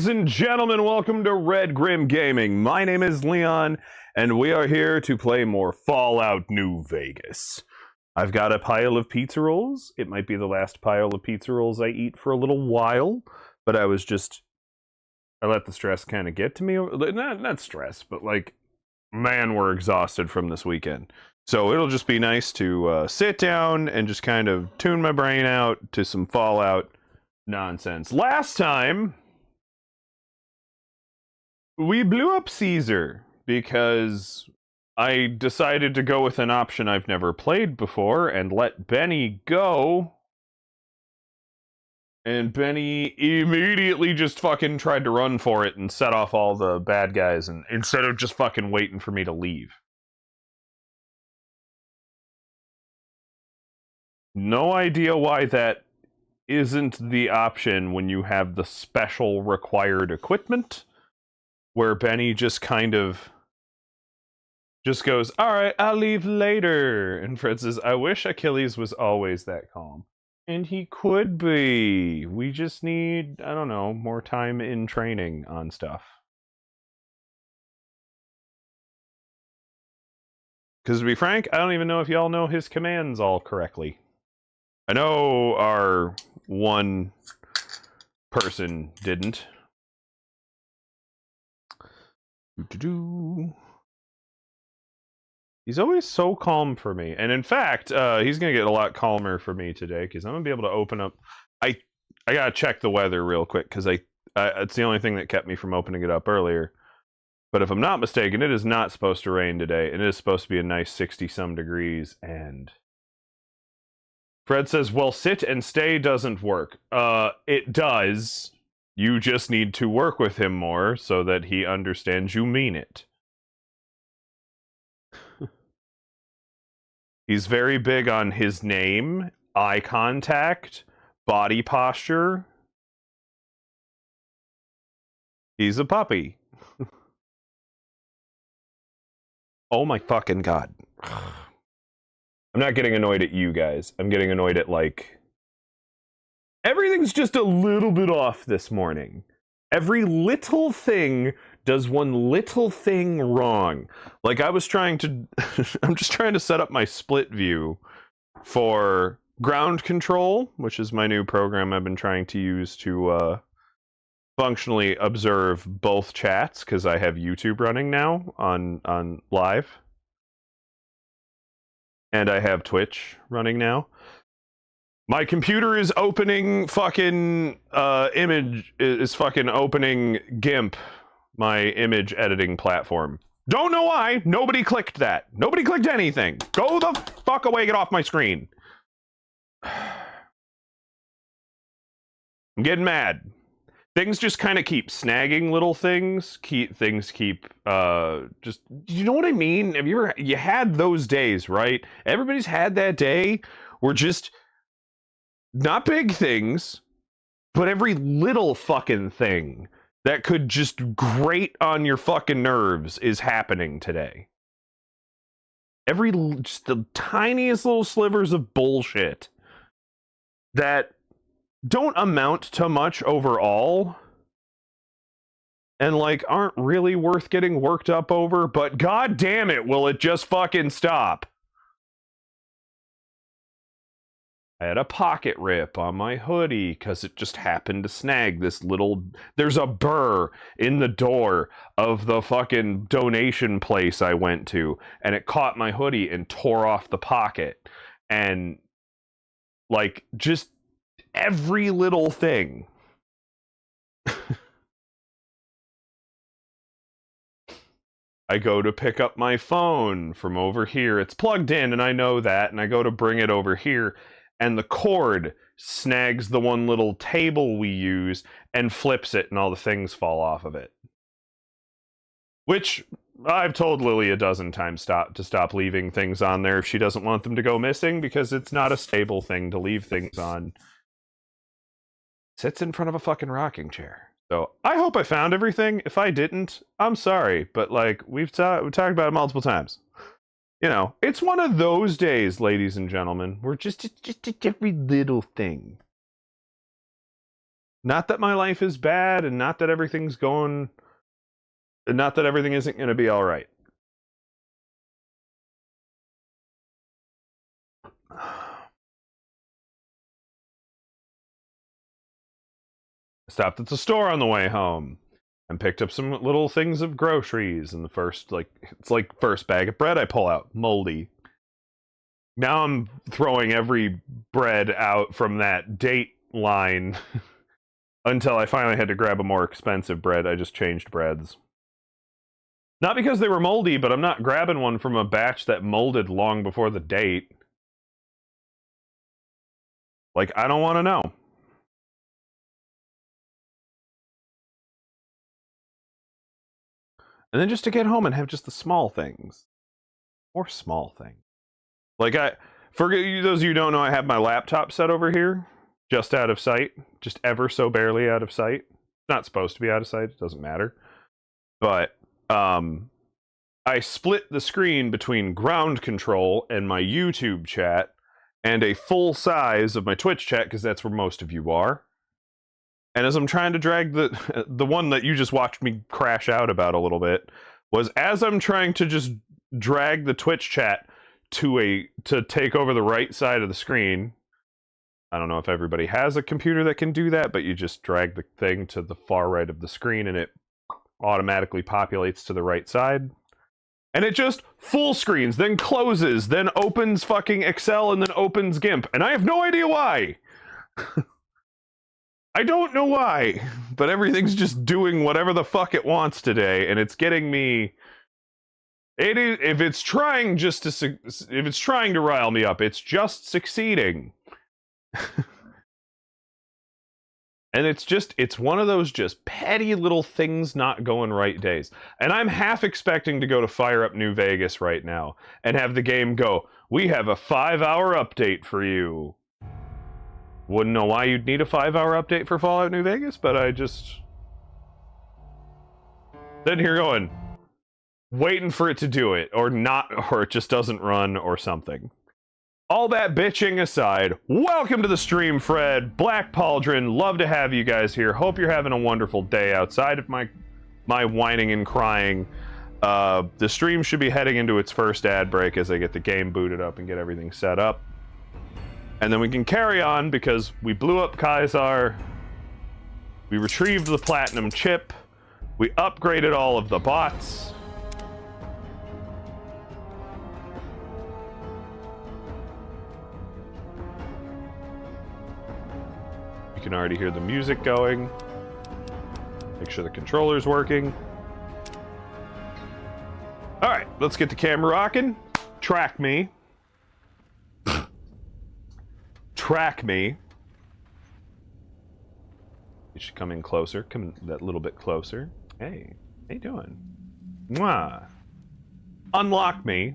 Ladies and gentlemen, welcome to Red Grim Gaming. My name is Leon, and we are here to play more Fallout New Vegas. I've got a pile of pizza rolls. It might be the last pile of pizza rolls I eat for a little while, but I let the stress kind of get to me. Not stress, but like, man, we're exhausted from this weekend. So it'll just be nice to sit down and just kind of tune my brain out to some Fallout nonsense. Last time, we blew up Caesar because I decided to go with an option I've never played before and let Benny go. And Benny immediately just fucking tried to run for it and set off all the bad guys, and instead of just fucking waiting for me to leave. No idea why that isn't the option when you have the special required equipment, where Benny just kind of just goes, alright, I'll leave later. And Fred says, I wish Achilles was always that calm. And he could be. We just need, I don't know, more time in training on stuff. Because to be frank, I don't even know if y'all know his commands all correctly. I know our one person didn't. He's always so calm for me, and in fact, he's gonna get a lot calmer for me today because I'm gonna be able to open up. I gotta check the weather real quick because it's the only thing that kept me from opening it up earlier. But if I'm not mistaken, it is not supposed to rain today, and it is supposed to be a nice 60-some degrees. And Fred says, "Well, sit and stay doesn't work." It does. You just need to work with him more so that he understands you mean it. He's very big on his name, eye contact, body posture. He's a puppy. Oh my fucking god. I'm not getting annoyed at you guys. I'm getting annoyed at, like, everything's just a little bit off this morning. Every little thing does one little thing wrong. Like, I was trying to... I'm just trying to set up my split view for ground control, which is my new program I've been trying to use to functionally observe both chats, because I have YouTube running now on live. And I have Twitch running now. My computer is opening fucking opening GIMP, my image editing platform. Don't know why. Nobody clicked that. Nobody clicked anything. Go the fuck away, get off my screen. I'm getting mad. Things just kind of keep snagging little things. Things keep just, you know what I mean? Have you had those days, right? Everybody's had that day where just not big things, but every little fucking thing that could just grate on your fucking nerves is happening today. Just the tiniest little slivers of bullshit that don't amount to much overall, and, like, aren't really worth getting worked up over, but god damn it, will it just fucking stop? I had a pocket rip on my hoodie because it just happened to snag this little... There's a burr in the door of the fucking donation place I went to, and it caught my hoodie and tore off the pocket. And, like, just every little thing. I go to pick up my phone from over here. It's plugged in, and I know that, and I go to bring it over here, and the cord snags the one little table we use and flips it, and all the things fall off of it. Which I've told Lily a dozen times to stop leaving things on there if she doesn't want them to go missing, because it's not a stable thing to leave things on. Sits in front of a fucking rocking chair. So I hope I found everything. If I didn't, I'm sorry, but, like, we've talked about it multiple times. You know, it's one of those days, ladies and gentlemen. We're just every little thing. Not that my life is bad, and not that everything's going, and not that everything isn't going to be all right. Stopped at the store on the way home and picked up some little things of groceries, and the first, it's like first bag of bread I pull out, moldy. Now I'm throwing every bread out from that date line until I finally had to grab a more expensive bread. I just changed breads. Not because they were moldy, but I'm not grabbing one from a batch that molded long before the date. Like, I don't want to know. And then just to get home and have just the small things. More small things. Like, for those of you who don't know, I have my laptop set over here, just out of sight. Just ever so barely out of sight. It's not supposed to be out of sight, it doesn't matter. But, I split the screen between ground control and my YouTube chat, and a full size of my Twitch chat, because that's where most of you are. And as I'm trying to drag the one that you just watched me crash out about a little bit, was as I'm trying to just drag the Twitch chat to take over the right side of the screen. I don't know if everybody has a computer that can do that, but you just drag the thing to the far right of the screen and it automatically populates to the right side. And it just full screens, then closes, then opens fucking Excel, and then opens GIMP. And I have no idea why. I don't know why, but everything's just doing whatever the fuck it wants today, and it's getting me. It is, if it's trying to rile me up, it's just succeeding. And it's one of those just petty little things not going right days. And I'm half expecting to go to fire up New Vegas right now and have the game go, "We have a 5-hour update for you." Wouldn't know why you'd need a 5-hour update for Fallout New Vegas, but I just sitting here going, waiting for it to do it, or not, or it just doesn't run, or something. All that bitching aside, welcome to the stream, Fred, Black Pauldron. Love to have you guys here. Hope you're having a wonderful day outside of my whining and crying. The stream should be heading into its first ad break as I get the game booted up and get everything set up. And then we can carry on because we blew up Kaisar, we retrieved the platinum chip, we upgraded all of the bots. You can already hear the music going. Make sure the controller's working. Alright, let's get the camera rocking. Track me. Track me. You should come in closer. Come in that little bit closer. Hey, how you doing? Mwah. Unlock me,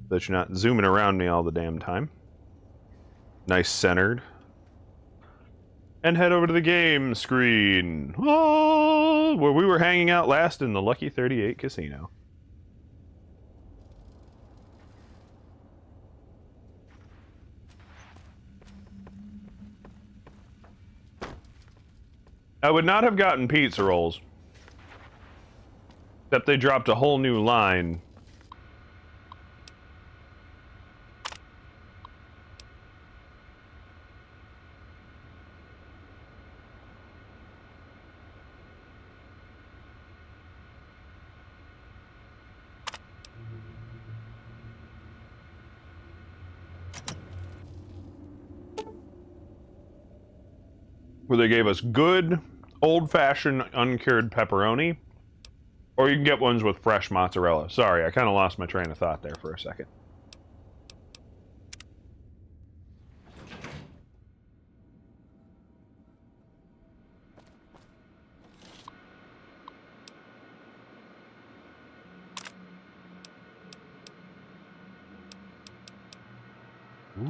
so that you're not zooming around me all the damn time. Nice centered. And head over to the game screen. Oh, where we were hanging out last in the Lucky 38 Casino. I would not have gotten pizza rolls, except they dropped a whole new line. Where they gave us good old-fashioned uncured pepperoni, or you can get ones with fresh mozzarella. Sorry, I kind of lost my train of thought there for a second.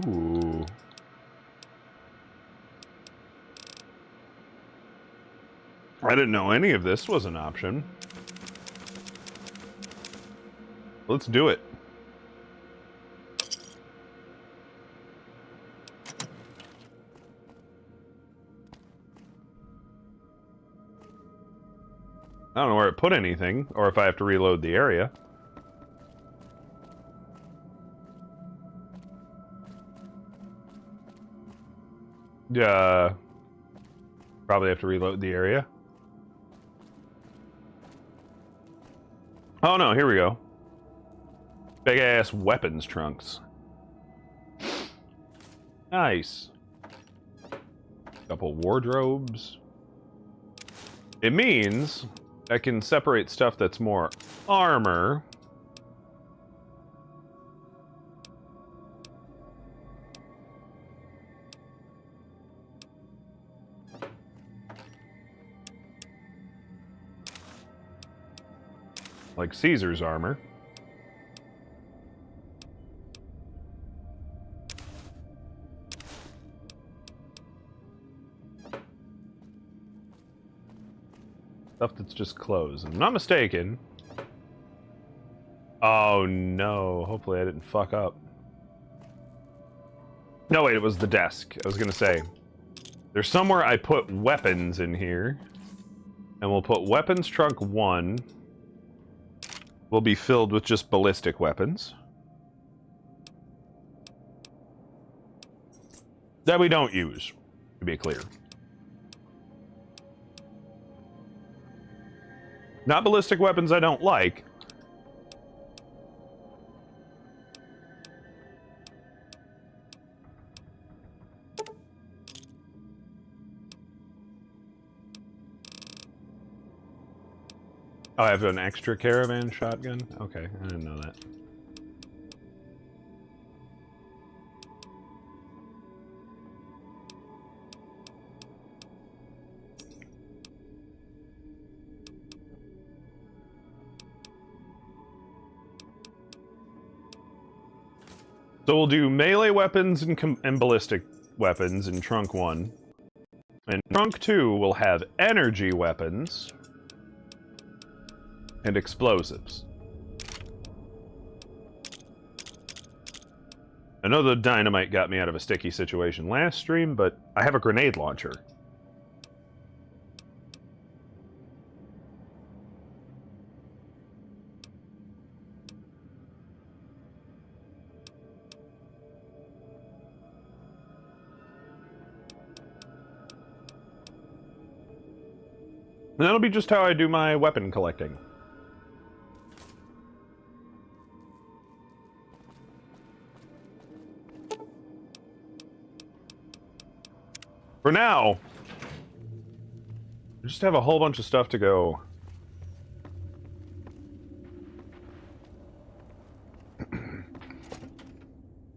Ooh. I didn't know any of this was an option. Let's do it. I don't know where it put anything, or if I have to reload the area. Probably have to reload the area. Oh no, here we go. Big ass weapons trunks. Nice. Couple wardrobes. It means I can separate stuff that's more armor. Like Caesar's armor. Stuff that's just clothes. If I'm not mistaken. Oh no, hopefully I didn't fuck up. No, wait, it was the desk. I was gonna say. There's somewhere I put weapons in here. And we'll put weapons trunk 1. Will be filled with just ballistic weapons. That we don't use, to be clear. Not ballistic weapons I don't like. Oh, I have an extra caravan shotgun? Okay, I didn't know that. So we'll do melee weapons and ballistic weapons in trunk 1. And trunk 2 will have energy weapons and explosives. I know the dynamite got me out of a sticky situation last stream, but I have a grenade launcher. And that'll be just how I do my weapon collecting. For now, I just have a whole bunch of stuff to go.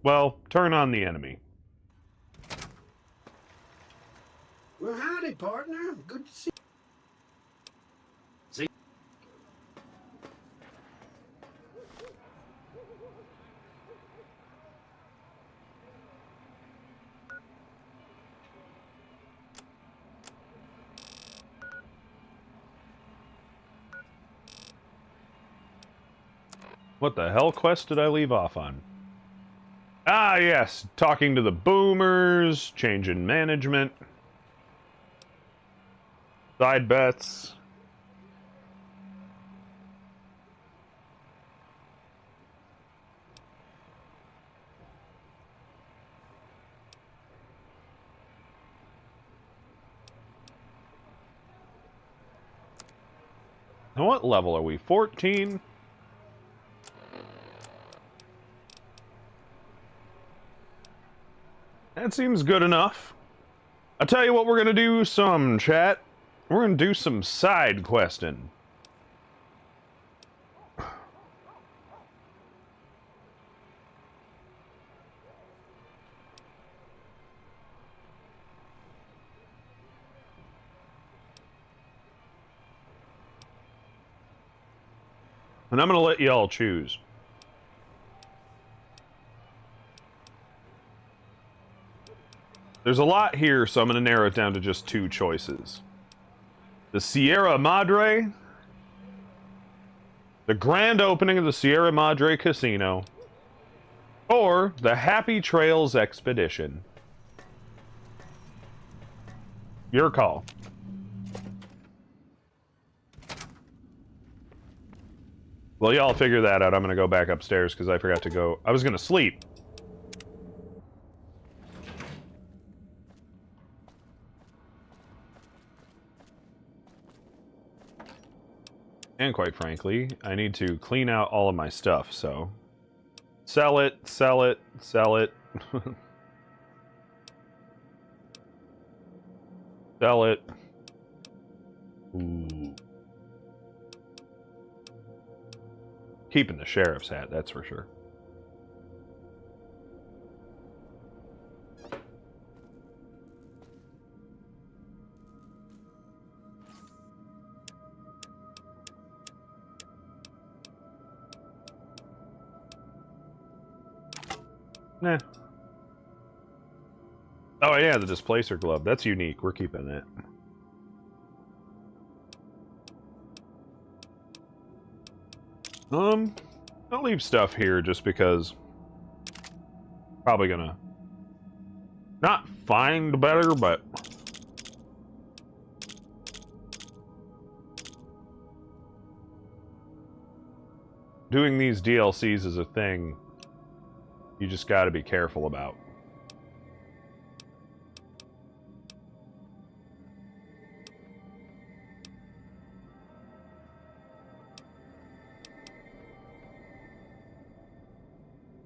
Well, turn on the enemy. Well, howdy, partner. Good to see you. What the hell quest did I leave off on? Ah, yes. Talking to the boomers, changing management. Side bets. Now what level are we? 14? That seems good enough. I'll tell you what we're gonna do some, chat. We're gonna do some side questing. And I'm gonna let y'all choose. There's a lot here, so I'm going to narrow it down to just 2 choices. The Sierra Madre, the grand opening of the Sierra Madre Casino, or the Happy Trails Expedition. Your call. Well, y'all figure that out. I'm gonna go back upstairs because I forgot to go. I was gonna sleep. And quite frankly, I need to clean out all of my stuff, so... Sell it, sell it, sell it. Sell it. Ooh. Keeping the sheriff's hat, that's for sure. Nah. Oh yeah, the displacer glove. That's unique. We're keeping that. I'll leave stuff here just because probably gonna not find better, but doing these DLCs is a thing you just gotta be careful about.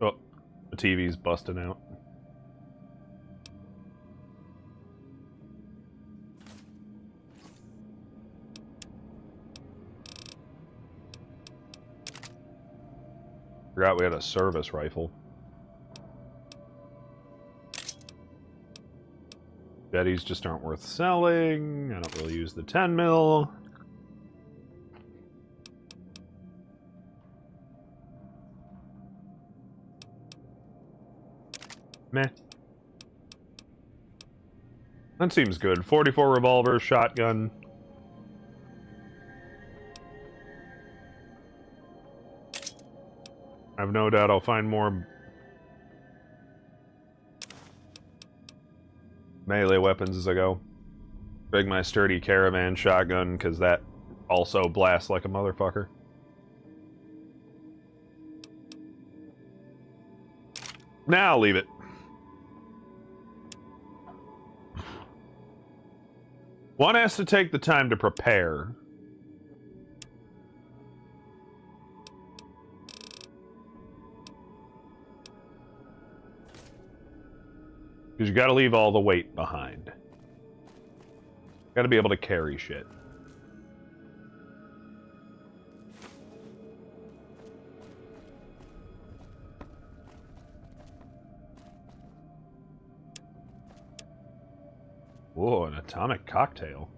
Oh, the TV's busting out. Forgot we had a service rifle. Betties just aren't worth selling. I don't really use the 10 mil. Meh. That seems good. 44 revolver, shotgun. I have no doubt I'll find more melee weapons as I go. Bring my sturdy caravan shotgun, because that also blasts like a motherfucker. Now I'll leave it. One has to take the time to prepare. Because you gotta leave all the weight behind. Gotta be able to carry shit. Whoa, an atomic cocktail.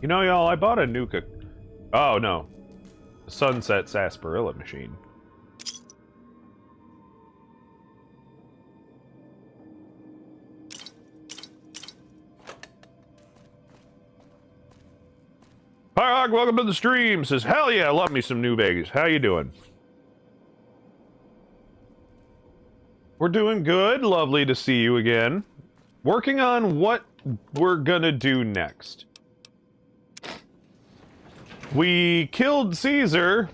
You know, y'all, I bought a Nuka... Oh, no. A Sunset Sarsaparilla machine. Firehawk, welcome to the stream. Says, hell yeah, love me some New Vegas. How you doing? We're doing good. Lovely to see you again. Working on what we're gonna do next. We killed Caesar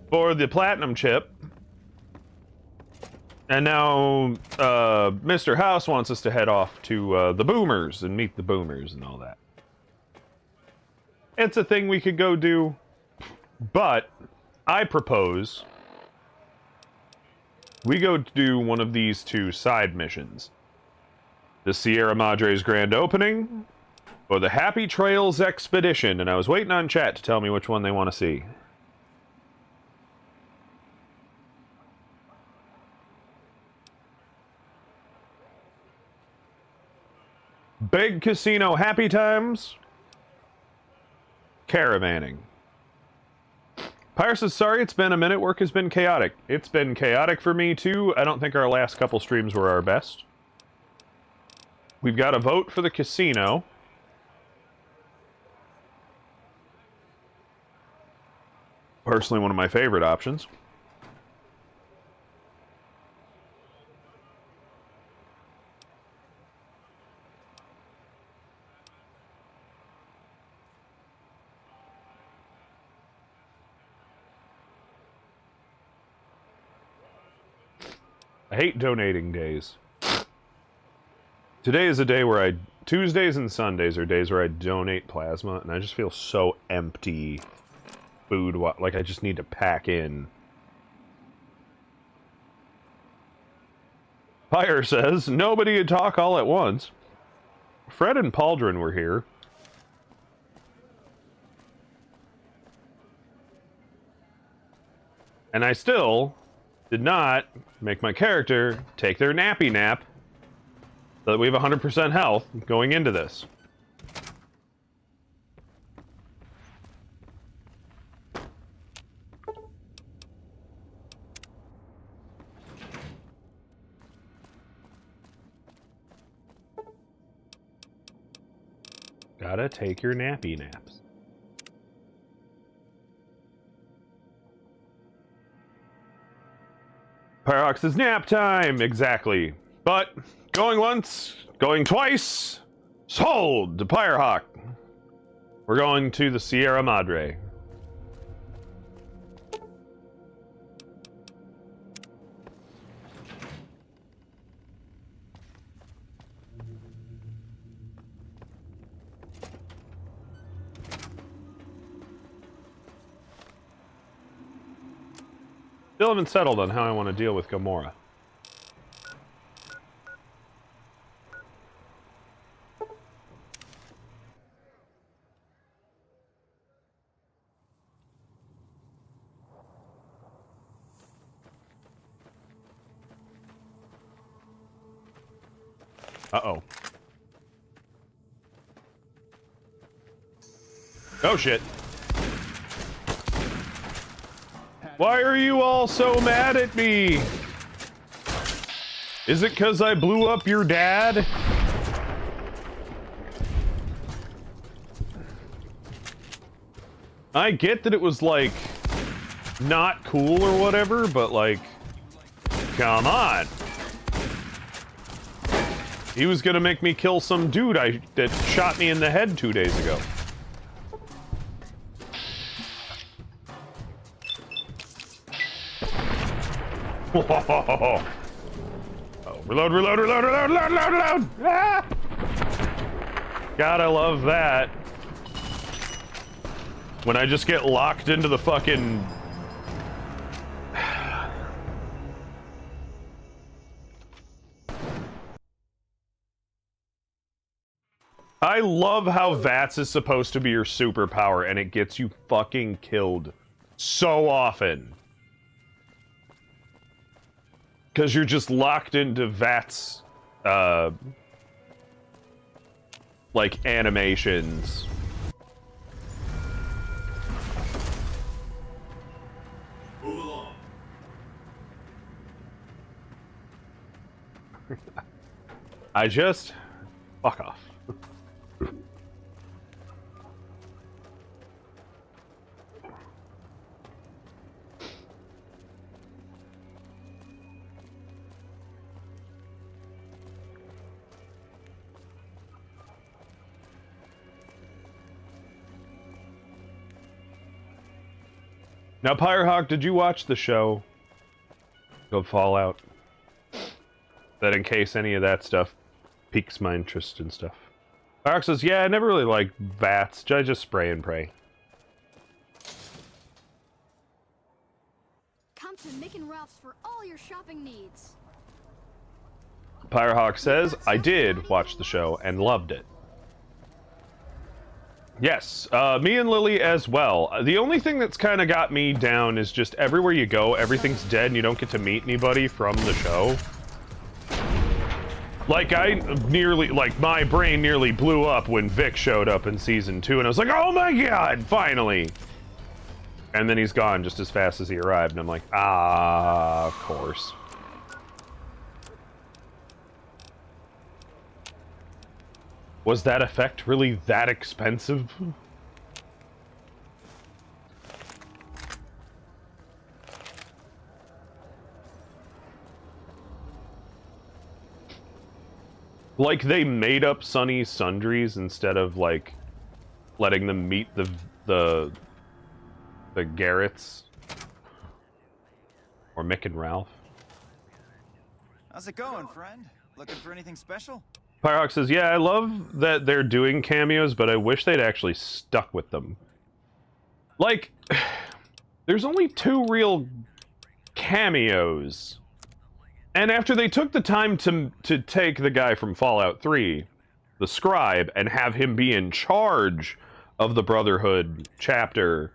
for the platinum chip. And now, Mr. House wants us to head off to the Boomers and meet the Boomers and all that. It's a thing we could go do, but I propose we go do one of these two side missions. The Sierra Madre's grand opening, or the Happy Trails Expedition, and I was waiting on chat to tell me which one they want to see. Big Casino Happy Times, caravanning. Pyre says, sorry, it's been a minute. Work has been chaotic. It's been chaotic for me, too. I don't think our last couple streams were our best. We've got a vote for the casino. Personally, one of my favorite options. I hate donating days. Today is a day where Tuesdays and Sundays are days where I donate plasma, and I just feel so empty food, like I just need to pack in. Pyre says, nobody would talk all at once. Fred and Pauldron were here. And I still did not make my character take their nappy nap so that we have 100% health going into this. Gotta take your nappy naps. Pyrox is nap time! Exactly. But, going once, going twice, sold to Firehawk. We're going to the Sierra Madre. Still haven't settled on how I want to deal with Gamora. Uh-oh. Oh, shit. Why are you all so mad at me? Is it 'cause I blew up your dad? I get that it was, like, not cool or whatever, but, like, come on. He was gonna make me kill some dude that shot me in the head 2 days ago. Oh, reload, reload, reload, reload, reload, reload, reload! Ah! God, I love that. When I just get locked into the fucking... I love how VATS is supposed to be your superpower, and it gets you fucking killed so often. Because you're just locked into VATS, like, animations. Move along. I just... fuck off. Now, Firehawk, did you watch the show of Fallout? That in case any of that stuff piques my interest and stuff. Firehawk says, yeah, I never really liked VATS. I just spray and pray. Come to Mick and Ralph's for all your shopping needs. Firehawk says, I did watch the show and loved it. Yes, me and Lily as well. The only thing that's kind of got me down is just everywhere you go, everything's dead and you don't get to meet anybody from the show. Like, my brain nearly blew up when Vic showed up in Season 2, and I was like, oh my god, finally! And then he's gone just as fast as he arrived, and I'm like, ah, of course. Was that effect really that expensive? Like, they made up Sunny's sundries instead of, like, letting them meet the Garretts. Or Mick and Ralph. How's it going, friend? Looking for anything special? Pyrox says, yeah, I love that they're doing cameos, but I wish they'd actually stuck with them. Like, there's only 2 real cameos. And after they took the time to take the guy from Fallout 3, the scribe, and have him be in charge of the Brotherhood chapter,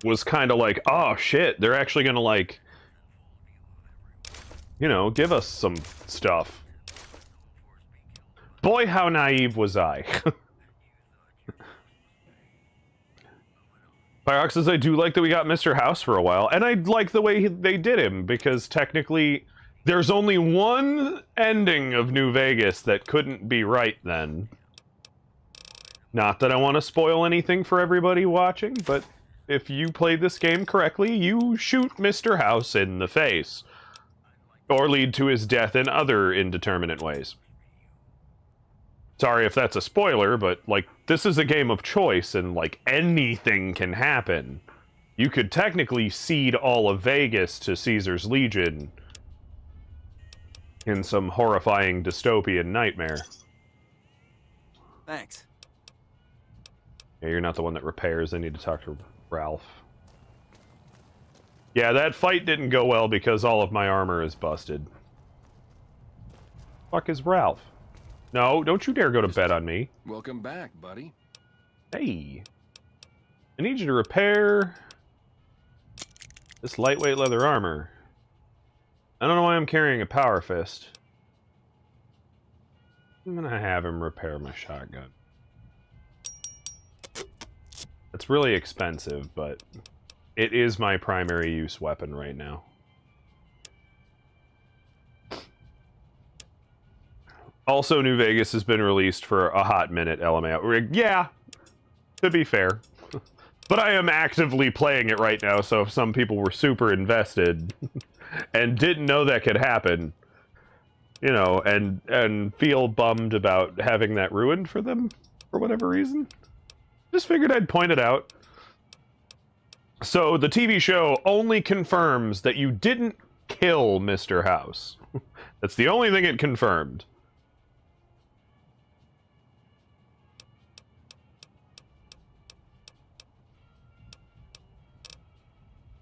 was kind of like, oh shit, they're actually gonna, like, you know, give us some stuff. Boy, how naive was I. Pyrox says, I do like that we got Mr. House for a while, and I like the way they did him, because technically there's only one ending of New Vegas that couldn't be right then. Not that I want to spoil anything for everybody watching, but if you play this game correctly, you shoot Mr. House in the face. Or lead to his death in other indeterminate ways. Sorry if that's a spoiler, but, like, this is a game of choice, and, like, anything can happen. You could technically cede all of Vegas to Caesar's Legion in some horrifying dystopian nightmare. Thanks. Yeah, you're not the one that repairs. I need to talk to Ralph. Yeah, that fight didn't go well because all of my armor is busted. Fuck is Ralph? No, don't you dare go to bed on me. Welcome back, buddy. Hey. I need you to repair this lightweight leather armor. I don't know why I'm carrying a power fist. I'm gonna have him repair my shotgun. It's really expensive, but it is my primary use weapon right now. Also, New Vegas has been released for a hot minute, LMAO. Yeah, to be fair. But I am actively playing it right now, so if some people were super invested and didn't know that could happen, you know, and feel bummed about having that ruined for them for whatever reason, just figured I'd point it out. So the TV show only confirms that you didn't kill Mr. House. That's the only thing it confirmed.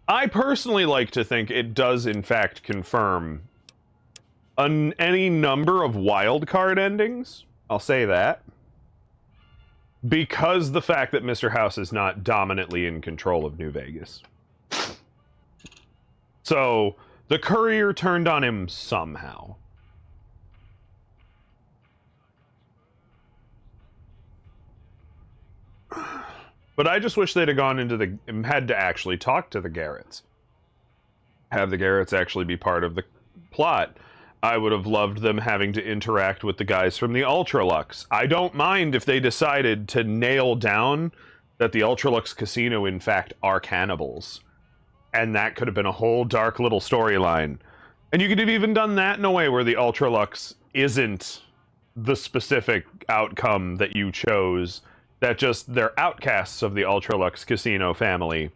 I personally like to think it does in fact confirm any number of wildcard endings. I'll say that. Because the fact that Mr. House is not dominantly in control of New Vegas. So, the courier turned on him somehow. But I just wish they'd have gone into the... had to actually talk to the Garretts. Have the Garretts actually be part of the plot. I would have loved them having to interact with the guys from the Ultralux. I don't mind if they decided to nail down that the Ultralux Casino, in fact, are cannibals. And that could have been a whole dark little storyline. And you could have even done that in a way where the Ultralux isn't the specific outcome that you chose, that just they're outcasts of the Ultralux Casino family.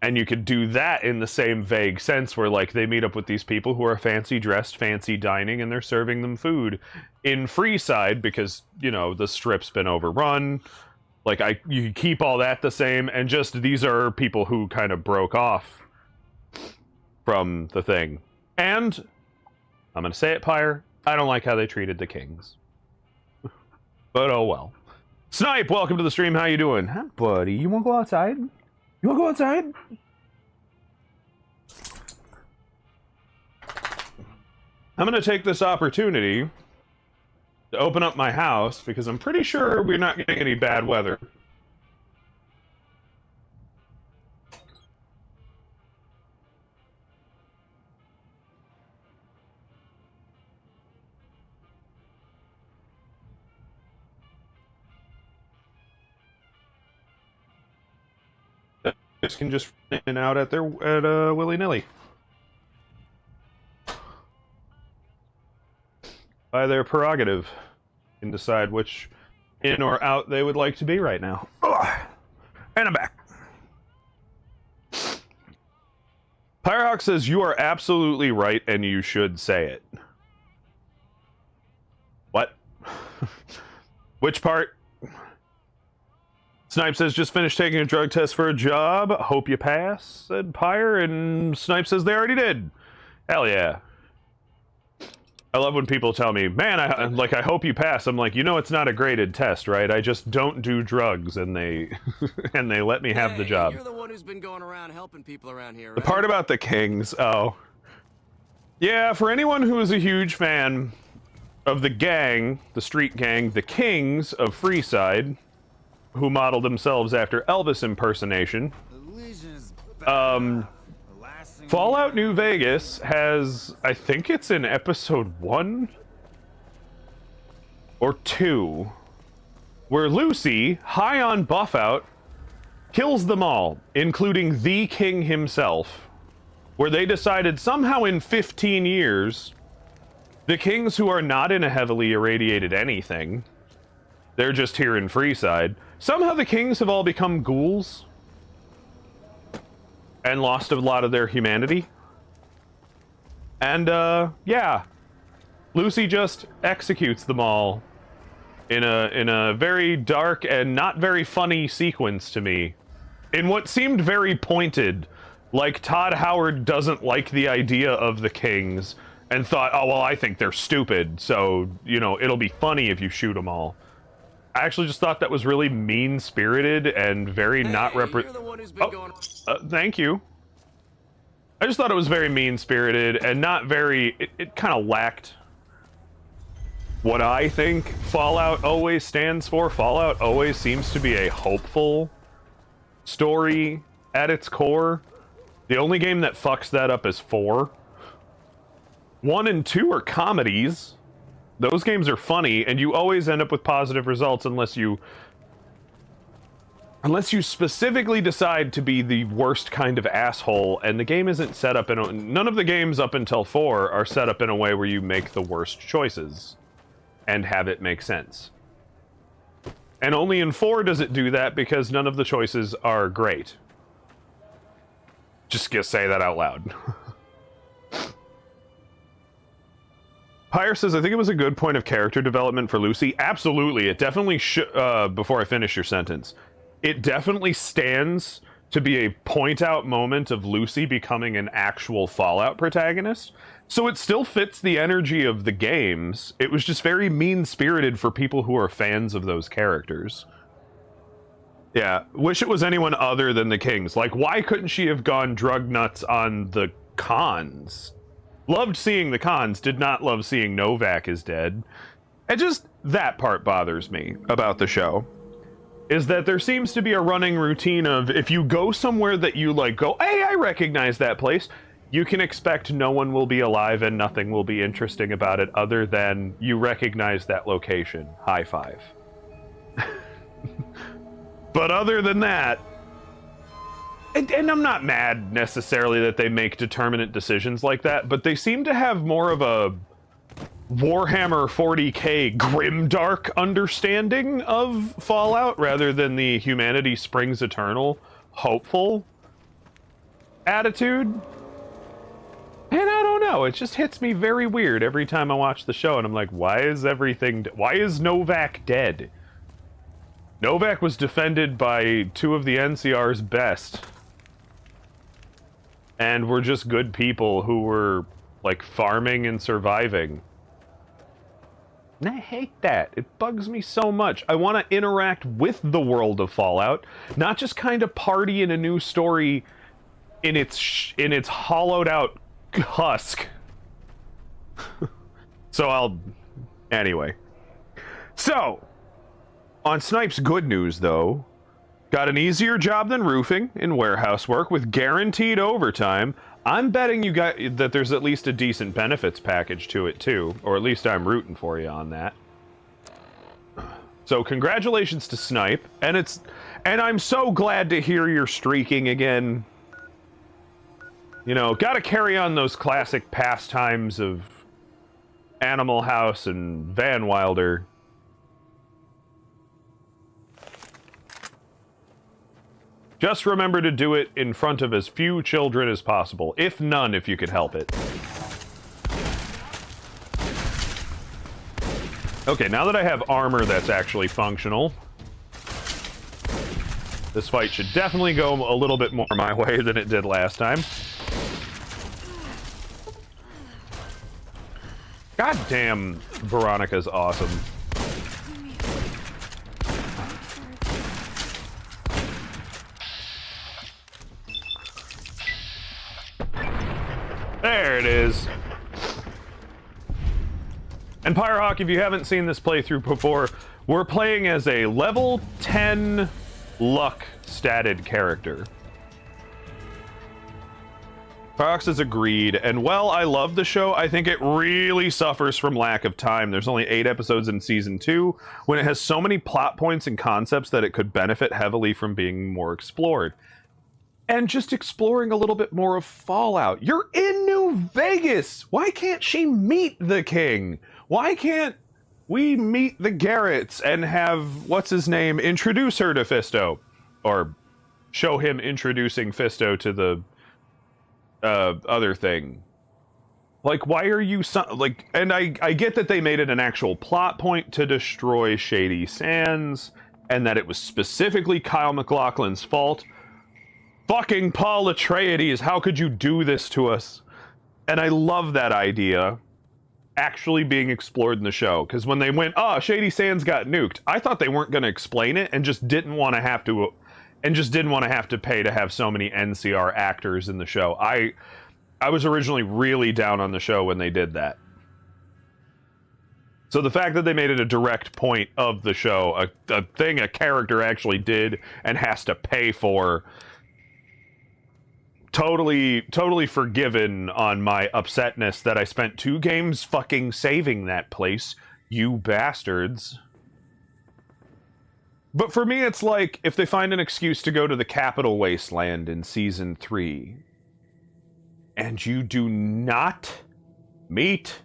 And you could do that in the same vague sense where, like, they meet up with these people who are fancy dressed, fancy dining, and they're serving them food in Freeside because, you know, the strip's been overrun. Like, you keep all that the same, and just these are people who kind of broke off from the thing. And, I'm gonna say it, Pyre, I don't like how they treated the kings. But oh well. Snipe, welcome to the stream, how you doing? Huh, buddy, you wanna go outside? You wanna go outside? I'm gonna take this opportunity to open up my house because I'm pretty sure we're not getting any bad weather. Just can just run in and out at willy-nilly. By their prerogative, can decide which in or out they would like to be right now. Ugh. And I'm back. Firehawk says, you are absolutely right, and you should say it. What? Which part? Snipe says, just finished taking a drug test for a job. Hope you pass, said Pyre, and Snipe says they already did. Hell yeah. I love when people tell me, man, I hope you pass. I'm like, you know, it's not a graded test, right? I just don't do drugs, and they and they let me have the job. You're the one who's been going around helping people around here, right? The part about the Kings, oh. Yeah, for anyone who is a huge fan of the gang, the street gang, the Kings of Freeside, who modeled themselves after Elvis impersonation, Fallout New Vegas has, I think it's in episode 1 or 2, where Lucy, high on Buffout, kills them all, including the king himself, where they decided somehow in 15 years, the kings who are not in a heavily irradiated anything, they're just here in Freeside, somehow the kings have all become ghouls and lost a lot of their humanity. And, yeah. Lucy just executes them all in a very dark and not very funny sequence to me. In what seemed very pointed, like Todd Howard doesn't like the idea of the kings and thought, oh, well, I think they're stupid, so, you know, it'll be funny if you shoot them all. I actually just thought that was really mean-spirited and very not you're the one who's been going... thank you. I just thought it was very mean-spirited and not very... It kind of lacked what I think Fallout always stands for. Fallout always seems to be a hopeful story at its core. The only game that fucks that up is 4. 1 and 2 are comedies. Those games are funny, and you always end up with positive results unless you specifically decide to be the worst kind of asshole, and the game isn't set up in none of the games up until 4 are set up in a way where you make the worst choices and have it make sense. And only in 4 does it do that because none of the choices are great. Just gonna say that out loud. Pyre says, I think it was a good point of character development for Lucy. Absolutely. It definitely should, before I finish your sentence, it definitely stands to be a point-out moment of Lucy becoming an actual Fallout protagonist. So it still fits the energy of the games. It was just very mean-spirited for people who are fans of those characters. Yeah, wish it was anyone other than the Kings. Like, why couldn't she have gone drug nuts on the cons? Loved seeing the cons, did not love seeing Novak is dead. And just that part bothers me about the show. Is that there seems to be a running routine of, if you go somewhere that you like go, hey, I recognize that place, you can expect no one will be alive and nothing will be interesting about it other than you recognize that location. High five. But other than that, and I'm not mad necessarily that they make determinate decisions like that, but they seem to have more of a Warhammer 40k grimdark understanding of Fallout rather than the humanity springs eternal, hopeful attitude. And I don't know, it just hits me very weird every time I watch the show, and I'm like, why is Novak dead? Novak was defended by 2 of the NCR's best. And we're just good people who were, like, farming and surviving. And I hate that. It bugs me so much. I want to interact with the world of Fallout, not just kind of party in a new story in its hollowed out husk. Anyway. So, on Snipe's good news, though, got an easier job than roofing in warehouse work with guaranteed overtime. I'm betting you got that there's at least a decent benefits package to it, too. Or at least I'm rooting for you on that. So congratulations to Snipe. And I'm so glad to hear you're streaking again. You know, gotta carry on those classic pastimes of Animal House and Van Wilder. Just remember to do it in front of as few children as possible. If none, if you could help it. Okay, now that I have armor that's actually functional, this fight should definitely go a little bit more my way than it did last time. God damn, Veronica's awesome. There it is. And Pyrehawk, if you haven't seen this playthrough before, we're playing as a level 10 luck statted character. Pyrehawk has agreed, and while I love the show, I think it really suffers from lack of time. There's only 8 episodes in season 2, when it has so many plot points and concepts that it could benefit heavily from being more explored. And just exploring a little bit more of Fallout. You're in New Vegas! Why can't she meet the king? Why can't we meet the Garretts and have, what's his name, introduce her to Fisto? Or show him introducing Fisto to the other thing. Like, why are you like, and I get that they made it an actual plot point to destroy Shady Sands, and that it was specifically Kyle MacLachlan's fault. Fucking Paul Atreides, how could you do this to us? And I love that idea actually being explored in the show, because when they went, Shady Sands got nuked, I thought they weren't going to explain it and just didn't want to have to pay to have so many NCR actors in the show. I was originally really down on the show when they did that. So the fact that they made it a direct point of the show, a thing a character actually did and has to pay for, totally forgiven on my upsetness that I spent 2 games fucking saving that place, you bastards. But for me, it's like, if they find an excuse to go to the Capital Wasteland in Season 3, and you do not meet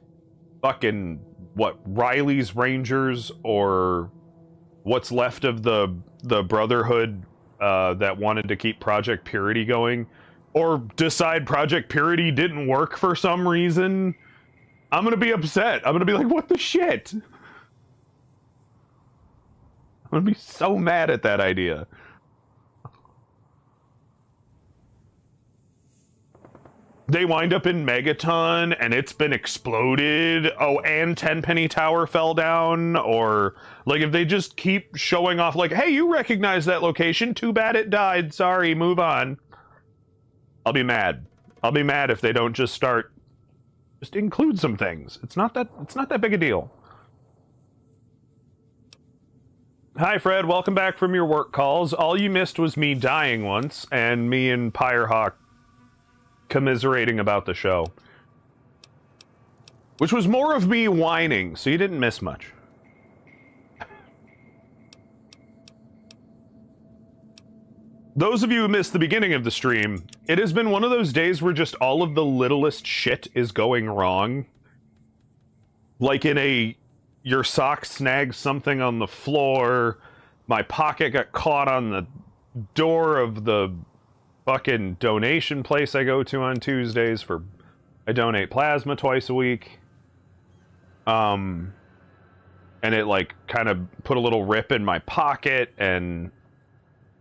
fucking, Riley's Rangers, or what's left of the Brotherhood that wanted to keep Project Purity going, or decide Project Purity didn't work for some reason, I'm gonna be upset. I'm gonna be like, what the shit? I'm gonna be so mad at that idea. They wind up in Megaton, and it's been exploded. Oh, and Tenpenny Tower fell down. Or, like, if they just keep showing off, like, hey, you recognize that location. Too bad it died. Sorry, move on. I'll be mad. I'll be mad if they don't just include some things. It's not that big a deal. Hi, Fred. Welcome back from your work calls. All you missed was me dying once, and me and Pyrehawk commiserating about the show. Which was more of me whining, so you didn't miss much. Those of you who missed the beginning of the stream, it has been one of those days where just all of the littlest shit is going wrong. Like your sock snagged something on the floor, my pocket got caught on the door of the fucking donation place I go to on Tuesdays I donate plasma twice a week. And it, like, kind of put a little rip in my pocket, and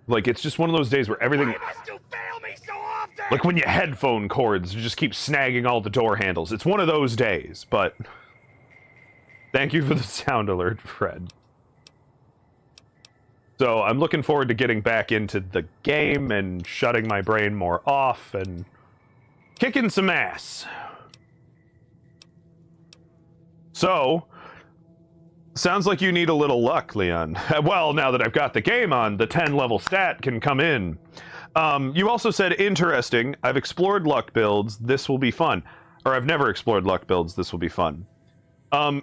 like, it's just one of those days where everything... Why must you fail me so often? Like when your headphone cords just keep snagging all the door handles. It's one of those days, but... Thank you for the sound alert, Fred. So, I'm looking forward to getting back into the game and shutting my brain more off and kicking some ass. So... Sounds like you need a little luck, Leon. Well, now that I've got the game on, the 10-level stat can come in. You also said, interesting, I've explored luck builds, this will be fun. Or I've never explored luck builds, this will be fun.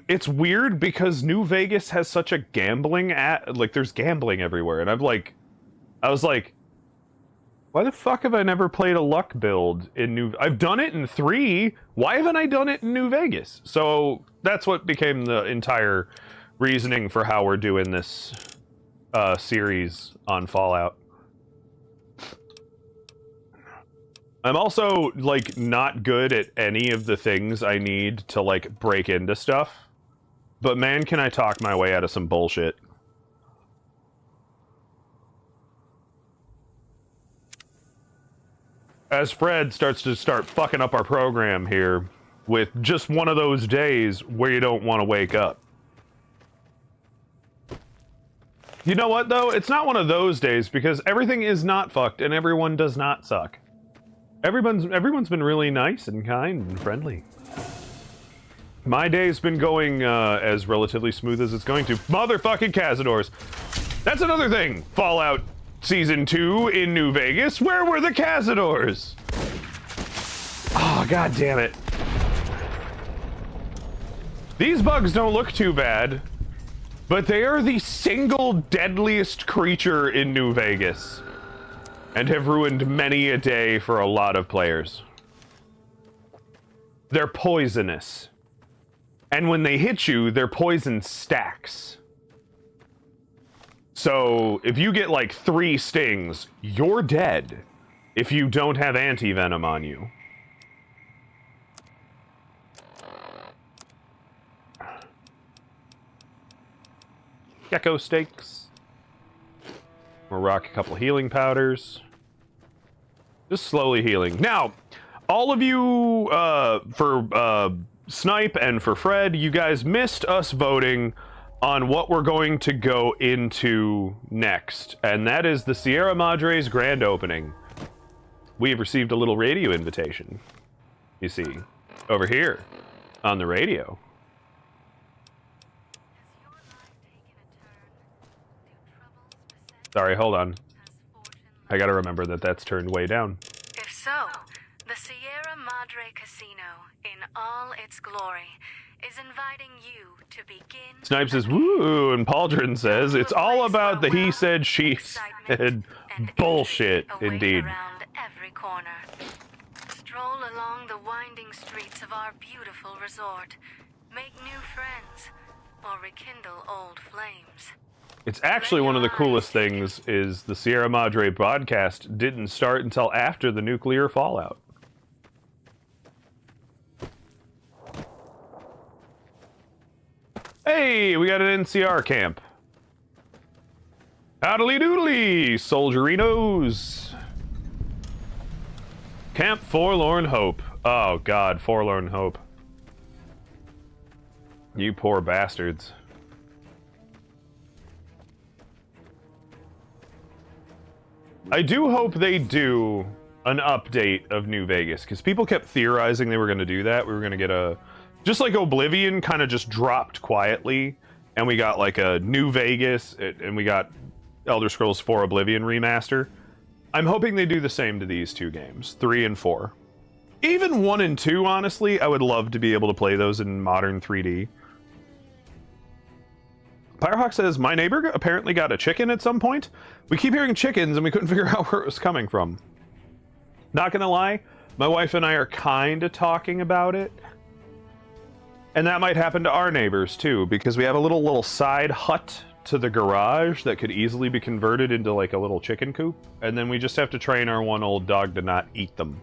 It's weird because New Vegas has such a gambling like, there's gambling everywhere, and I was like, why the fuck have I never played a luck build in I've done it in 3, why haven't I done it in New Vegas? So, that's what became the entire reasoning for how we're doing this series on Fallout. I'm also, like, not good at any of the things I need to, like, break into stuff. But man, can I talk my way out of some bullshit. As Fred starts to fucking up our program here with just one of those days where you don't want to wake up. You know what, though? It's not one of those days because everything is not fucked and everyone does not suck. Everyone's been really nice and kind and friendly. My day's been going as relatively smooth as it's going to. Motherfucking Cazadors. That's another thing. Fallout Season 2 in New Vegas. Where were the Cazadors? Oh, god damn it. These bugs don't look too bad, but they are the single deadliest creature in New Vegas and have ruined many a day for a lot of players. They're poisonous. And when they hit you, their poison stacks. So, if you get like 3 stings, you're dead if you don't have anti-venom on you. Gecko steaks. We'll rock a couple healing powders. Just slowly healing. Now, all of you, for Snipe and for Fred, you guys missed us voting on what we're going to go into next, and that is the Sierra Madre's grand opening. We have received a little radio invitation, you see, over here on the radio. Sorry, hold on. I gotta remember that that's turned way down. If so, the Sierra Madre Casino, in all its glory, is inviting you to begin... Snipe says, woo, and Pauldron says, it's all about the he said, she said bullshit, indeed. Around every corner. Stroll along the winding streets of our beautiful resort. Make new friends, or rekindle old flames. It's actually one of the coolest things is the Sierra Madre broadcast didn't start until after the nuclear fallout. Hey, we got an NCR camp. Howdly doodly, soldierinos. Camp Forlorn Hope. Oh god, Forlorn Hope. You poor bastards. I do hope they do an update of New Vegas, because people kept theorizing they were going to do that. We were going to get a... Just like Oblivion kind of just dropped quietly, and we got like a New Vegas, and we got Elder Scrolls 4 Oblivion remaster. I'm hoping they do the same to these 2 games, 3 and 4. Even 1 and 2, honestly, I would love to be able to play those in modern 3D. Firehawk says, my neighbor apparently got a chicken at some point. We keep hearing chickens and we couldn't figure out where it was coming from. Not gonna lie, my wife and I are kind of talking about it. And that might happen to our neighbors too, because we have a little side hut to the garage that could easily be converted into like a little chicken coop. And then we just have to train our one old dog to not eat them.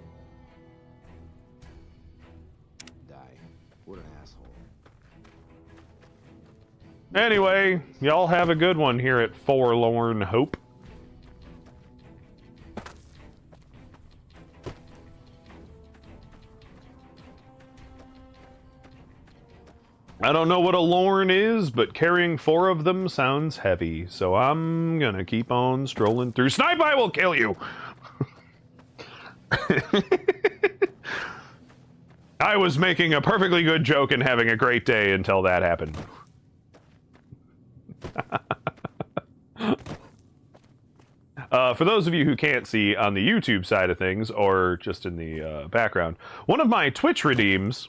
Anyway, y'all have a good one here at Forlorn Hope. I don't know what a lorn is, but carrying 4 of them sounds heavy, so I'm gonna keep on strolling through. Snipe, I will kill you! I was making a perfectly good joke and having a great day until that happened. For those of you who can't see on the YouTube side of things, or just in the background, one of my Twitch redeems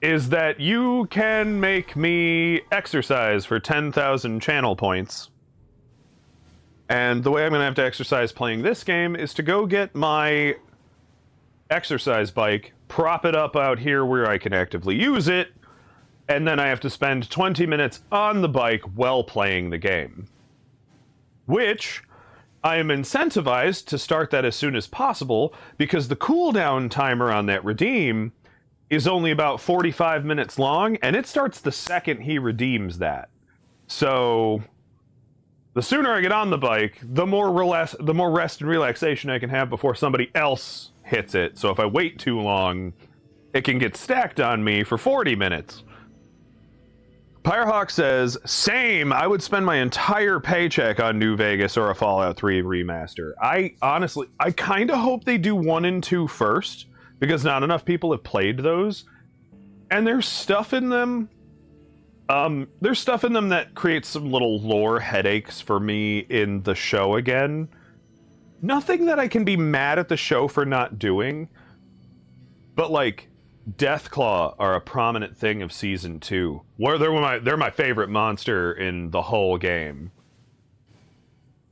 is that you can make me exercise for 10,000 channel points. And the way I'm going to have to exercise playing this game is to go get my exercise bike, prop it up out here where I can actively use it, and then I have to spend 20 minutes on the bike while playing the game. Which I am incentivized to start that as soon as possible because the cooldown timer on that redeem is only about 45 minutes long, and it starts the second he redeems that. So the sooner I get on the bike, the more rest and relaxation I can have before somebody else hits it. So if I wait too long, it can get stacked on me for 40 minutes. Firehawk says, same, I would spend my entire paycheck on New Vegas or a Fallout 3 remaster. I kind of hope they do 1 and 2 first, because not enough people have played those. And there's stuff in them. There's stuff in them that creates some little lore headaches for me in the show again. Nothing that I can be mad at the show for not doing. But, like, Deathclaw are a prominent thing of Season 2. Where they're my favorite monster in the whole game.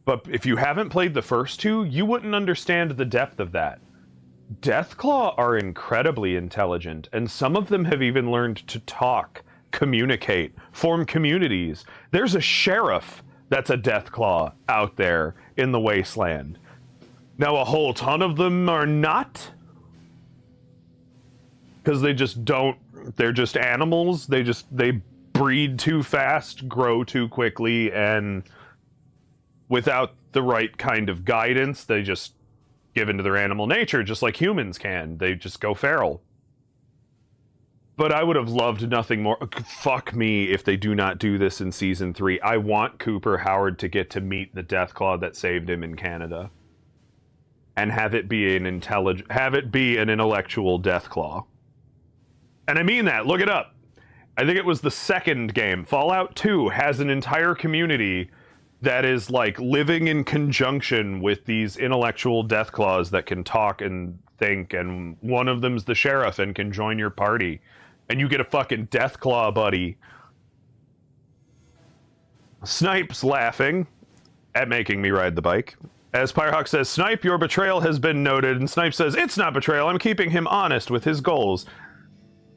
But if you haven't played the first 2, you wouldn't understand the depth of that. Deathclaw are incredibly intelligent, and some of them have even learned to talk, communicate, form communities. There's a sheriff that's a Deathclaw out there in the wasteland. Now, a whole ton of them are not, because they just don't, they're just animals. They breed too fast, grow too quickly, and without the right kind of guidance, they just give into their animal nature, just like humans can. They just go feral. But I would have loved nothing more. Fuck me if they do not do this in Season 3. I want Cooper Howard to get to meet the Deathclaw that saved him in Canada. And have it be an intellectual Deathclaw. And I mean that. Look it up. I think it was the second game. Fallout 2 has an entire community that is like living in conjunction with these intellectual Deathclaws that can talk and think, and one of them's the sheriff and can join your party. And you get a fucking Deathclaw buddy. Snipe's laughing at making me ride the bike. As Firehawk says, Snipe, your betrayal has been noted. And Snipe says, it's not betrayal. I'm keeping him honest with his goals.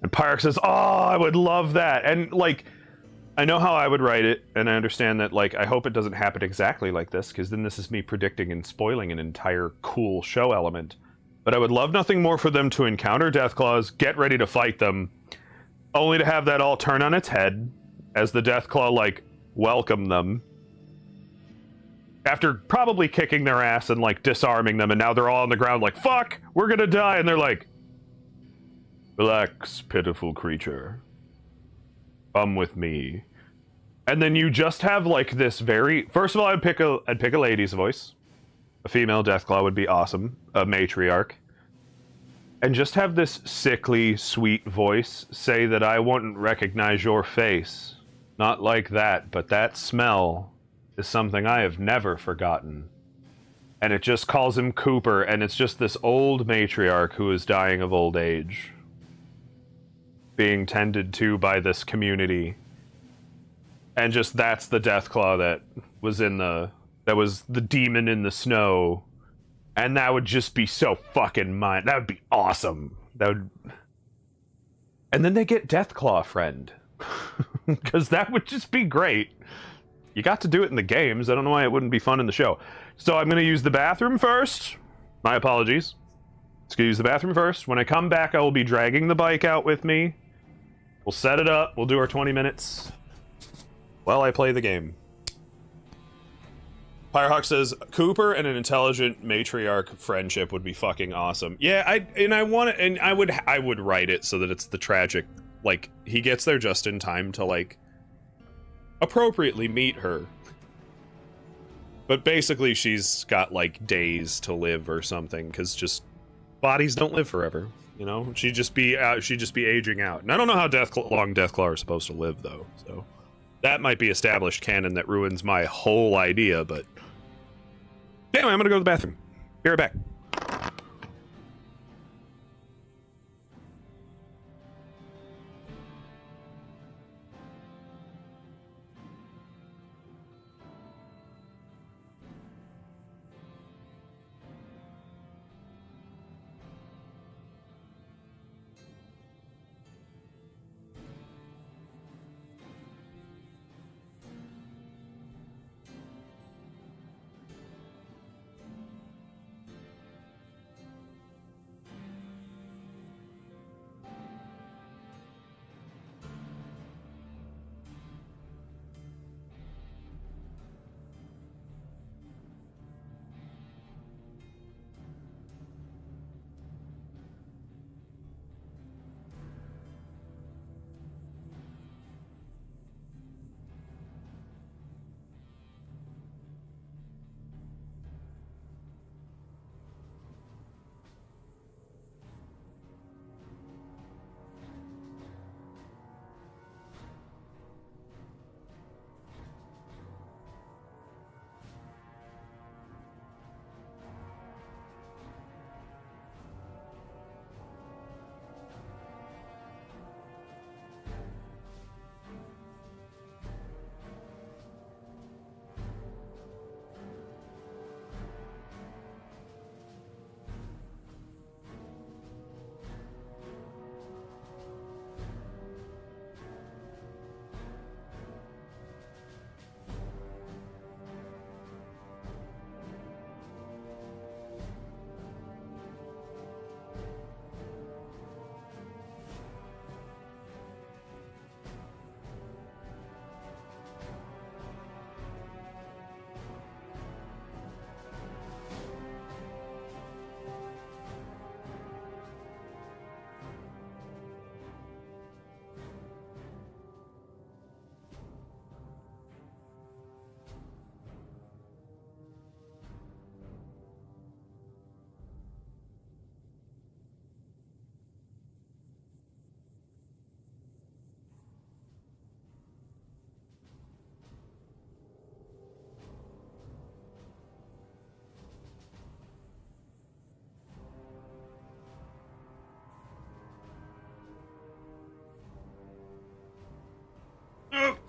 And Firehawk says, oh, I would love that. And, like, I know how I would write it. And I understand that, like, I hope it doesn't happen exactly like this, because then this is me predicting and spoiling an entire cool show element. But I would love nothing more for them to encounter Deathclaws, get ready to fight them, only to have that all turn on its head as the Deathclaw, like, welcome them. After probably kicking their ass and, like, disarming them, and now they're all on the ground like, fuck, we're gonna die, and they're like, relax, pitiful creature. Come with me. And then you just have, like, this very... First of all, I'd pick a lady's voice. A female Deathclaw would be awesome. A matriarch. And just have this sickly, sweet voice say that I wouldn't recognize your face. Not like that, but that smell is something I have never forgotten. And it just calls him Cooper, and it's just this old matriarch who is dying of old age, being tended to by this community. And just that's the Deathclaw that was the demon in the snow. And that would just be so fucking that would be awesome. And then they get Deathclaw friend. Because that would just be great. You got to do it in the games. I don't know why it wouldn't be fun in the show. So I'm going to use the bathroom first. My apologies. Let's go use the bathroom first. When I come back, I will be dragging the bike out with me. We'll set it up. We'll do our 20 minutes while I play the game. Firehawk says, Cooper and an intelligent matriarch friendship would be fucking awesome. Yeah, I would write it so that it's the tragic, like, he gets there just in time to, like, appropriately meet her. But basically she's got, like, days to live or something, because just bodies don't live forever, you know? She'd just be aging out. And I don't know how long Deathclaw are supposed to live, though, so that might be established canon that ruins my whole idea, but anyway, I'm gonna go to the bathroom. Be right back.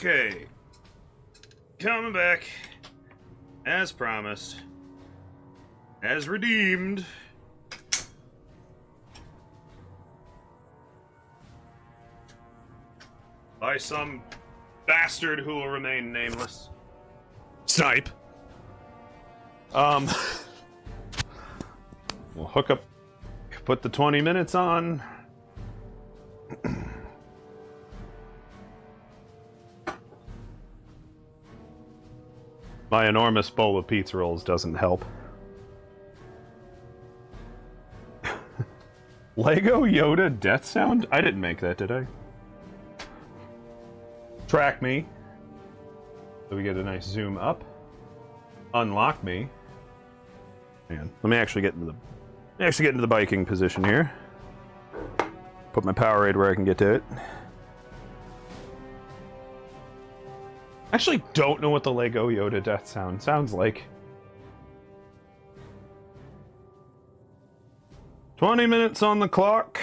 Okay. Coming back. As promised. As redeemed. By some bastard who will remain nameless. Snipe. We'll hook up, put the 20 minutes on. My enormous bowl of pizza rolls doesn't help. Lego Yoda death sound? I didn't make that, did I? Track me. So we get a nice zoom up. Unlock me. Man, let me actually get into the biking position here. Put my Powerade where I can get to it. Actually don't know what the Lego Yoda death sound sounds like. 20 minutes on the clock.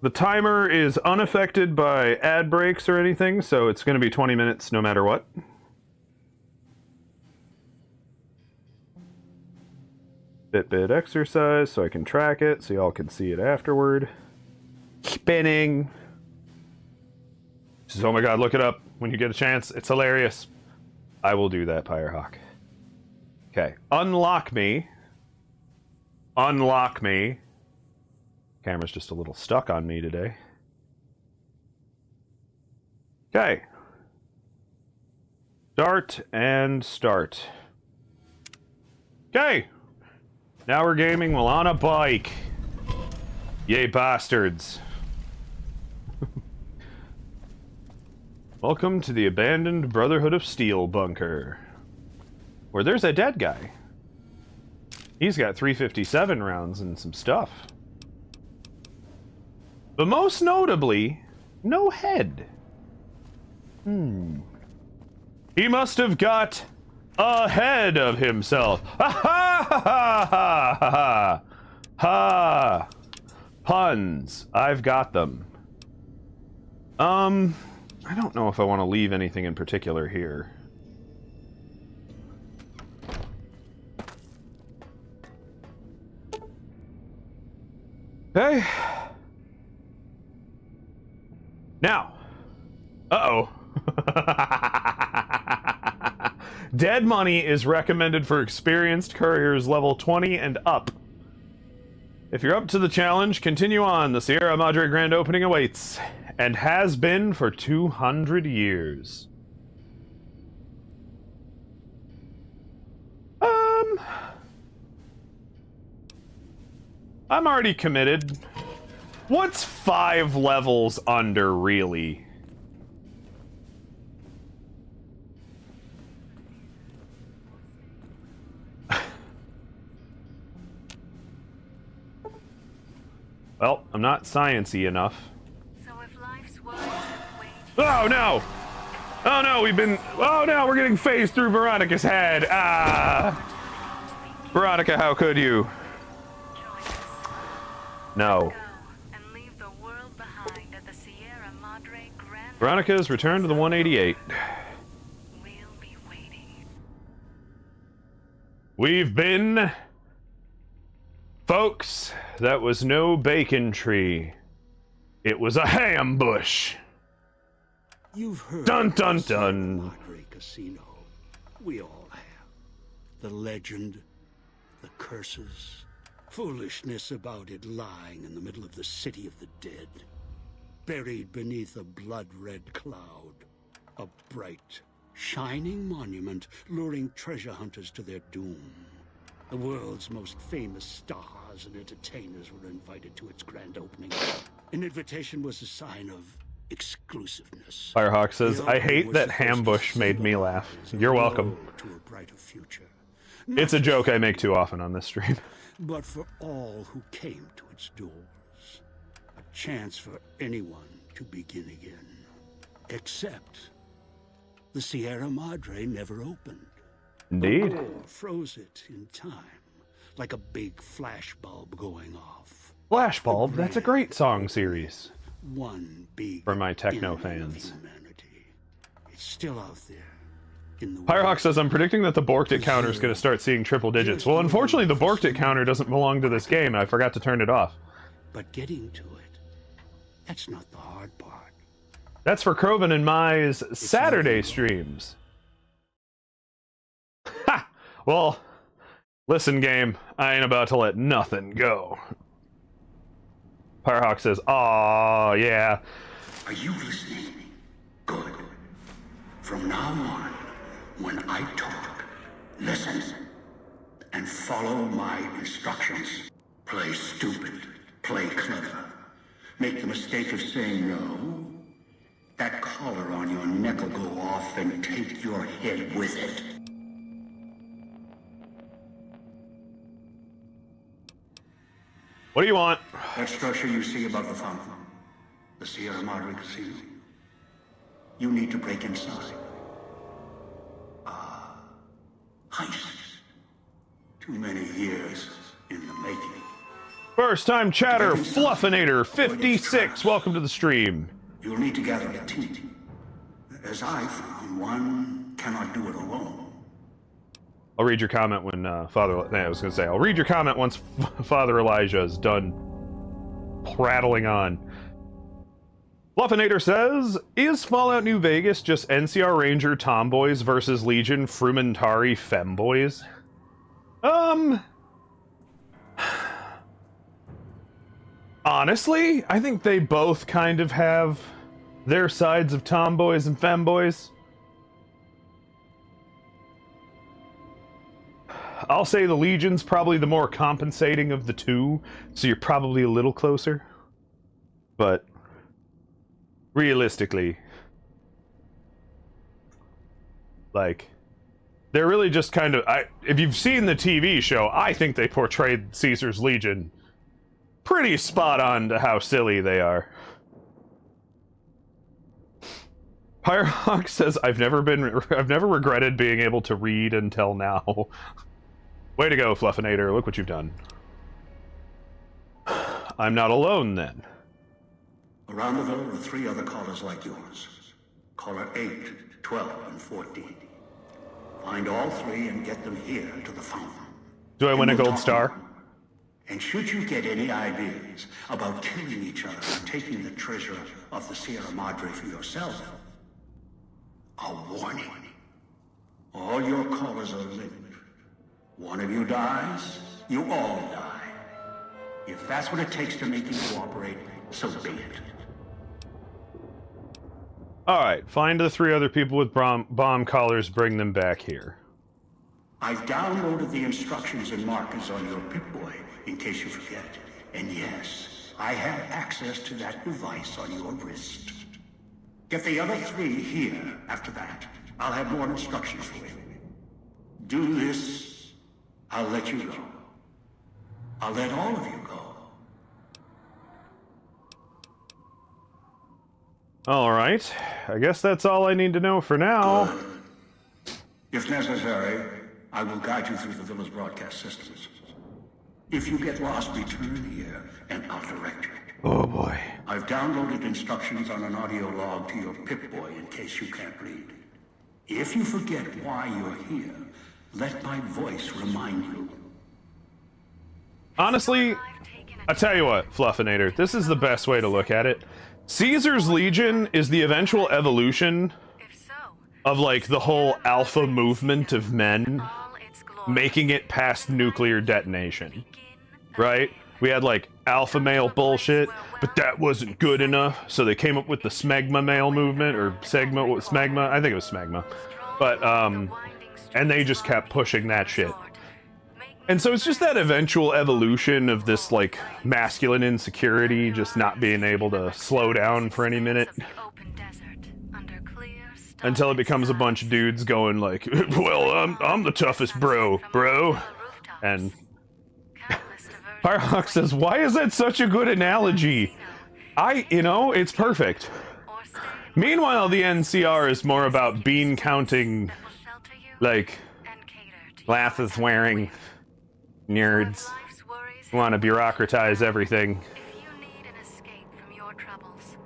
The timer is unaffected by ad breaks or anything, so it's going to be 20 minutes no matter what. Fitbit exercise so I can track it so y'all can see it afterward. Spinning. Says, oh my god, look it up when you get a chance. It's hilarious. I will do that, Firehawk. Okay. Unlock me. Unlock me. Camera's just a little stuck on me today. Okay. Start and start. Okay. Now we're gaming while on a bike. Yay, bastards. Welcome to the abandoned Brotherhood of Steel bunker. Where there's a dead guy. He's got 357 rounds and some stuff. But most notably, no head. He must have got ahead of himself. Ha ha ha ha ha ha ha. Puns. I've got them. I don't know if I want to leave anything in particular here. Okay. Now. Uh-oh. Dead money is recommended for experienced couriers level 20 and up. If you're up to the challenge, continue on. The Sierra Madre grand opening awaits, and has been for 200 years. I'm already committed. What's 5 levels under, really? Well, I'm not sciencey enough. So if life's woes have waged Oh no! Oh no, oh no, we're getting phased through Veronica's head. Ah! Veronica, how could you? No. go and leave the world behind at the Sierra Madre Grand. Veronica's returned to the 188. We'll be waiting. We've been... Folks, that was no bacon tree. It was a ham bush. You've heard Dun, of dun, the Sierra dun. Madre Casino. We all have. The legend, the curses, foolishness about it lying in the middle of the city of the dead, buried beneath a blood-red cloud. A bright, shining monument luring treasure hunters to their doom. The world's most famous stars and entertainers were invited to its grand opening. An invitation was a sign of exclusiveness. Firehawk says, The I opening hate was that supposed ham to bush made me laugh. symbolize a You're welcome. road to a brighter future. It's a joke I make too often on this stream. But for all who came to its doors, a chance for anyone to begin again. Except the Sierra Madre never opened. Indeed. The war froze it in time, like a big flash bulb going off. Flashbulb, that's a great song series. one big For my techno enemy of fans. humanity. It's still out there. In the Firehawk world. says, I'm predicting that the Borktit counter is going to start seeing triple digits. Well, unfortunately, the Borktit counter doesn't belong to this game, and I forgot to turn it off. But getting to it, that's not the hard part. That's for Croven and Mai's Saturday streams. Ha! Well, listen, game, I ain't about to let nothing go. Firehawk says, aw, yeah. Are you listening? Good. From now on, when I talk, listen and follow my instructions. Play stupid, play clever. Make the mistake of saying no. That collar on your neck will go off and take your head with it. What do you want? That structure you see above the fountain, the Sierra Madre Casino. You need to break inside. Heist. Too many years in the making. First time chatter, Fluffinator 56. Welcome to the stream. You'll need to gather a team. As I found, one cannot do it alone. I'll read your comment when I'll read your comment once Father Elijah is done prattling on. Fluffinator says, is Fallout New Vegas just NCR Ranger tomboys versus Legion Frumentari femboys? Honestly, I think they both kind of have their sides of tomboys and femboys. I'll say the Legion's probably the more compensating of the two, so you're probably a little closer. But realistically, like, they're really just kind of... if you've seen the TV show, I think they portrayed Caesar's Legion pretty spot on to how silly they are. Firehawk says, I've never regretted being able to read until now. Way to go, Fluffinator. Look what you've done. I'm not alone, then. Around the villa are 3 other callers like yours. Caller 8, 12, and 14. Find all 3 and get them here to the fountain. Do I win a And we'll gold talk star? more. And should you get any ideas about killing each other and taking the treasure of the Sierra Madre for yourself, a warning. All your callers are linked. One of you dies, you all die. If that's what it takes to make you cooperate, so be it. Alright, find the 3 other people with bomb collars, bring them back here. I've downloaded the instructions and markers on your Pip-Boy, in case you forget. And yes, I have access to that device on your wrist. Get the other 3 here. After that, I'll have more instructions for you. Do this, I'll let you go. I'll let all of you go. Alright, I guess that's all I need to know for now. If necessary, I will guide you through the villa's broadcast systems. If you get lost, return here, and I'll direct you. Oh boy. I've downloaded instructions on an audio log to your Pip-Boy in case you can't read. If you forget why you're here, let my voice remind you. Honestly, I tell you what, Fluffinator, this is the best way to look at it. Caesar's Legion is the eventual evolution of, like, the whole alpha movement of men making it past nuclear detonation. Right? We had, like, alpha male bullshit, but that wasn't good enough, so they came up with the smegma male movement, or smegma, I think it was smegma. But, and they just kept pushing that shit. And so it's just that eventual evolution of this, like, masculine insecurity, just not being able to slow down for any minute. Until it becomes a bunch of dudes going like, well, I'm the toughest bro. And Firehawk says, why is that such a good analogy? It's perfect. Meanwhile, the NCR is more about bean counting, like, glasses wearing nerds who want to bureaucratize everything. If you need an escape from your troubles,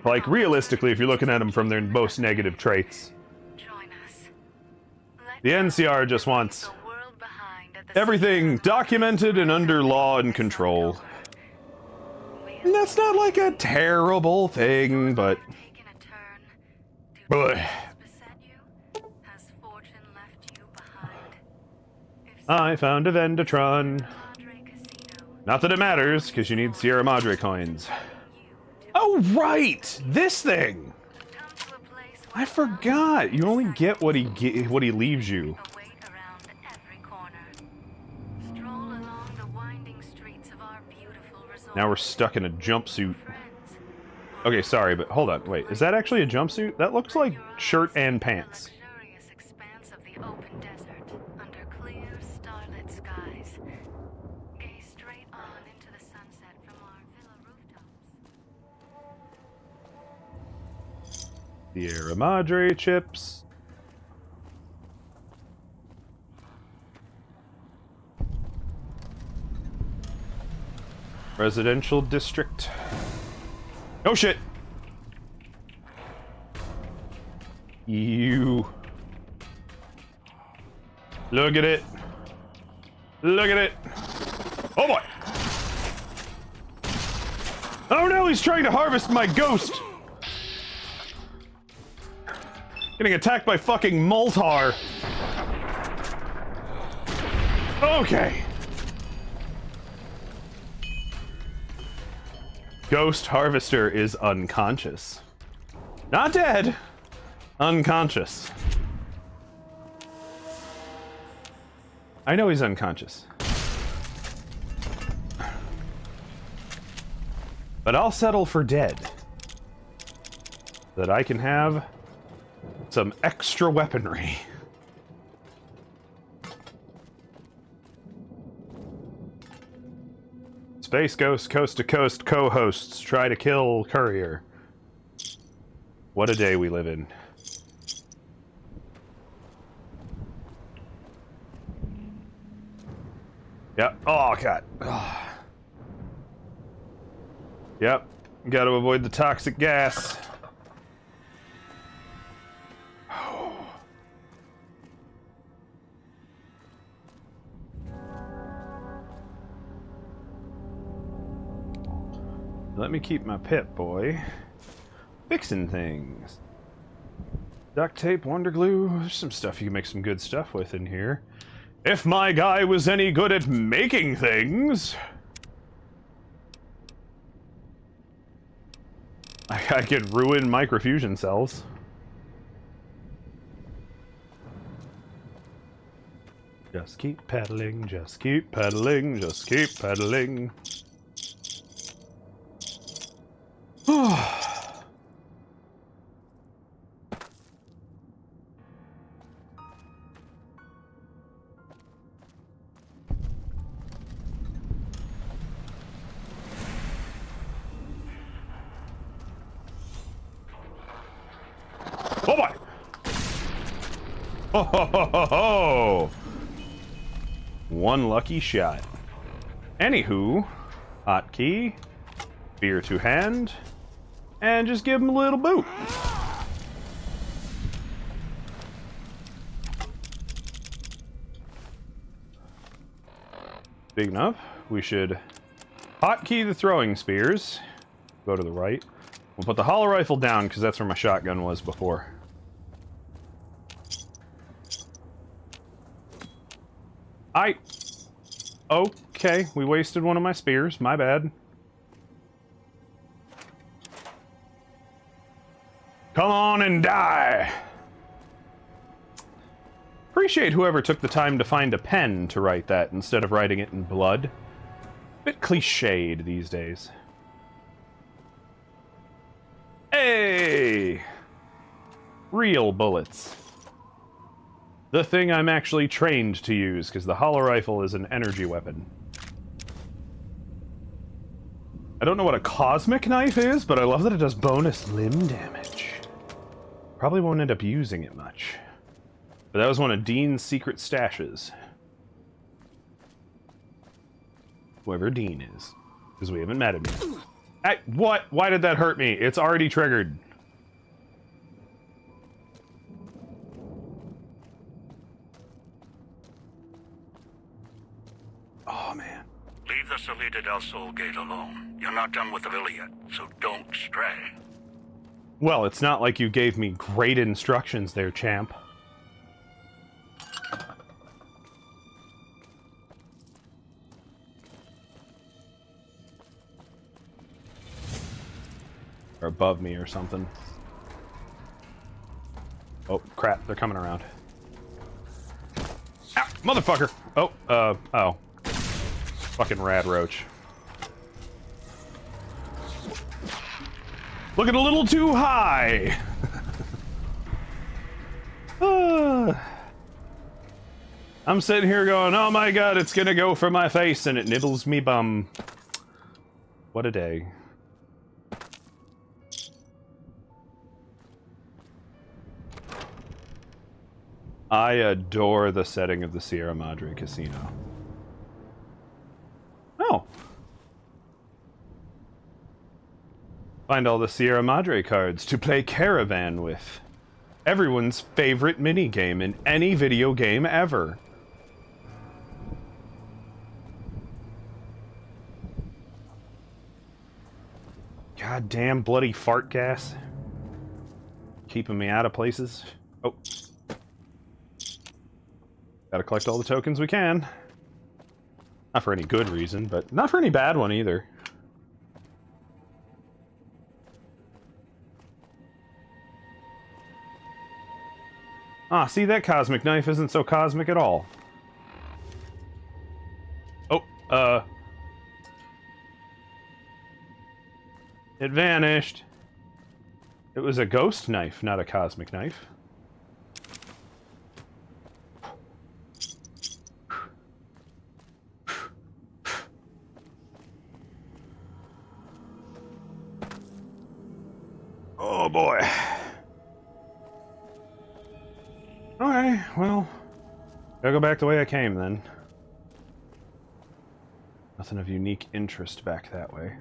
Like, realistically, if you're looking at them from their most negative traits. Join us. Let The NCR just wants the world behind at the everything center. documented and under law and control. And that's not like a terrible thing, but... Taking a turn. Do Boy. troubles beset you? Has fortune left you behind? If I found a Vendatron. Madre Casino, Not that it matters, because you need Sierra Madre coins. you to Oh, right! This thing! come to a place where I forgot! You only get what he leaves you. await around every corner. Stroll along the winding streets of our beautiful resort. Now we're stuck in a jumpsuit. Friends. Okay, sorry, but hold on. Wait, is that actually a jumpsuit? That looks like shirt and pants. The luxurious expanse of the open desert under clear, starlit skies. Gaze straight on into the sunset from our villa rooftops. Sierra Madre chips. Residential district. Oh shit! You. Look at it. Look at it. Oh boy! Oh no, he's trying to harvest my ghost! Getting attacked by fucking Moltar. Okay. Ghost Harvester is unconscious. Not dead. Unconscious. I know he's unconscious. But I'll settle for dead. So that I can have some extra weaponry. Space Ghost Coast to Coast co-hosts try to kill Courier. What a day we live in. Yep. Oh, God. Yep. Got to avoid the toxic gas. Let me keep my pet boy fixing things. Duct tape, wonder glue, there's some stuff you can make some good stuff with in here. If my guy was any good at making things, I could ruin microfusion cells. Just keep pedaling, just keep pedaling, just keep pedaling. Oh boy! Ho ho ho ho ho! One lucky shot. Anywho, hotkey, spear to hand, and just give him a little boot. Big enough. We should hotkey the throwing spears. Go to the right. We'll put the hollow rifle down because that's where my shotgun was before. Okay, we wasted one of my spears. My bad. Come on and die! Appreciate whoever took the time to find a pen to write that instead of writing it in blood. Bit cliched these days. Hey! Real bullets. The thing I'm actually trained to use, because the hollow rifle is an energy weapon. I don't know what a cosmic knife is, but I love that it does bonus limb damage. Probably won't end up using it much. But that was one of Dean's secret stashes. Whoever Dean is. Because we haven't met him yet. What? Why did that hurt me? It's already triggered. Oh, man. Leave the Salida del Sol gate alone. You're not done with the villa yet, so don't stray. Well, it's not like you gave me great instructions there, champ. Or above me or something. Oh, crap. They're coming around. Ow, motherfucker! Oh. Fucking rad roach. Looking a little too high! I'm sitting here going, oh my god, it's gonna go for my face, and it nibbles me bum. What a day. I adore the setting of the Sierra Madre Casino. Oh. Find all the Sierra Madre cards to play Caravan with. Everyone's favorite minigame in any video game ever. Goddamn bloody fart gas. Keeping me out of places. Oh. Gotta collect all the tokens we can. Not for any good reason, but not for any bad one either. Ah, see, that cosmic knife isn't so cosmic at all. Oh, it vanished. It was a ghost knife, not a cosmic knife. Oh boy. Alright, well, gotta go back the way I came then. Nothing of unique interest back that way.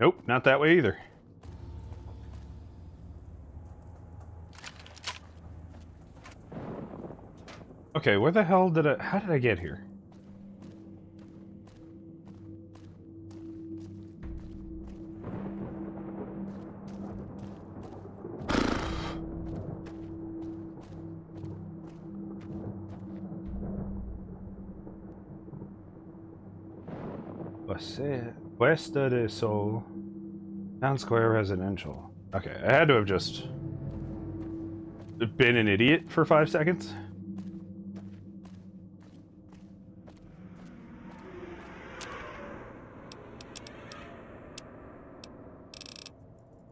Nope, not that way either. Okay, where the hell did how did I get here? Cuesta de Sol, Town Square Residential. Okay, I had to have just been an idiot for 5 seconds.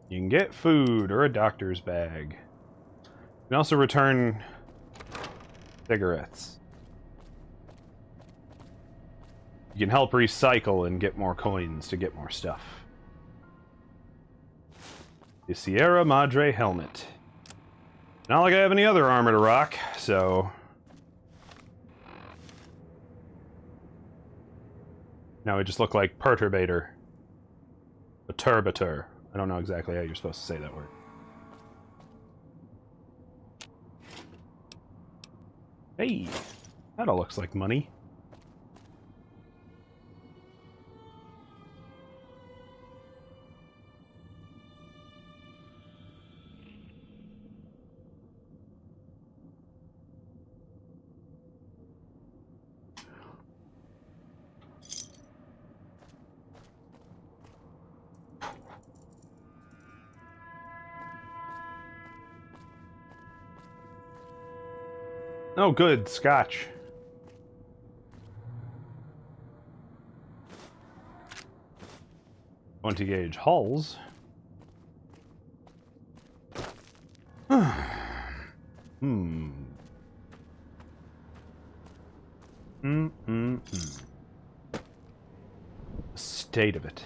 You can get food or a doctor's bag. You can also return cigarettes. You can help recycle and get more coins to get more stuff. The Sierra Madre helmet. Not like I have any other armor to rock, so... Now I just look like Perturbator. Perturbator. I don't know exactly how you're supposed to say that word. Hey! That all looks like money. Oh, good. Scotch. .20 gauge hulls. Hmm. State of it.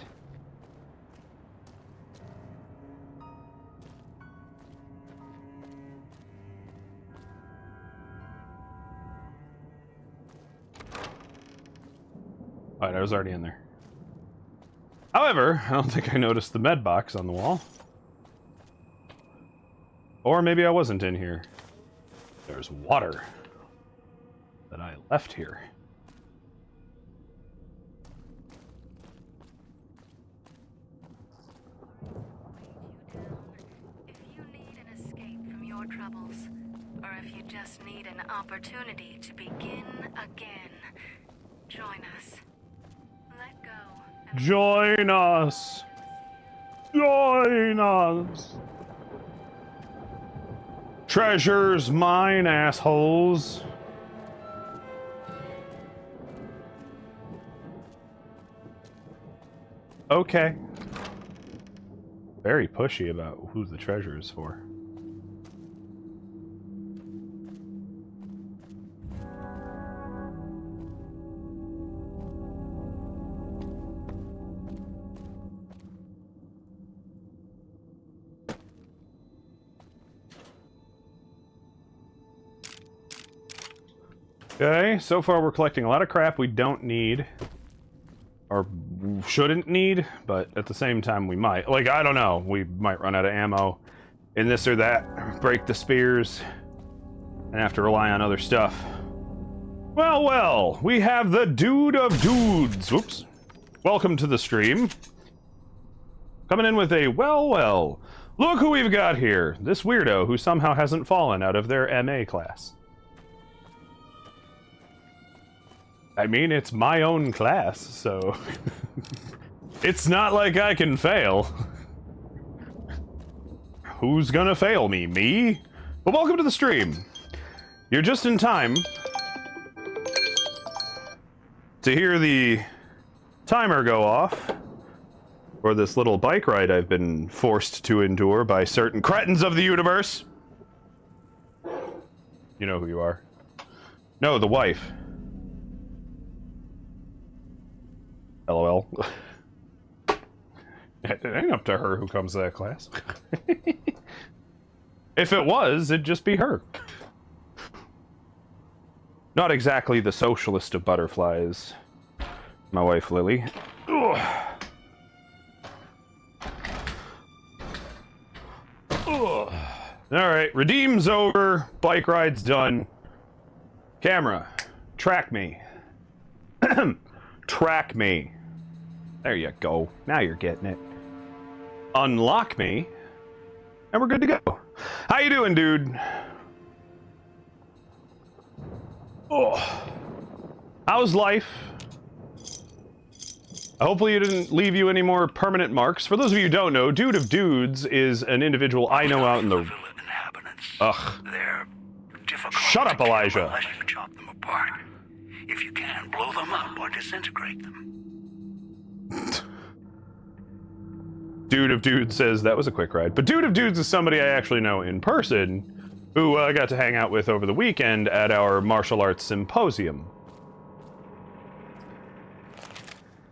Alright, I was already in there. However, I don't think I noticed the med box on the wall. Or maybe I wasn't in here. There's water that I left here. If you need an escape from your troubles, or if you just need an opportunity to begin again, join us. Let go. And Join us! Join us! Treasure's mine, assholes! Okay. Very pushy about who the treasure is for. Okay, so far we're collecting a lot of crap we don't need. Or shouldn't need, but at the same time we might. Like, I don't know, we might run out of ammo in this or that, break the spears, and have to rely on other stuff. Well, well, we have the Dude of Dudes. Whoops. Welcome to the stream. Coming in with a, well, well. Look who we've got here. This weirdo who somehow hasn't fallen out of their MA class. I mean, it's my own class, so it's not like I can fail. Who's gonna fail me? Me? Well, welcome to the stream. You're just in time to hear the timer go off for this little bike ride I've been forced to endure by certain cretins of the universe. You know who you are. No, the wife. LOL. It ain't up to her who comes to that class. If it was, it'd just be her. Not exactly the socialist of butterflies, my wife Lily. Ugh. Ugh. Alright, redeem's over, bike ride's done. Camera, track me. Track me. There you go. Now you're getting it. Unlock me. And we're good to go. How you doing, dude? Oh. How's life? Hopefully it didn't leave you any more permanent marks. For those of you who don't know, Dude of Dudes is an individual I know out in the... Ugh. They're difficult. Shut up, Elijah. Unless you chop them apart. If you can, blow them up or disintegrate them. Dude of Dudes says that was a quick ride. But Dude of Dudes is somebody I actually know in person who I got to hang out with over the weekend at our martial arts symposium.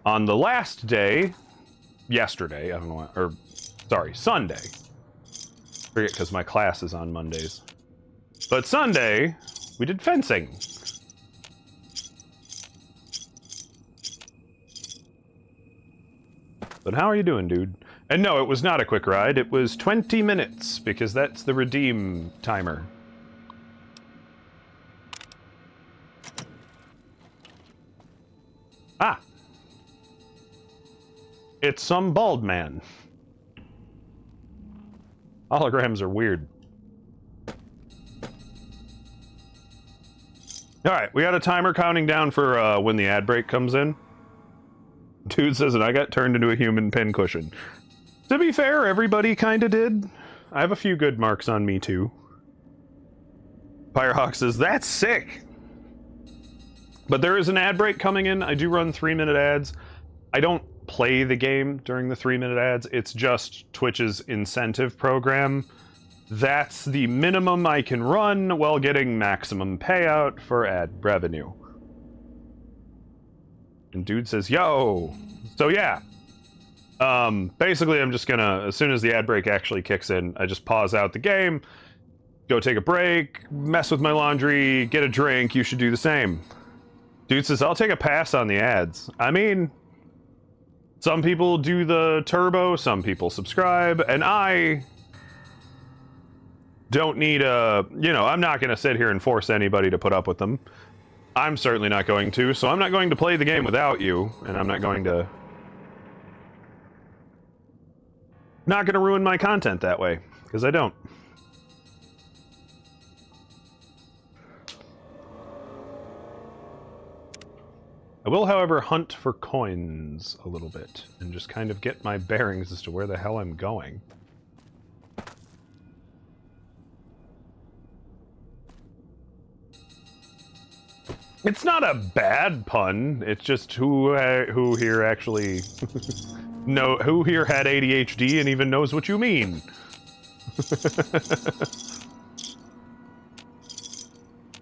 On the last day, yesterday, I don't know what, or sorry, Sunday. I forget because my class is on Mondays. But Sunday, we did fencing. But how are you doing, dude? And no, it was not a quick ride. It was 20 minutes, because that's the redeem timer. Ah! It's some bald man. Holograms are weird. Alright, we got a timer counting down for when the ad break comes in. Dude says that I got turned into a human pincushion. To be fair, everybody kinda did. I have a few good marks on me, too. Firehawk says, that's sick! But there is an ad break coming in. I do run 3-minute ads. I don't play the game during the 3-minute ads. It's just Twitch's incentive program. That's the minimum I can run while getting maximum payout for ad revenue. And dude says, yo! So yeah. Basically I'm just gonna, as soon as the ad break actually kicks in, I just pause out the game, go take a break, mess with my laundry, get a drink. You should do the same. Dude says, I'll take a pass on the ads. I mean, some people do the turbo, some people subscribe, and I don't need a... You know, I'm not going to sit here and force anybody to put up with them. I'm certainly not going to, so I'm not going to play the game without you, and I'm not going to... Not going to ruin my content that way, because I don't. I will, however, hunt for coins a little bit, and just kind of get my bearings as to where the hell I'm going. It's not a bad pun, it's just who here actually... who here had ADHD and even knows what you mean?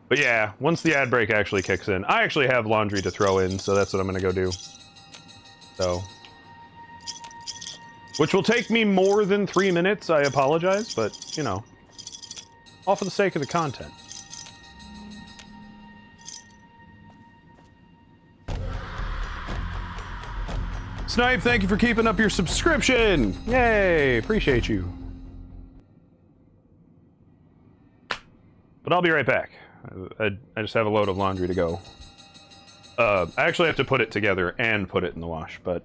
But yeah, once the ad break actually kicks in, I actually have laundry to throw in, so that's what I'm gonna go do. So. Which will take me more than 3 minutes, I apologize, but, you know. All for the sake of the content. Snipe, thank you for keeping up your subscription! Yay! Appreciate you. But I'll be right back. I just have a load of laundry to go. I actually have to put it together and put it in the wash, but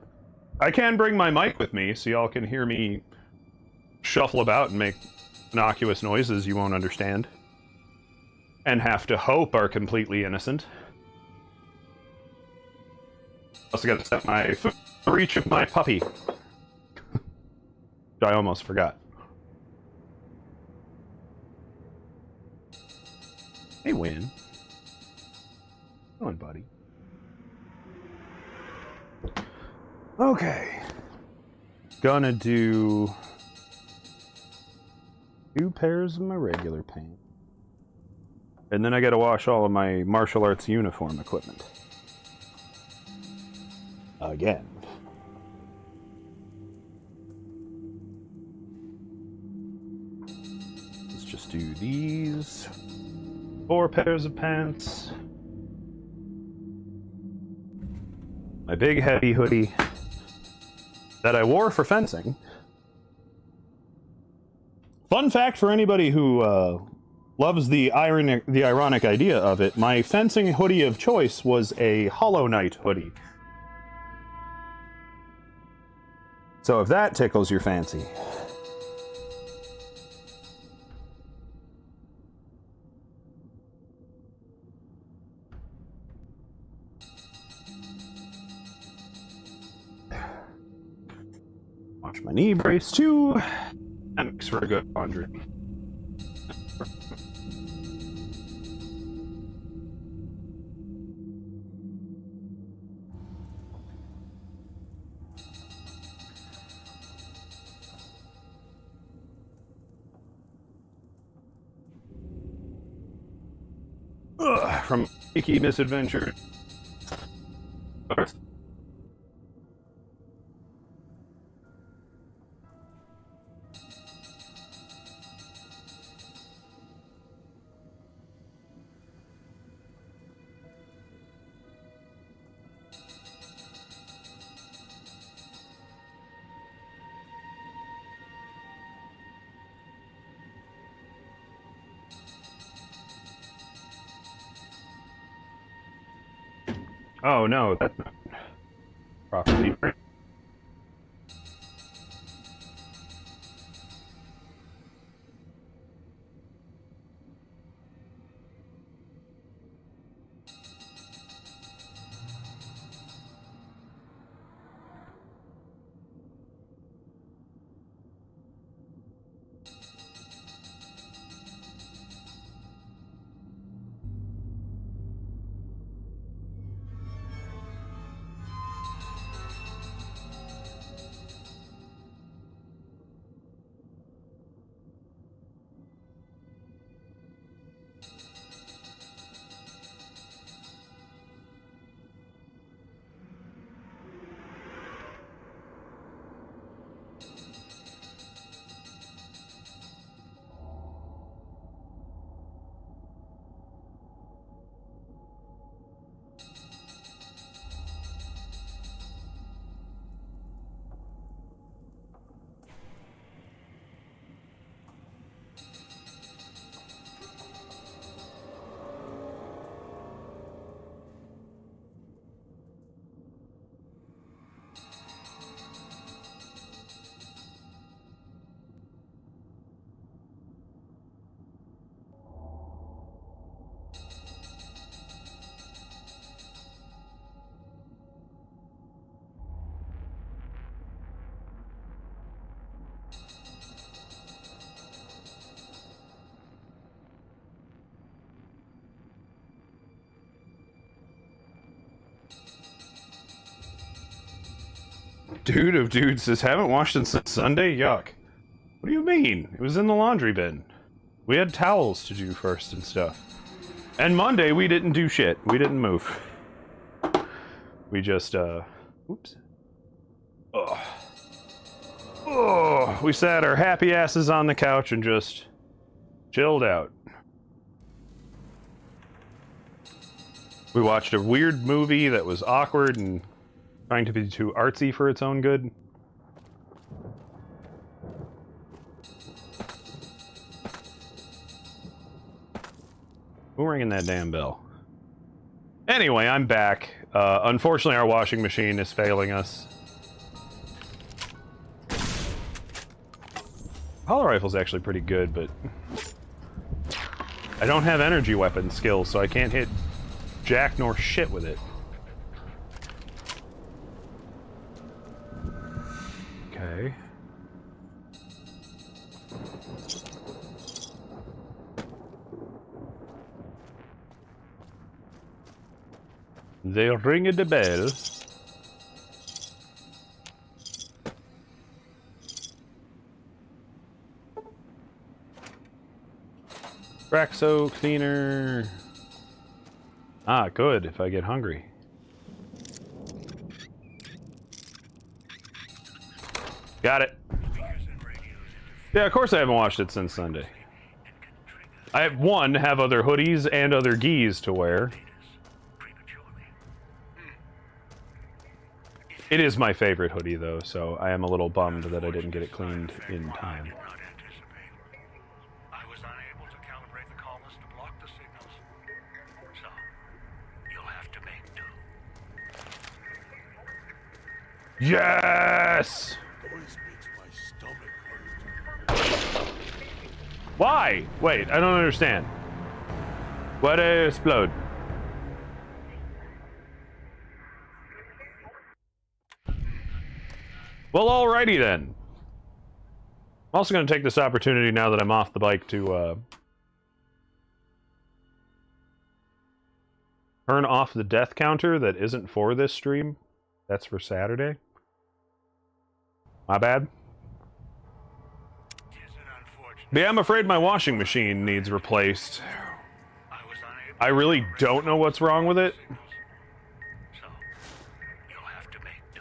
I can bring my mic with me so y'all can hear me shuffle about and make innocuous noises you won't understand. And have to hope are completely innocent. Also got to set my foot in reach of my puppy. Which I almost forgot. Hey, Win. Come on, buddy. Okay. Gonna do 2 pairs of my regular pants. And then I gotta wash all of my martial arts uniform equipment. Again. Let's just do these 4 pairs of pants. My big heavy hoodie that I wore for fencing. Fun fact for anybody who loves the ironic idea of it, my fencing hoodie of choice was a Hollow Knight hoodie. So if that tickles your fancy. Watch my knee brace too. That makes for a good laundry. From Icky Misadventure. Oh no, that's not properly. Dude of dude says, haven't washed it since Sunday? Yuck. What do you mean? It was in the laundry bin. We had towels to do first and stuff. And Monday, we didn't do shit. We didn't move. We just, oops. Ugh. Oh, we sat our happy asses on the couch and just chilled out. We watched a weird movie that was awkward and trying to be too artsy for its own good. Who ringing that damn bell? Anyway, I'm back. Unfortunately, our washing machine is failing us. Hollow rifle's actually pretty good, but I don't have energy weapon skills, so I can't hit jack nor shit with it. Okay. They ring the bell. Braxo cleaner. Ah, good, if I get hungry. Got it. Yeah, of course I haven't watched it since Sunday. I have other hoodies and other gis to wear. It is my favorite hoodie, though, so I am a little bummed that I didn't get it cleaned in time. I was unable to calibrate the collars to block the signals. So, you'll have to make do. Yes! Noise makes my stomach hurt. Why? Wait, I don't understand. Why did it explode? Well, alrighty then. I'm also going to take this opportunity now that I'm off the bike to turn off the death counter that isn't for this stream. That's for Saturday. My bad. But yeah, I'm afraid my washing machine needs replaced. I really don't know what's wrong with it. So, you'll have to make do.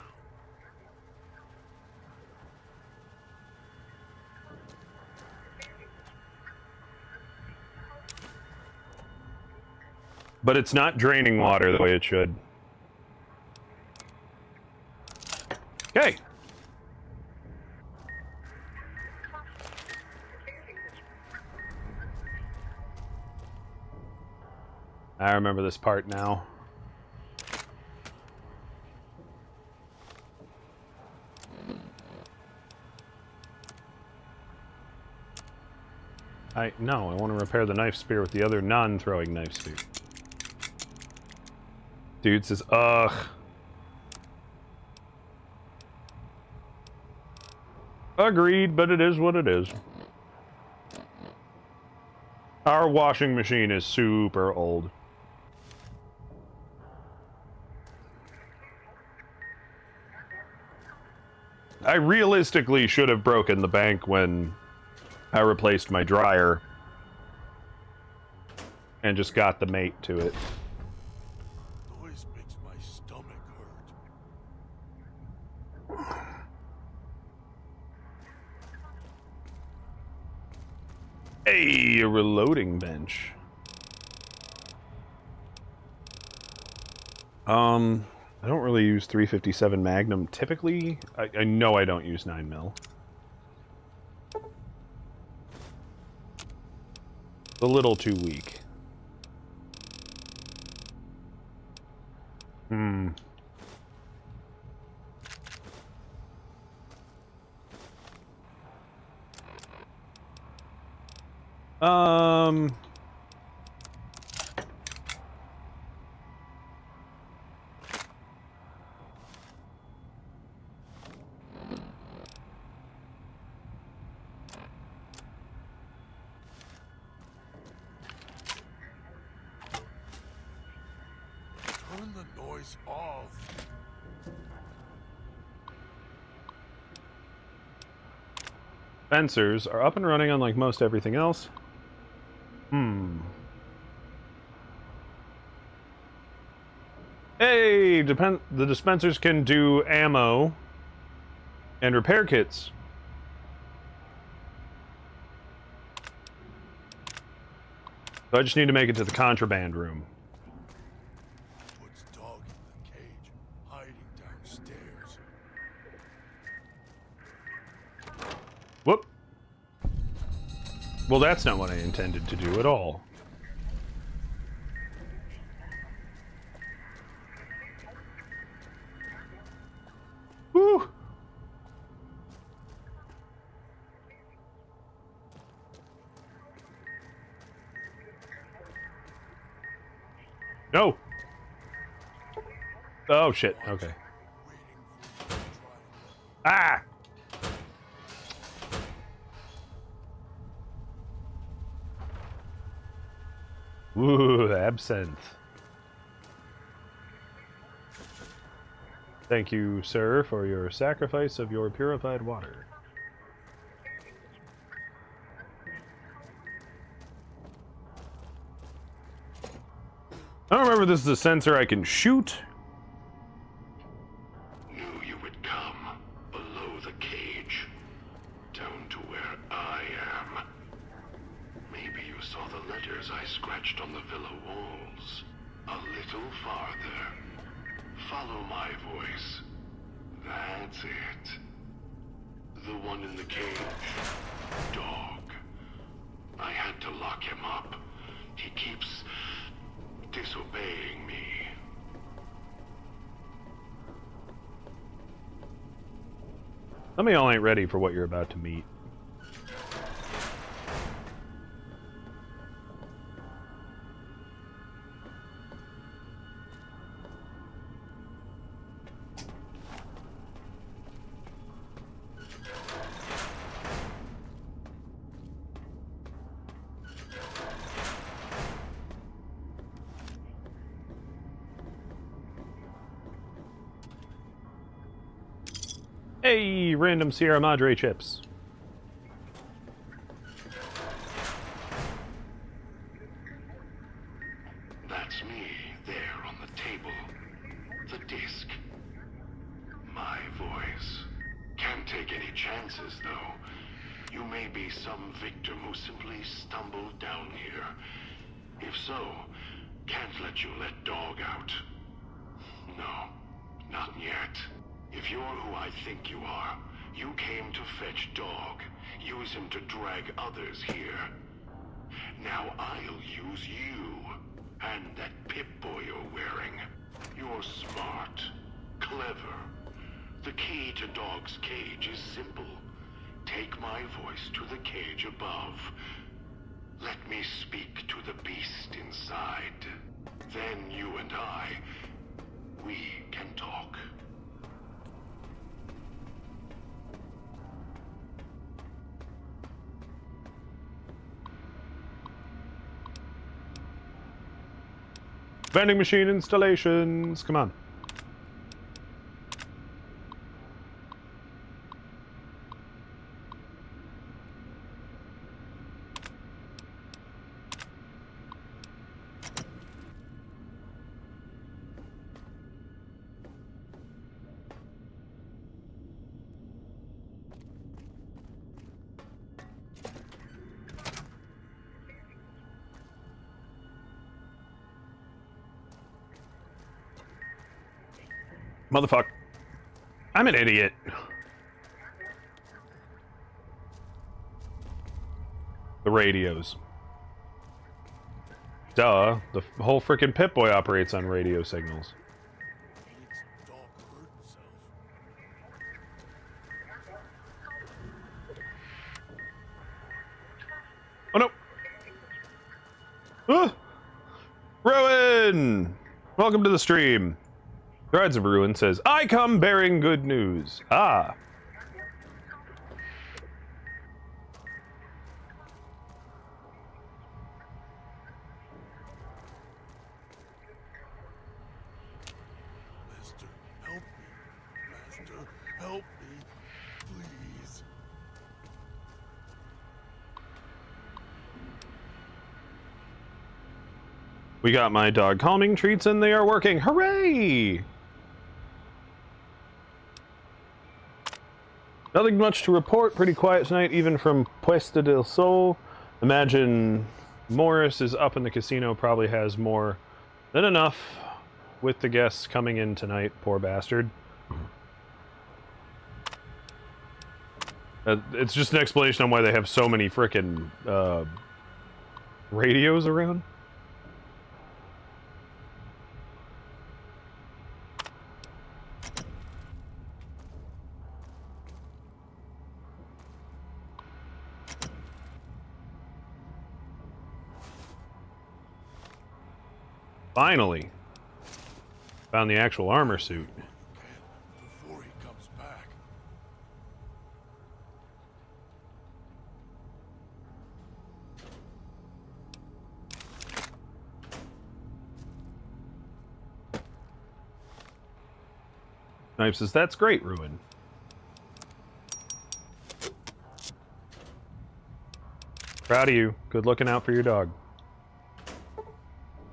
But it's not draining water the way it should. Okay. I remember this part now. No, I want to repair the knife spear with the other non-throwing knife spear. Dude says, ugh. Agreed, but it is what it is. Our washing machine is super old. I realistically should have broken the bank when I replaced my dryer and just got the mate to it. Noise makes my stomach hurt. Hey, a reloading bench. I don't really use 357 Magnum typically. I know I don't use 9mm. It's a little too weak. Hmm. Turn the noise off. Sensors are up and running unlike most everything else. Hey, the dispensers can do ammo and repair kits. So I just need to make it to the contraband room. Puts dog in the cage, hiding downstairs. Whoop. Well, that's not what I intended to do at all. Woo! No! Oh, shit. Okay. Ah! Ooh, absinthe. Thank you, sir, for your sacrifice of your purified water. I don't remember if this is a sensor I can shoot. Knew you would come below the cage, down to where I am. Maybe you saw the letters I scratched on the villa walls. A little farther. Follow my voice. That's it. The one in the cage. Dog. I had to lock him up. He keeps disobeying me. Some of y'all ain't ready for what you're about to meet. Hey, random Sierra Madre chips. That's me, there on the table. The disc. My voice. Can't take any chances, though. You may be some victim who simply stumbled down here. If so, can't let you let Dog out. No, not yet. If you're who I think you are, you came to fetch Dog. Use him to drag others here. Now I'll use you. And that Pip-Boy you're wearing. You're smart. Clever. The key to Dog's cage is simple. Take my voice to the cage above. Let me speak to the beast inside. Then you and I, we can talk. Vending machine installations. Come on. Motherfucker. I'm an idiot. The radios. Duh. The whole frickin' Pip-Boy operates on radio signals. Dog hurt himself. Oh no! Ah! Rowan! Welcome to the stream. The Rides of Ruin says, I come bearing good news. Ah. Master, help me. Master, help me. Please. We got my dog calming treats and they are working. Hooray! Nothing much to report. Pretty quiet tonight, even from Puesta del Sol. Imagine Morris is up in the casino, probably has more than enough with the guests coming in tonight. Poor bastard. It's just an explanation on why they have so many frickin' radios around. Finally, found the actual armor suit. Before he comes back. Knife says, that's great, Ruin. Proud of you. Good looking out for your dog.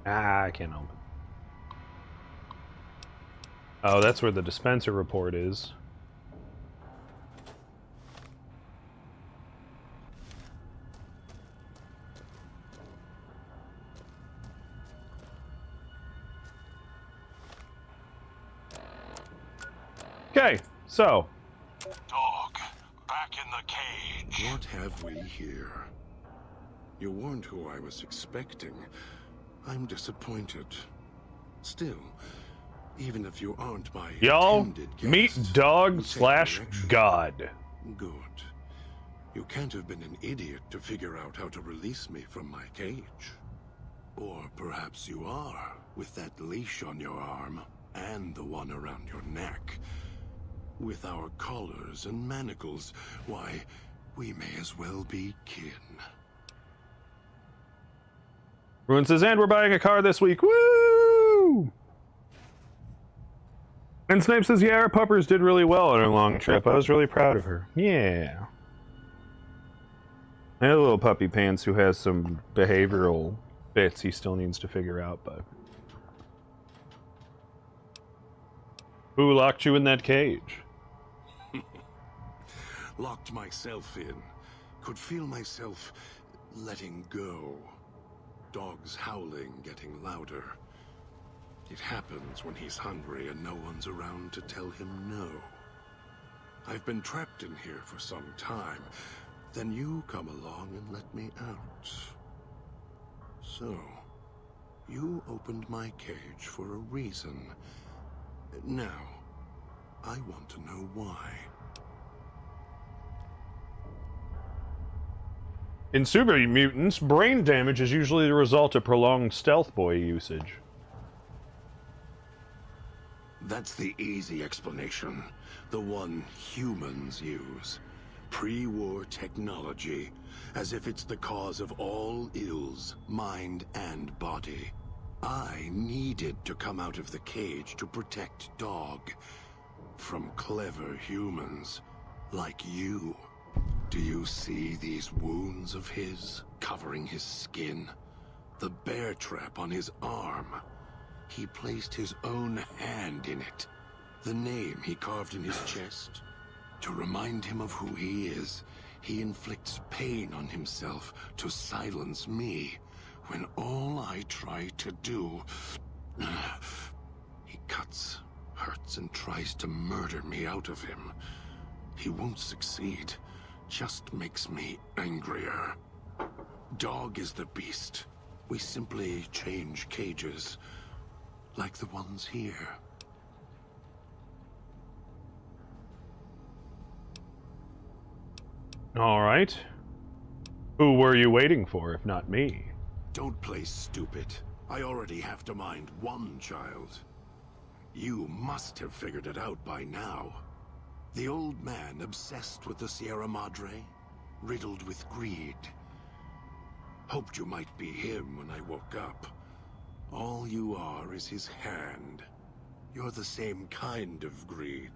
Ah, I can't open. Oh, that's where the dispenser report is. Okay, so. Dog, back in the cage. What have we here? You weren't who I was expecting. I'm disappointed. Still, even if you aren't my Y'all, intended meet guest, dog you take slash direction. God. Good. You can't have been an idiot to figure out how to release me from my cage. Or perhaps you are, with that leash on your arm, and the one around your neck. With our collars and manacles, why, we may as well be kin. Ruin says, and we're buying a car this week. Woo! And Snape says, yeah, our puppers did really well on our long trip. I was really proud of her. Yeah. I have a little puppy pants who has some behavioral bits he still needs to figure out, but... Who locked you in that cage? Locked myself in. Could feel myself letting go. Dogs howling getting louder. It happens when he's hungry and no one's around to tell him no. I've been trapped in here for some time. Then you come along and let me out. So, you opened my cage for a reason. Now, I want to know why. In super mutants, brain damage is usually the result of prolonged stealth boy usage. That's the easy explanation. The one humans use. Pre-war technology. As if it's the cause of all ills, mind and body. I needed to come out of the cage to protect Dog. From clever humans. Like you. Do you see these wounds of his, covering his skin? The bear trap on his arm. He placed his own hand in it. The name he carved in his chest. To remind him of who he is, he inflicts pain on himself to silence me, when all I try to do... He cuts, hurts, and tries to murder me out of him. He won't succeed. Just makes me angrier. Dog is the beast. We simply change cages. Like the ones here. Alright. Who were you waiting for, if not me? Don't play stupid. I already have to mind one child. You must have figured it out by now. The old man obsessed with the Sierra Madre, riddled with greed. Hoped you might be him when I woke up. All you are is his hand. You're the same kind of greed.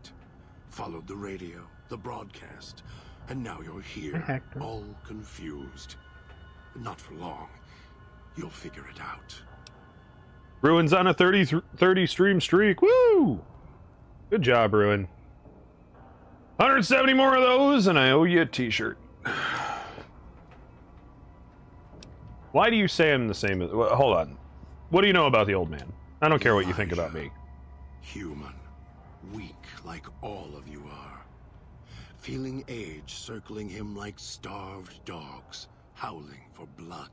Followed the radio, the broadcast, and now you're here, all confused. Not for long. You'll figure it out. Ruin's on a 30 stream streak. Woo! Good job, Ruin. 170 more of those, and I owe you a t-shirt. Why do you say I'm the same as... Well, hold on. What do you know about the old man? I don't care what you think about me. Human. Weak like all of you are. Feeling age circling him like starved dogs, howling for blood.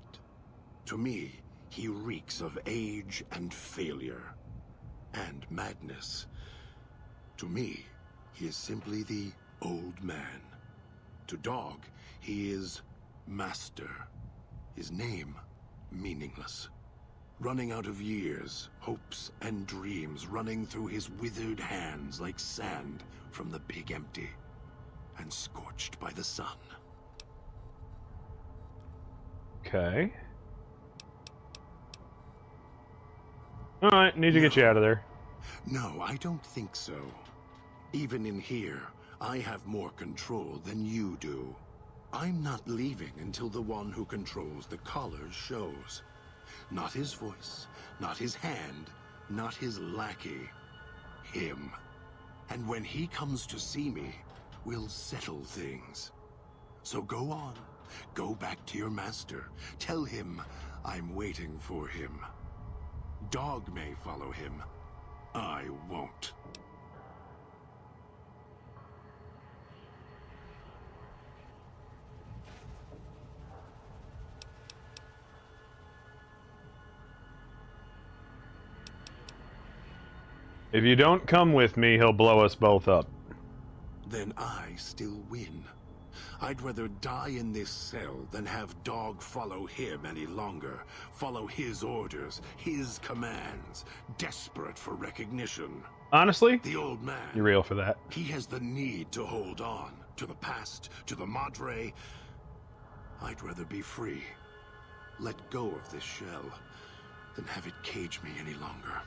To me, he reeks of age and failure. And madness. To me, he is simply the old man. To Dog, he is Master. His name, meaningless. Running out of years, hopes and dreams running through his withered hands like sand from the big empty, and scorched by the sun. Okay. Alright, need to get you out of there. No, I don't think so. Even in here, I have more control than you do. I'm not leaving until the one who controls the collars shows. Not his voice, not his hand, not his lackey. Him. And when he comes to see me, we'll settle things. So go on. Go back to your master. Tell him I'm waiting for him. Dog may follow him. I won't. If you don't come with me, he'll blow us both up. Then I still win. I'd rather die in this cell than have Dog follow him any longer. Follow his orders, his commands, desperate for recognition. Honestly, The old man, you're real for that. he has the need to hold on to the past, to the Madre. I'd rather be free. Let go of this shell than have it cage me any longer.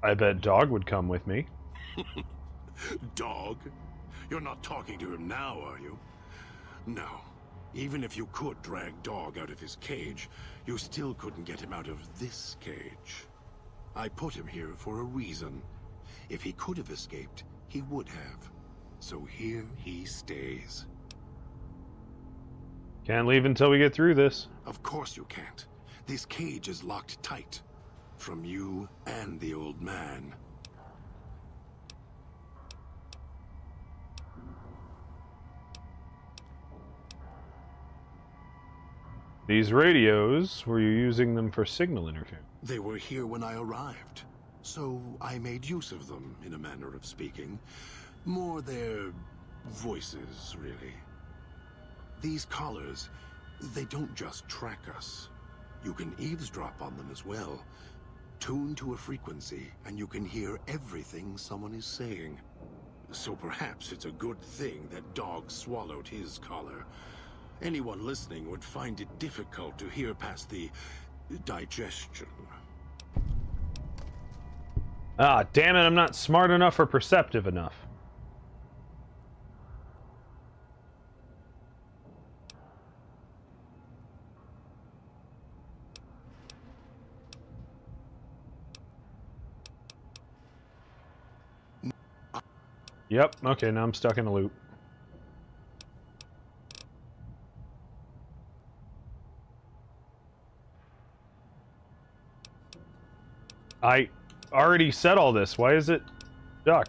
I bet Dog would come with me. Dog? You're not talking to him now, are you? No. Even if you could drag Dog out of his cage, you still couldn't get him out of this cage. I put him here for a reason. If he could have escaped, he would have. So here he stays. Can't leave until we get through this. Of course you can't. This cage is locked tight. From you and the old man. These radios, were you using them for signal interference? They were here when I arrived. So I made use of them, in a manner of speaking. More their voices, really. These collars, they don't just track us. You can eavesdrop on them as well. Tune to a frequency, and you can hear everything someone is saying. So perhaps it's a good thing that Dog swallowed his collar. Anyone listening would find it difficult to hear past the digestion. Ah, damn it, I'm not smart enough or perceptive enough. Yep, okay, now I'm stuck in a loop. I already said all this. Why is it stuck?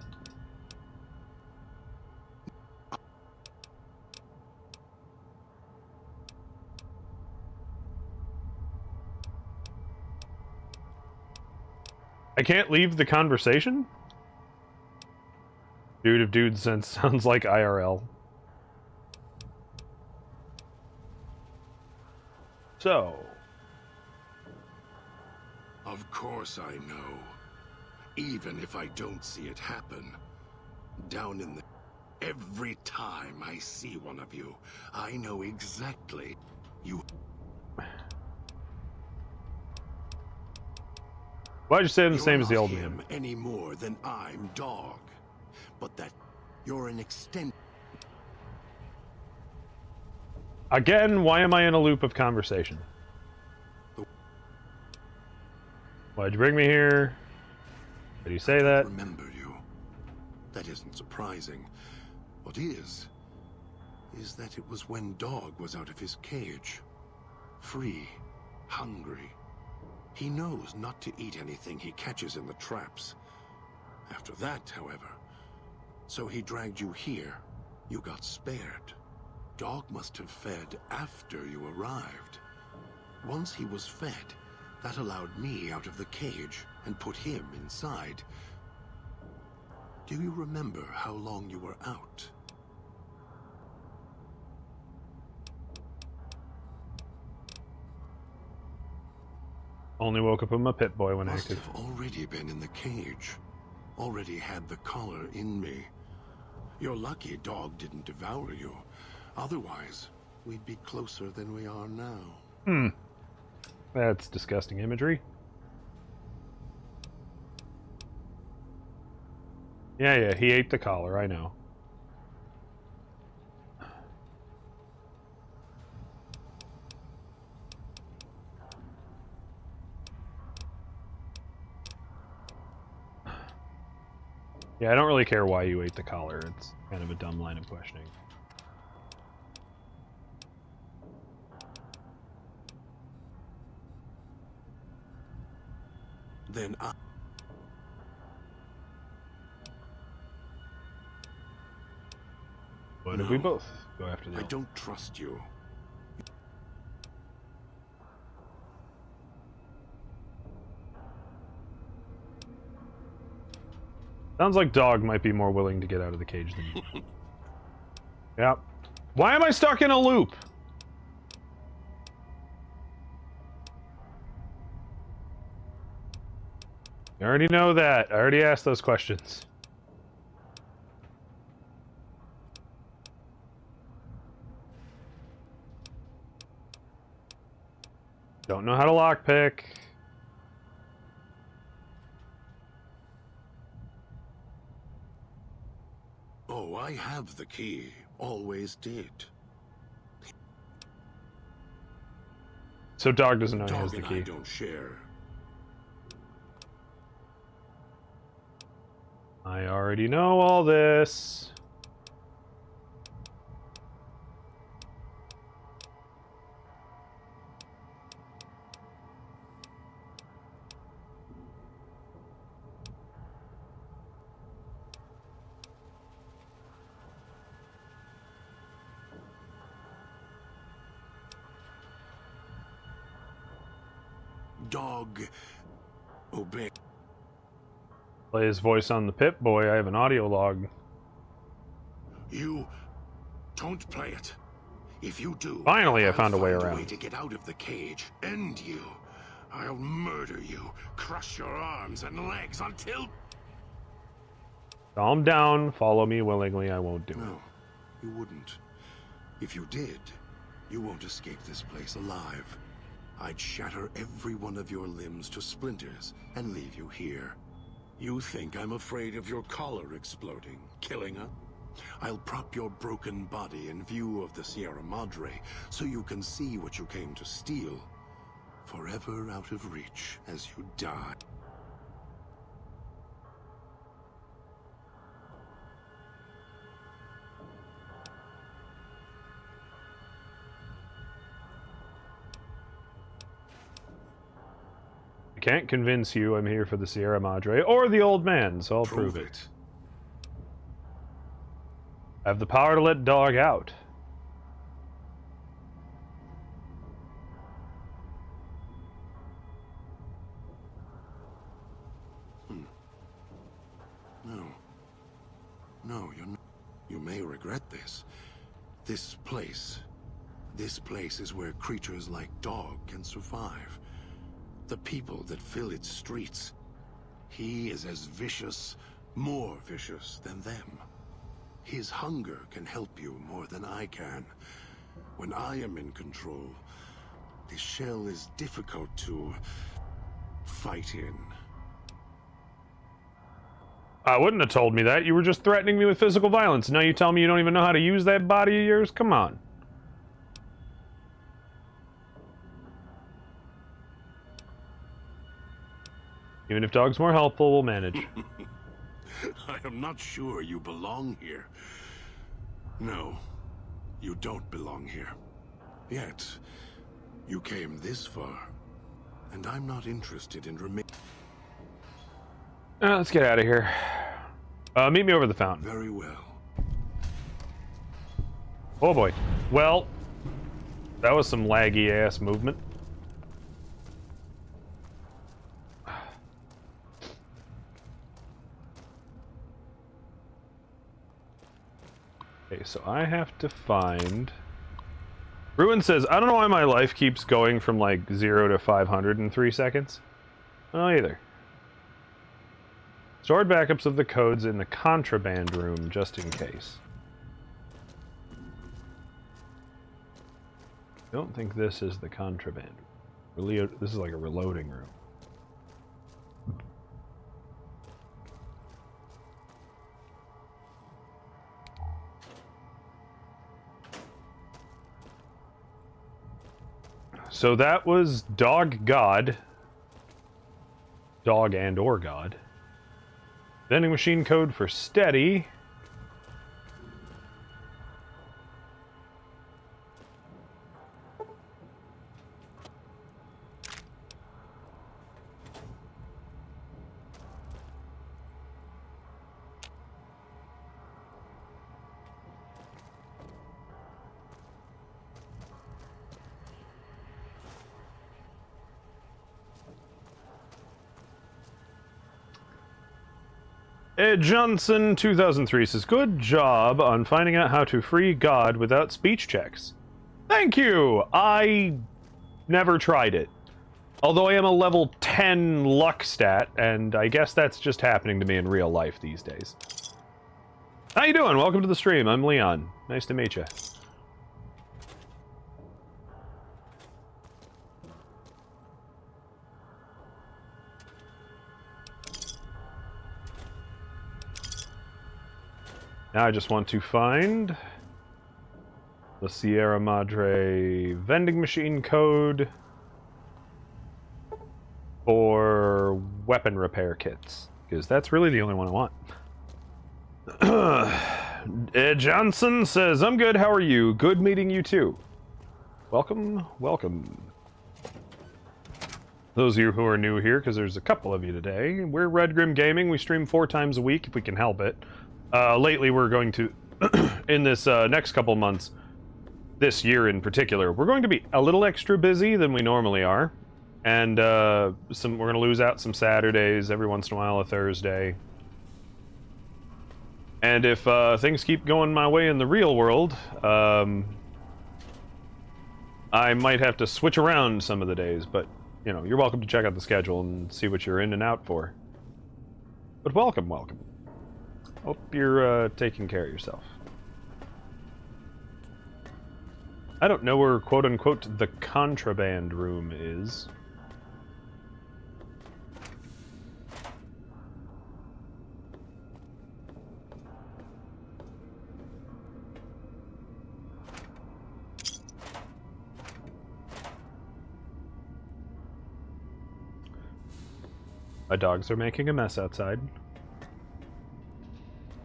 I can't leave the conversation? Dude of dude sense sounds like IRL. So. Of course I know. Even if I don't see it happen. Down in the... Every time I see one of you, I know exactly you... Why'd you say I'm the You're same as the not old him man? any more than I'm Dog. but that you're an extent. Again, why am I in a loop of conversation? Why'd you bring me here? Did you say that? Remember you. That isn't surprising. What is that it was when Dog was out of his cage. Free. Hungry. He knows not to eat anything he catches in the traps. After that, however, so he dragged you here. You got spared. Dog must have fed after you arrived. Once he was fed, that allowed me out of the cage and put him inside. Do you remember how long you were out? Only woke up with my pit boy when Must active. have already been in the cage. Already had the collar in me. You're lucky Dog didn't devour you. Otherwise, we'd be closer than we are now. That's disgusting imagery. Yeah, he ate the collar, I know. Yeah, I don't really care why you ate the collar. It's kind of a dumb line of questioning. Then Why did we both go after I the don't trust you. Sounds like Dog might be more willing to get out of the cage than you. Yep. Why am I stuck in a loop? I already know that. I already asked those questions. Don't know how to lockpick. Oh, I have the key. Always did. So Dog doesn't know he has Dog the and I key. don't share. I already know all this. Dog. Obey. Play his voice on the Pip Boy. I have an audio log. You don't play it. If you do, Finally, I I'll found a way find around. a way to get out of the cage. End you. I'll murder you. Crush your arms and legs until. Calm down. Follow me willingly. I won't do it. No, you wouldn't. If you did, you won't escape this place alive. I'd shatter every one of your limbs to splinters and leave you here. You think I'm afraid of your collar exploding, killing us? I'll prop your broken body in view of the Sierra Madre so you can see what you came to steal. Forever out of reach as you die. I can't convince you I'm here for the Sierra Madre or the old man, so I'll prove it. I have the power to let Dog out. No, you may regret this. This place is where creatures like Dog can survive. The people that fill its streets. He is as vicious, more vicious than them. His hunger can help you more than I can. When I am in control, this shell is difficult to fight in. I wouldn't have told me that. You were just threatening me with physical violence. Now you tell me you don't even know how to use that body of yours? Come on. Even if dog's more helpful, we'll manage. I am not sure you belong here. No, you don't belong here. Yet, you came this far, and I'm not interested in remaining. Let's get out of here. Meet me over the fountain. Very well. Oh boy. Well, that was some laggy ass movement. Okay, so I have to find... Ruin says, I don't know why my life keeps going from like 0 to 500 in 3 seconds. I don't either. Stored backups of the codes in the contraband room, just in case. I don't think this is the contraband. This is like a reloading room. So that was Dog God. Dog and or God. Vending machine code for steady. Ed Johnson 2003 says, good job on finding out how to free God without speech checks. Thank you! I never tried it. Although I am a level 10 luck stat, and I guess that's just happening to me in real life these days. How you doing? Welcome to the stream. I'm Leon. Nice to meet you. Now I just want to find the Sierra Madre vending machine code for weapon repair kits, because that's really the only one I want. Ed Johnson says, I'm good, how are you? Good meeting you too. Welcome, welcome. Those of you who are new here, because there's a couple of you today, we're Red Grim Gaming. We stream 4 times a week if we can help it. Lately we're going to, in this next couple months, this year in particular, we're going to be a little extra busy than we normally are. And we're going to lose out some Saturdays, every once in a while a Thursday. And if things keep going my way in the real world, I might have to switch around some of the days, but, you know, you're welcome to check out the schedule and see what you're in and out for. But welcome, welcome. Hope you're taking care of yourself. I don't know where, quote-unquote, the contraband room is. My dogs are making a mess outside.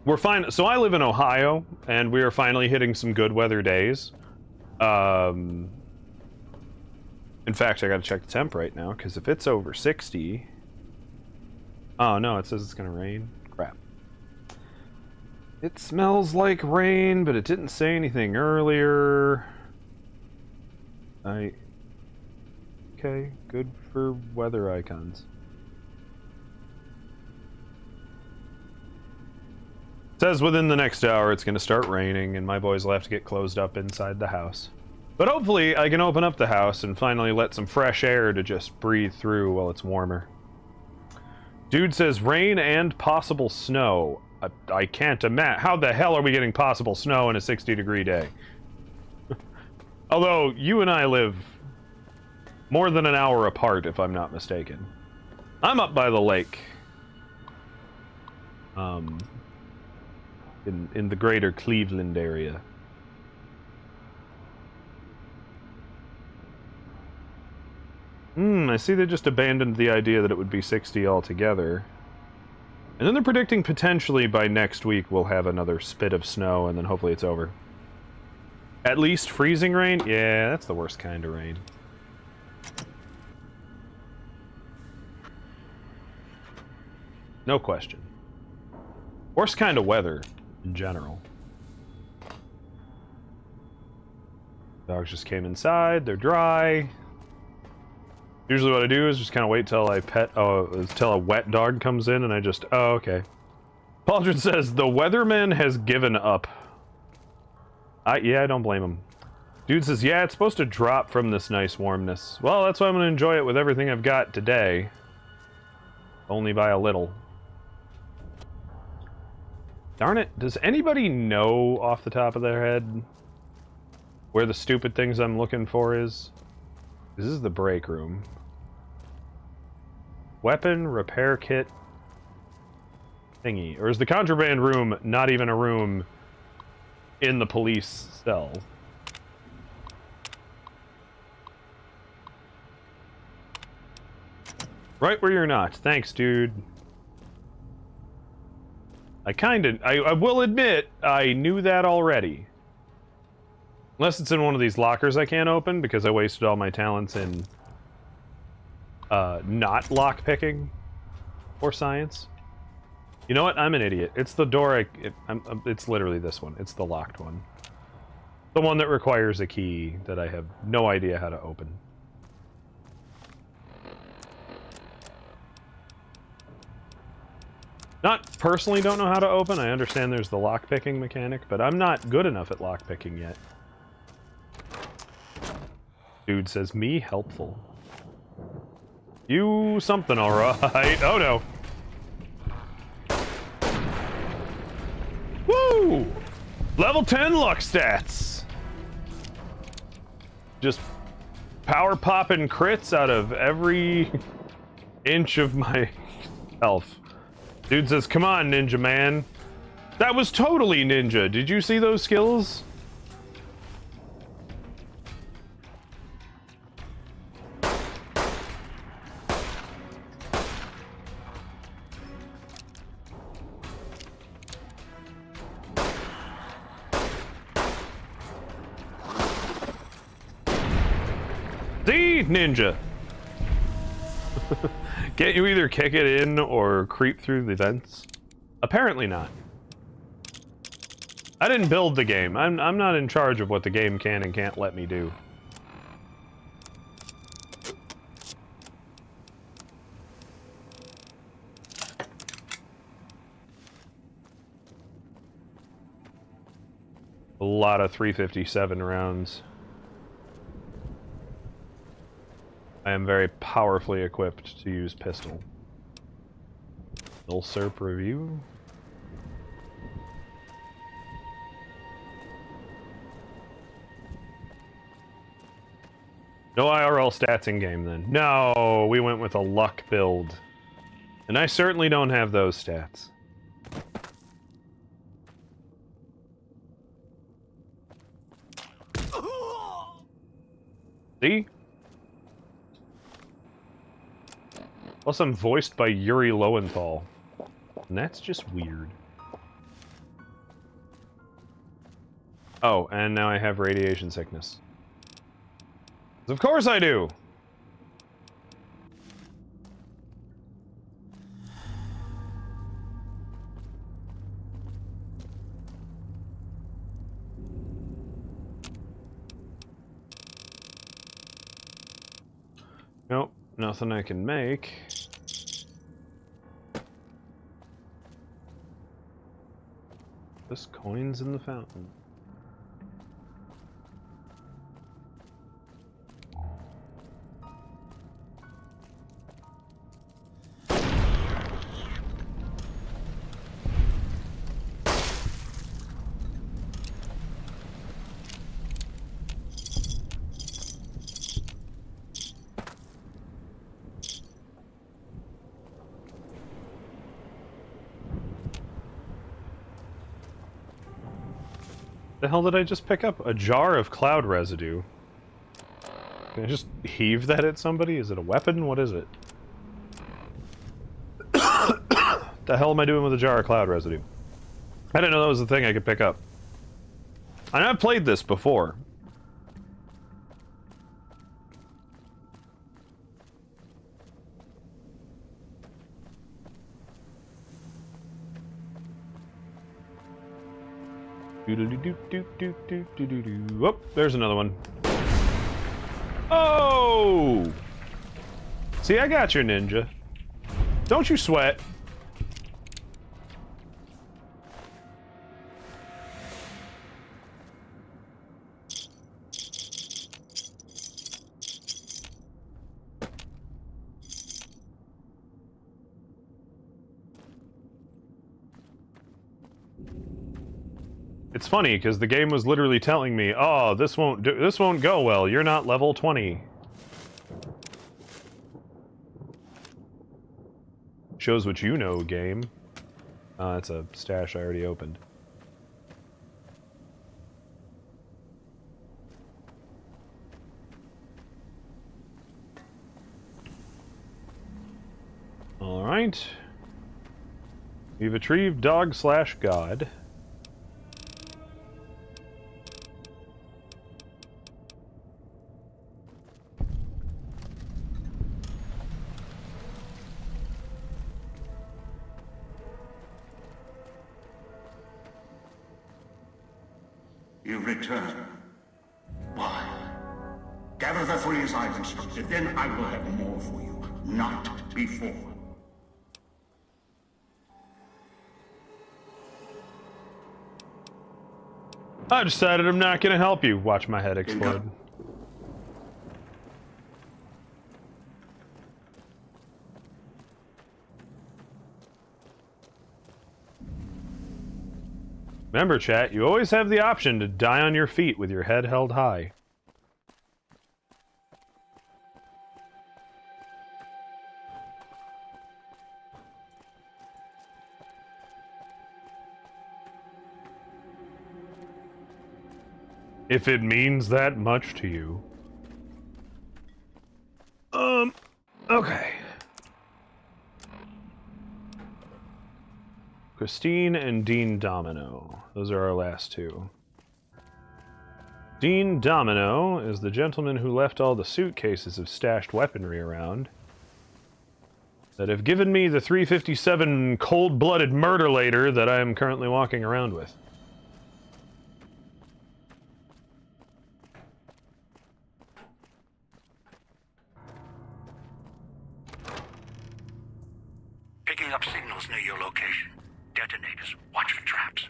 We're fine. So I live in Ohio, and we are finally hitting some good weather days. In fact, I gotta check the temp right now, because if it's over 60... Oh, no, it says it's gonna rain. Crap. It smells like rain, but it didn't say anything earlier. Okay, good for weather icons. Says within the next hour it's going to start raining, and my boys will have to get closed up inside the house. But hopefully I can open up the house and finally let some fresh air to just breathe through while it's warmer. Dude says rain and possible snow. I can't imagine. How the hell are we getting possible snow in a 60-degree day? Although, you and I live more than an hour apart, if I'm not mistaken. I'm up by the lake. in the greater Cleveland area. I see they just abandoned the idea that it would be 60 altogether. And then they're predicting potentially by next week we'll have another spit of snow, and then hopefully it's over. At least freezing rain? Yeah, that's the worst kind of rain. No question. Worst kind of weather, in general. Dogs just came inside, they're dry. Usually what I do is just kind of wait till till a wet dog comes in and I just, oh, okay. Pauldron says, the weatherman has given up. Yeah, I don't blame him. Dude says, yeah, it's supposed to drop from this nice warmness. Well, that's why I'm going to enjoy it with everything I've got today. Only by a little. Darn it, does anybody know off the top of their head where the stupid things I'm looking for is? This is the break room. Weapon repair kit thingy. Or is the contraband room not even a room in the police cell? Right where you're not. Thanks, dude. I will admit, I knew that already. Unless it's in one of these lockers I can't open, because I wasted all my talents in not lockpicking or science. You know what? I'm an idiot. It's the door it's literally this one. It's the locked one. The one that requires a key that I have no idea how to open. Not personally don't know how to open. I understand there's the lockpicking mechanic, but I'm not good enough at lockpicking yet. Dude says, me helpful. You something, alright. Oh no. Woo! Level 10 luck stats! Just power popping crits out of every inch of my health. Dude says, come on, ninja man. That was totally ninja. Did you see those skills? See? Ninja. Can't you either kick it in or creep through the vents? Apparently not. I didn't build the game. I'm not in charge of what the game can and can't let me do. A lot of 357 rounds. I am very powerfully equipped to use pistol. Ilserp review. No IRL stats in game then. No, we went with a luck build. And I certainly don't have those stats. See? Plus, I'm voiced by Yuri Lowenthal. And that's just weird. Oh, and now I have radiation sickness. Of course I do! Nope, nothing I can make. Just coins in the fountain. The hell did I just pick up? A jar of cloud residue. Can I just heave that at somebody? Is it a weapon? What is it? The hell am I doing with a jar of cloud residue? I didn't know that was the thing I could pick up. And I've played this before. Oh, there's another one. Oh! See, I got your ninja. Don't you sweat. It's funny because the game was literally telling me, "Oh, this won't go well. You're not level 20." Shows what you know, game. It's a stash I already opened. All right. We've retrieved dog/god. You return. Why? Gather the three as I've instructed, then I will have more for you. Not before. I decided I'm not gonna help you. Watch my head explode. Remember, chat, you always have the option to die on your feet with your head held high. If it means that much to you. Okay. Christine and Dean Domino. Those are our last two. Dean Domino is the gentleman who left all the suitcases of stashed weaponry around that have given me the 357 cold-blooded murder later that I am currently walking around with. Picking up signals near your location. Detonators. Watch for traps.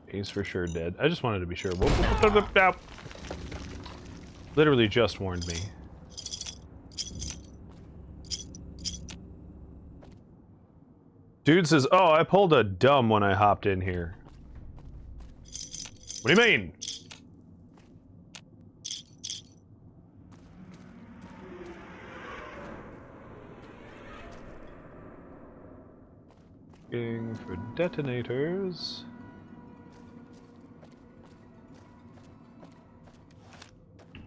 He's for sure dead. I just wanted to be sure. Literally just warned me. Dude says, "Oh, I pulled a dumb when I hopped in here." What do you mean? Looking for detonators.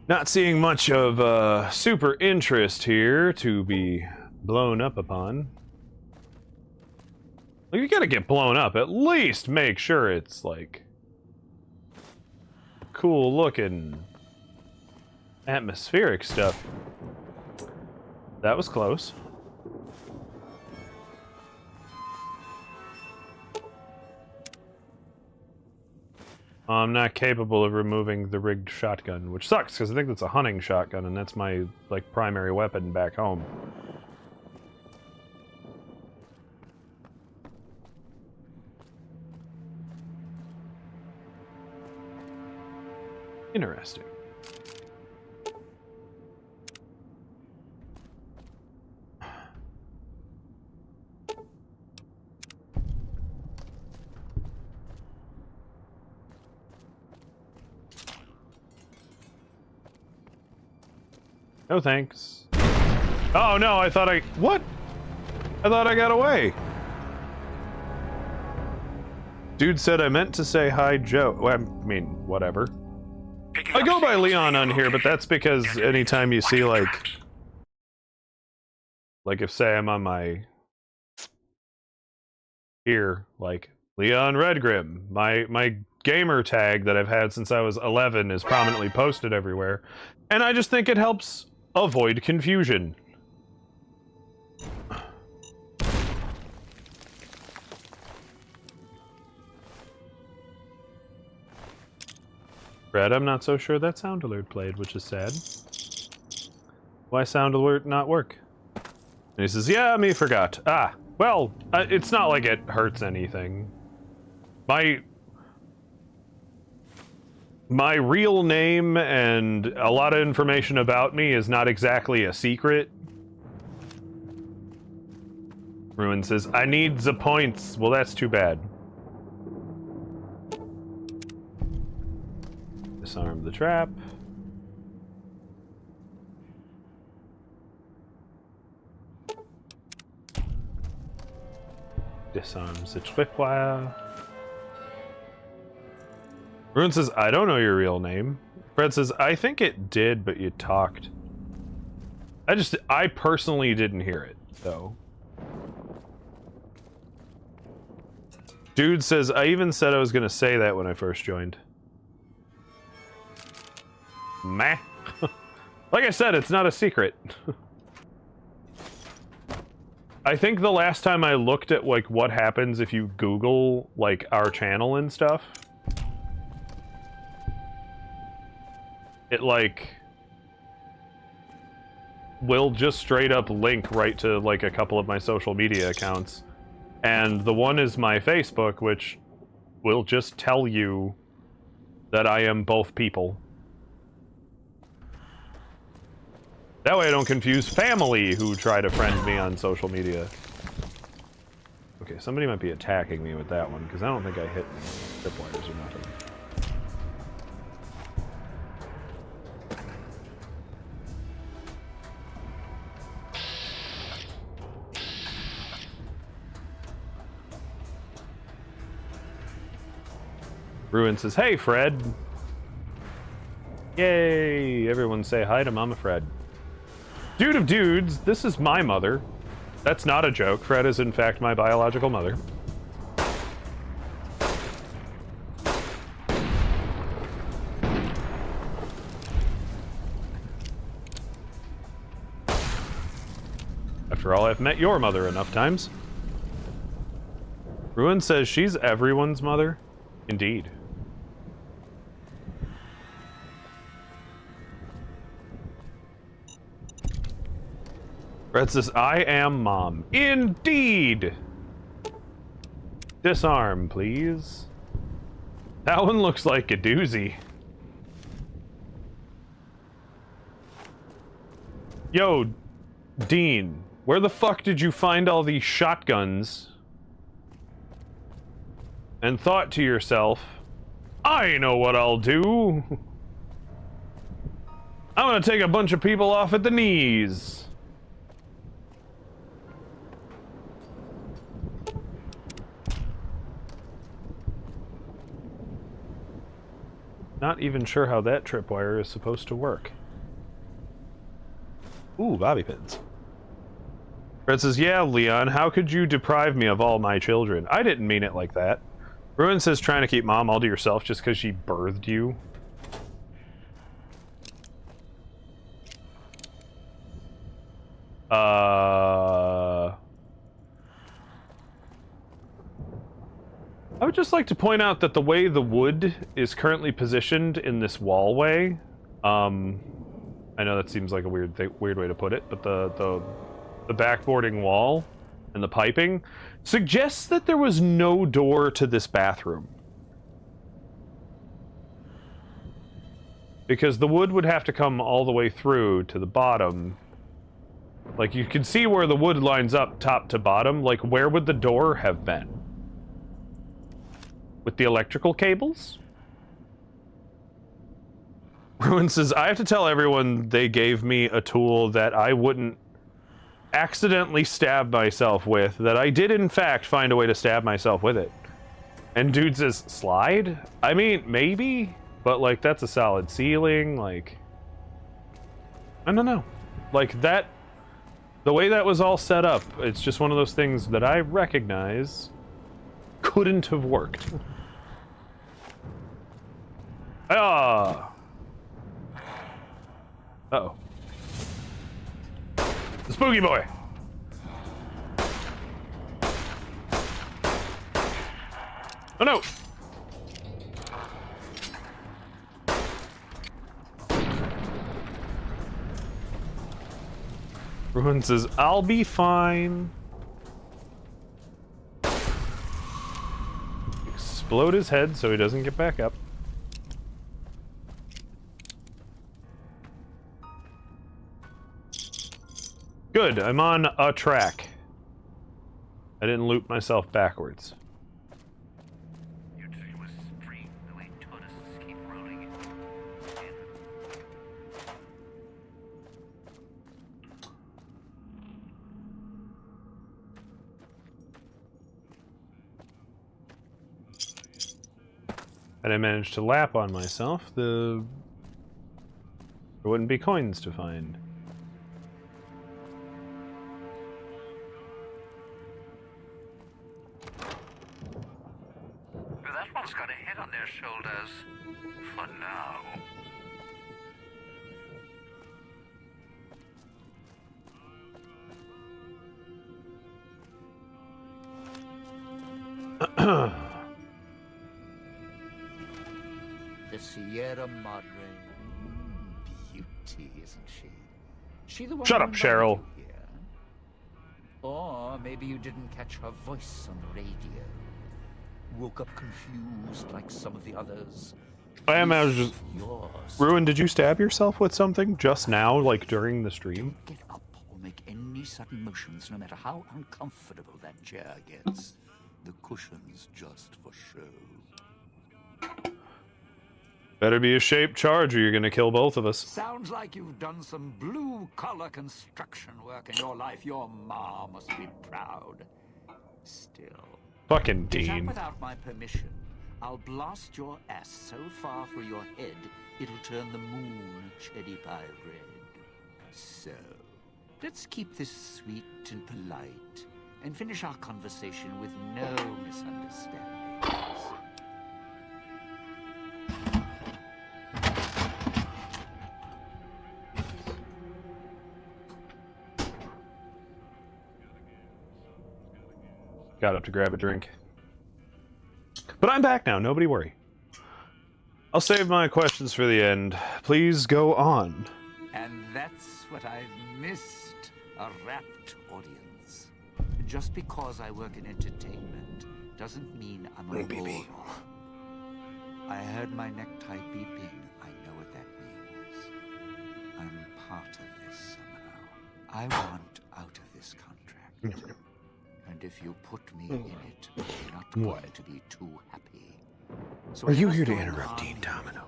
Not seeing much of super interest here to be blown up upon. Like, you gotta get blown up. At least make sure it's like cool looking atmospheric stuff. That was close. I'm not capable of removing the rigged shotgun, which sucks because I think that's a hunting shotgun and that's my like primary weapon back home. Interesting. No thanks. Oh no, I thought I... What? I thought I got away. Dude said I meant to say hi, Joe. Well, I mean, whatever. I go by Leon on here, but that's because anytime you see, like if, say, I'm on my... Here, like, Leon Redgrim, my gamer tag that I've had since I was 11 is prominently posted everywhere. And I just think it helps avoid confusion. Fred, I'm not so sure that sound alert played, which is sad. Why sound alert not work? And he says, yeah, me forgot. Ah, well, it's not like it hurts anything. My real name and a lot of information about me is not exactly a secret. Ruin says, I need the points. Well, that's too bad. Disarm the trap. Disarms the tripwire. Ruin says, I don't know your real name. Fred says, I think it did, but you talked. I personally didn't hear it, though. Dude says, I even said I was going to say that when I first joined. Meh. Like I said, it's not a secret. I think the last time I looked at, like, what happens if you Google, like, our channel and stuff, it, like, will just straight up link right to, like, a couple of my social media accounts. And the one is my Facebook, which will just tell you that I am both people. That way I don't confuse family who try to friend me on social media. Okay, somebody might be attacking me with that one, because I don't think I hit any tripwires or nothing. Ruin says, hey, Fred. Yay! Everyone say hi to Mama Fred. Dude of dudes, this is my mother. That's not a joke. Fred is, in fact, my biological mother. After all, I've met your mother enough times. Ruin says she's everyone's mother. Indeed. Fred says, I am mom. Indeed! Disarm, please. That one looks like a doozy. Yo, Dean, where the fuck did you find all these shotguns? And thought to yourself, I know what I'll do. I'm gonna take a bunch of people off at the knees. Not even sure how that tripwire is supposed to work. Ooh, bobby pins. Fred says, yeah, Leon, how could you deprive me of all my children? I didn't mean it like that. Ruin says, trying to keep mom all to yourself just because she birthed you. I would just like to point out that the way the wood is currently positioned in this wallway, I know that seems like a weird way to put it, but the backboarding wall and the piping suggests that there was no door to this bathroom. Because the wood would have to come all the way through to the bottom. Like, you can see where the wood lines up top to bottom. Like, where would the door have been? With the electrical cables? Ruin says, I have to tell everyone they gave me a tool that I wouldn't accidentally stab myself with, that I did in fact find a way to stab myself with it. And dude says, slide? I mean, maybe, but like that's a solid ceiling, like I don't know. Like that, the way that was all set up, it's just one of those things that I recognize couldn't have worked. Ah! Uh-oh. The spooky boy! Oh no! Ruin says, I'll be fine. Explode his head so he doesn't get back up. Good, I'm on a track. I didn't loop myself backwards. Your dream was strange, the way tourists keep rolling in. And I managed to lap on myself, there wouldn't be coins to find. That one's got a head on their shoulders. For now. The Sierra Madre. Beauty, isn't she? She the one Shut who up, invited Cheryl. you here? Or maybe you didn't catch her voice on the radio. Woke up confused like some of the others. I imagine. Yours. Ruin, did you stab yourself with something just now, like during the stream? Get up or make any sudden motions, no matter how uncomfortable that chair gets. The cushion's just for show. Better be a shaped charge or you're gonna kill both of us. Sounds like you've done some blue-collar construction work in your life. Your ma must be proud. Still. Fucking Get up Dean. without my permission. I'll blast your ass so far through your head, it'll turn the moon cherry pie red. So, let's keep this sweet and polite, and finish our conversation with no misunderstandings. Got up to grab a drink. But I'm back now, nobody worry. I'll save my questions for the end. Please go on. And that's what I've missed, a rapt audience. Just because I work in entertainment doesn't mean I'm a role. I heard my necktie beeping. I know what that means. I'm part of this somehow. I want out of this contract. And if you put me in it, you're not going to be too happy. So Are you whatever's here to going interrupt on Dean Domino?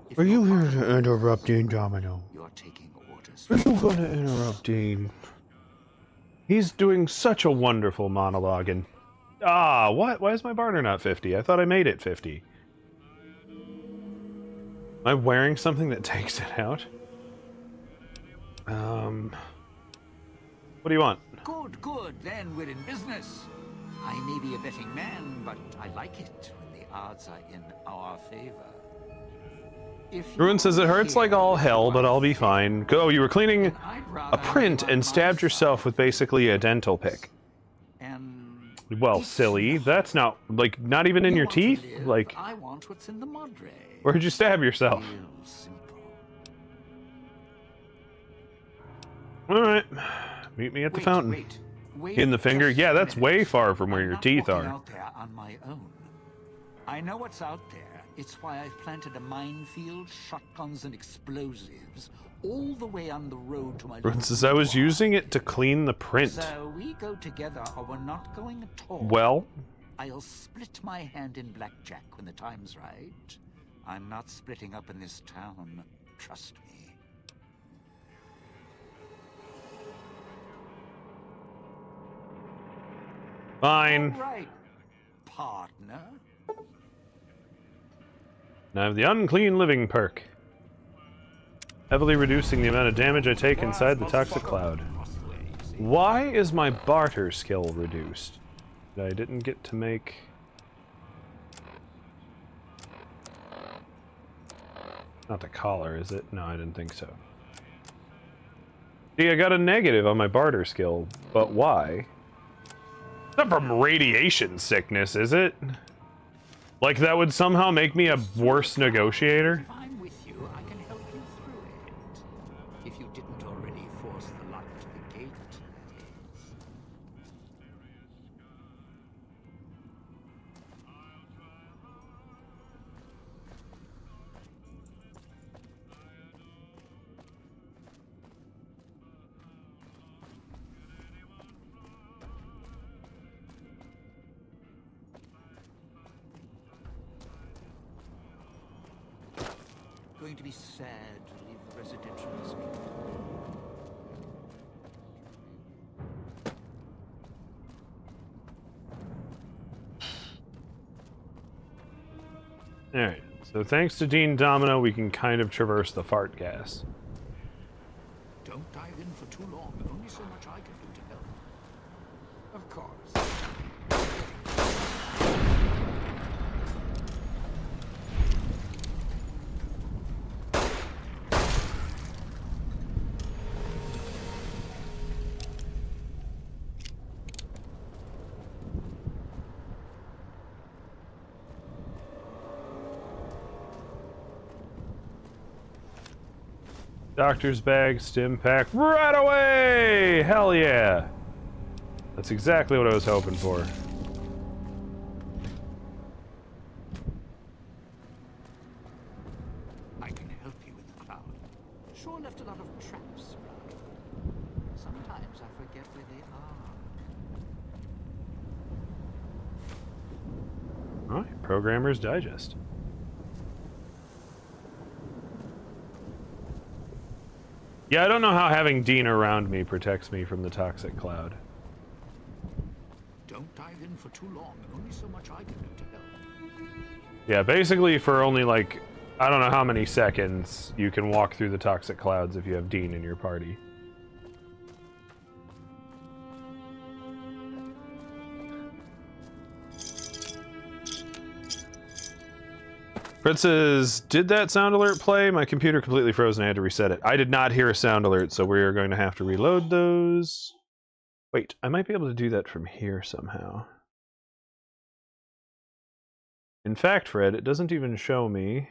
if Are you you're here part of to it, interrupt Dean Domino? You're taking orders. Are you gonna interrupt Dean? He's doing such a wonderful monologue and... Ah, what? Why is my barter not 50? I thought I made it 50. Am I wearing something that takes it out? What do you want? Good, good. Then we're in business. I may be a betting man, but I like it when the odds are in our favor. If Ruin says it hurts like all hell, but I'll be fine. Oh, you were cleaning I'd a rather print be on and my stabbed yourself side. with basically a dental pick. And Well, it's silly. not- That's not, like, not even in You your want to teeth? live, Like, I want what's in the Madre. where'd you stab yourself? Real simple. Alright. Meet me at the fountain. Wait In the finger? just Yeah, a that's minute. way far from where I'm your not teeth walking are. out there on my own. I know what's out there. It's why I've planted a minefield, shotguns, and explosives all the way on the road to my. Ruin says I was using it to clean the print. So we go together, or we're not going at all. Well, I'll split my hand in blackjack when the time's right. I'm not splitting up in this town. Trust me. fine. All right, partner. And I have the unclean living perk. Heavily reducing the amount of damage I take inside the toxic cloud. Why is my barter skill reduced? I didn't get to make... Not the collar, is it? No, I didn't think so. See, I got a negative on my barter skill, but why? It's not from radiation sickness, is it? Like that would somehow make me a worse negotiator? If I'm with you, I can help you through it. If you didn't already force the lock to the gate, that is. Going to be sad to leave the residential district. Alright, so thanks to Dean Domino, we can kind of traverse the fart gas. Don't dive in for too long. Only so much I can do to help. Of course. Doctor's bag, stim pack, right away! Hell yeah! That's exactly what I was hoping for. I can help you with the cloud. Sure left a lot of traps around. Sometimes I forget where they are. Alright, Programmer's Digest. Yeah, I don't know how having Dean around me protects me from the toxic cloud. Don't dive in for too long. Only so much I can do to help. Yeah, basically for only like, I don't know how many seconds, you can walk through the toxic clouds if you have Dean in your party. Fred says, did that sound alert play? My computer completely froze and I had to reset it. I did not hear a sound alert, so we are going to have to reload those. Wait, I might be able to do that from here somehow. In fact, Fred, it doesn't even show me.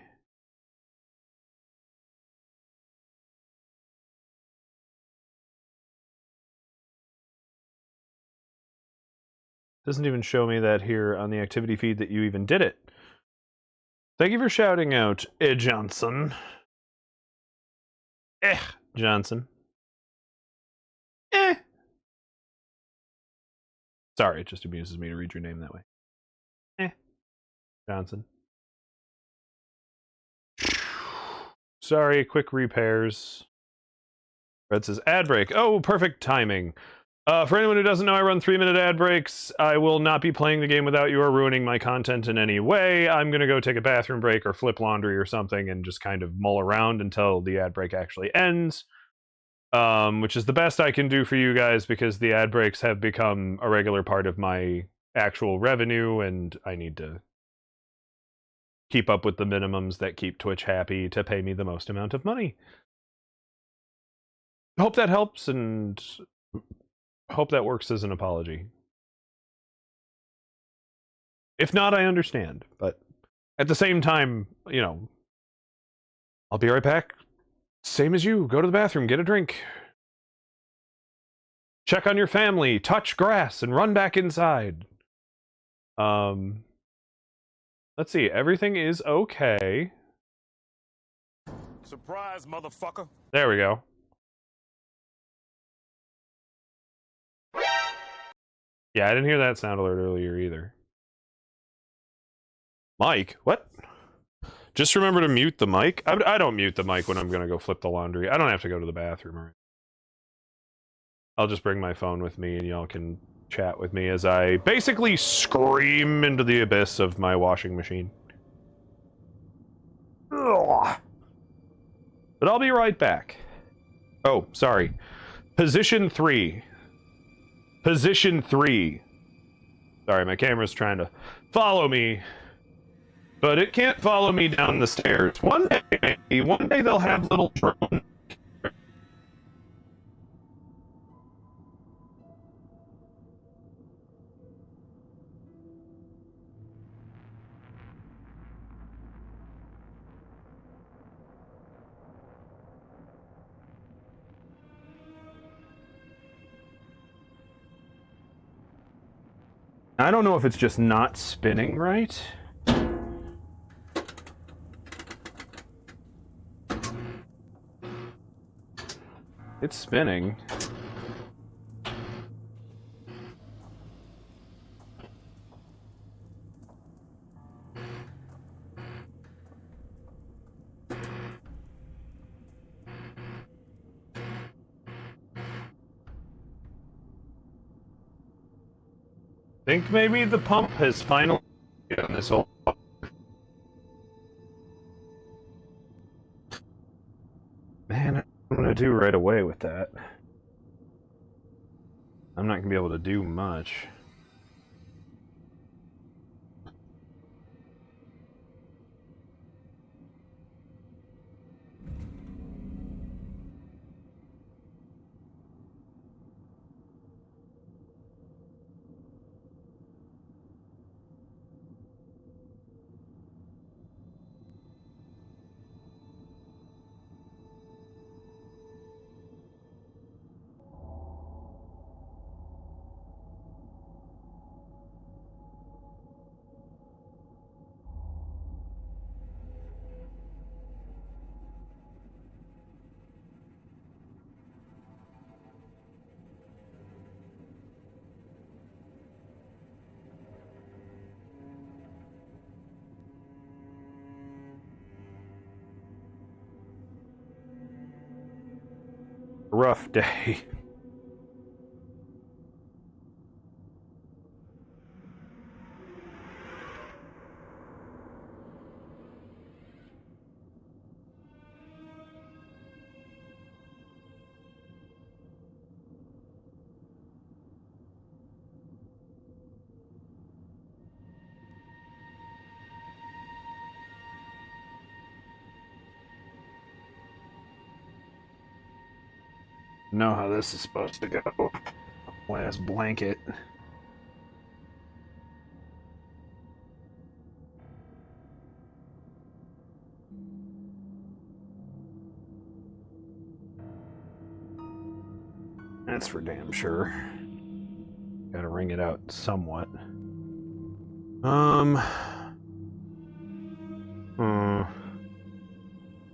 Doesn't even show me that here on the activity feed that you even did it. Thank you for shouting out, Johnson. Johnson. Sorry, it just amuses me to read your name that way. Johnson. Sorry, quick repairs. Red says, ad break. Oh, perfect timing. For anyone who doesn't know, I run 3-minute ad breaks. I will not be playing the game without you or ruining my content in any way. I'm going to go take a bathroom break or flip laundry or something and just kind of mull around until the ad break actually ends. Which is the best I can do for you guys because the ad breaks have become a regular part of my actual revenue and I need to keep up with the minimums that keep Twitch happy to pay me the most amount of money. Hope that helps and hope that works as an apology. If not, I understand. But at the same time, you know, I'll be right back. Same as you. Go to the bathroom, get a drink. Check on your family, touch grass, and run back inside. Let's see. Everything is okay. Surprise, motherfucker. There we go. Yeah, I didn't hear that sound alert earlier either. Mike? What? Just remember to mute the mic? I don't mute the mic when I'm going to go flip the laundry. I don't have to go to the bathroom. Right? I'll just bring my phone with me and y'all can chat with me as I basically scream into the abyss of my washing machine. But I'll be right back. Oh, sorry. Position 3. Position 3. Sorry, my camera's trying to follow me. But it can't follow me down the stairs. One day, maybe. One day they'll have little drones. I don't know if it's just not spinning right. It's spinning. Think maybe the pump has finally done this whole. Man, I'm gonna do right away with that. I'm not gonna be able to do much. Rough day. Know how this is supposed to go. Last blanket. That's for damn sure. Gotta wring it out somewhat.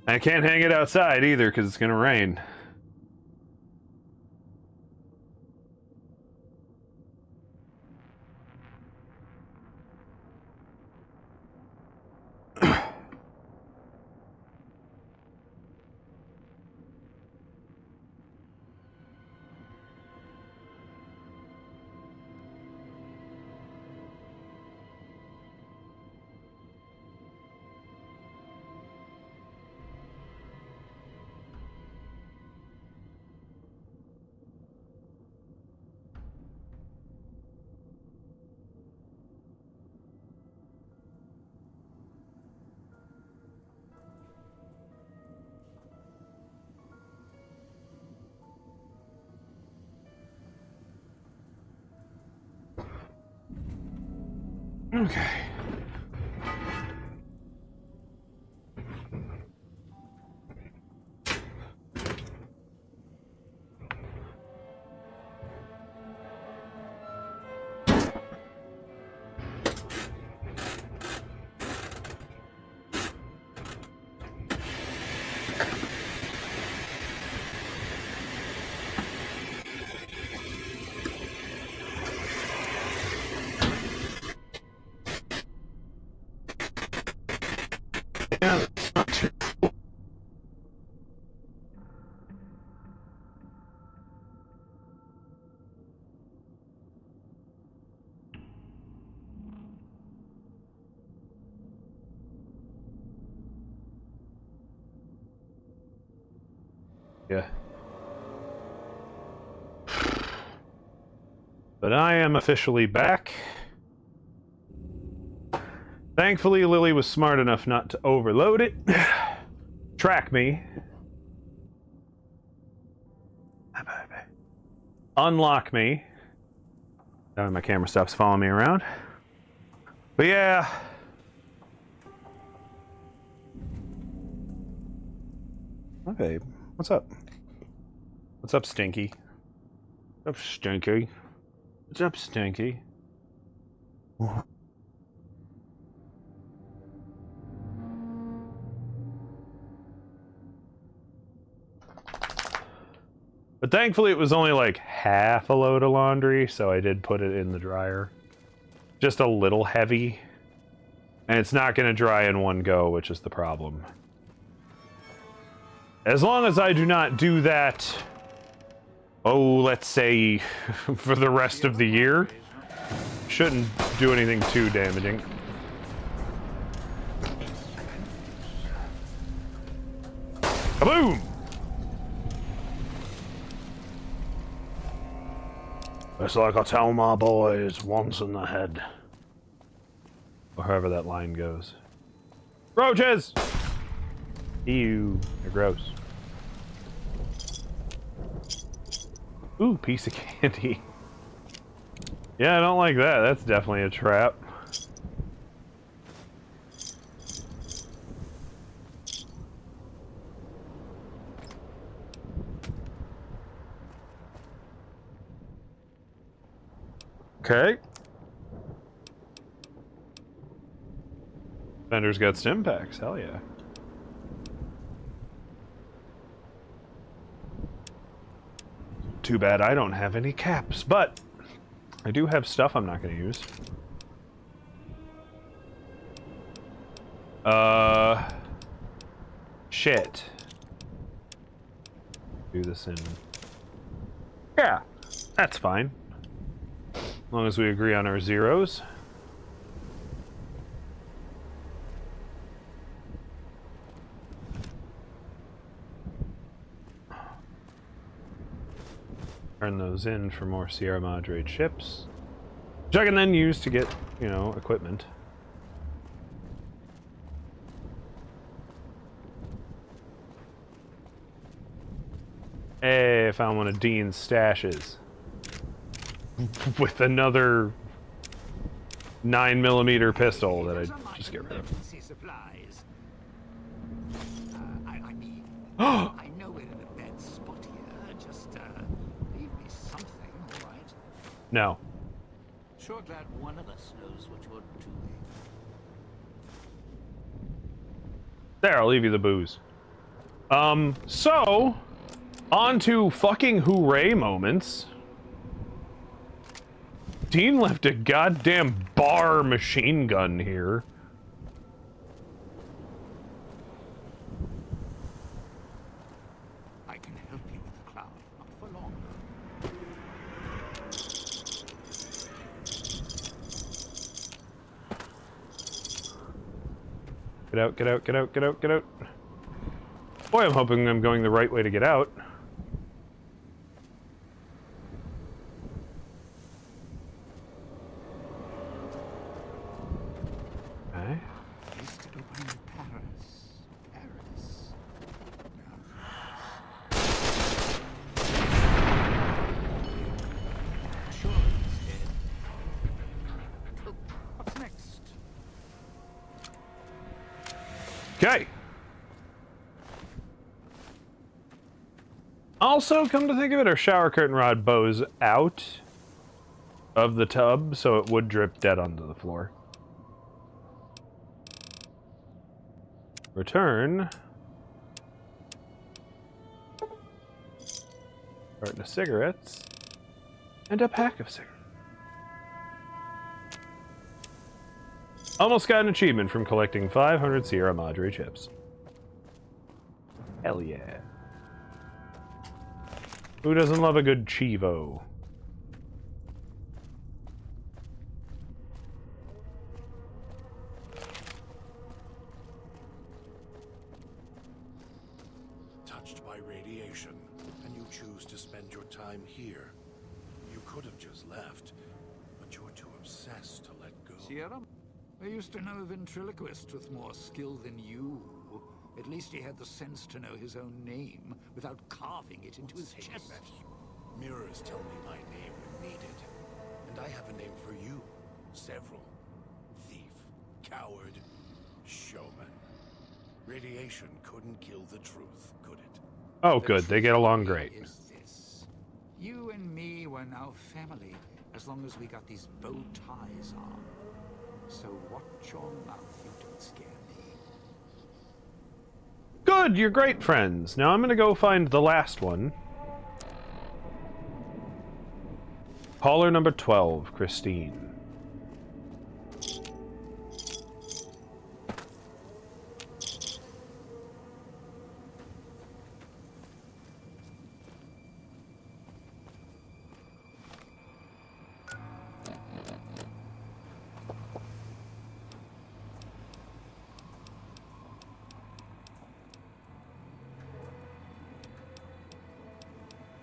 I can't hang it outside either because it's gonna rain. Okay. Yeah, that's not too cool. Yeah. But I am officially back. Thankfully, Lily was smart enough not to overload it. Track me. Unlock me. Now my camera stops following me around. But yeah. Okay, what's up? What's up, Stinky? What's up, Stinky? What's up, Stinky? But thankfully it was only like half a load of laundry, so I did put it in the dryer. Just a little heavy. And it's not going to dry in one go, which is the problem. As long as I do not do that, oh, let's say, for the rest of the year, shouldn't do anything too damaging. Kaboom! It's like I tell my boys once in the head. Or however that line goes. Roaches! Ew, they're gross. Ooh, piece of candy. Yeah, I don't like that. That's definitely a trap. Okay. Vendor's got stim packs, hell yeah. Too bad I don't have any caps, but I do have stuff I'm not going to use. Shit. Do this in... Yeah, that's fine. As long as we agree on our zeros. Turn those in for more Sierra Madre chips, which I can then use to get, you know, equipment. Hey, I found one of Dean's stashes. With another 9mm pistol that I just get rid of. I know we're in a bad spot here. Just leave me something, all right? No. Sure glad one of us knows what you're doing. There, I'll leave you the booze. So, on to fucking hooray moments. Dean left a goddamn bar machine gun here. I can help you with the cloud, not for long. Get out, get out, get out, get out, get out. Boy, I'm hoping I'm going the right way to get out. Okay. What's next? Okay. Also, come to think of it, our shower curtain rod bows out of the tub, so it would drip dead onto the floor. Return. Carton of cigarettes. And a pack of cigarettes. Almost got an achievement from collecting 500 Sierra Madre chips. Hell yeah. Who doesn't love a good Chivo? Touched by radiation. radiation, and you choose to spend your time here. You could have just left, but you're too obsessed to let go. Sierra? I used to know a ventriloquist with more skill than you. At least he had the sense to know his own name without carving it into his chest. Mirrors tell me my name when needed, and I have a name for you. Several. Thief, coward, showman. Radiation couldn't kill the truth, could it? Oh, good. They get along great. Is this. You and me were now family, as long as we got these bow ties on. So watch your mouth, you don't scare me. Good, you're great friends. Now I'm gonna go find the last one. Caller number 12, Christine.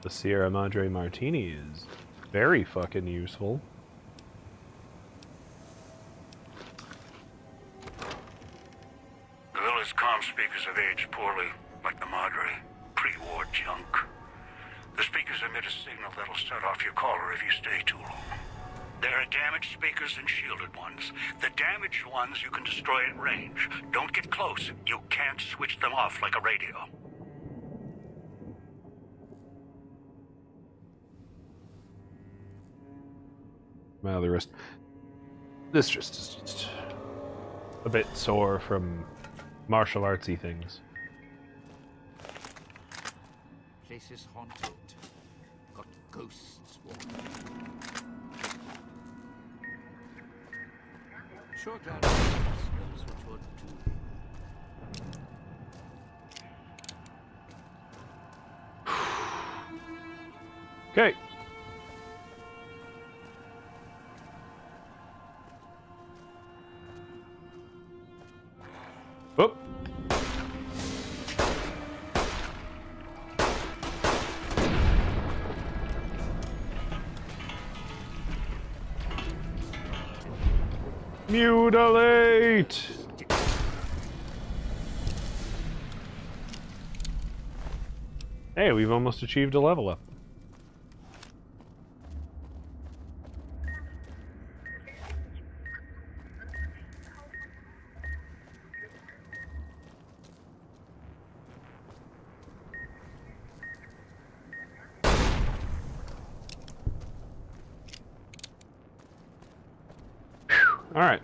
The Sierra Madre Martini is very fucking useful. The village comm speakers have aged poorly, like the Madre. Pre-war junk. The speakers emit a signal that'll set off your caller if you stay too long. There are damaged speakers and shielded ones. The damaged ones you can destroy at range. Don't get close. You can't switch them off like a radio. My other wrist. This wrist is just a bit sore from martial artsy things. Place is haunted. Got ghosts walking. Sure glad knows what you're doing. Okay. Oh. Mutilate! Hey, we've almost achieved a level up. All right.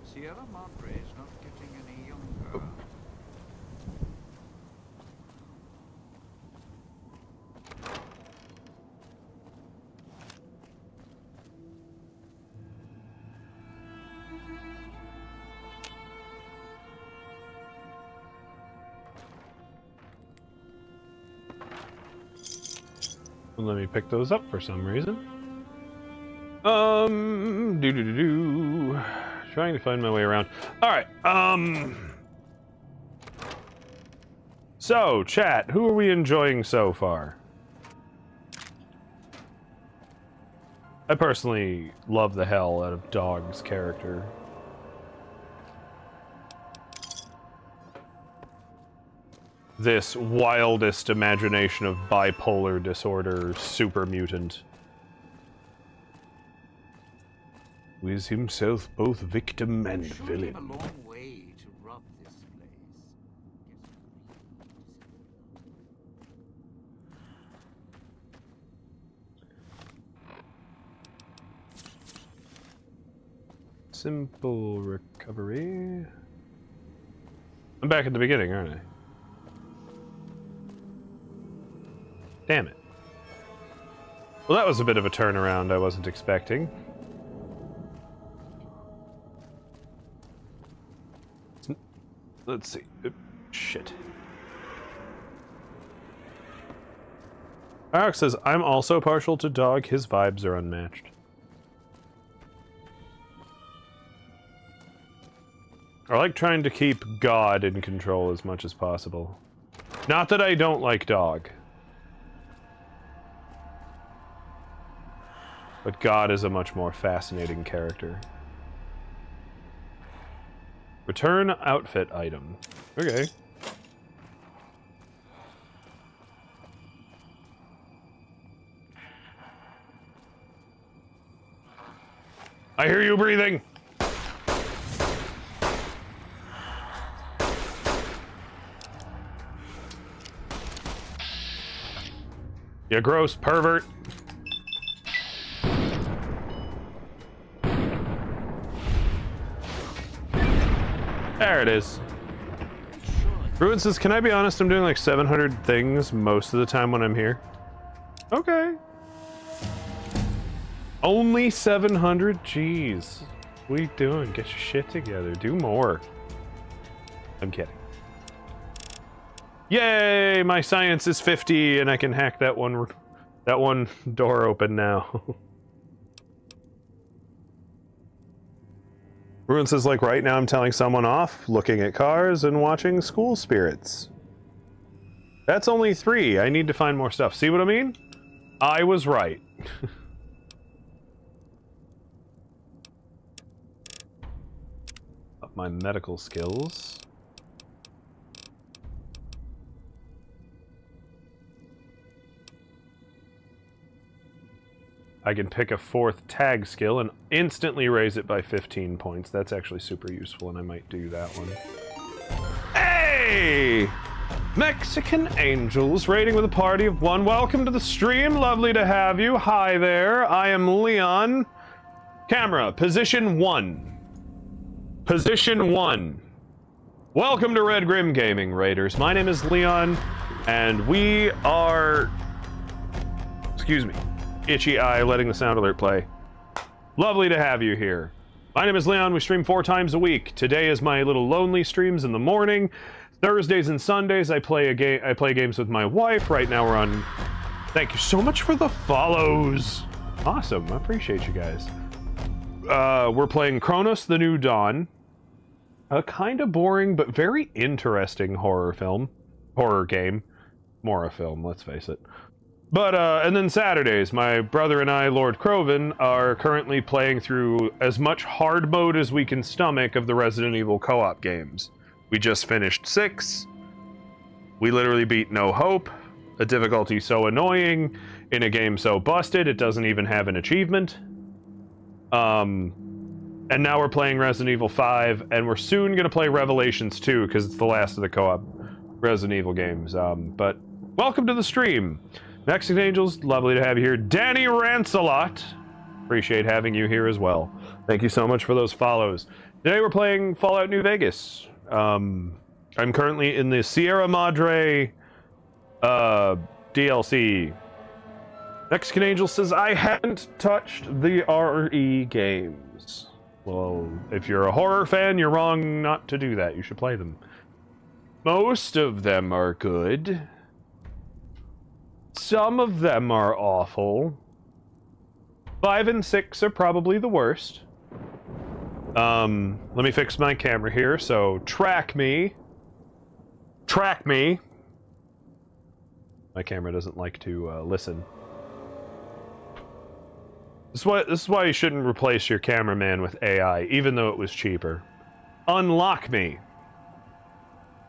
Sierra Madre is not getting any younger. Let me pick those up for some reason. Trying to find my way around. Alright, so, chat, who are we enjoying so far? I personally love the hell out of Dog's character. This wildest imagination of bipolar disorder super mutant. Who is himself both victim and villain. A long way to rob this place. Simple recovery. I'm back at the beginning, aren't I? Damn it. Well, that was a bit of a turnaround I wasn't expecting. Let's see. Shit. Alex says, I'm also partial to Dog. His vibes are unmatched. I like trying to keep God in control as much as possible. Not that I don't like Dog. But God is a much more fascinating character. Return outfit item. Okay. I hear you breathing! You gross pervert. There it is. Ruin says, can I be honest? I'm doing like 700 things most of the time when I'm here. Okay. Only 700? Jeez. What are you doing? Get your shit together. Do more. I'm kidding. Yay! My science is 50 and I can hack that one door open now. Ruin says, like, right now I'm telling someone off, looking at cars, and watching School Spirits. That's only 3. I need to find more stuff. See what I mean? I was right. Up my medical skills. I can pick a 4th tag skill and instantly raise it by 15 points. That's actually super useful, and I might do that one. Hey! Mexican Angels, raiding with a party of 1. Welcome to the stream. Lovely to have you. Hi there. I am Leon. Camera, position 1. Position 1. Welcome to Red Grim Gaming, Raiders. My name is Leon, and we are... Excuse me. Itchy eye, letting the sound alert play. Lovely to have you here. My name is Leon. We stream 4 times a week. Today is my little lonely streams in the morning. Thursdays and Sundays I play games with my wife. Right now we're on... Thank you so much for the follows. Awesome. I appreciate you guys. We're playing Kronos: The New Dawn. A kind of boring but very interesting horror game. More a film, let's face it. But, and then Saturdays, my brother and I, Lord Croven, are currently playing through as much hard mode as we can stomach of the Resident Evil co-op games. We just finished 6. We literally beat No Hope, a difficulty so annoying, in a game so busted, it doesn't even have an achievement. And now we're playing Resident Evil 5, and we're soon going to play Revelations 2, because it's the last of the co-op Resident Evil games. But welcome to the stream. Mexican Angels, lovely to have you here. Danny Rancelot, appreciate having you here as well. Thank you so much for those follows. Today we're playing Fallout New Vegas. I'm currently in the Sierra Madre DLC. Mexican Angel says, I haven't touched the RE games. Well, if you're a horror fan, you're wrong not to do that. You should play them. Most of them are good. Some of them are awful. 5 and 6 are probably the worst. Let me fix my camera here, so track me. Track me. My camera doesn't like to listen. This is why you shouldn't replace your cameraman with AI, even though it was cheaper. Unlock me.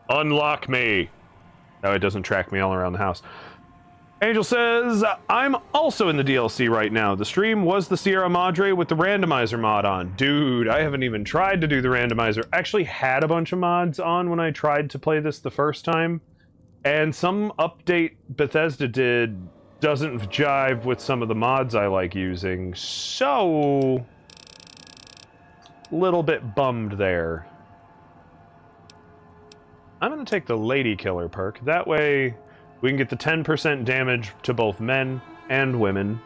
Unlock me. No, it doesn't track me all around the house. Angel says, I'm also in the DLC right now. The stream was the Sierra Madre with the randomizer mod on. Dude, I haven't even tried to do the randomizer. I actually had a bunch of mods on when I tried to play this the first time. And some update Bethesda did doesn't jive with some of the mods I like using. So, little bit bummed there. I'm going to take the Lady Killer perk. That way... we can get the 10% damage to both men and women,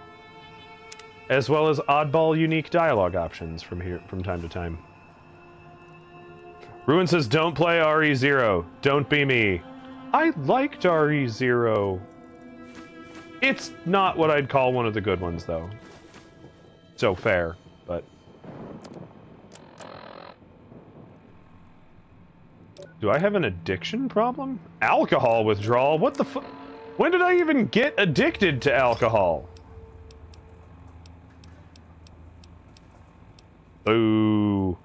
as well as oddball unique dialogue options from time to time. Ruin says, don't play RE0. Don't be me. I liked RE0. It's not what I'd call one of the good ones, though. So fair, but... Do I have an addiction problem? Alcohol withdrawal? What the fu- When did I even get addicted to alcohol? Ooh.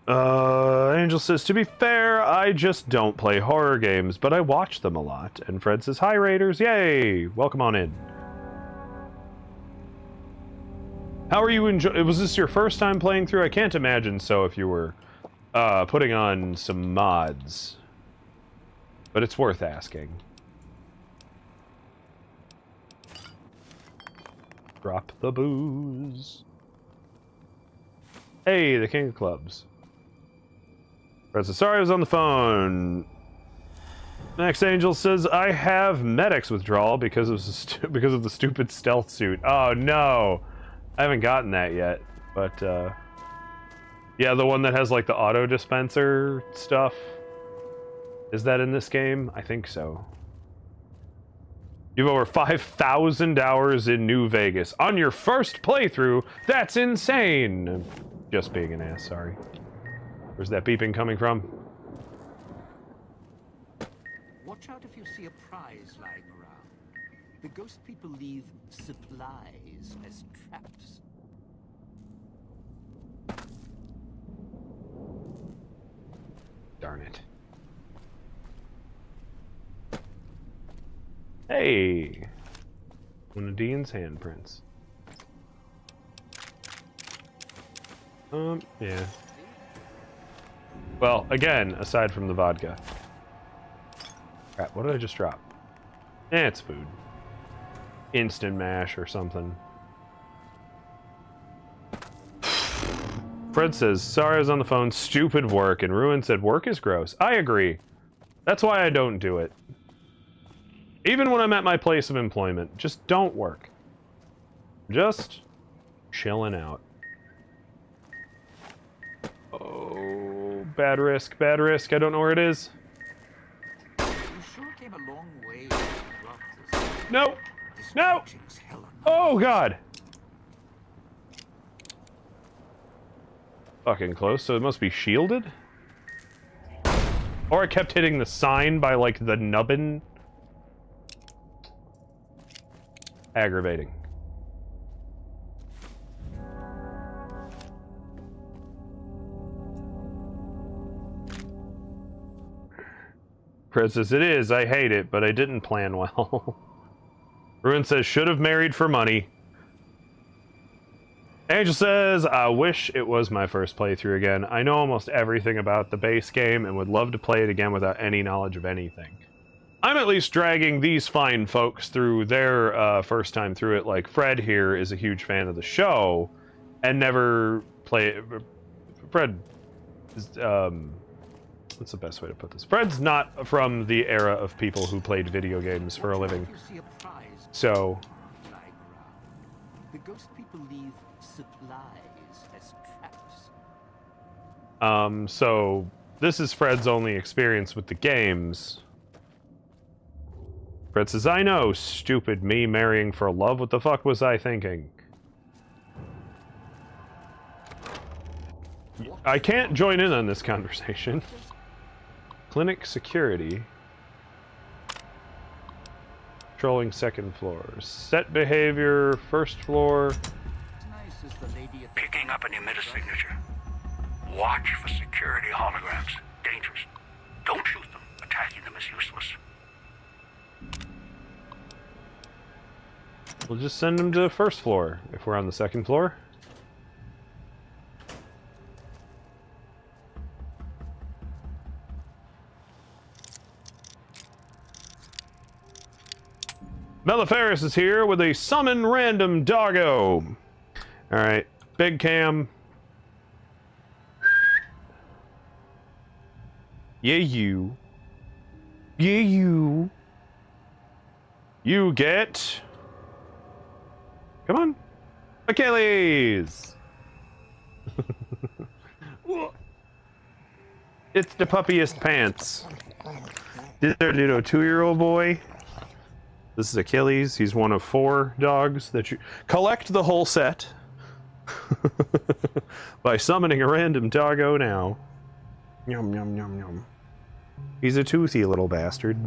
Angel says, to be fair, I just don't play horror games, but I watch them a lot. And Fred says, hi, Raiders. Yay! Welcome on in. How are you enjoying... Was this your first time playing through? I can't imagine so if you were putting on some mods. But it's worth asking. Drop the booze. Hey, the King of Clubs. Fred says, sorry, I was on the phone. Next Angel says, I have Medics withdrawal because of the stupid stealth suit. Oh, no. I haven't gotten that yet. But, yeah, the one that has, like, the auto dispenser stuff. Is that in this game? I think so. You have over 5,000 hours in New Vegas. On your first playthrough? That's insane! Just being an ass, sorry. Where's that beeping coming from? Watch out if you see a prize lying around. The ghost people leave supplies as traps. Darn it. Hey! One of Dean's handprints. Yeah. Well, again, aside from the vodka. Crap, what did I just drop? It's food. Instant mash or something. Fred says, sorry I was on the phone, stupid work, and Ruin said, work is gross. I agree. That's why I don't do it. Even when I'm at my place of employment, just don't work. Just chilling out. Oh, bad risk, bad risk. I don't know where it is. You sure came a long way to rock this. No! No! Oh, God! Fucking close, so it must be shielded? Or I kept hitting the sign by, like, the nubbin. Aggravating. Fred says, it is, I hate it, but I didn't plan well. Ruin says, should have married for money. Angel says, I wish it was my first playthrough again. I know almost everything about the base game and would love to play it again without any knowledge of anything. I'm at least dragging these fine folks through their first time through it. Like, Fred here is a huge fan of the show and never play... Fred is, what's the best way to put this? Fred's not from the era of people who played video games for a living. So... The ghost people leave supplies as traps. So this is Fred's only experience with the games. Fred says, I know, stupid me marrying for love. What the fuck was I thinking? I can't join in on this conversation. Clinic security. Controlling second floor. Set behavior, first floor. Picking up an emitter signature. Watch for security holograms. Dangerous. Don't shoot them. Attacking them is useless. We'll just send them to the first floor if we're on the second floor. Meliferis is here with a summon random doggo. Alright, big cam. Yeah, you. Yeah, you. You get... Come on. Achilles! It's the puppiest pants. This is little 2-year-old boy. This is Achilles. He's one of 4 dogs that you... Collect the whole set. By summoning a random doggo now. Yum, yum, yum, yum. He's a toothy little bastard.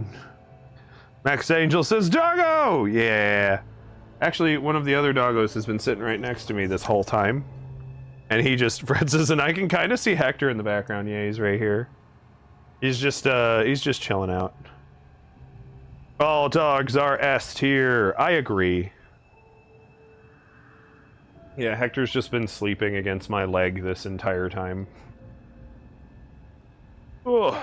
Max Angel says, Doggo! Yeah. Actually, one of the other doggos has been sitting right next to me this whole time. And he just, Fred says, and I can kind of see Hector in the background. Yeah, he's right here. He's just chilling out. All dogs are S tier. I agree. Yeah, Hector's just been sleeping against my leg this entire time. Ugh.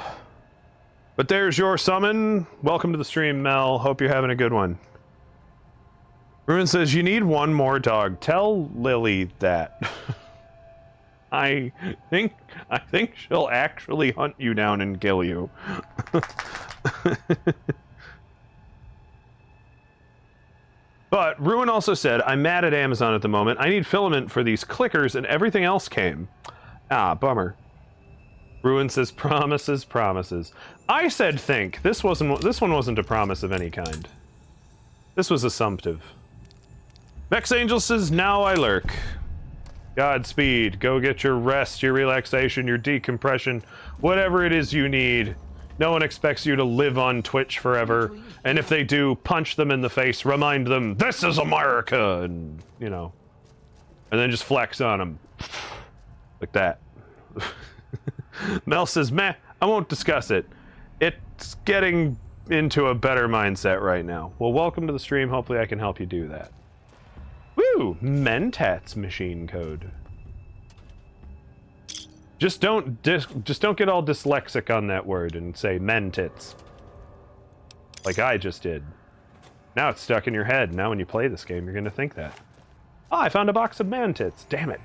But there's your summon. Welcome to the stream, Mel. Hope you're having a good one. Ruin says, you need one more dog. Tell Lily that. I think she'll actually hunt you down and kill you. But Ruin also said, I'm mad at Amazon at the moment. I need filament for these clickers and everything else came. Ah, bummer. Ruin says, promises, promises. I said think. This one wasn't a promise of any kind. This was assumptive. Vex Angel says, now I lurk. Godspeed. Go get your rest, your relaxation, your decompression, whatever it is you need. No one expects you to live on Twitch forever. And if they do, punch them in the face, remind them, this is America! And, you know. And then just flex on them. Like that. Mel says, meh, I won't discuss it. It's getting into a better mindset right now. Well, welcome to the stream. Hopefully I can help you do that. Woo! Mentats machine code. Just don't get all dyslexic on that word and say mentits. Like I just did. Now it's stuck in your head. Now when you play this game, you're gonna think that. Oh, I found a box of mantits. Damn it.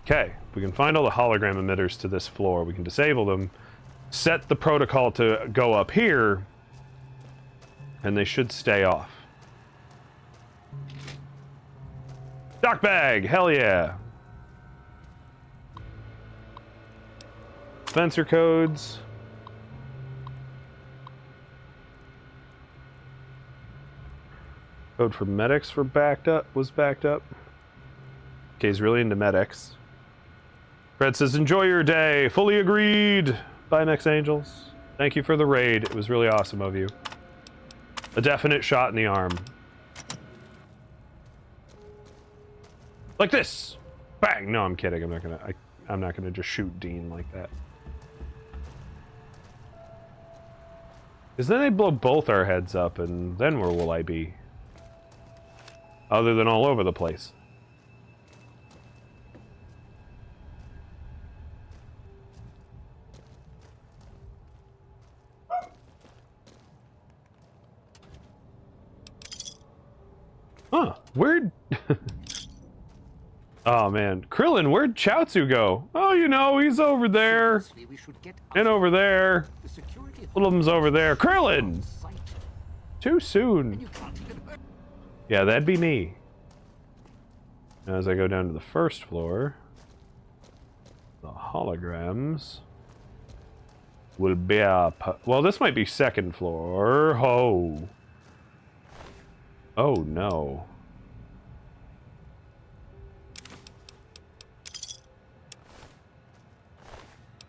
Okay, we can find all the hologram emitters to this floor. We can disable them, set the protocol to go up here, and they should stay off. Dock bag! Hell yeah! Spencer codes. Code for medics was backed up. Okay, he's really into medics. Fred says, enjoy your day. Fully agreed. Bye, Max Angels. Thank you for the raid. It was really awesome of you. A definite shot in the arm. Like this. Bang. No, I'm kidding. I'm not gonna just shoot Dean like that. Because then they blow both our heads up, and then where will I be? Other than all over the place. Huh, where'd... Oh man, Krillin, where'd Chaozu go? Oh, you know, he's over there. And over there. One of them's over there. Krillin! Too soon. Yeah, that'd be me. Now, as I go down to the first floor, the holograms will be up. Well, this might be second floor. Oh. Oh no.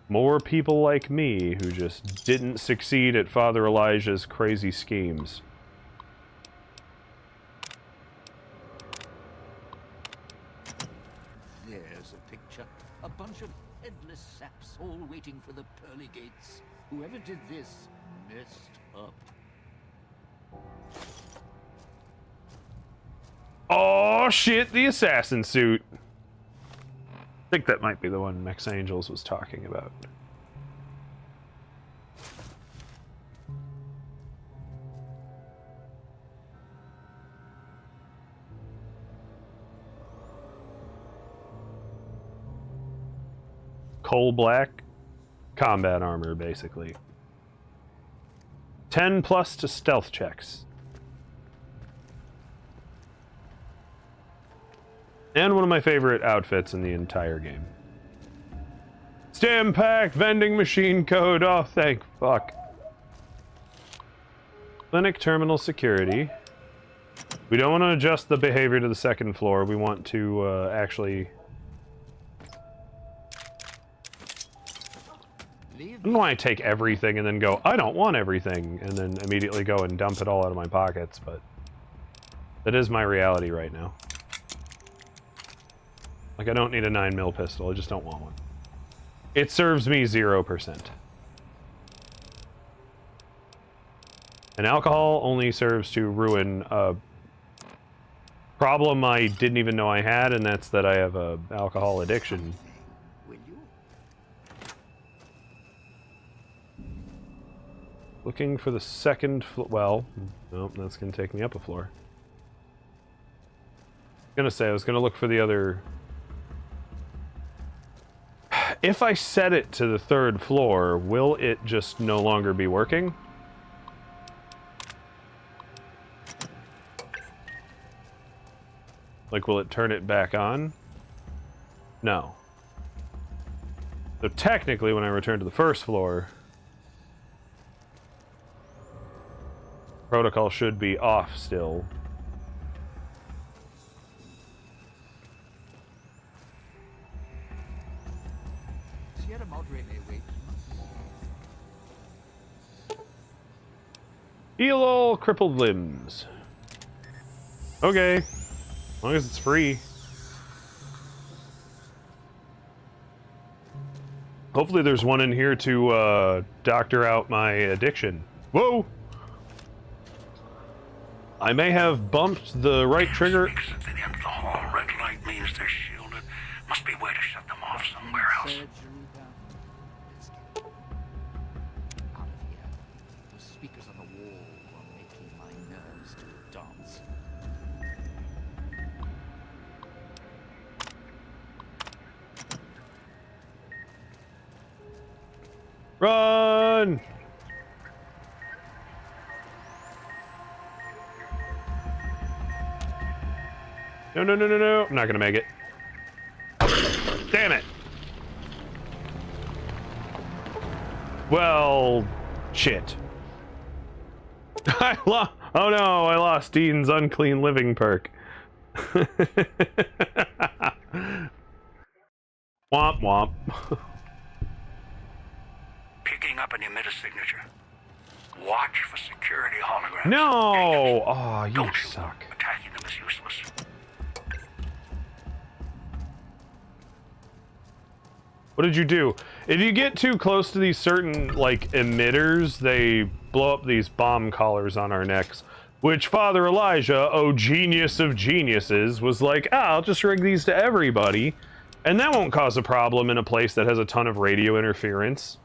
More people like me who just didn't succeed at Father Elijah's crazy schemes. There's a picture. A bunch of headless saps all waiting for the pearly gates. Whoever did this messed up. Oh shit, the assassin suit. I think that might be the one Max Angels was talking about. Coal black combat armor, basically. 10 plus to stealth checks. And one of my favorite outfits in the entire game. Stem pack, vending machine code. Oh, thank fuck. Clinic terminal security. We don't want to adjust the behavior to the second floor. We want to actually... I don't want to take everything and then go, I don't want everything, and then immediately go and dump it all out of my pockets, but that is my reality right now. Like, I don't need a 9mm pistol, I just don't want one. It serves me 0%. And alcohol only serves to ruin a problem I didn't even know I had, and that's that I have a alcohol addiction. Will you? Looking for the second floor. Well, no, that's going to take me up a floor. I was going to look for the other... If I set it to the third floor, will it just no longer be working? Like, will it turn it back on? No. So technically, when I return to the first floor, protocol should be off still. Sierra Madre may wait. Heal all crippled limbs. Okay. As long as it's free. Hopefully there's one in here to doctor out my addiction. Whoa! I may have bumped the right trigger. Speakers at the end of the hall. Red light means they're shielded. Must be a way to shut them off somewhere else. Surgery down. Let's get out of here. Those speakers on the wall are making my nerves do a dance. Run! No, no, no, no, no. I'm not gonna make it. Damn it. Well, shit. Oh no, I lost Dean's unclean living perk. Womp womp. Picking up an emitter signature. Watch for security holograms. No! Oh, you Don't shoot them. suck. Attacking them is useless. What did you do? If you get too close to these certain, like, emitters, they blow up these bomb collars on our necks. Which Father Elijah, oh genius of geniuses, was like, I'll just rig these to everybody. And that won't cause a problem in a place that has a ton of radio interference.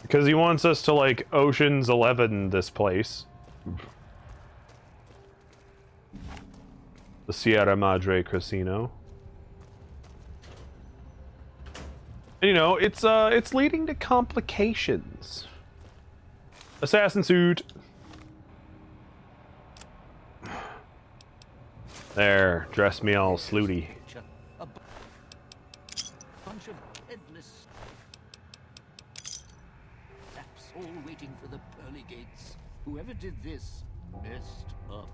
Because he wants us to, like, Ocean's 11 this place. The Sierra Madre Casino. And, you know, it's leading to complications. Assassin suit. There, dress me all slooty. A bunch of headless saps all waiting for the pearly gates. Whoever did this messed up.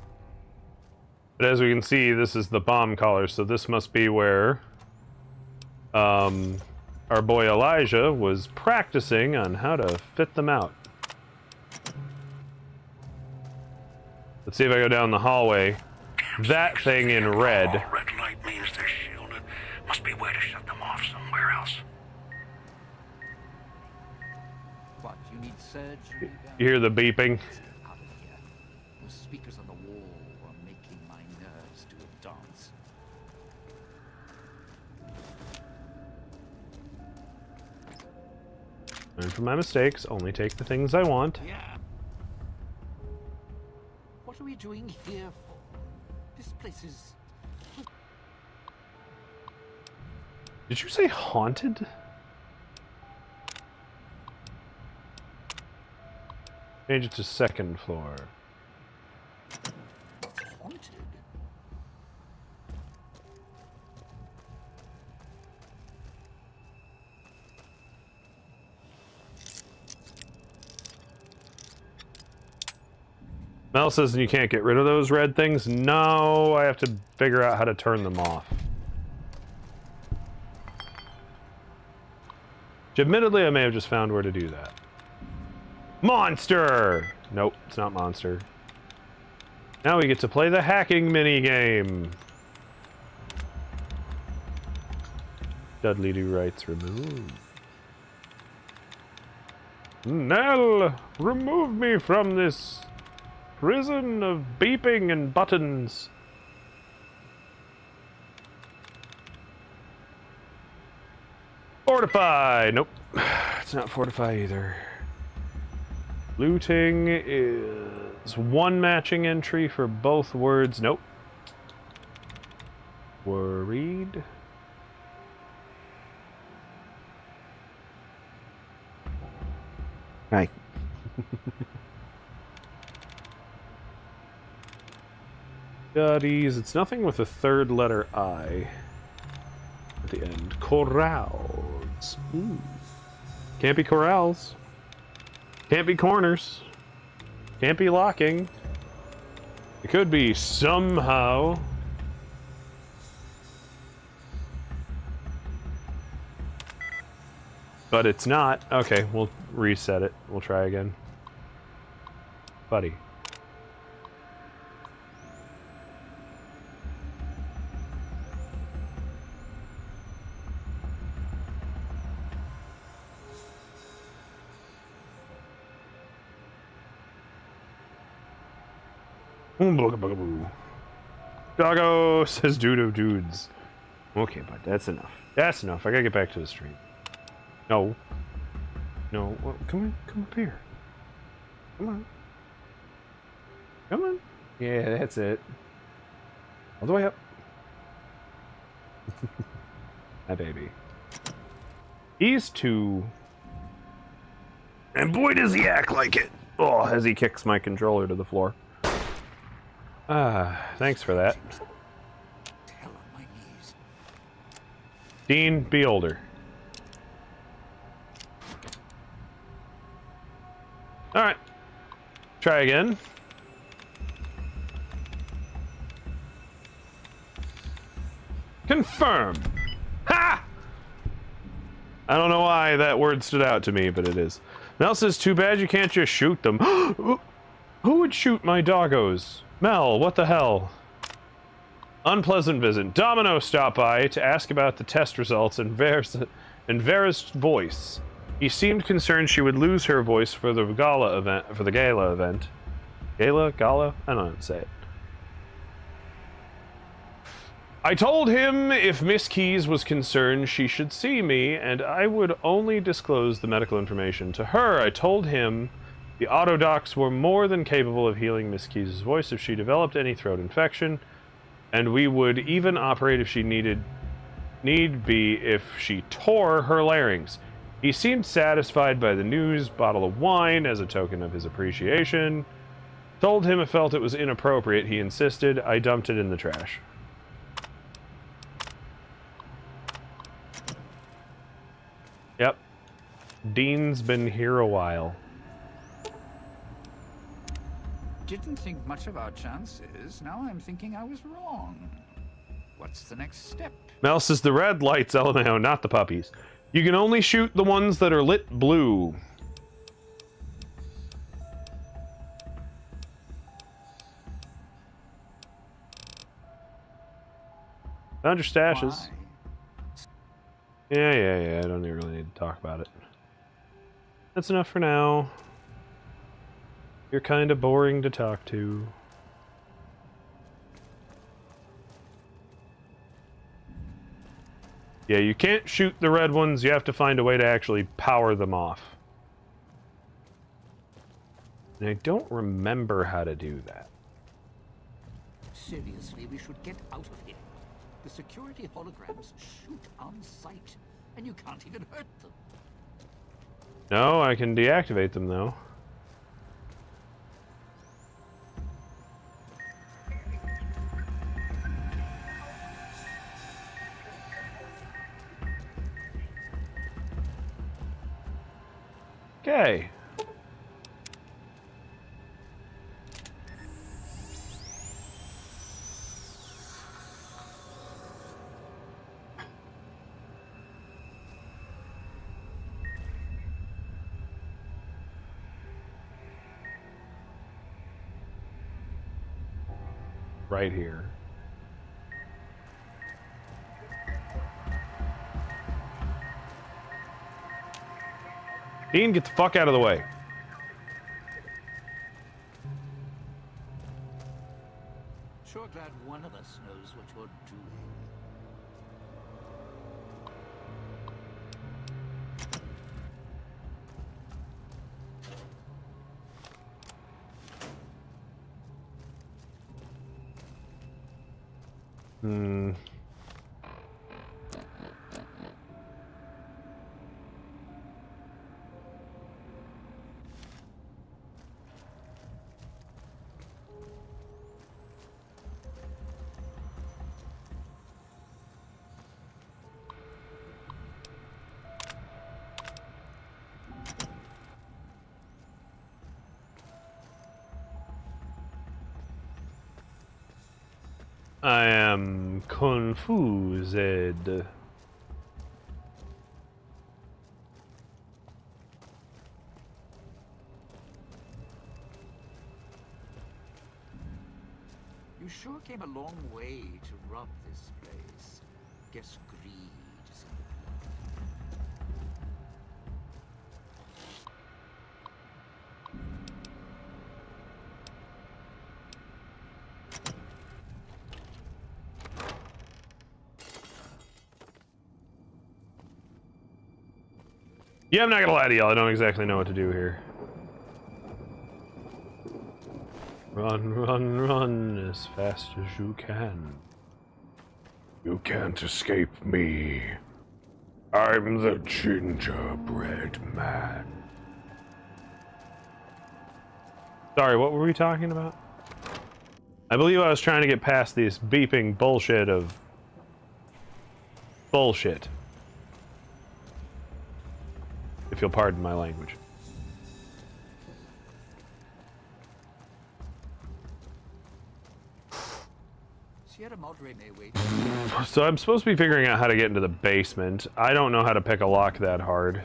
But as we can see, this is the bomb collar, so this must be where our boy Elijah was practicing on how to fit them out. Let's see if I go down the hallway. That thing in red. Red light means they're shielded. Must be a way to shut them off somewhere else. What, you need surgery? You hear the beeping? Out of here. Those speakers on the wall are making my nerves do a dance. Learn from my mistakes, only take the things I want. Yeah. What are we doing here for? This place is... Did you say haunted? Change it to second floor. haunted. Mel says you can't get rid of those red things. No, I have to figure out how to turn them off. Which admittedly, I may have just found where to do that. Monster! Nope, it's not monster. Now we get to play the hacking minigame. Dudley Do Right's remove. Nell, remove me from this prison of beeping and buttons. Fortify! Nope. It's not fortify either. Looting is one matching entry for both words. Nope. Worried. Hi. Studies. It's nothing with a third letter I at the end. Corrals. Ooh. Can't be corrals. Can't be corners. Can't be locking. It could be somehow. But it's not. Okay, we'll reset it. We'll try again. Buddy. Doggo says dude of dudes. Okay, but that's enough. That's enough. I gotta get back to the stream. No. No. Well, come up here. Come on. Come on. Yeah, that's it. All the way up. My baby. He's two. And boy does he act like it. Oh, as he kicks my controller to the floor. Thanks for that. Hell on my knees. Dean, be older. Alright. Try again. Confirm. Ha! I don't know why that word stood out to me, but it is. Mel says, too bad you can't just shoot them. Who would shoot my doggos? Mel, what the hell? Unpleasant visit. Domino stopped by to ask about the test results in Vera's voice. He seemed concerned she would lose her voice for the gala event. Gala? I don't know how to say it. I told him if Miss Keys was concerned, she should see me, and I would only disclose the medical information to her. I told him the autodocs were more than capable of healing Miss Keys' voice if she developed any throat infection, and we would even operate if she need be if she tore her larynx. He seemed satisfied by the news, bottle of wine as a token of his appreciation. Told him I felt it was inappropriate. He insisted. I dumped it in the trash. Yep. Dean's been here a while. Didn't think much of our chances. Now I'm thinking I was wrong. What's the next step? Mel says the red lights, LMAO, not the puppies. You can only shoot the ones that are lit blue. Found your stashes. Why? Yeah. I don't even really need to talk about it. That's enough for now. You're kind of boring to talk to. Yeah, you can't shoot the red ones. You have to find a way to actually power them off. And I don't remember how to do that. Seriously, we should get out of here. The security holograms shoot on sight, and you can't even hurt them. No, I can deactivate them, though. right here. Dean, get the fuck out of the way. Sure glad one of us knows what you're doing. Hmm. I am confused. You sure came a long way to rob this place. Guess greed is in the blood. Yeah, I'm not gonna lie to y'all. I don't exactly know what to do here. Run, run, run as fast as you can. You can't escape me. I'm the gingerbread man. Sorry, what were we talking about? I believe I was trying to get past this beeping bullshit of bullshit. If you'll pardon my language. Sierra Madre may wait. So I'm supposed to be figuring out how to get into the basement. I don't know how to pick a lock that hard. Am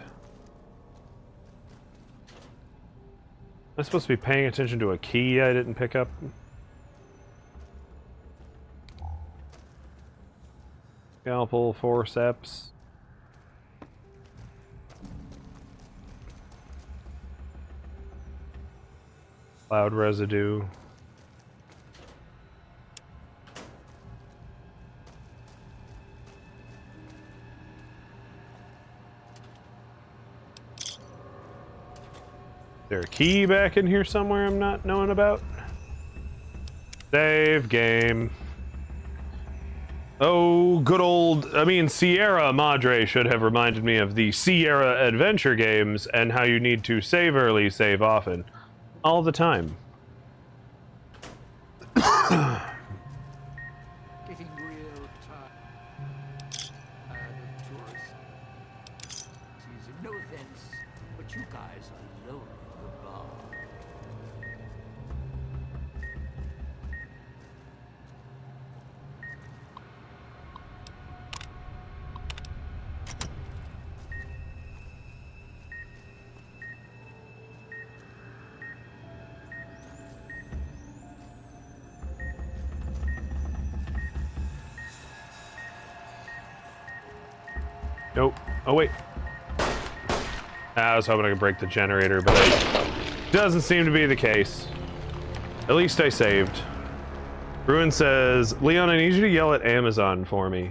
I supposed to be paying attention to a key I didn't pick up? Scalpel, forceps. Cloud residue. Is there a key back in here somewhere I'm not knowing about? Save game. Oh, good old... I mean, Sierra Madre should have reminded me of the Sierra adventure games and how you need to save early, save often. All the time. Getting real tired of tourist season. No offense, but you guys are lowering the bar. Nope. Oh, wait. I was hoping I could break the generator, but it doesn't seem to be the case. At least I saved. Ruin says, Leon, I need you to yell at Amazon for me.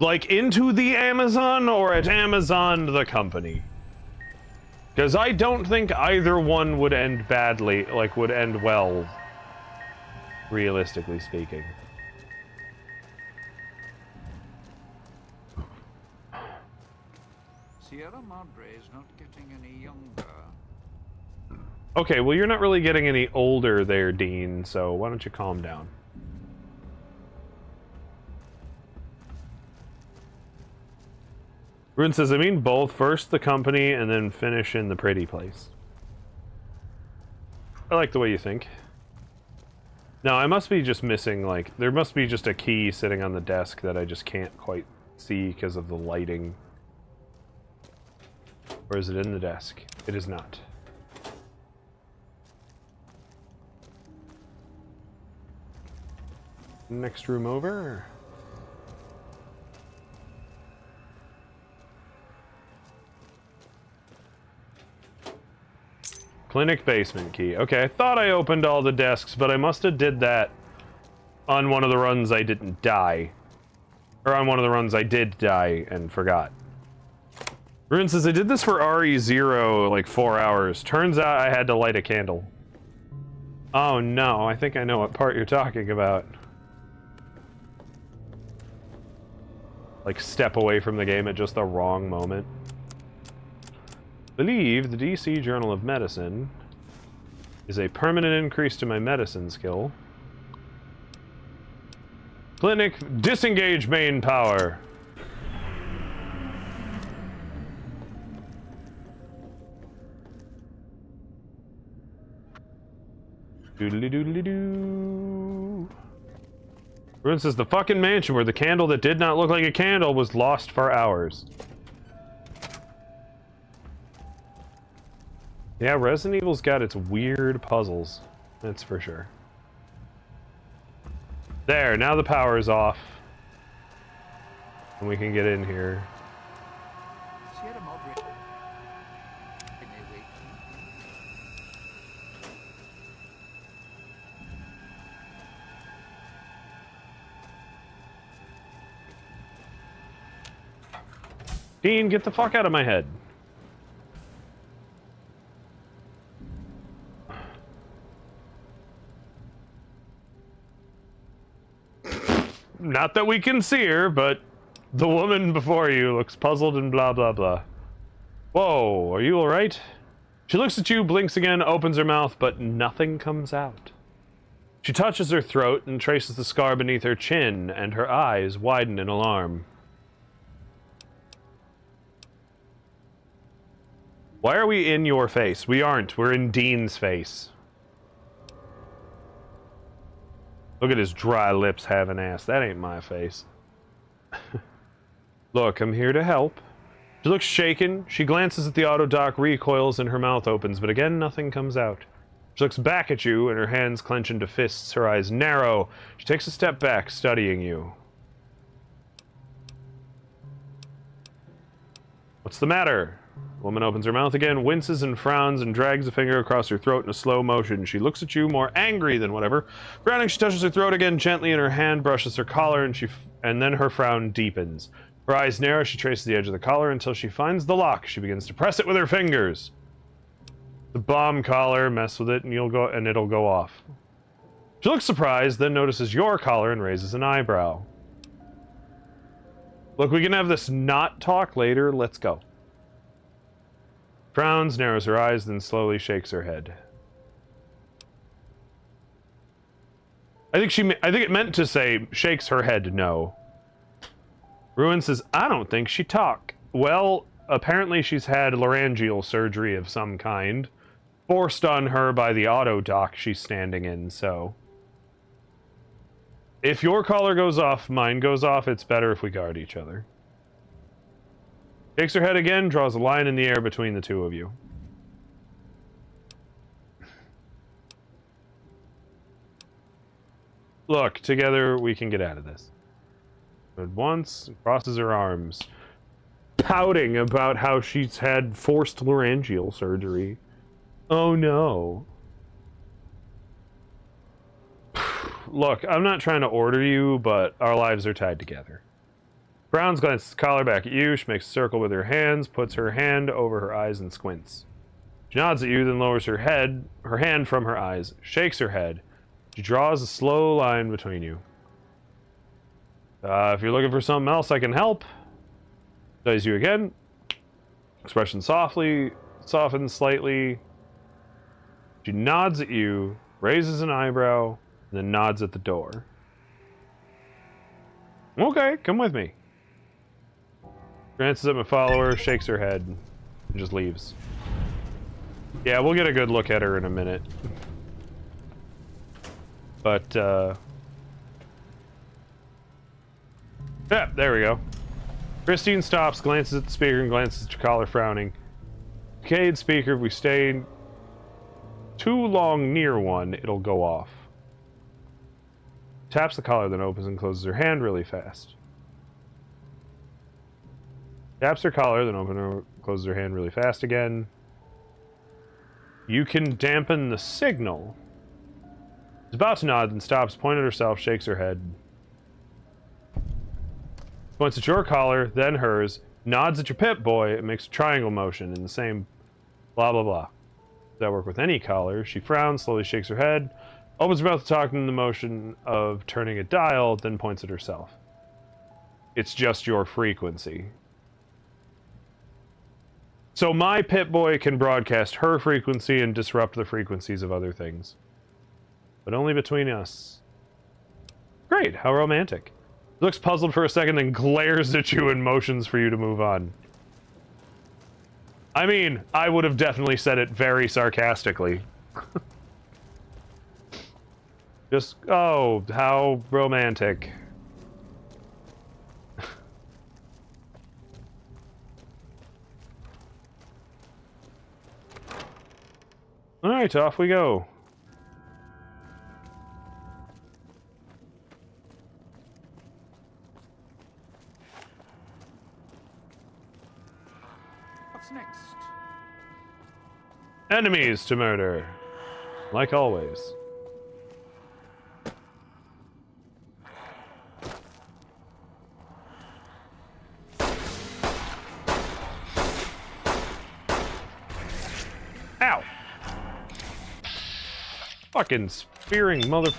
Like, into the Amazon or at Amazon the company? Because I don't think either one would end badly, like, would end well, realistically speaking. Sierra Madre is not getting any younger. Okay, well, you're not really getting any older there, Dean, so why don't you calm down? Ruin says, I mean both. First the company, and then finish in the pretty place. I like the way you think. No, I must be just missing, like, there must be just a key sitting on the desk that I just can't quite see because of the lighting. Or is it in the desk? It is not. Next room over. Clinic basement key. Okay, I thought I opened all the desks, but I must have did that on one of the runs I didn't die. Or on one of the runs I did die and forgot. Ruin says, I did this for RE0 like 4 hours. Turns out I had to light a candle. Oh no, I think I know what part you're talking about. Like step away from the game at just the wrong moment. Believe the DC Journal of Medicine is a permanent increase to my medicine skill. Clinic, disengage main power. Doodly doodly doo. Ruin says the fucking mansion where the candle that did not look like a candle was lost for hours. Yeah, Resident Evil's got its weird puzzles. That's for sure. There, now the power is off. And we can get in here. Dean, get the fuck out of my head. Not that we can see her, but the woman before you looks puzzled and blah blah blah. Whoa, are you alright? She looks at you, blinks again, opens her mouth, but nothing comes out. She touches her throat and traces the scar beneath her chin, and her eyes widen in alarm. Why are we in your face? We aren't. We're in Dean's face. Look at his dry lips having ass. That ain't my face. Look, I'm here to help. She looks shaken. She glances at the auto dock, recoils, and her mouth opens, but again, nothing comes out. She looks back at you, and her hands clench into fists, her eyes narrow. She takes a step back, studying you. What's the matter? The woman opens her mouth again, winces and frowns, and drags a finger across her throat in a slow motion. She looks at you, more angry than whatever. Frowning, she touches her throat again gently, and her hand brushes her collar, and then her frown deepens. Her eyes narrow, she traces the edge of the collar until she finds the lock. She begins to press it with her fingers. The bomb collar, mess with it, and it'll go off. She looks surprised, then notices your collar and raises an eyebrow. Look, we can have this not talk later. Let's go. Frowns, narrows her eyes, then slowly shakes her head. I think it meant to say shakes her head no. Ruin says, I don't think she talk. Well, apparently she's had laryngeal surgery of some kind. Forced on her by the auto dock she's standing in, so. If your collar goes off, mine goes off, it's better if we guard each other. Shakes her head again, draws a line in the air between the two of you. Look, together we can get out of this. At once, crosses her arms, pouting about how she's had forced laryngeal surgery. Oh no. Look, I'm not trying to order you, but our lives are tied together. Brown's glances the collar back at you. She makes a circle with her hands, puts her hand over her eyes and squints. She nods at you, then lowers her hand from her eyes, shakes her head. She draws a slow line between you. If you're looking for something else, I can help. Studies you again. Expression softens slightly. She nods at you, raises an eyebrow, and then nods at the door. Okay, come with me. Glances at my follower, shakes her head, and just leaves. Yeah, we'll get a good look at her in a minute. But, yeah, there we go. Christine stops, glances at the speaker, and glances at your collar, frowning. Decayed speaker, if we stay too long near one, it'll go off. Taps the collar, then opens and closes her hand really fast. Taps her collar, then opens and closes her hand really fast again. You can dampen the signal. She's about to nod, then stops, points at herself, shakes her head. Points at your collar, then hers, nods at your Pip-Boy, and makes a triangle motion in the same blah blah blah. Does that work with any collar? She frowns, slowly shakes her head, opens her mouth to talk in the motion of turning a dial, then points at herself. It's just your frequency. So my Pip-Boy can broadcast her frequency and disrupt the frequencies of other things. But only between us. Great, how romantic. Looks puzzled for a second, then glares at you and motions for you to move on. I mean, I would have definitely said it very sarcastically. Just, oh, how romantic. Alright, off we go. What's next? Enemies to murder. Like always. Ow! Fucking spearing mother...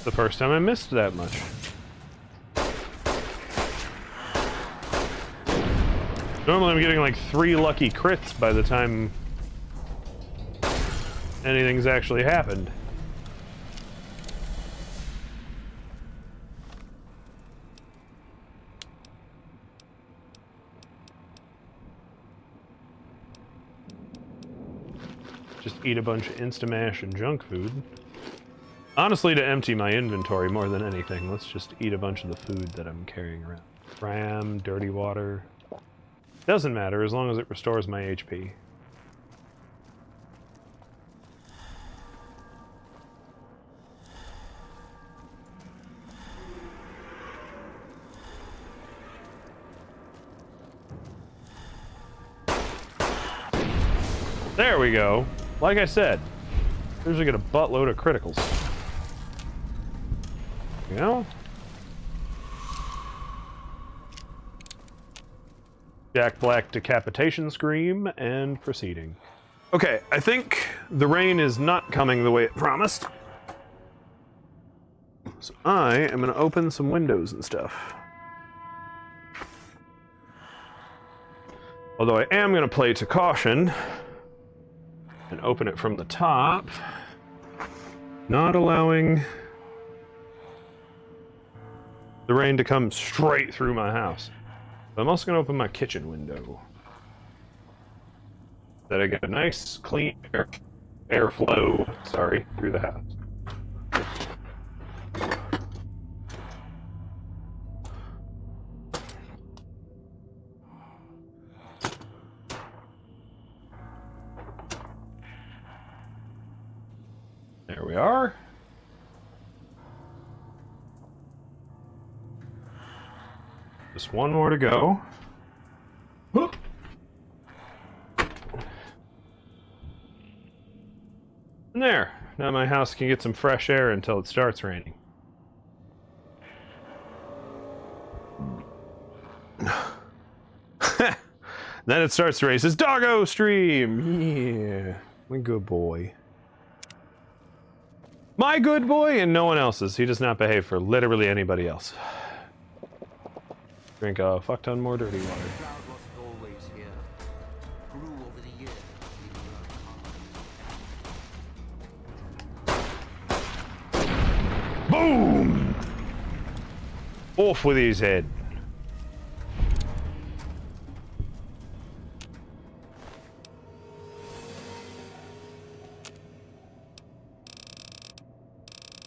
The first time I missed that much. Normally I'm getting like 3 lucky crits by the time anything's actually happened. Just eat a bunch of Instamash and junk food. Honestly, to empty my inventory more than anything, let's just eat a bunch of the food that I'm carrying around. Ram, dirty water. Doesn't matter as long as it restores my HP. There we go. Like I said, usually get a buttload of criticals. You know? Jack Black decapitation scream and proceeding. Okay, I think the rain is not coming the way it promised. So I am going to open some windows and stuff. Although I am going to play to caution and open it from the top, not allowing the rain to come straight through my house. But I'm also going to open my kitchen window. That I get a nice, clean airflow, through the house. There we are. Just one more to go. Whoop. And there. Now my house can get some fresh air until it starts raining. Then it starts to race. It's doggo stream! Yeah. My good boy. My good boy and no one else's. He does not behave for literally anybody else. Drink a fuck ton more dirty water. The crowd wasn't always here. Grew over the years. Boom! Off with his head.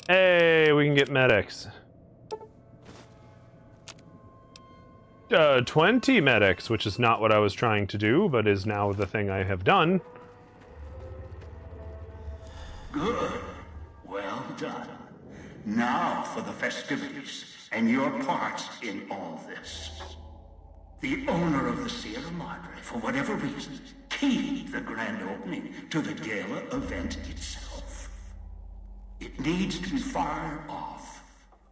Hey, we can get medics. 20 medics, which is not what I was trying to do, but is now the thing I have done. Good. Well done. Now for the festivities, and your part in all this. The owner of the Sierra Madre, for whatever reason, keyed the grand opening to the gala event itself. It needs to be fired off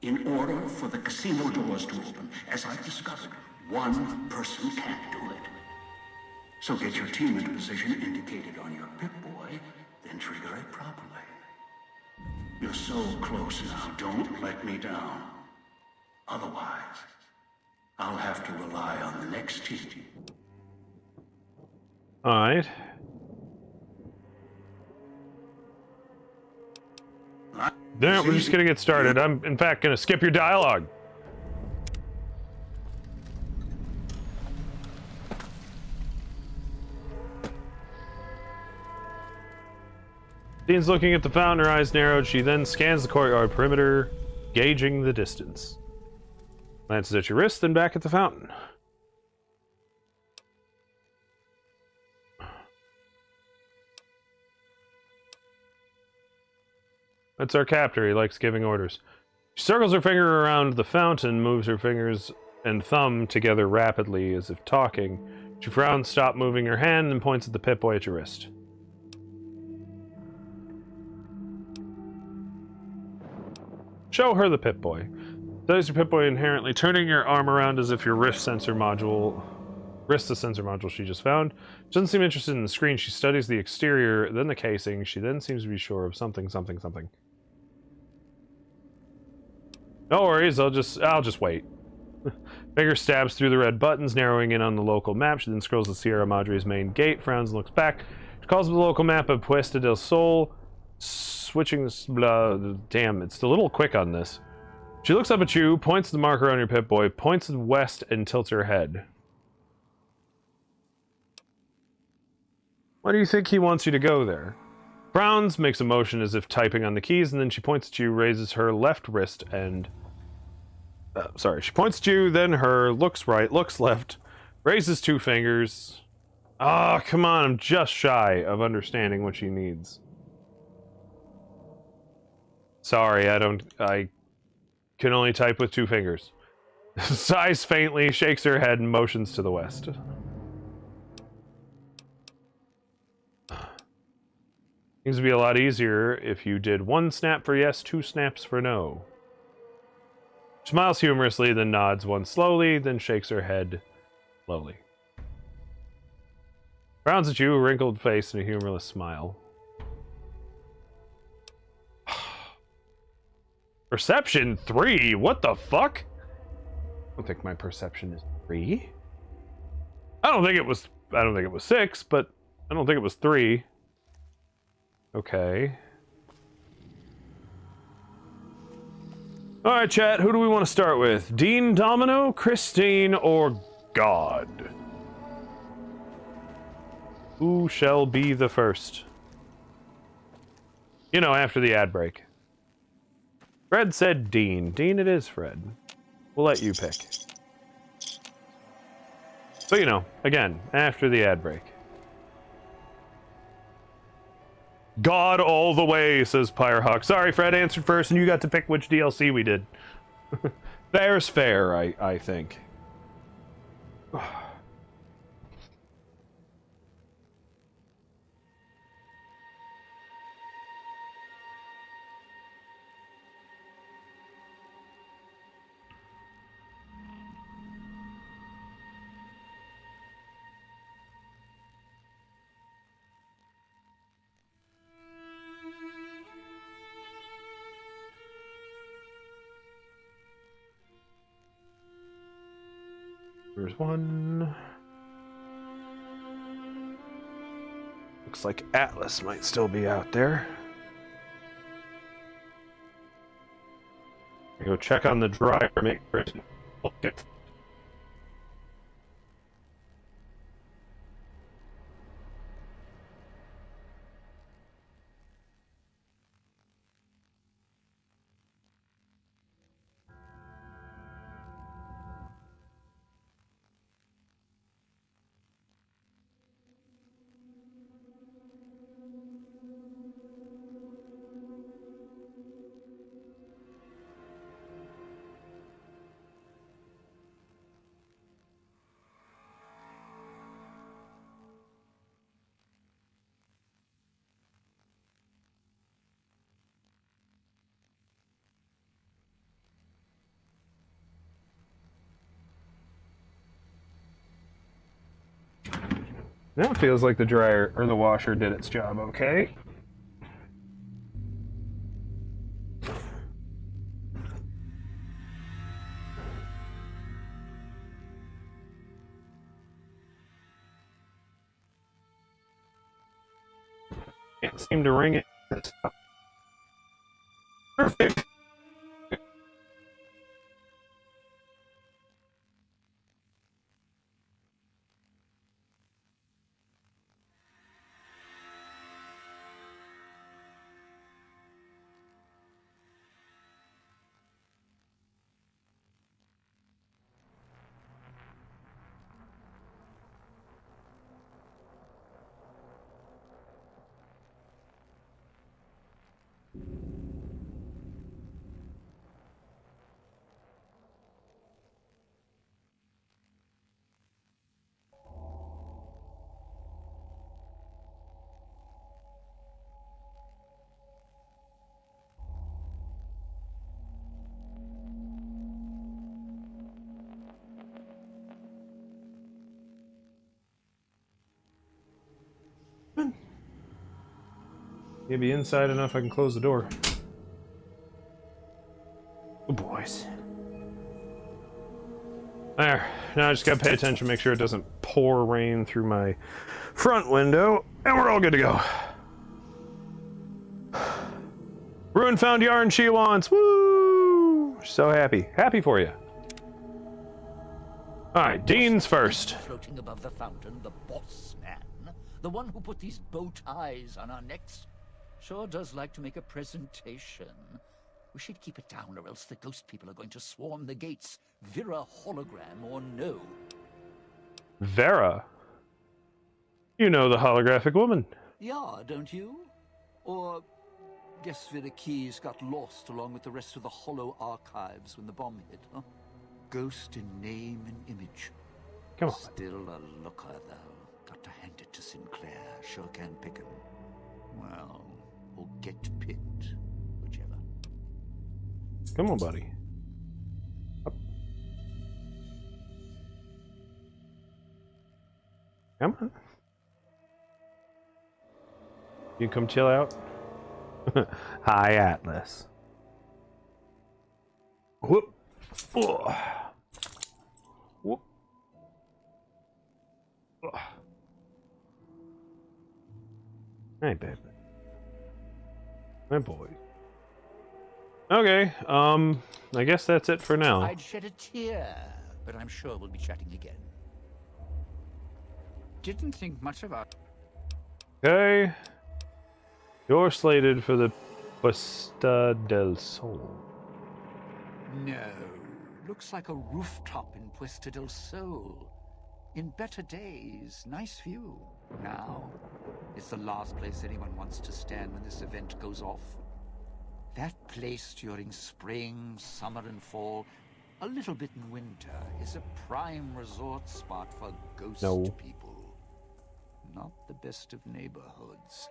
in order for the casino doors to open. As I've discovered, one person can't do it. So get your team into position indicated on your Pip-Boy, then trigger it properly. You're so close now, don't let me down. Otherwise, I'll have to rely on the next team. Alright. No, we're just gonna get started. I'm, in fact, gonna skip your dialogue. Dean's looking at the fountain, her eyes narrowed. She then scans the courtyard perimeter, gauging the distance. Glances at your wrist, then back at the fountain. That's our captor. He likes giving orders. She circles her finger around the fountain, moves her fingers and thumb together rapidly, as if talking. She frowns, stops moving her hand, and points at the Pip-Boy at your wrist. Show her the Pip-Boy. Studies your Pip-Boy inherently, turning your arm around as if your wrist the sensor module she just found. She doesn't seem interested in the screen. She studies the exterior, then the casing. She then seems to be sure of something. No worries, I'll just wait. Finger stabs through the red buttons, narrowing in on the local map. She then scrolls the Sierra Madre's main gate, frowns and looks back. She calls up the local map of Puesta del Sol, switching this damn, it's a little quick on this. She looks up at you, points to the marker on your Pip-Boy, points west and tilts her head. Why do you think he wants you to go there? Frowns, makes a motion as if typing on the keys, and then she points at you, raises her left wrist and... she points at you, then her, looks right, looks left, raises two fingers. Ah, come on, I'm just shy of understanding what she needs. Sorry, I can only type with two fingers. Sighs faintly, shakes her head, and motions to the west. Seems to be a lot easier if you did one snap for yes, two snaps for no. Smiles humorously, then nods once slowly, then shakes her head slowly. Frowns at you, a wrinkled face, and a humorless smile. Perception 3? What the fuck? I don't think my perception is 3. I don't think it was 6, but I don't think it was 3. Okay. Alright, chat, who do we want to start with? Dean, Domino, Christine, or God? Who shall be the first? You know, after the ad break. Fred said Dean. Dean it is, Fred. We'll let you pick. But you know, again, after the ad break. God all the way, says Pirehawk. Sorry, Fred answered first, and you got to pick which DLC we did. Fair's fair, I think. There's one. Looks like Atlas might still be out there. Go check on the driver, make sure it's okay. Now it feels like the dryer or the washer did its job okay. Can't seem to ring it. Perfect. Maybe inside enough I can close the door. Oh, boys. There. Now I just gotta pay attention, make sure it doesn't pour rain through my front window, and we're all good to go. Ruin found yarn she wants. Woo! So happy. Happy for you. Alright, Dean's first. Floating above the fountain, the boss man, the one who put these bow ties on our necks, sure does like to make a presentation. We should keep it down, or else the ghost people are going to swarm the gates. Vera hologram or no. Vera? You know the holographic woman. Yeah, don't you? Or guess Vera Keys got lost along with the rest of the Hollow archives when the bomb hit, huh? Ghost in name and image. Come on. Still a looker, though. Got to hand it to Sinclair. Sure can pick him. Well, or get picked. Whichever. Come on, buddy. Up. Come on. You come chill out? Hi, Atlas. Whoop. Oh. Whoop. Oh. Hey, baby. My boy. Okay, I guess that's it for now. I'd shed a tear, but I'm sure we'll be chatting again. Didn't think much about... Okay. You're slated for the Puesta del Sol. No. Looks like a rooftop in Puesta del Sol. In better days, nice view. Now, it's the last place anyone wants to stand when this event goes off. That place during spring, summer and fall, a little bit in winter, is a prime resort spot for ghost people. Not the best of neighborhoods.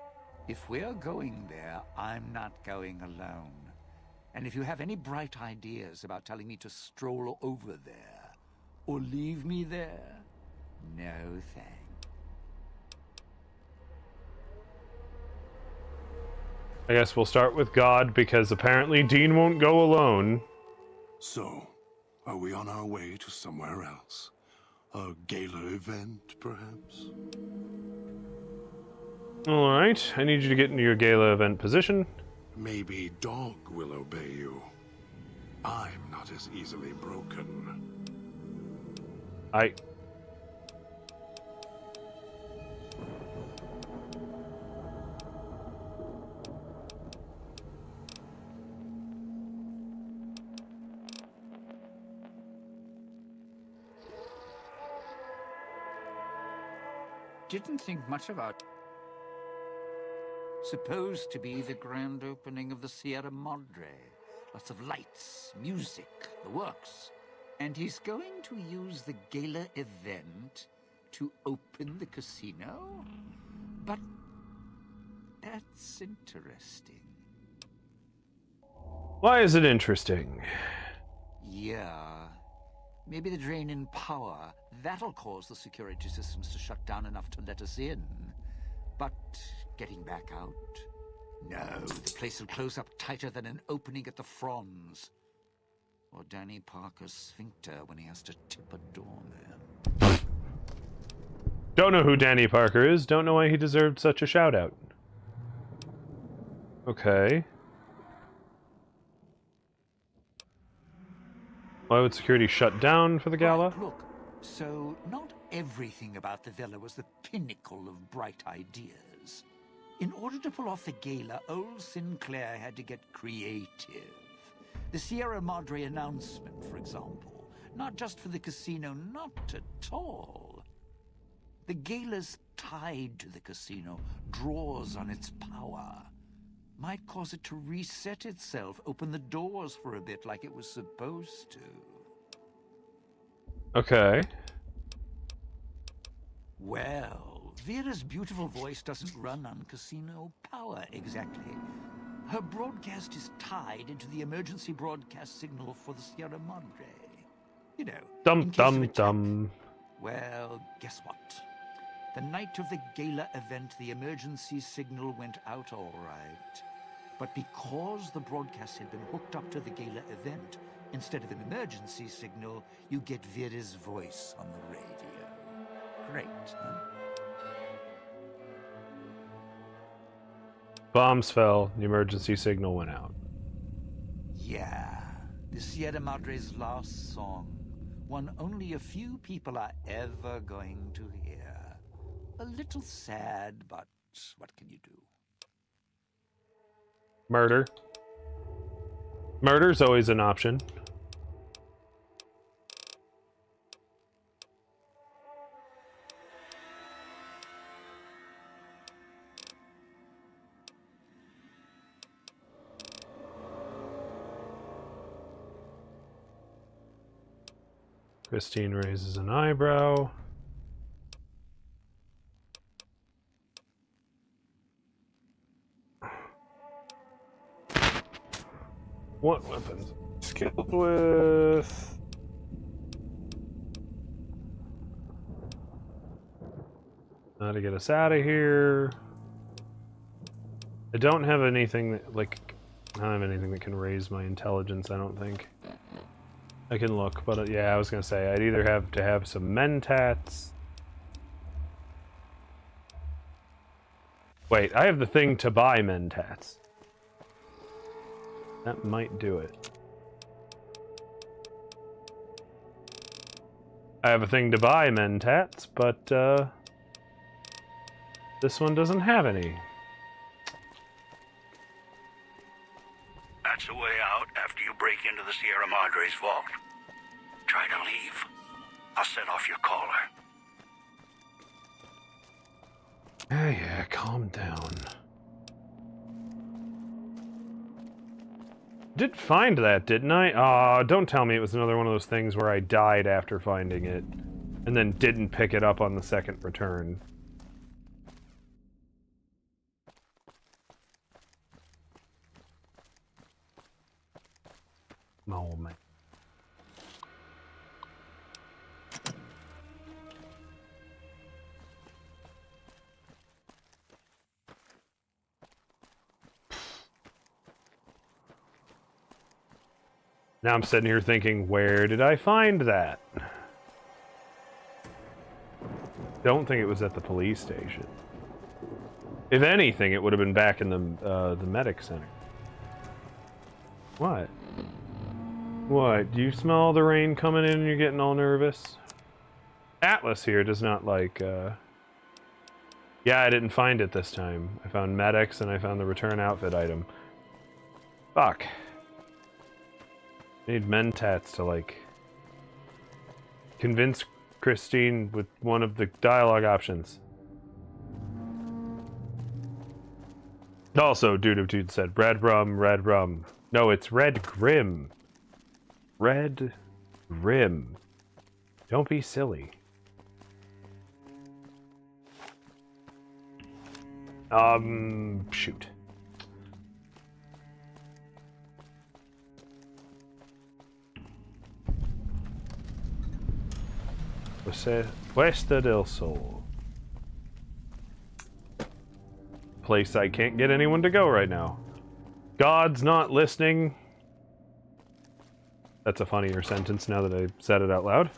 If we're going there, I'm not going alone. And if you have any bright ideas about telling me to stroll over there, or leave me there, no thanks. I guess we'll start with God, because apparently Dean won't go alone. So, are we on our way to somewhere else? A gala event, perhaps? Alright, I need you to get into your gala event position. Maybe Dog will obey you. I'm not as easily broken. I... Didn't think much about... Supposed to be the grand opening of the Sierra Madre. Lots of lights, music, the works. And he's going to use the gala event to open the casino? But that's interesting. Why is it interesting? Yeah. Maybe the drain in power. That'll cause the security systems to shut down enough to let us in. But getting back out? No, the place will close up tighter than an opening at the fronds. Or Danny Parker's sphincter when he has to tip a doorman. Don't know who Danny Parker is. Don't know why he deserved such a shout-out. Okay. Why would security shut down for the gala? Right, look, so not everything about the villa was the pinnacle of bright ideas. In order to pull off the gala, old Sinclair had to get creative. The Sierra Madre announcement, for example. Not just for the casino, not at all. The gala's tied to the casino, draws on its power. Might cause it to reset itself, open the doors for a bit like it was supposed to. Okay. Well, Vera's beautiful voice doesn't run on casino power exactly. Her broadcast is tied into the emergency broadcast signal for the Sierra Madre. You know, Dum in case dum of attack. dum. Well, guess what? The night of the gala event, the emergency signal went out all right. But because the broadcast had been hooked up to the gala event, instead of an emergency signal, you get Vera's voice on the radio. Great, huh? Bombs fell. The emergency signal went out. Yeah, the Sierra Madre's last song. One only a few people are ever going to hear. A little sad, but what can you do? Murder. Murder's always an option. Christine raises an eyebrow. What weapons? Skilled with... Now to get us out of here. I don't have anything that, like... I don't have anything that can raise my intelligence, I don't think. I can look, but yeah, I was gonna say, I'd either have to have some mentats. Wait, I have the thing to buy mentats. That might do it. I have a thing to buy mentats, but this one doesn't have any. That's the way out after you break into the Sierra Madre's vault. Try to leave. I'll set off your caller. Yeah, calm down. Did find that, didn't I? Aw, don't tell me it was another one of those things where I died after finding it, and then didn't pick it up on the second return. Oh, man. Now I'm sitting here thinking, where did I find that? Don't think it was at the police station. If anything, it would have been back in the medic center. What? What? Do you smell the rain coming in and you're getting all nervous? Atlas here does not like, Yeah, I didn't find it this time. I found medics and I found the return outfit item. Fuck. I need mentats to, like, convince Christine with one of the dialogue options. Also, Dude of Dude said, red rum, red rum. No, it's red grim. Red rim. Don't be silly. Shoot. Cuesta del Sol. Place I can't get anyone to go right now. God's not listening. That's a funnier sentence now that I said it out loud.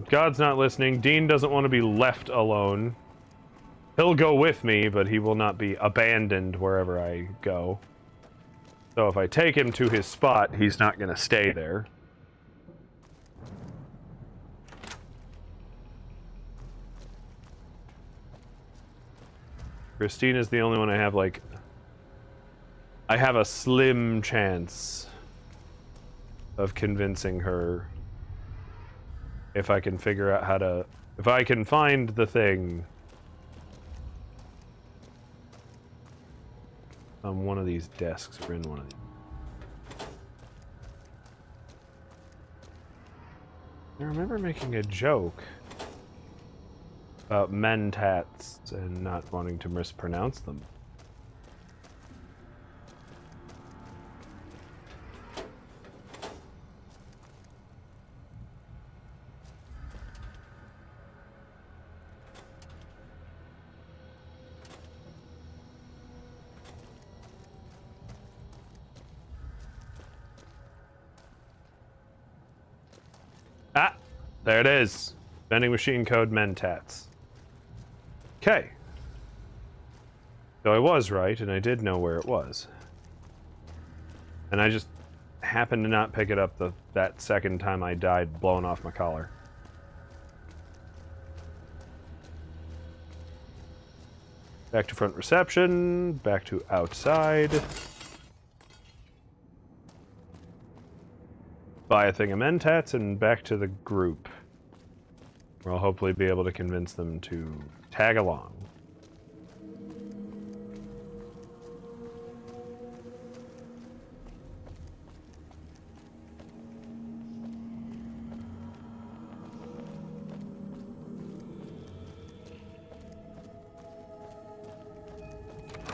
God's not listening. Dean doesn't want to be left alone. He'll go with me, but he will not be abandoned wherever I go. So if I take him to his spot, he's not going to stay there. Christine is the only one I have, like... I have a slim chance of convincing her if I can figure out how to... If I can find the thing on one of these desks or in one of these. I remember making a joke about mentats and not wanting to mispronounce them. Ah, there it is. Vending machine code mentats. Okay. So I was right, and I did know where it was. And I just happened to not pick it up that second time I died blowing off my collar. Back to front reception, back to outside. Buy a thing of mentats, and back to the group. Where I'll hopefully be able to convince them to tag along.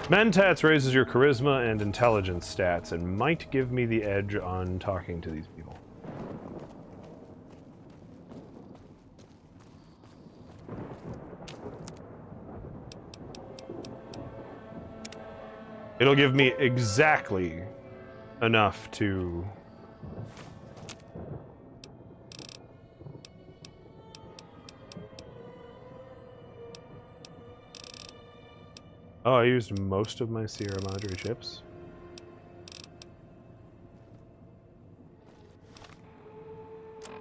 Mentats raises your charisma and intelligence stats and might give me the edge on talking to these people. It'll give me exactly enough to... Oh, I used most of my Sierra Madre chips.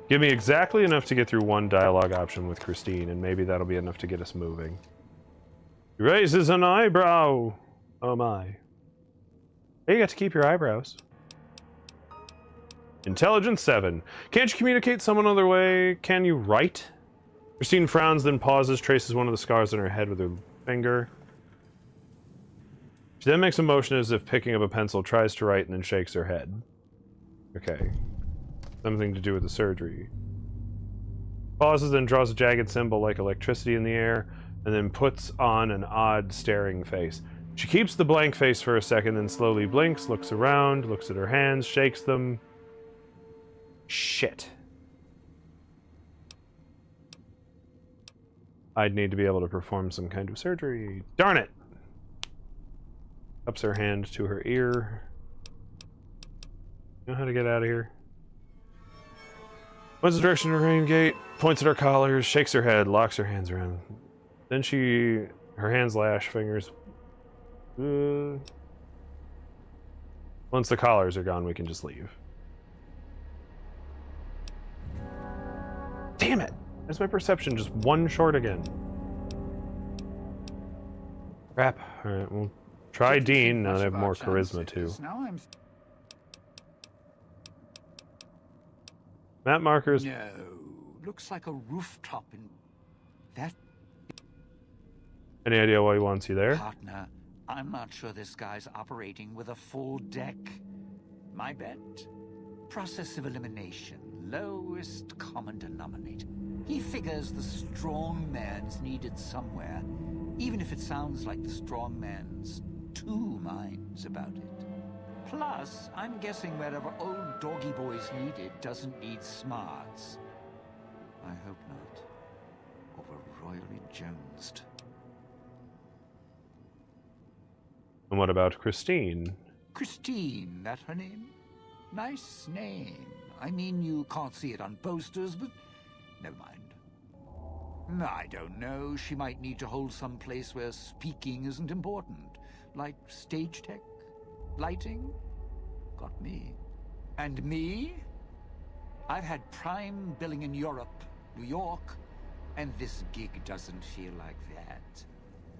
Give me exactly enough to get through one dialogue option with Christine, and maybe that'll be enough to get us moving. He raises an eyebrow! Oh my. Hey, you got to keep your eyebrows. Intelligence 7. Can't you communicate some other way? Can you write? Christine frowns, then pauses, traces one of the scars on her head with her finger. She then makes a motion as if picking up a pencil, tries to write, and then shakes her head. Okay. Something to do with the surgery. Pauses, then draws a jagged symbol like electricity in the air, and then puts on an odd, staring face. She keeps the blank face for a second, then slowly blinks, looks around, looks at her hands, shakes them. Shit. I'd need to be able to perform some kind of surgery. Darn it! Ups her hand to her ear. You know how to get out of here? Points the direction of the rain gate, points at her collars, shakes her head, locks her hands around. Then her hands lash, fingers... Once the collars are gone, we can just leave. Damn it! There's my perception just one short again. Crap. Alright, we'll try Dean now that I have more charisma too. Map markers. No, looks like a rooftop in that. Any idea why he wants you there? Partner, I'm not sure this guy's operating with a full deck. My bet? Process of elimination. Lowest common denominator. He figures the strong man's needed somewhere, even if it sounds like the strong man's two minds about it. Plus, I'm guessing wherever old doggy boy's needed doesn't need smarts. I hope not. Or we're royally jonesed. And what about Christine? Christine, that her name? Nice name. I mean, you can't see it on posters, but never mind. I don't know. She might need to hold some place where speaking isn't important. Like stage tech? Lighting? Got me. And me? I've had prime billing in Europe, New York, and this gig doesn't feel like that.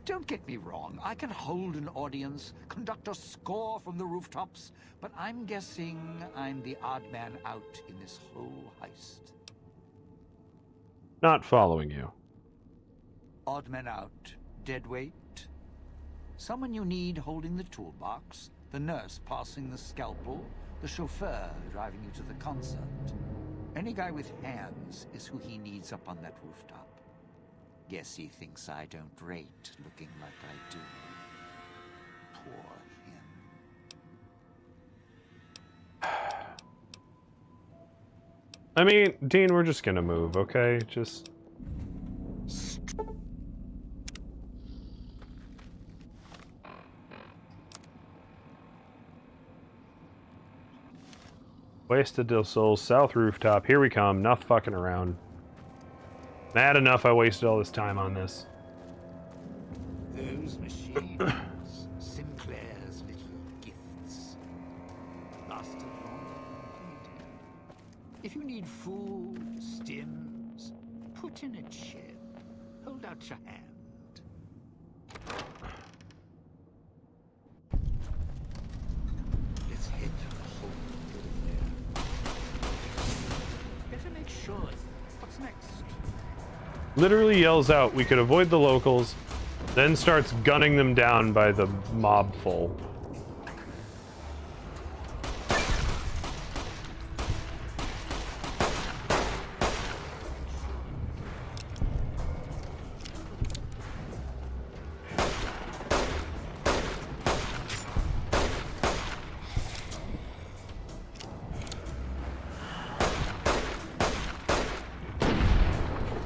Don't get me wrong, I can hold an audience, conduct a score from the rooftops, but I'm guessing I'm the odd man out in this whole heist. Not following you. Odd man out, dead weight? Someone you need holding the toolbox, the nurse passing the scalpel, the chauffeur driving you to the concert. Any guy with hands is who he needs up on that rooftop. Guess he thinks I don't rate looking like I do. Poor him. I mean, Dean, we're just gonna move, okay? Just... Wasted del Sol, South Rooftop. Here we come. Not fucking around. Mad enough I wasted all this time on this. Those machines, Sinclair's little gifts. Lasted longer than plenty. If you need food, stims, put in a chip. Hold out your hand. Let's head to the hole there. Better make sure. What's next? Literally yells out, we could avoid the locals, then starts gunning them down by the mob full.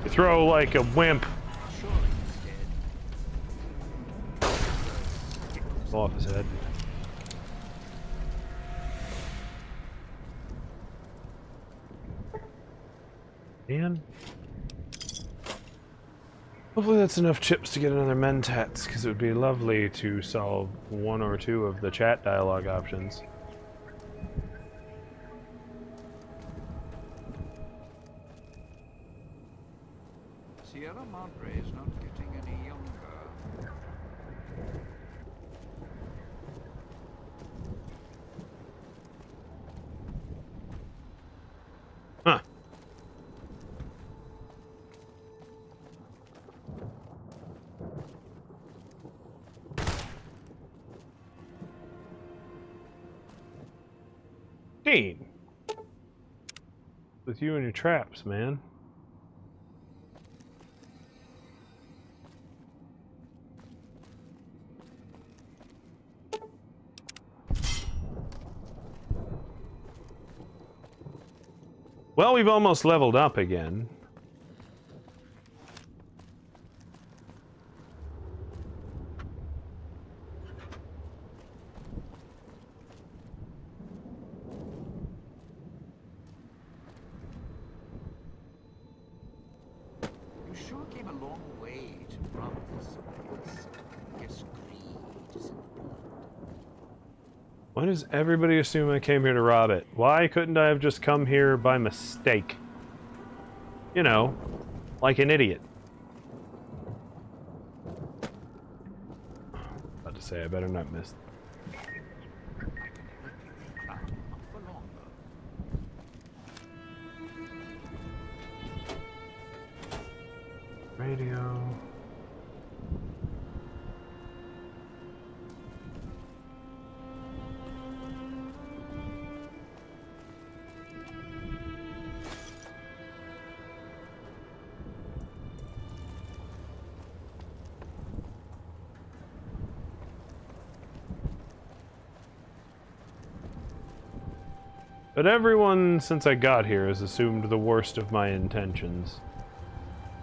Throw like a wimp. Off his head. Man. Hopefully that's enough chips to get another Mentats, because it would be lovely to solve one or two of the chat dialogue options. Sierra Madre is not getting any younger. Huh. Dean. With you and your traps, man. Well, we've almost leveled up again. You sure came a long way to rob this place. Guess greed is in the blood. Why does everybody assume I came here to rob it? Why couldn't I have just come here by mistake? You know, like an idiot. About to say, I better not miss. Not for longer. Radio. But everyone since I got here has assumed the worst of my intentions.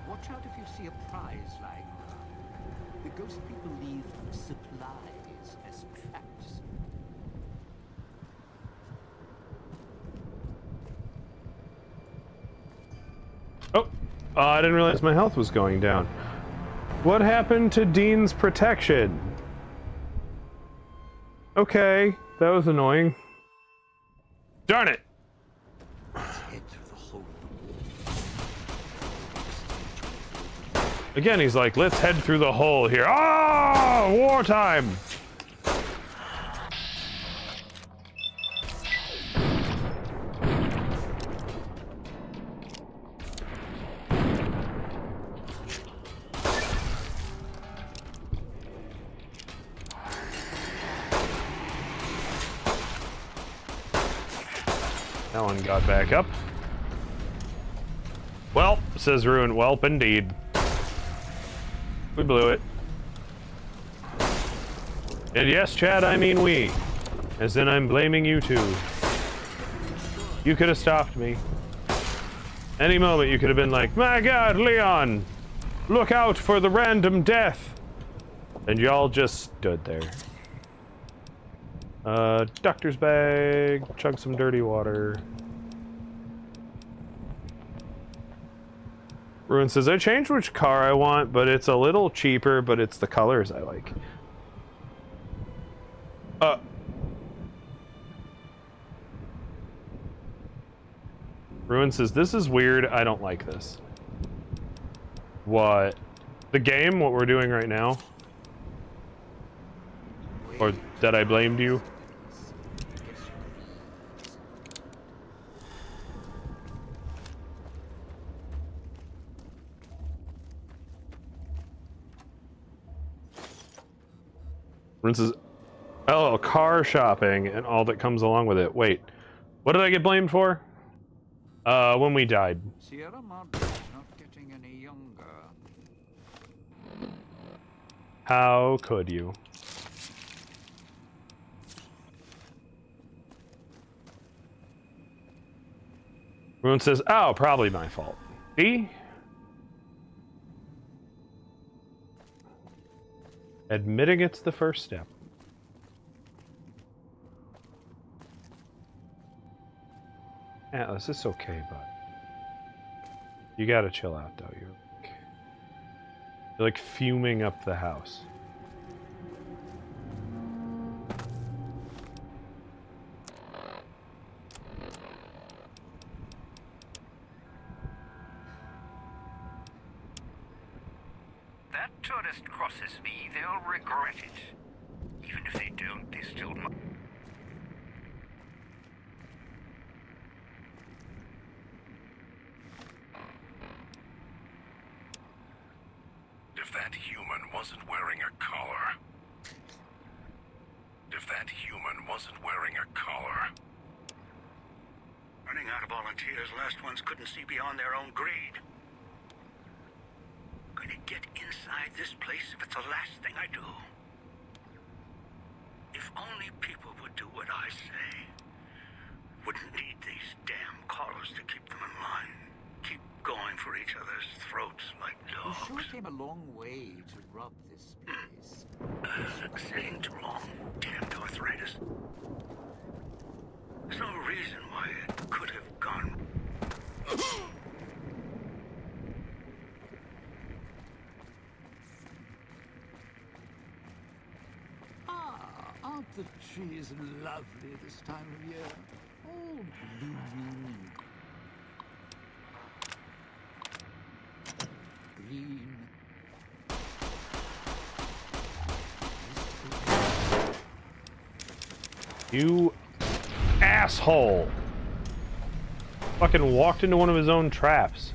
Watch out if you see a prize lying around. The ghost people leave supplies as traps. Oh, I didn't realize my health was going down. What happened to Dean's protection? Okay, that was annoying. Darn it! Head through the hole. Again, he's like, let's head through the hole here. Ah, wartime! That one got back up. Well, says Ruin, welp indeed. We blew it. And yes, Chad, I mean we. As in I'm blaming you too. You could have stopped me. Any moment you could have been like, my god, Leon! Look out for the random death! And y'all just stood there. Doctor's bag, chug some dirty water. Ruin says, I changed which car I want, but it's a little cheaper, but it's the colors I like. Ruin says, this is weird, I don't like this. What? The game, what we're doing right now? Or that I blamed you? Says, oh, car shopping and all that comes along with it. Wait, what did I get blamed for? When we died. Sierra Madre's not getting any younger. How could you? Ruin says, oh, probably my fault. See? Admitting it's the first step. Atlas, it's okay, bud. You gotta chill out, though. You're like fuming up the house. That tourist crosses me, they'll regret it. Even if they don't, they still must. If that human wasn't wearing a collar. If that human wasn't wearing a collar. Running out of volunteers, last ones couldn't see beyond their own greed. Going to get inside this place if it's the last thing I do. If only people would do what I say. Wouldn't need these damn collars to keep them in line. Keep going for each other's throats like We dogs. sure came a long way to rob this place. Sitting too long. Damned arthritis. There's no reason why it could have gone. Aren't the trees lovely this time of year? All blooming. Green. You asshole! Fucking walked into one of his own traps.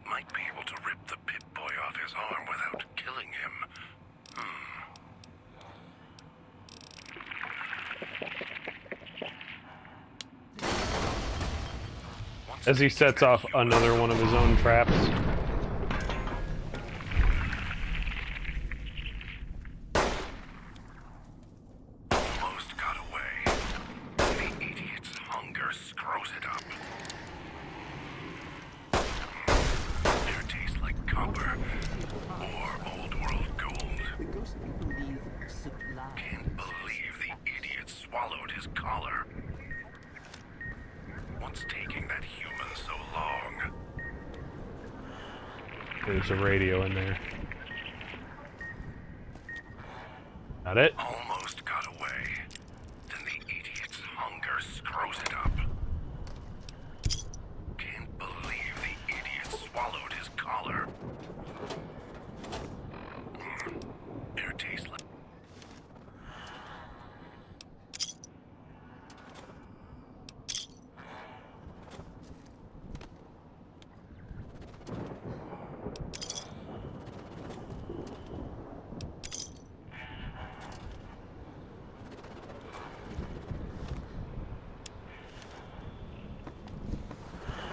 Might be able to rip the Pip-Boy off his arm without killing him. as he sets off another one of his own traps. Almost got away. The idiot's hunger screws it up. Their taste like copper or old world gold. The ghost people leave supplies. Can't believe the idiot swallowed his collar. What's taking that human so long? There's a radio in there. Got it? Almost got away. Then the idiot's hunger screws it up. Can't believe the idiot swallowed his collar. Their taste like...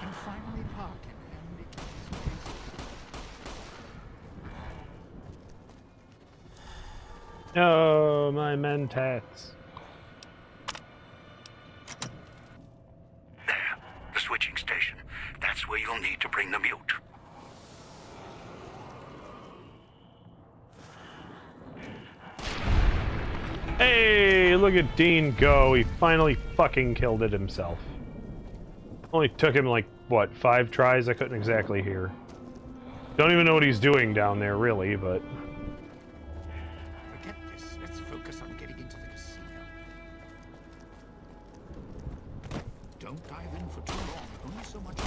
Can finally park in handy Oh, my mentats. There, the switching station. That's where you'll need to bring the mute. Hey, look at Dean go. He finally fucking killed it himself. Only took him like, what, 5 tries? I couldn't exactly hear. Don't even know what he's doing down there, really, but... Forget this. Let's focus on getting into the casino. Don't dive in for too long. Only so much.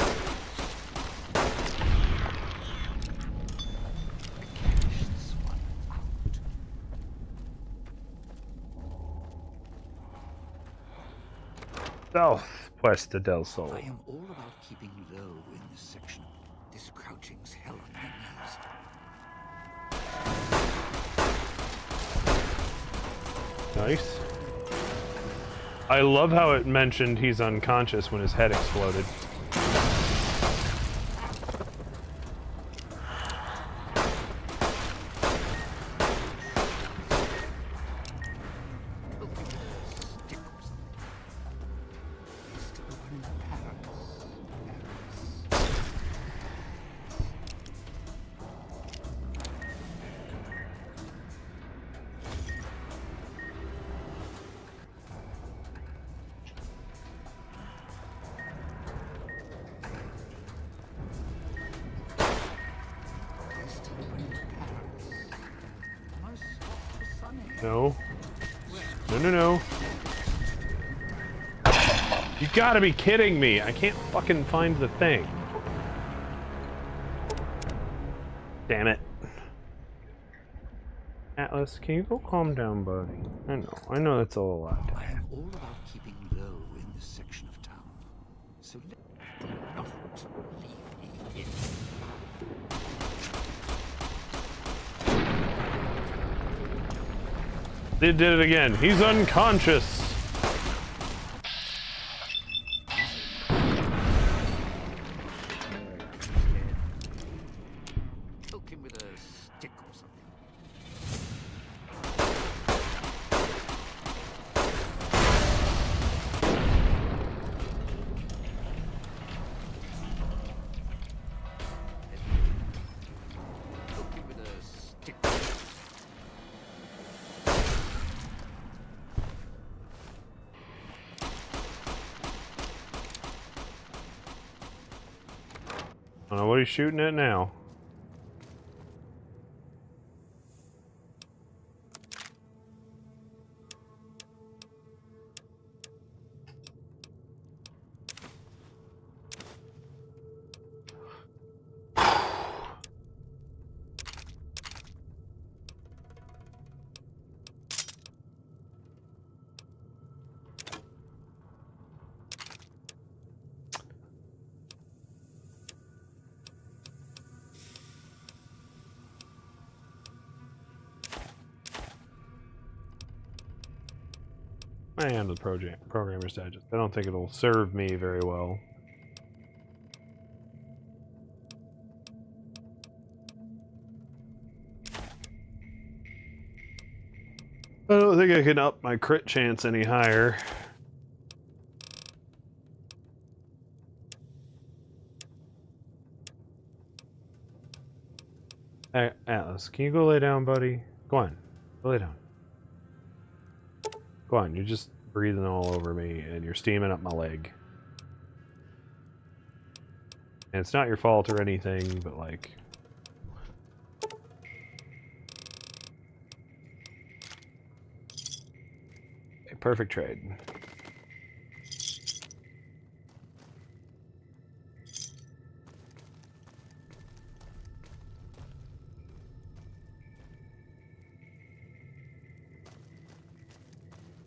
Cash this one out. South Puesta del Sol. I am all about keeping low in this section. This crouching's hell on my knees. Nice. I love how it mentioned he's unconscious when his head exploded. No. No, no, no. You gotta be kidding me! I can't fucking find the thing. Damn it. Atlas, can you go calm down, buddy? I know that's all a lot. I am all about keeping low in this section of town. So let not leave me in. They did it again. He's unconscious. Poke him with a stick or something. Poke him with a stick. I don't know what he's shooting at now. I handle the Programmer's Digest. I don't think it'll serve me very well. I don't think I can up my crit chance any higher. Hey, Atlas, can you go lay down, buddy? Go on. Go lay down. Go on, you're just breathing all over me and you're steaming up my leg. And it's not your fault or anything, but like... A perfect trade.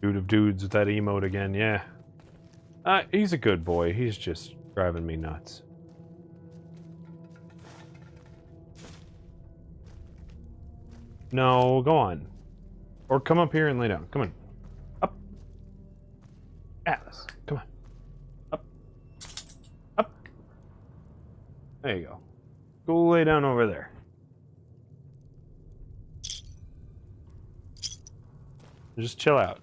Dude of dudes with that emote again, yeah. He's a good boy, he's just driving me nuts. No, go on. Or come up here and lay down. Come on. Up. Atlas, come on. Up. Up. There you go. Go lay down over there. Just chill out.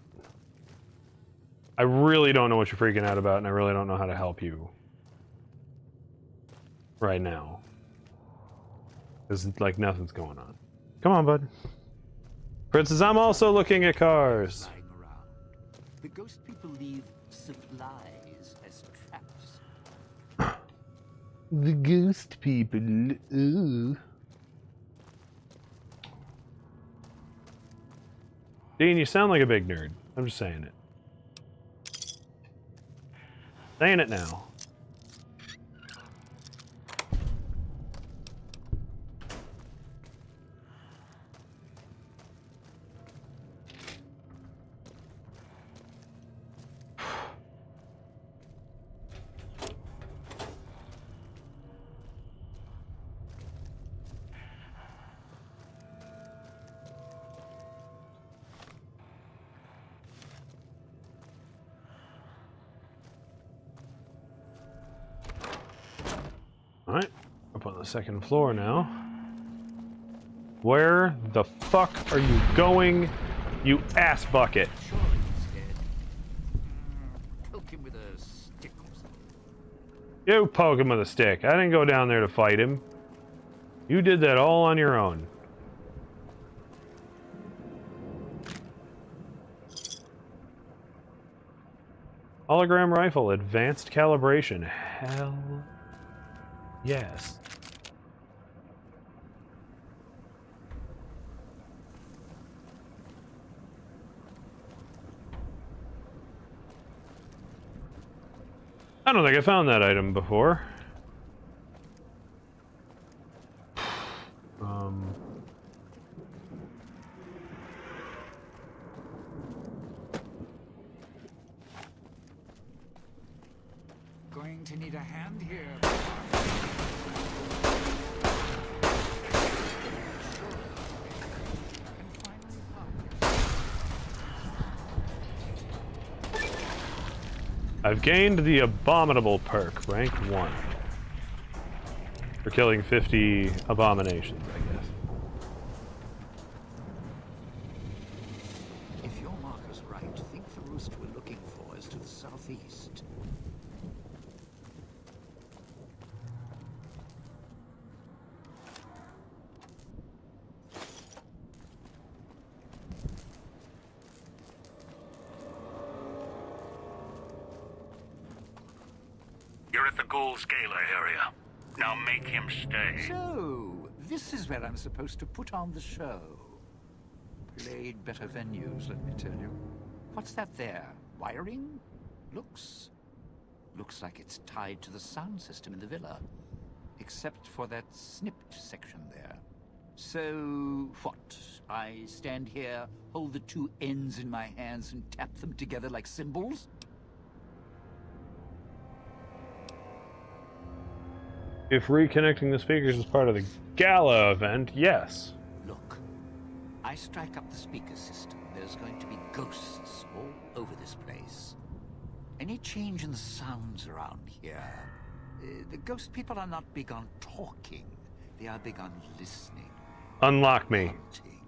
I really don't know what you're freaking out about, and I really don't know how to help you right now. There's like nothing's going on. Come on, bud. Princess, I'm also looking at cars. The ghost people leave supplies as traps. The ghost people. Ooh. Dean, you sound like a big nerd. I'm just saying it. Saying it now. Alright, up on the second floor now. Where the fuck are you going, you ass bucket? Sure he's dead. Poke him with a stick or something. You poke him with a stick. I didn't go down there to fight him. You did that all on your own. Hologram rifle, advanced calibration. Hell yes. I don't think I found that item before. Going to need a hand here. I've gained the abominable perk, rank 1. For killing 50 abominations, I guess. If your marker's right, think the roost we're looking for is to the southeast. You're at the Ghoul's Gala area. Now make him stay. So, this is where I'm supposed to put on the show. Played better venues, let me tell you. What's that there? Wiring? Looks like it's tied to the sound system in the villa. Except for that snipped section there. So, what? I stand here, hold the two ends in my hands and tap them together like cymbals? If reconnecting the speakers is part of the gala event, yes. Look, I strike up the speaker system. There's going to be ghosts all over this place. Any change in the sounds around here? The ghost people are not big on talking. They are big on listening. Unlock me. Hunting,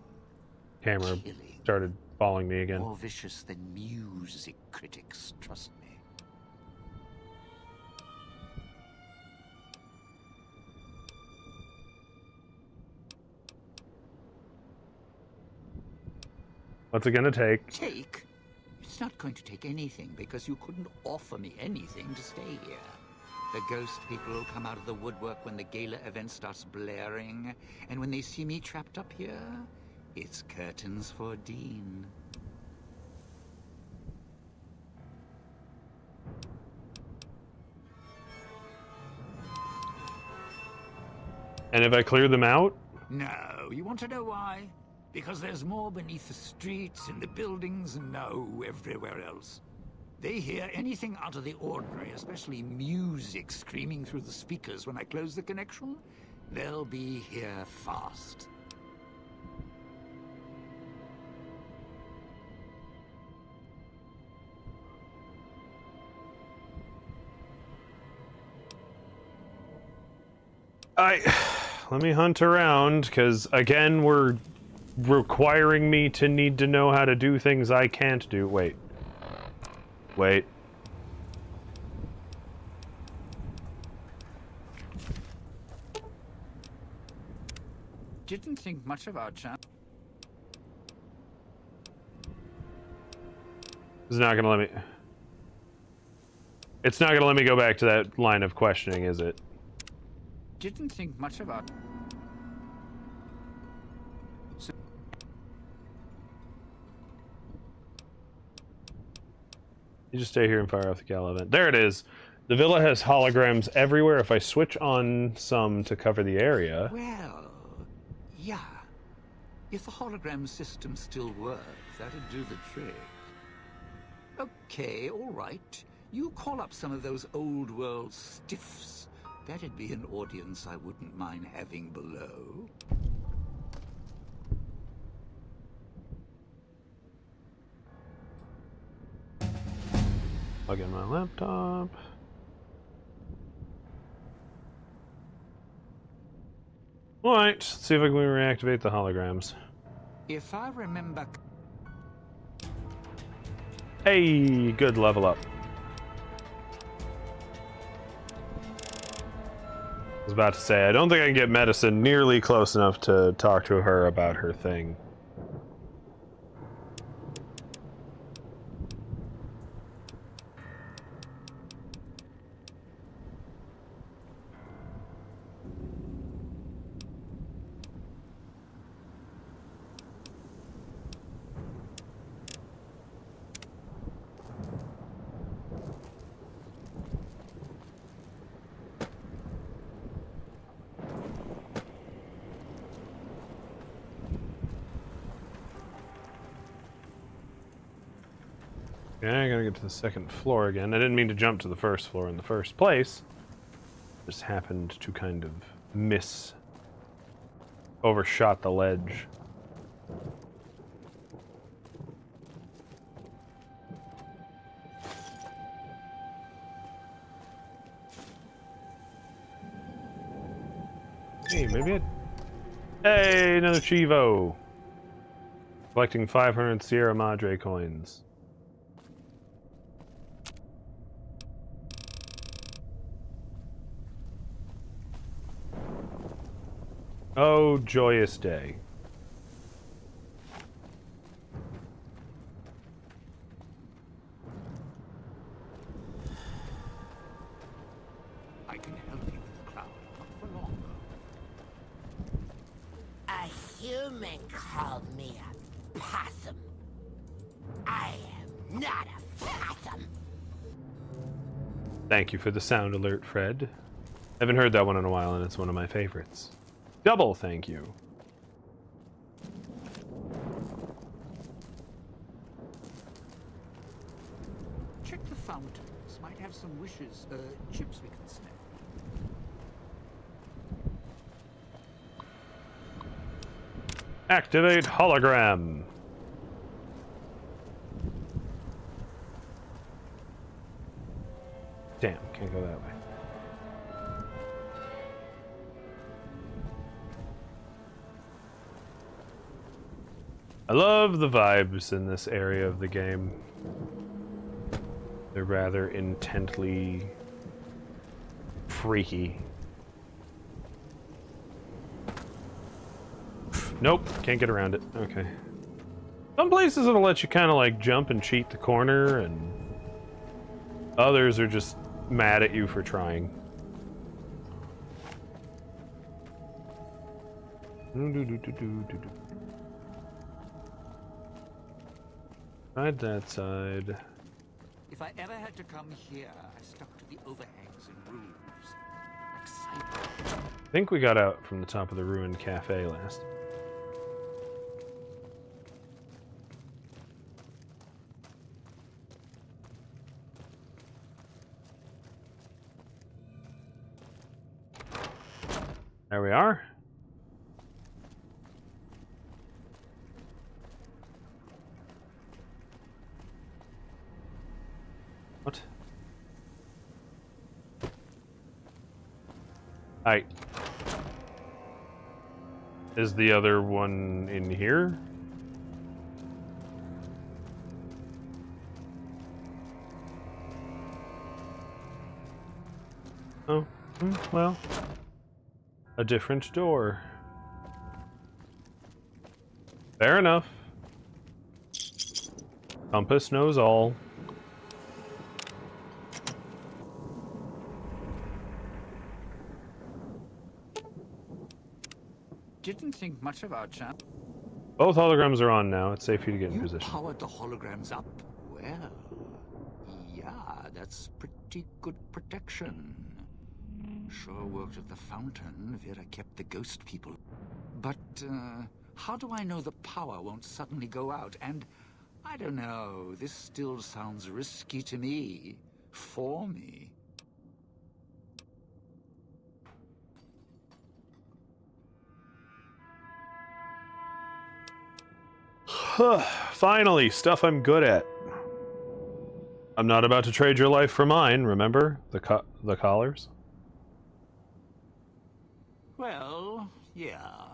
Camera killing. started following me again. More vicious than music critics, trust me. What's it gonna take? Take? It's not going to take anything, because you couldn't offer me anything to stay here. The ghost people will come out of the woodwork when the gala event starts blaring, and when they see me trapped up here, it's curtains for Dean. And if I clear them out? No, you want to know why? Because there's more beneath the streets, in the buildings, and no, everywhere else. They hear anything out of the ordinary, especially music screaming through the speakers when I close the connection. They'll be here fast. Let me hunt around, because again, we're requiring me to need to know how to do things I can't do. Wait. Didn't think much of our chance. It's not gonna let me... It's not gonna let me go back to that line of questioning, is it? Didn't think much of our... You just stay here and fire off the gala event. There it is. The villa has holograms everywhere. If I switch on some to cover the area... Well, yeah. If the hologram system still works, that'd do the trick. Okay, all right. You call up some of those old world stiffs. That'd be an audience I wouldn't mind having below. Plug in my laptop. Alright, let's see if I can reactivate the holograms. If I remember... Hey, good level up. I was about to say, I don't think I can get medicine nearly close enough to talk to her about her thing. Okay, I gotta get to the second floor again. I didn't mean to jump to the first floor in the first place. Just happened to kind of overshot the ledge. Hey, maybe Hey, another Chivo! Collecting 500 Sierra Madre coins. Oh, joyous day. I can help you with the crowd, not for long, though. A human called me a possum. I am not a possum. Thank you for the sound alert, Fred. I haven't heard that one in a while, and it's one of my favorites. Double thank you. Check the fountains. Might have some wishes, chips we can snap. Activate hologram. Damn, can't go that way. I love the vibes in this area of the game. They're rather intently freaky. Nope, can't get around it. Okay. Some places it'll let you kind of like jump and cheat the corner, and others are just mad at you for trying. Side that side. If I ever had to come here, I stuck to the overhangs and roofs. Exciting. I think we got out from the top of the ruined cafe last. There we are. What? Hi. Is the other one in here? Oh, well. A different door. Fair enough. Compass knows all. Didn't think much of our chance. Both holograms are on now. It's safe for you to get in You position. powered the holograms up? Well, yeah, that's pretty good protection. Sure worked at the fountain. Vera kept the ghost people. But, how do I know the power won't suddenly go out? And, I don't know, this still sounds risky to me. For me. Finally, stuff I'm good at. I'm not about to trade your life for mine, remember? The collars? Well, yeah.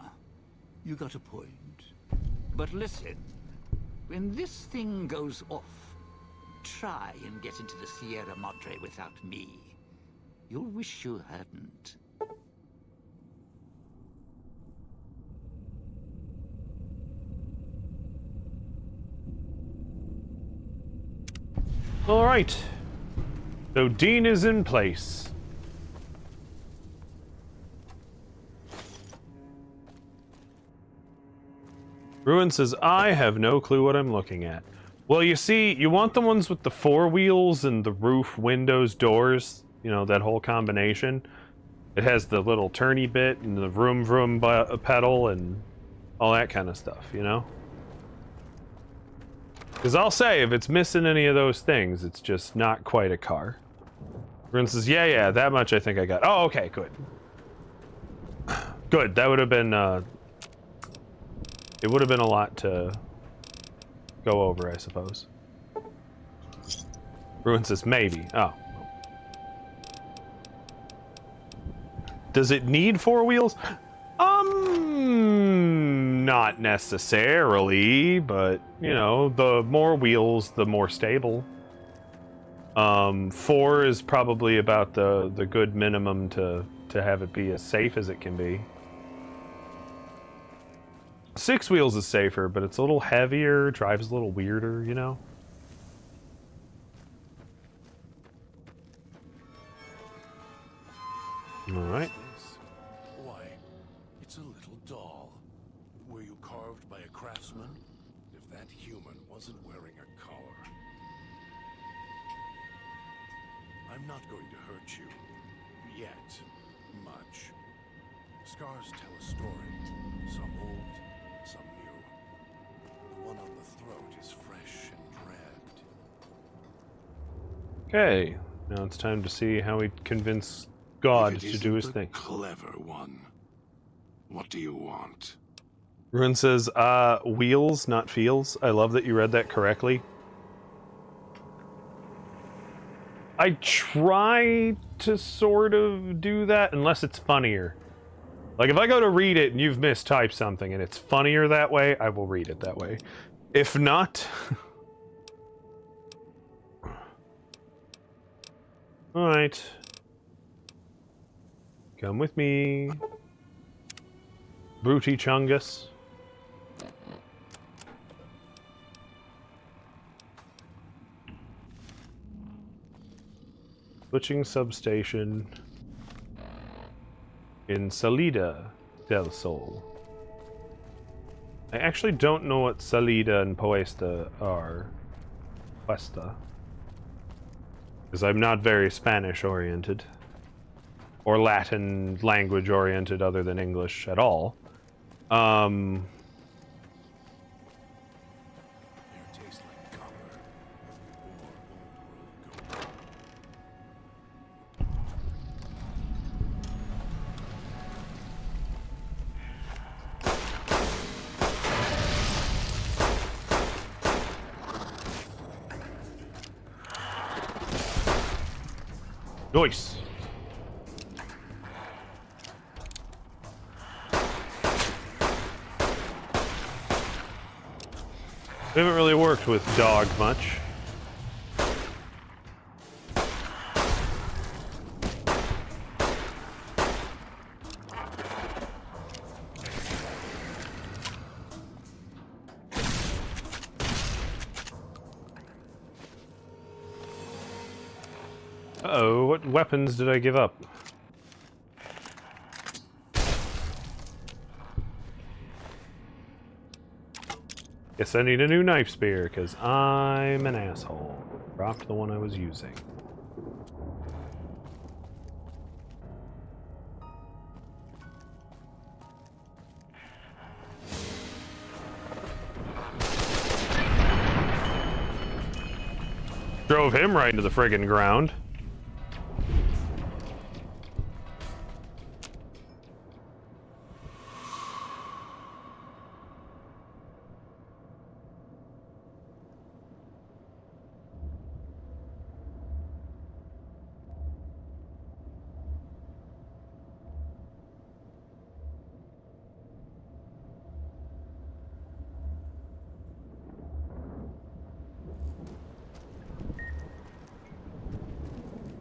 You got a point. But listen, when this thing goes off, try and get into the Sierra Madre without me. You'll wish you hadn't. All right. So Dean is in place. Ruin says, I have no clue what I'm looking at. Well, you see, you want the ones with the four wheels and the roof, windows, doors, you know, that whole combination. It has the little turny bit and the vroom vroom pedal and all that kind of stuff, you know? Because I'll say, if it's missing any of those things, it's just not quite a car. Ruin says, yeah, that much I think I got. Oh, okay, good. Good, that would have been, it would have been a lot to go over, I suppose. Ruin says, maybe. Oh. Does it need four wheels? Not necessarily, but, you know, the more wheels, the more stable. 4 is probably about the good minimum to have it be as safe as it can be. 6 wheels is safer, but it's a little heavier, drives a little weirder, you know? Alright. Why, it's a little doll. Were you carved by a craftsman? If that human wasn't wearing a collar. I'm not going to hurt you. Yet. Much. Scars tell a story. Some old, some new. The one on the throat is fresh and red. Okay, now it's time to see how we convince God to do his thing. Clever one. What do you want? Ruin says, wheels, not feels. I love that you read that correctly. I try to sort of do that, unless it's funnier. Like, if I go to read it and you've mistyped something and it's funnier that way, I will read it that way. If not... Alright. Come with me. Brooty Chungus. Switching substation in Salida del Sol. I actually don't know what Salida and Puesta are. Puesta. Because I'm not very Spanish oriented. Or Latin language oriented other than English at all. Nice. We haven't really worked with dog much. Uh-oh, what weapons did I give up? Guess I need a new knife spear, because I'm an asshole. Dropped the one I was using. Drove him right into the friggin' ground.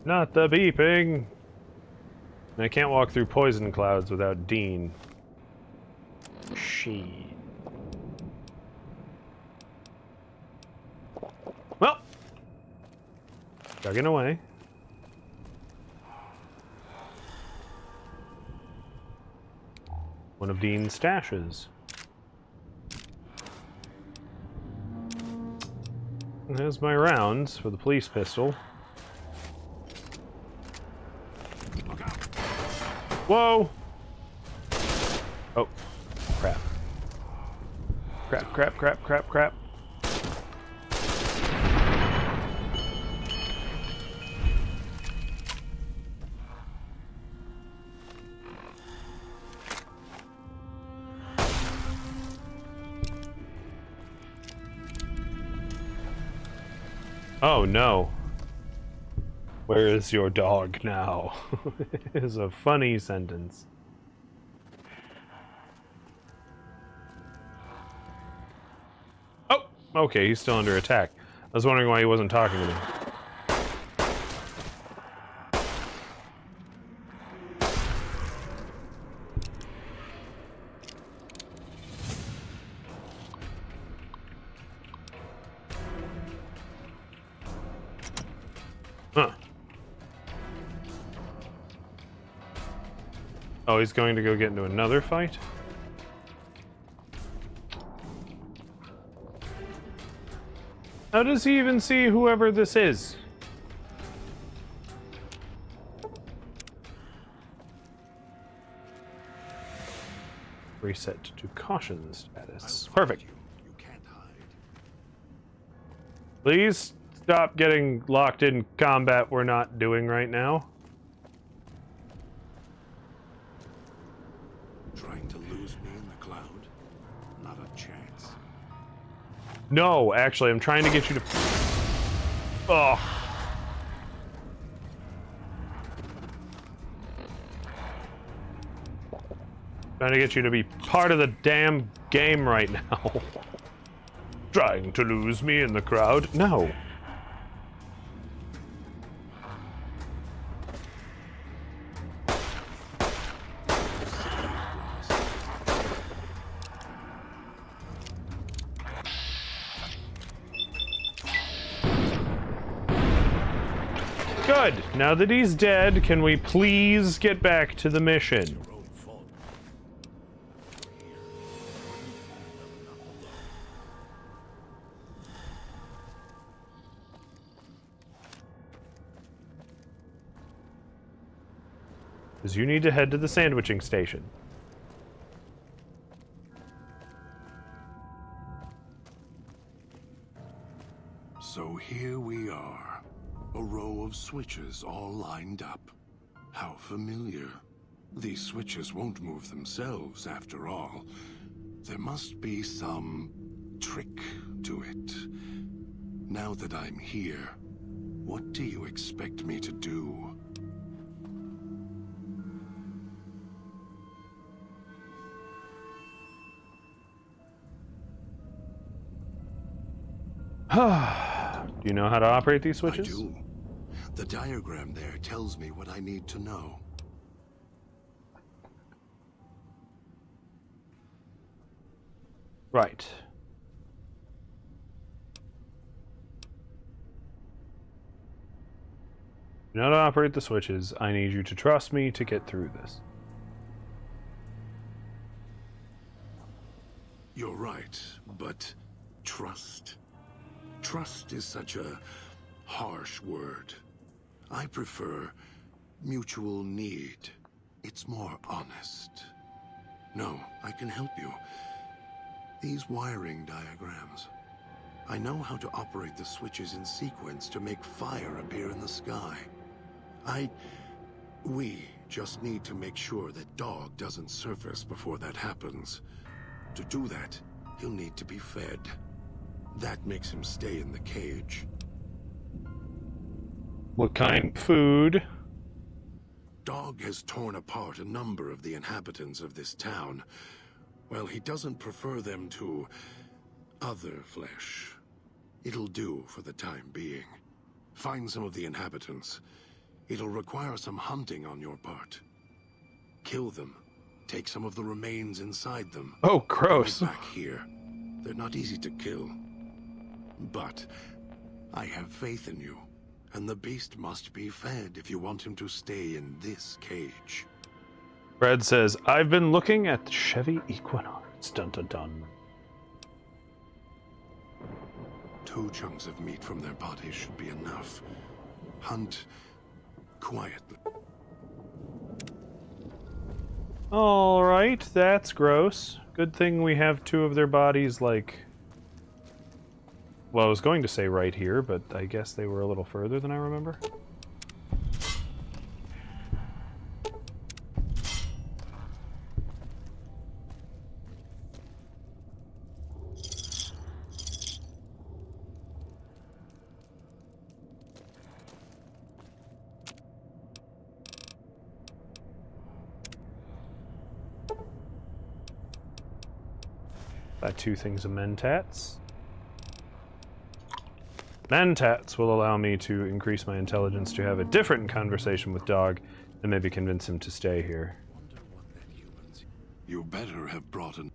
Not the beeping! And I can't walk through poison clouds without Dean. She. Well! Chugging away. One of Dean's stashes. And there's my rounds for the police pistol. Whoa! Oh. Crap. Crap, crap, crap, crap, crap. Oh no. Where is your dog now? Is a funny sentence. Oh! Okay, he's still under attack. I was wondering why he wasn't talking to me. Huh. Oh, he's going to go get into another fight? How does he even see whoever this is? Reset to caution status. Perfect. You can't hide. Please stop getting locked in combat we're not doing right now. Trying to lose me in the cloud? Not a chance. No, actually, I'm trying to get you to... Oh. Trying to get you to be part of the damn game right now. Trying to lose me in the crowd? No. Good. Now that he's dead, can we please get back to the mission? Because you need to head to the sandwiching station. So here we are. A row of switches all lined up. How familiar. These switches won't move themselves, after all. There must be some trick to it. Now that I'm here, what do you expect me to do? Do you know how to operate these switches? I do. The diagram there tells me what I need to know. Right. You know how to operate the switches. I need you to trust me to get through this. You're right, but trust? Trust is such a harsh word. I prefer mutual need. It's more honest. No, I can help you. These wiring diagrams. I know how to operate the switches in sequence to make fire appear in the sky. We just need to make sure that Dog doesn't surface before that happens. To do that, he'll need to be fed. That makes him stay in the cage. What kind of food? Dog has torn apart a number of the inhabitants of this town. Well, he doesn't prefer them to other flesh. It'll do for the time being. Find some of the inhabitants. It'll require some hunting on your part. Kill them. Take some of the remains inside them. Oh, gross. Bring it back here. They're not easy to kill. But I have faith in you. And the beast must be fed if you want him to stay in this cage. Brad says, I've been looking at the Chevy Equinox. Dun dun dun. 2 chunks of meat from their bodies should be enough. Hunt quietly. Alright, that's gross. Good thing we have 2 of their bodies, like... Well, I was going to say right here, but I guess they were a little further than I remember. Got 2 things of mentats. Mentats will allow me to increase my intelligence to have a different conversation with Dog and maybe convince him to stay here. You better have brought an...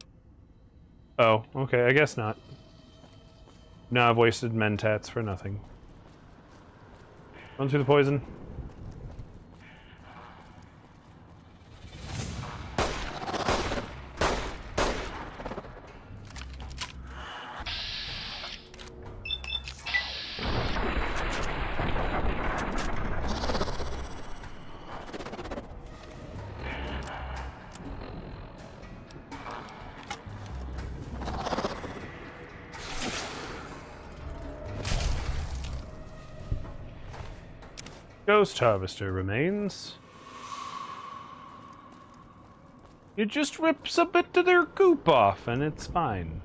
Oh, okay, I guess not. No, I've wasted mentats for nothing. Run through the poison. Ghost Harvester remains. It just rips a bit of their goop off and it's fine.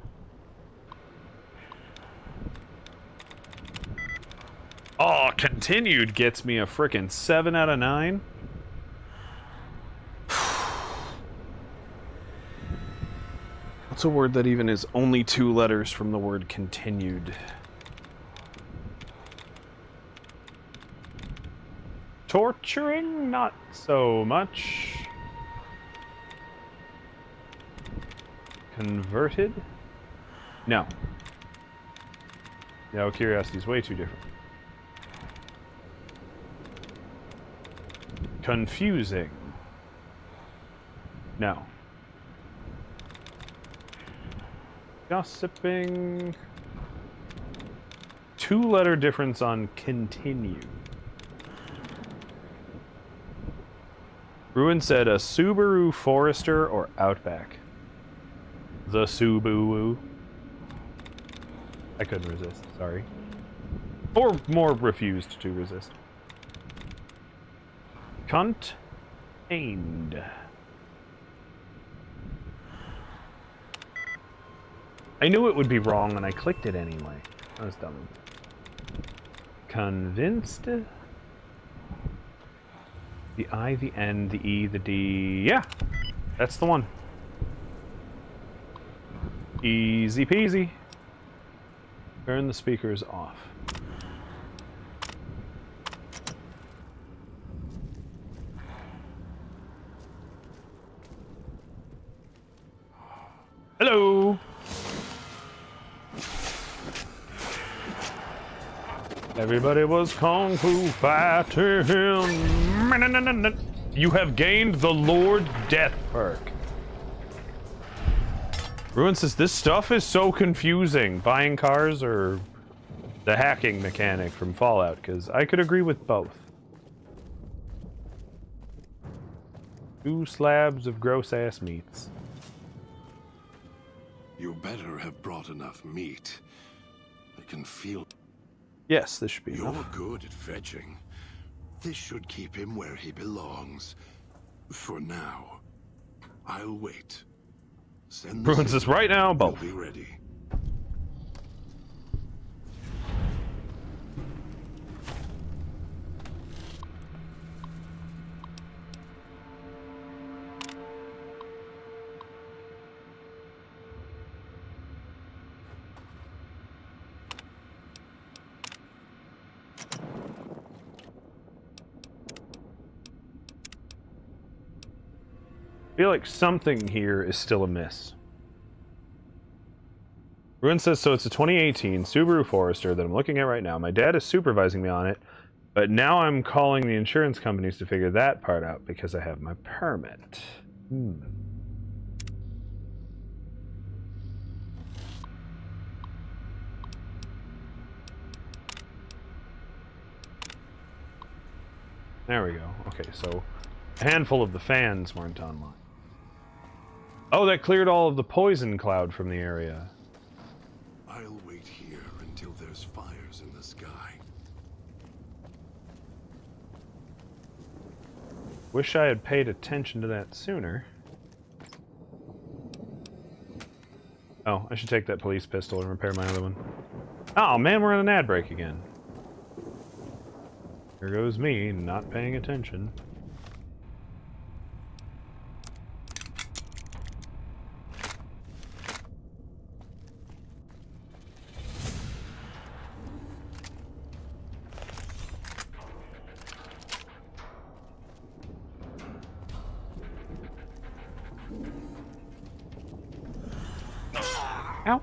Oh, continued gets me a frickin' 7 out of 9. What's a word that even is only 2 letters from the word continued? Torturing? Not so much. Converted? No. No, curiosity is way too different. Confusing? No. Gossiping? 2-letter difference on continue. Ruin said a Subaru Forester or Outback. The Subaru. I couldn't resist, sorry. Or more refused to resist. Contained. I knew it would be wrong and I clicked it anyway. That was dumb. Convinced? The I, the N, the E, the D. Yeah! That's the one. Easy peasy. Turn the speakers off. Hello! Everybody was kung fu fighting. You have gained the Lord Death perk. Ruin says, this stuff is so confusing. Buying cars or the hacking mechanic from Fallout, because I could agree with both. 2 slabs of gross-ass meats. You better have brought enough meat. I can feel... Yes, this should be You're enough. good at fetching. This should keep him where he belongs. For now. I'll wait. Send the Ruins this right now, both. We'll be ready. I feel like something here is still amiss. Ruin says, so it's a 2018 Subaru Forester that I'm looking at right now. My dad is supervising me on it, but now I'm calling the insurance companies to figure that part out because I have my permit. There we go. Okay, so a handful of the fans weren't online. Oh, that cleared all of the poison cloud from the area. I'll wait here until there's fires in the sky. Wish I had paid attention to that sooner. Oh, I should take that police pistol and repair my other one. Oh man, we're on an ad break again. Here goes me, not paying attention. Ow.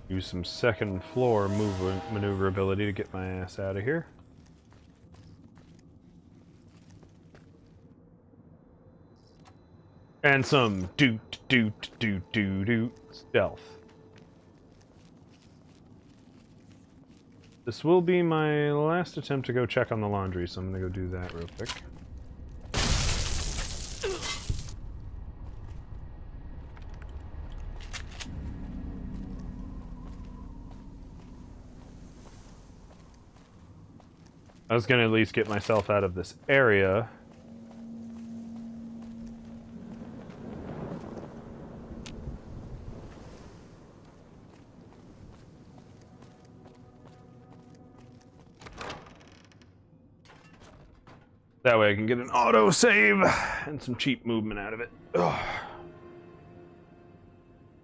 Use some second floor maneuverability to get my ass out of here. And some doot stealth. This will be my last attempt to go check on the laundry, so I'm gonna go do that real quick. I was gonna at least get myself out of this area. That way I can get an auto save and some cheap movement out of it. Ugh.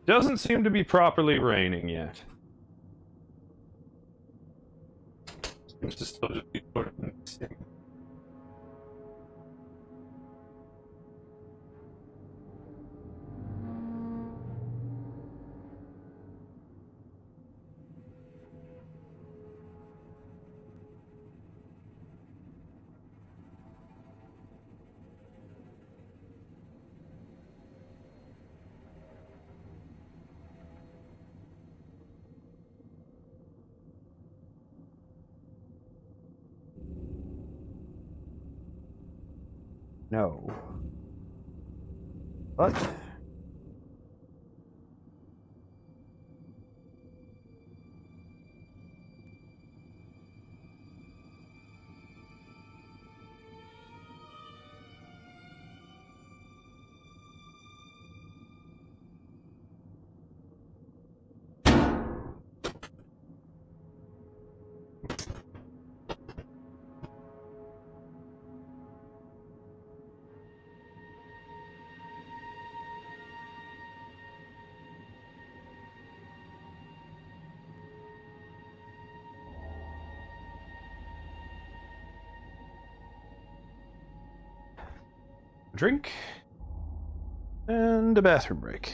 Doesn't seem to be properly raining yet. Seems to still just be sort of misting. No. What? Drink and a bathroom break.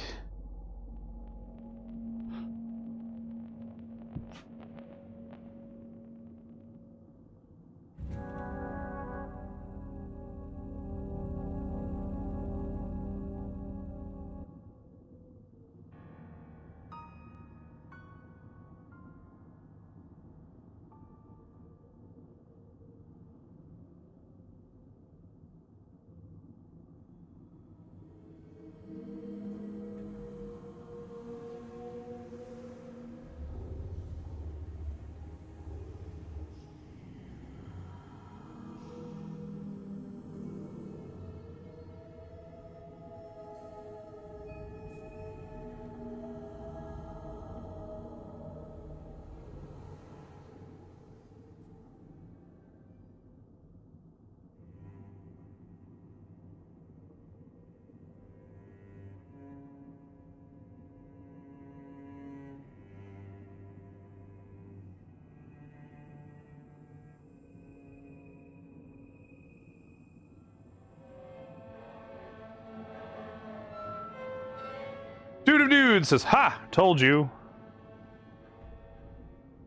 Dude of Dude says, "Ha! Told you."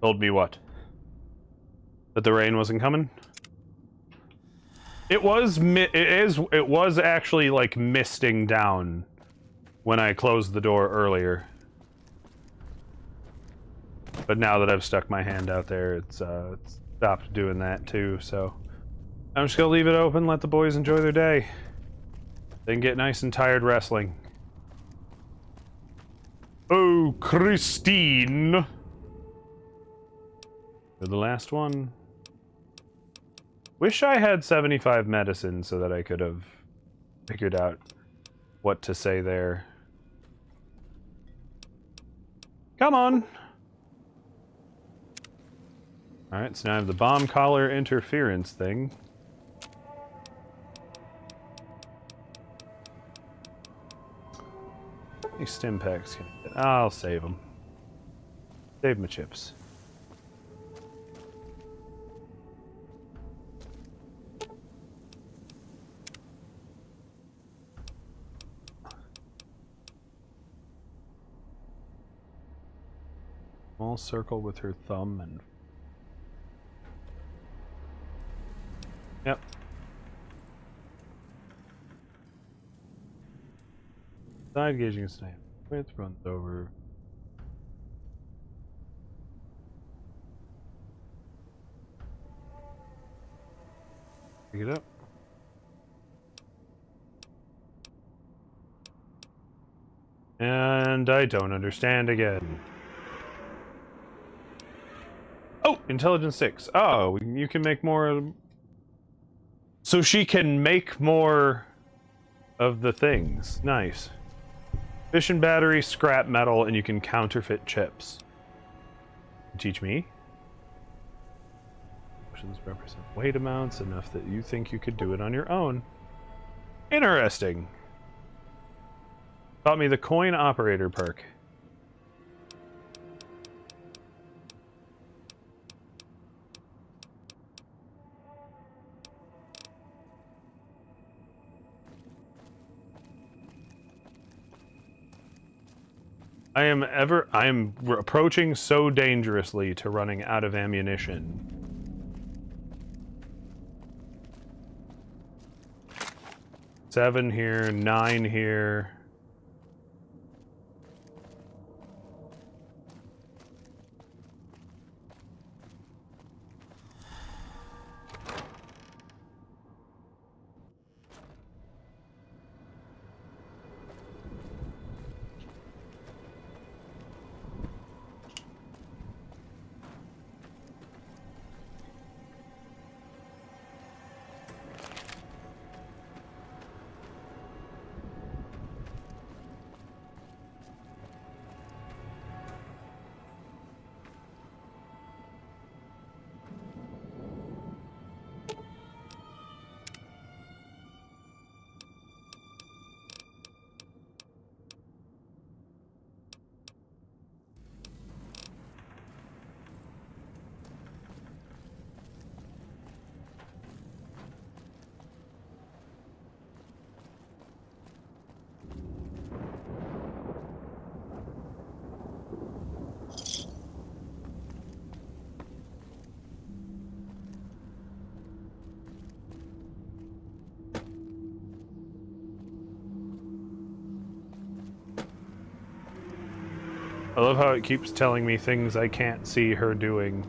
Told me what? That the rain wasn't coming? It was actually like misting down when I closed the door earlier. But now that I've stuck my hand out there, it's stopped doing that too, so I'm just gonna leave it open, let the boys enjoy their day. Then get nice and tired wrestling. Oh, Christine! You're the last one. Wish I had 75 medicine so that I could have figured out what to say there. Come on! Alright, so now I have the bomb collar interference thing. How many stim packs can I get? I'll save them. Save my chips. Small circle with her thumb and... Yep. Side gauging snipe. Width runs over. Pick it up. And I don't understand again. Oh, intelligence 6. Oh, you can make more. So she can make more of the things. Nice. Fission battery, scrap metal, and you can counterfeit chips. Teach me? options represent weight amounts enough that you think you could do it on your own. Interesting. Taught me the coin operator perk. I am approaching so dangerously to running out of ammunition. Seven here, 9 here. I love how it keeps telling me things I can't see her doing.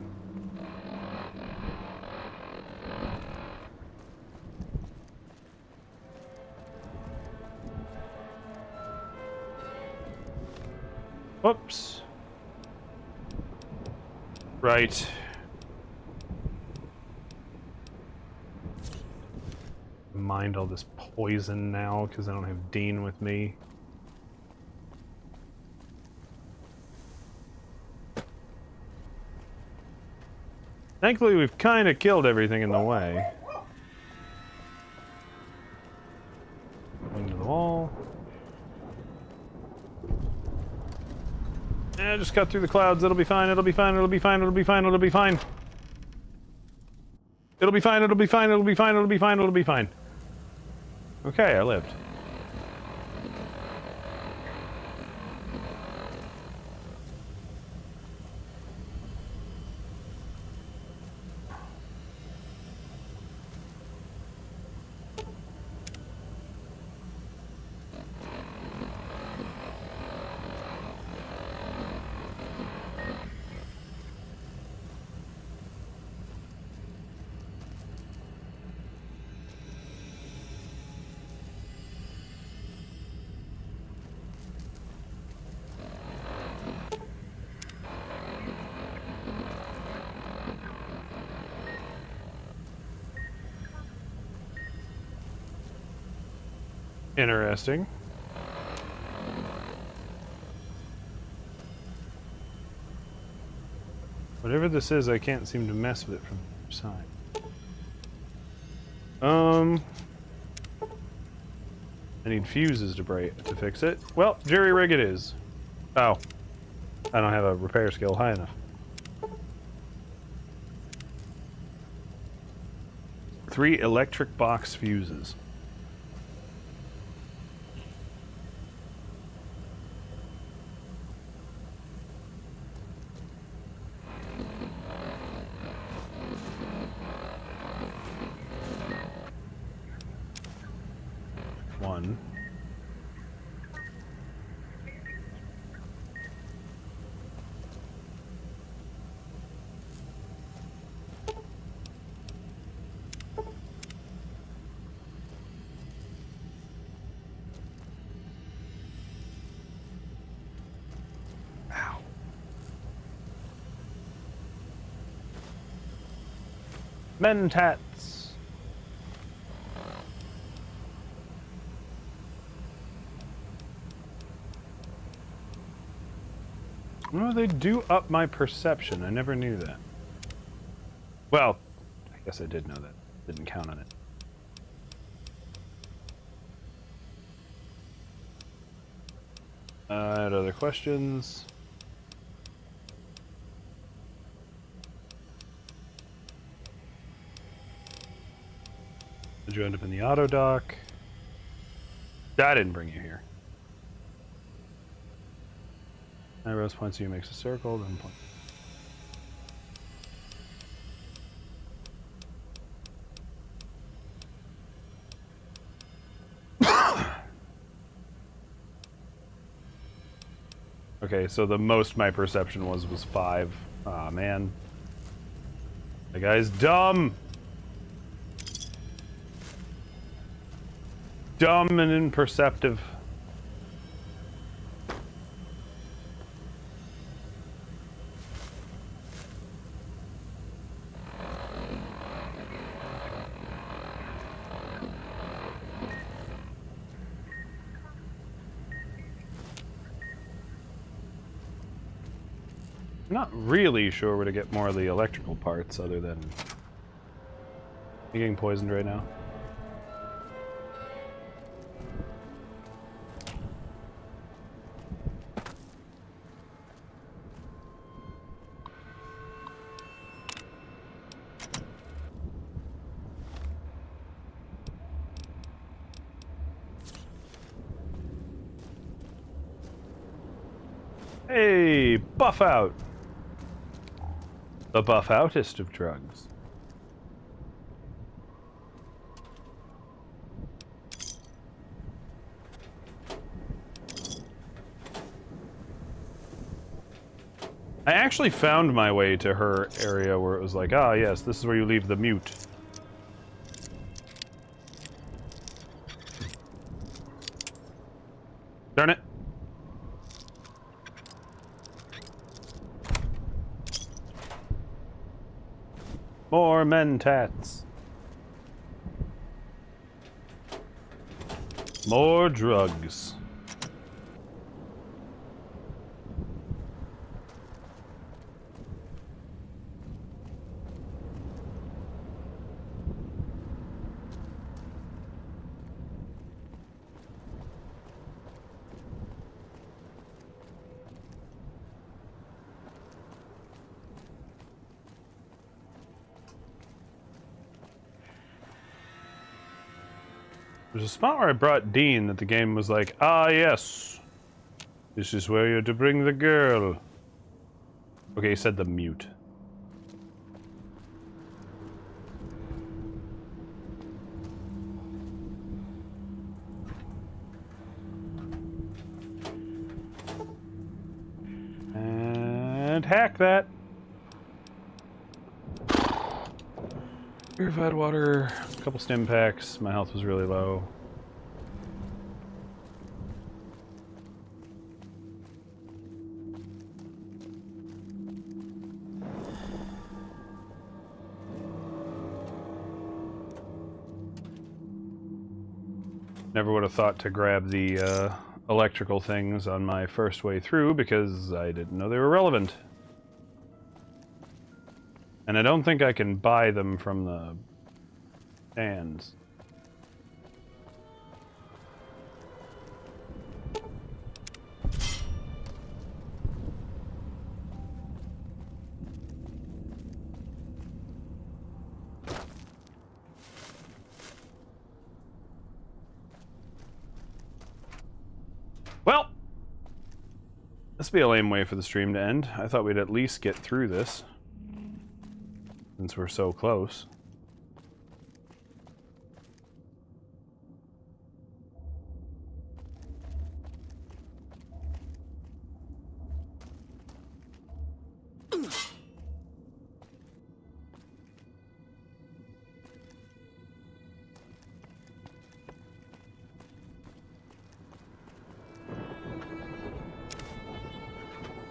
Whoops. Right. Mind all this poison now because I don't have Dean with me. Thankfully, we've kind of killed everything in the way. Into the wall. Yeah, just cut through the clouds. It'll be fine. It'll be fine. It'll be fine. It'll be fine. It'll be fine. It'll be fine. It'll be fine. It'll be fine. It'll be fine. It'll be fine. Okay, I lived. Interesting. Whatever this is, I can't seem to mess with it from the side. I need fuses to fix it. Well, jerry-rig it is. Oh. I don't have a repair skill high enough. 3 electric box fuses. One. Ow. Mentats. Oh, they do up my perception. I never knew that. Well, Guess I did know that. Didn't count on it. I had other questions. Did you end up in the auto dock? That didn't bring you here. Arrows points you makes a circle, then point. Okay, so the most my perception was 5. Aw, man. The guy's dumb! Dumb and imperceptive. I'm not really sure where to get more of the electrical parts other than... I'm getting poisoned right now. Hey, buff out! The buff outest of drugs. I actually found my way to her area where it was like, ah yes, this is where you leave the mute. Darn it. More mentats. More drugs. There's a spot where I brought Dean that the game was like, ah yes, this is where you're to bring the girl. Okay, he said the mute. And hack that. Purified water, a couple stim packs. My health was really low. Never would have thought to grab the electrical things on my first way through because I didn't know they were relevant. And I don't think I can buy them from the stands. Well, this would be a lame way for the stream to end. I thought we'd at least get through this, since we're so close.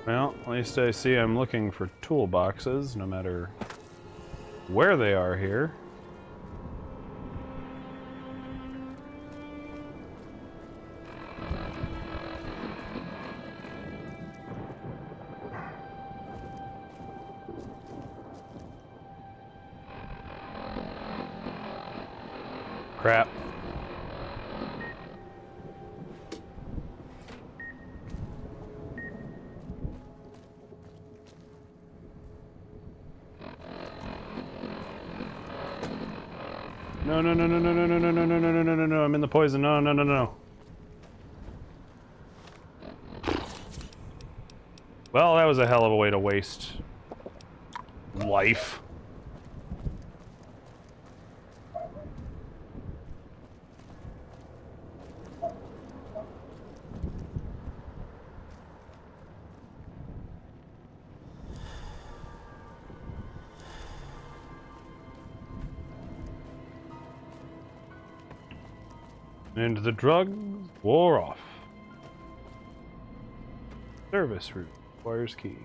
Well, at least I see I'm looking for toolboxes, no matter where they are here. Crap. No, no, no, no, no, no, no, no, no, no, no, no, no, no, no, I'm in the poison. No, no, no, no. Well, that was a hell of a way to waste life. And the drugs wore off. Service route requires key.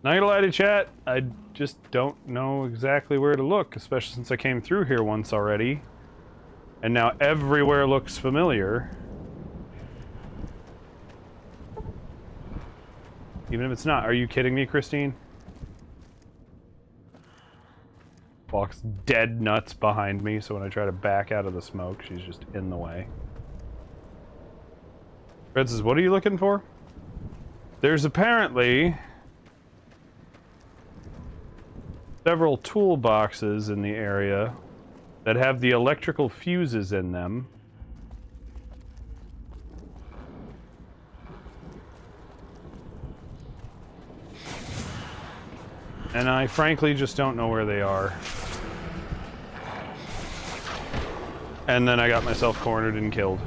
Not gonna lie to chat, I just don't know exactly where to look, especially since I came through here once already. And now everywhere looks familiar. Even if it's not. Are you kidding me, Christine? Walks dead nuts behind me, so when I try to back out of the smoke, she's just in the way. Fred says, what are you looking for? There's apparently several toolboxes in the area that have the electrical fuses in them. And I frankly just don't know where they are. And then I got myself cornered and killed.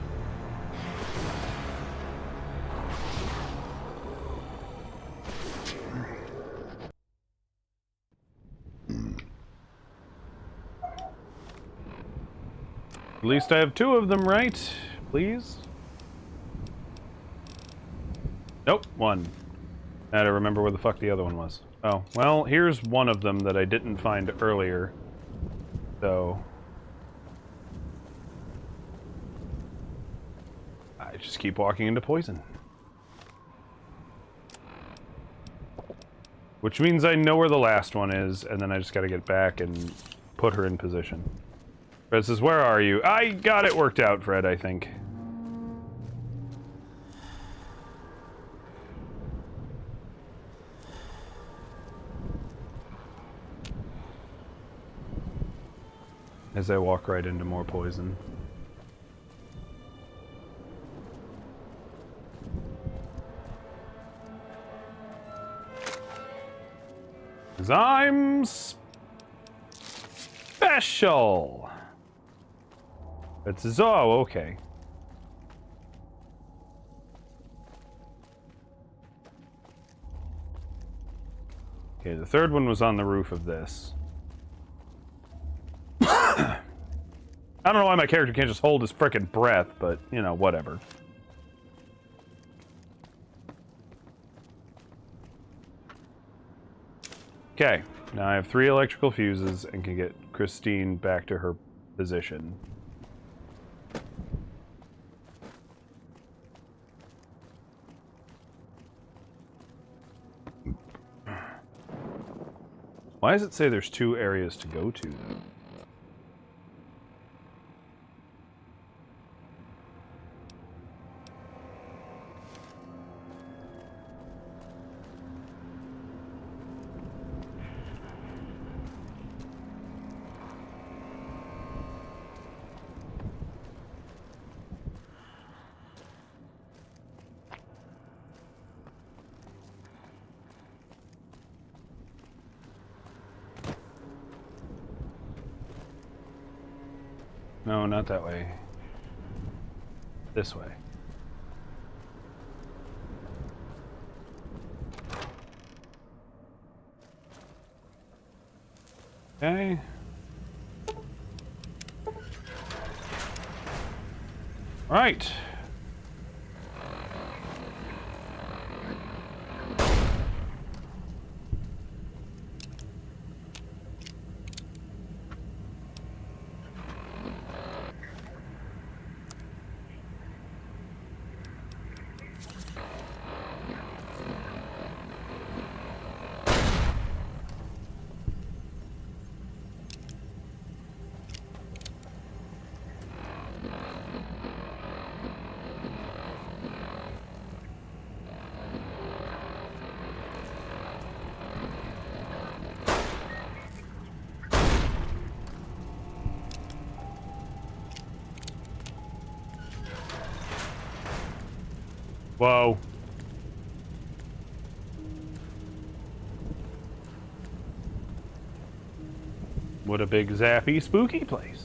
At least I have 2 of them, right? Please? Nope, 1. I had to remember where the fuck the other one was. Oh, well, here's one of them that I didn't find earlier. So I just keep walking into poison. Which means I know where the last one is, and then I just gotta get back and put her in position. Fred says, where are you? I got it worked out, Fred, I think. As I walk right into more poison. 'Cause I'm special. It's oh, okay. Okay, the third one was on the roof of this. I don't know why my character can't just hold his frickin' breath, but, you know, whatever. Okay, now I have 3 electrical fuses and can get Christine back to her position. Why does it say there's 2 areas to go to, though? No, not that way. This way. Okay. Right. Whoa. What a big zappy spooky place.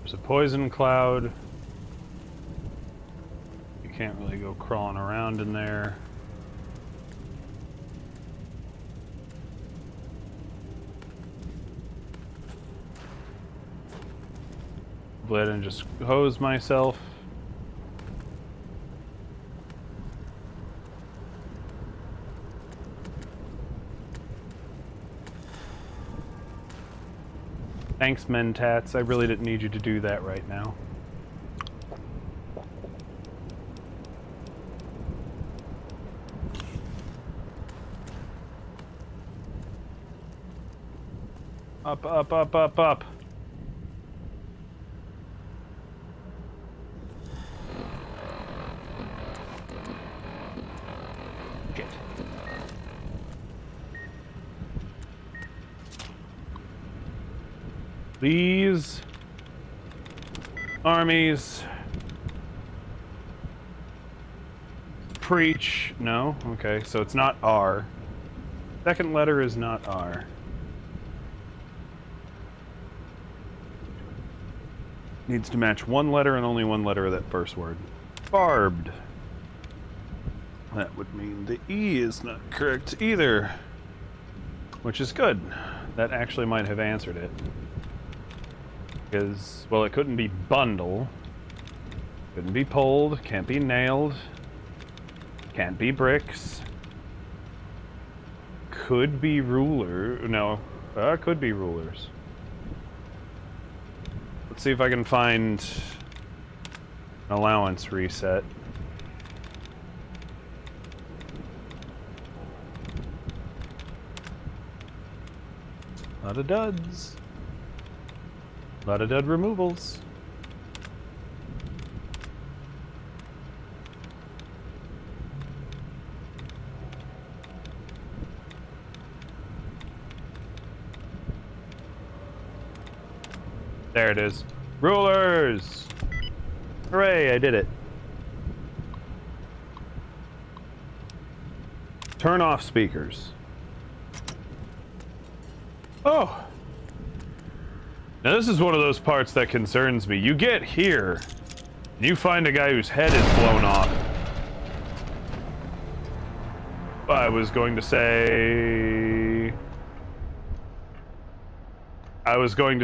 There's a poison cloud. You can't really go crawling around in there. Go ahead and just hose myself. Thanks, Mentats. I really didn't need you to do that right now. Up, up, up, up, up. Shit. These armies preach. No? Okay, so it's not R. Second letter is not R. Needs to match one letter and only one letter of that first word. Barbed. That would mean the E is not correct either. Which is good. That actually might have answered it. Because, well, it couldn't be bundle. Couldn't be pulled. Can't be nailed. Can't be bricks. Could be ruler. No. Could be rulers. Let's see if I can find an allowance reset. A lot of duds. A lot of dud removals. There it is. Rulers! Hooray, I did it. Turn off speakers. Oh! Now this is one of those parts that concerns me. You get here, and you find a guy whose head is blown off. I was going to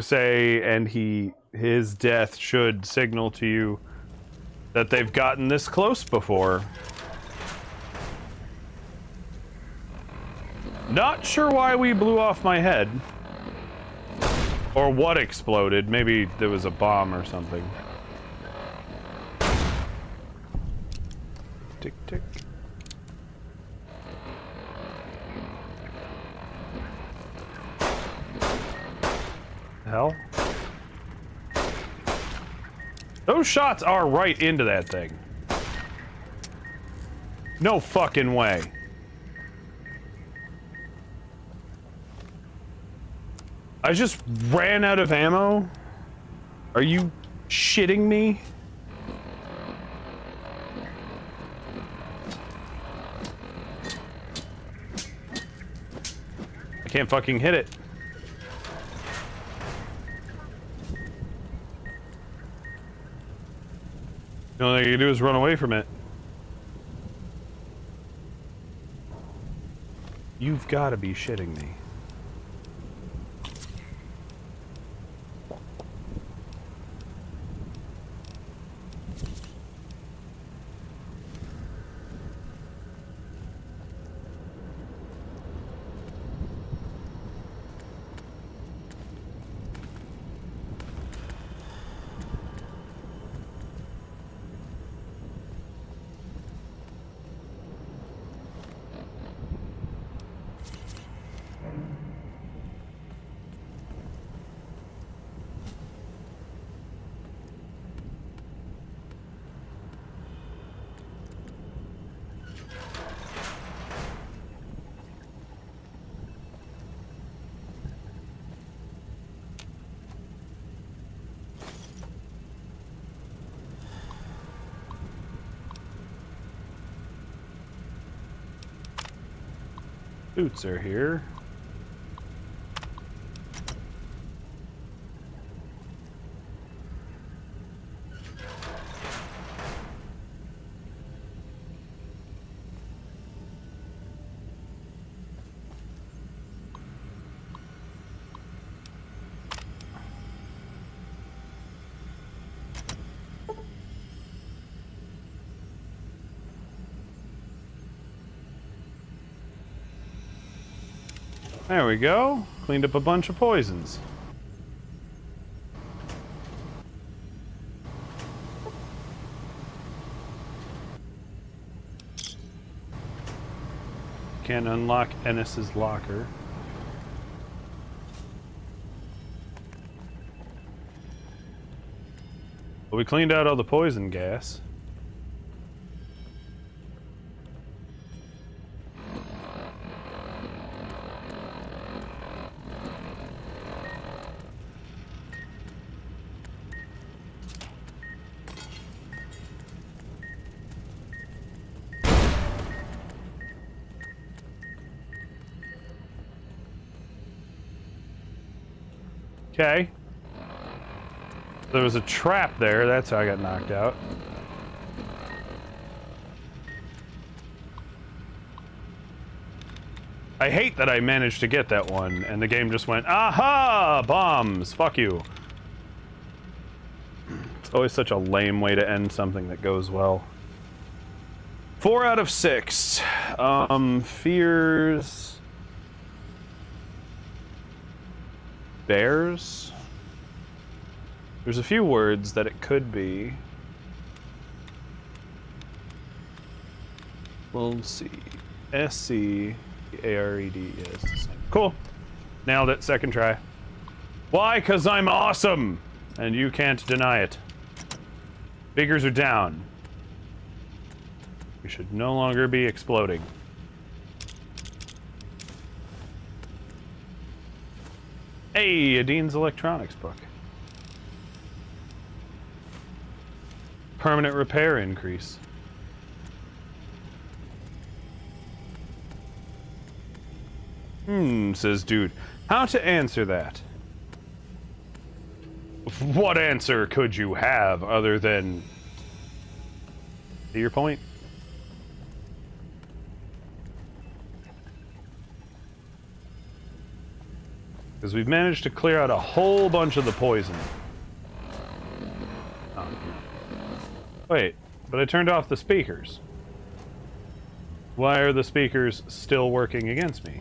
say, and his death should signal to you that they've gotten this close before. Not sure why we blew off my head. Or what exploded. Maybe there was a bomb or something. Tick, tick. Hell? Those shots are right into that thing. No fucking way. I just ran out of ammo? Are you shitting me? I can't fucking hit it. The only thing you can do is run away from it. You've got to be shitting me. Boots are here. There we go. Cleaned up a bunch of poisons. Can't unlock Ennis's locker. But we cleaned out all the poison gas. Okay. There was a trap there, that's how I got knocked out. I hate that I managed to get that one, and the game just went, aha! Bombs! Fuck you. It's always such a lame way to end something that goes well. 4 out of 6. Fears... Bears? There's a few words that it could be. We'll see. S-C-A-R-E-D is the same. Cool. Nailed it. Second try. Why? 'Cause I'm awesome! And you can't deny it. Figures are down. We should no longer be exploding. Hey, a Dean's Electronics book. Permanent repair increase. Says dude. How to answer that? What answer could you have other than... See your point? Because we've managed to clear out a whole bunch of the poison. Oh. Wait, but I turned off the speakers. Why are the speakers still working against me?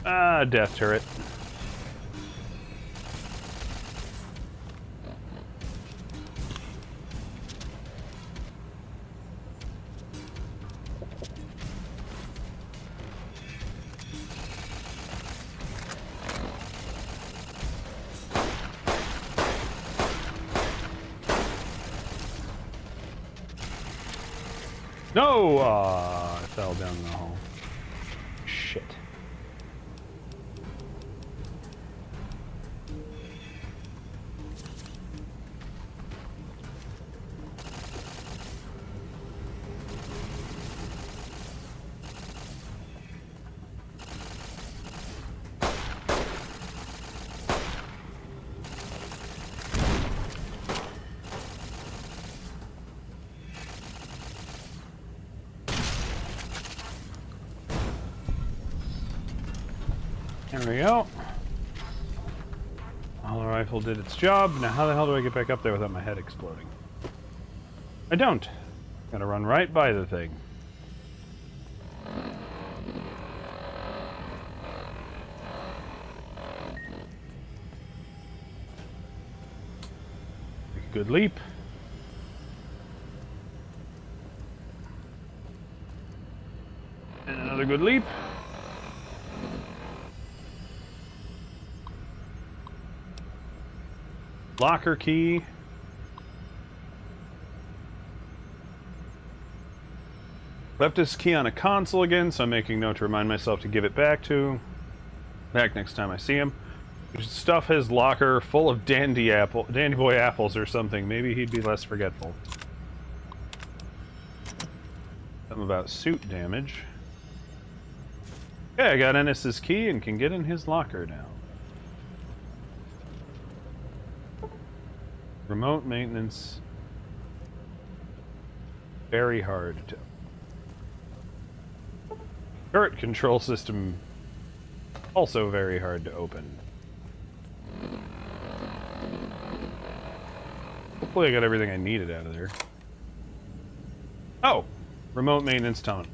Ah, death turret. No! I fell down the hole. Shit. There we go. Auto rifle did its job. Now how the hell do I get back up there without my head exploding? I don't. Gotta run right by the thing. Make a good leap. And another good leap. Locker key. Left his key on a console again, so I'm making note to remind myself to give it back next time I see him. We should stuff his locker full of dandy boy apples or something. Maybe he'd be less forgetful. Something about suit damage. Okay, I got Ennis's key and can get in his locker now. Remote maintenance. Very hard to... Turret control system. Also very hard to open. Hopefully I got everything I needed out of there. Oh! Remote maintenance tone.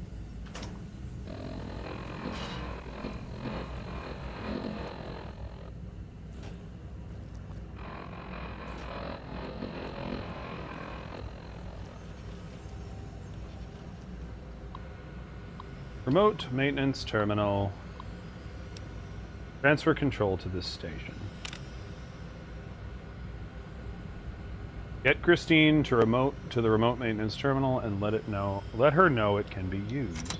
Remote maintenance terminal. Transfer control to this station. Get Christine to the remote maintenance terminal and let her know it can be used.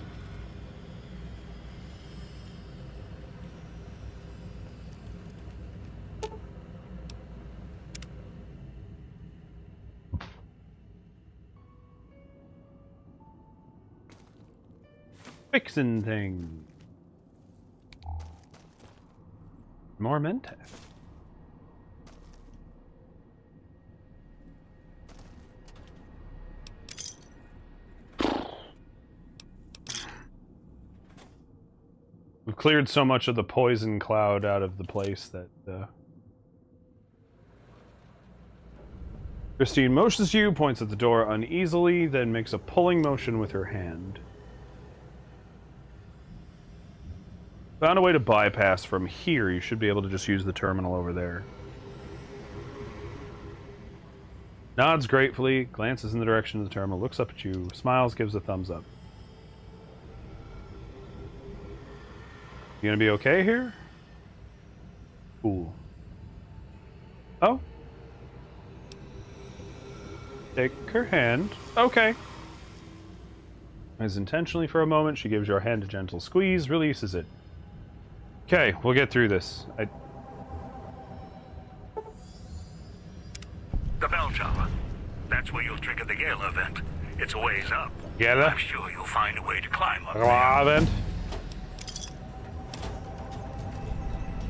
Fixing things. More Mentex. We've cleared so much of the poison cloud out of the place that Christine motions you, points at the door uneasily, then makes a pulling motion with her hand. Found a way to bypass from here. You should be able to just use the terminal over there. Nods gratefully, glances in the direction of the terminal, looks up at you, smiles, gives a thumbs up. You gonna be okay here? Cool. Oh? Take her hand. Okay. As intentionally for a moment, she gives your hand a gentle squeeze, releases it. Okay, we'll get through this. The bell tower. That's where you'll trigger the Gala event. It's a ways up. Gala? I'm sure you'll find a way to climb up Gala there. event?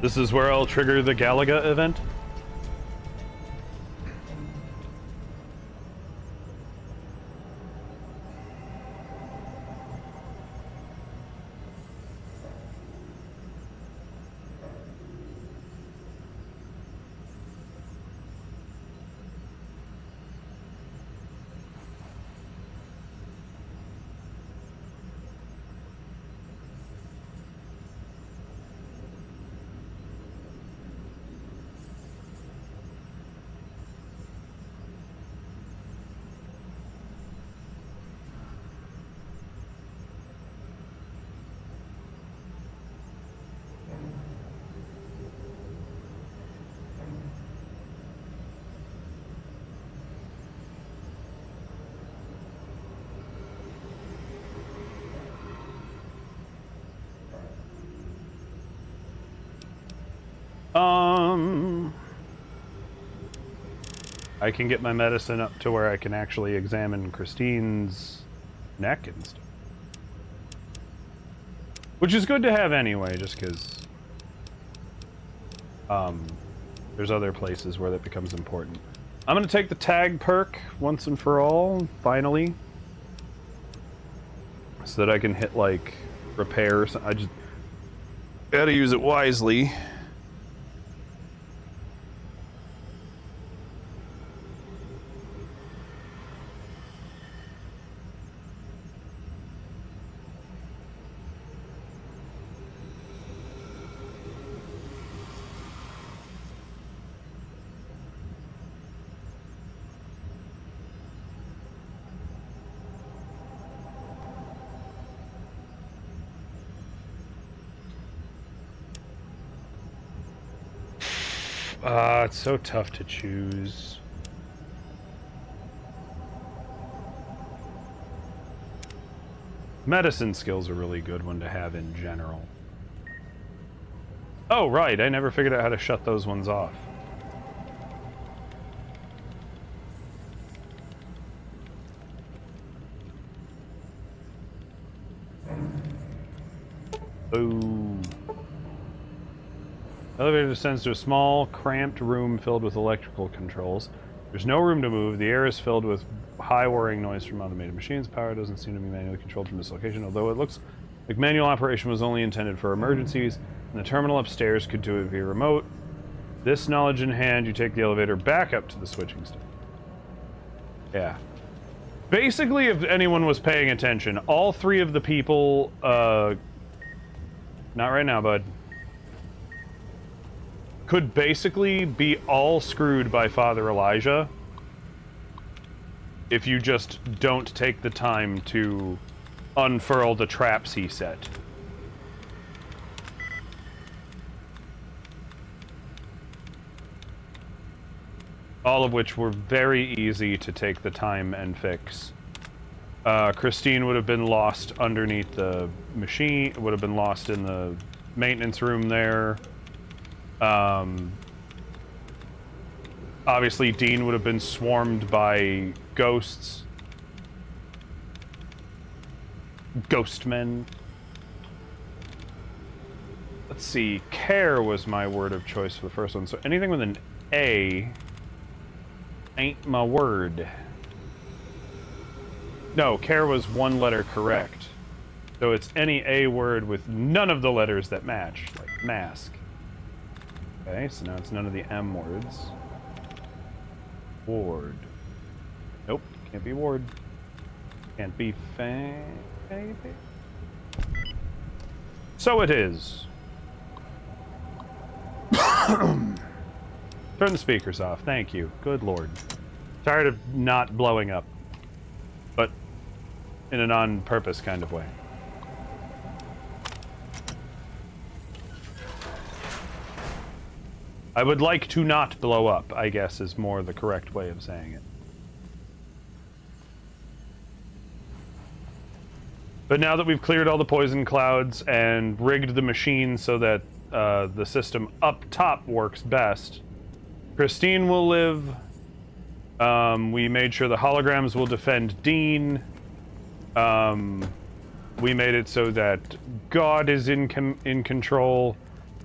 This is where I'll trigger the Galaga event? I can get my medicine up to where I can actually examine Christine's neck and stuff. Which is good to have anyway, just because there's other places where that becomes important. I'm gonna take the tag perk once and for all, finally. So that I can hit, like, repairs. I just gotta use it wisely. It's so tough to choose. Medicine skills are a really good one to have in general. Oh, right, I never figured out how to shut those ones off. Ooh. Elevator descends to a small, cramped room filled with electrical controls. There's no room to move. The air is filled with high whirring noise from automated machines. Power doesn't seem to be manually controlled from this location, although it looks like manual operation was only intended for emergencies, and the terminal upstairs could do it via remote. This knowledge in hand, you take the elevator back up to the switching station. Yeah. Basically, if anyone was paying attention, all three of the people, not right now, bud, could basically be all screwed by Father Elijah if you just don't take the time to unfurl the traps he set. All of which were very easy to take the time and fix. Christine would have been lost underneath the machine, would have been lost in the maintenance room there. Obviously, Dean would have been swarmed by ghosts. Ghostmen. Let's see. Care was my word of choice for the first one. So anything with an A ain't my word. No, care was one letter correct. So it's any A word with none of the letters that match, like mask. Okay, so now it's none of the M words. Ward. Nope, can't be ward. Can't be anything. So it is. Turn the speakers off. Thank you. Good lord. Tired of not blowing up. But in an on-purpose kind of way. I would like to not blow up, I guess, is more the correct way of saying it. But now that we've cleared all the poison clouds and rigged the machine so that the system up top works best, Christine will live. We made sure the holograms will defend Dean. We made it so that God is in control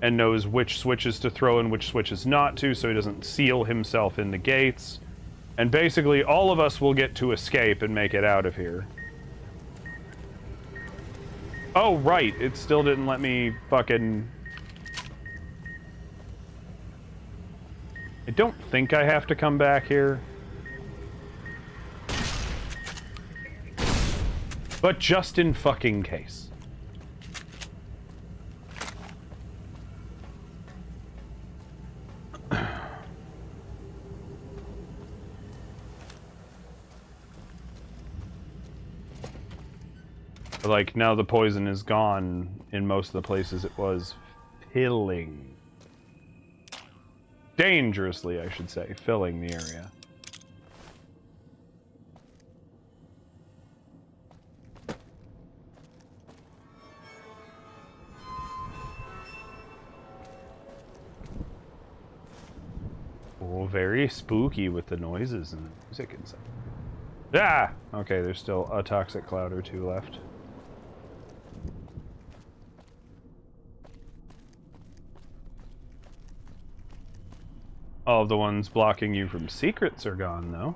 and knows which switches to throw and which switches not to, so he doesn't seal himself in the gates. And basically, all of us will get to escape and make it out of here. Oh, right, it still didn't let me fucking... I don't think I have to come back here. But just in fucking case. Like, now the poison is gone in most of the places it was filling. Dangerously, I should say, filling the area. Oh, very spooky with the noises and the music and stuff. Ah! Okay, there's still a toxic cloud or two left. All of the ones blocking you from secrets are gone, though.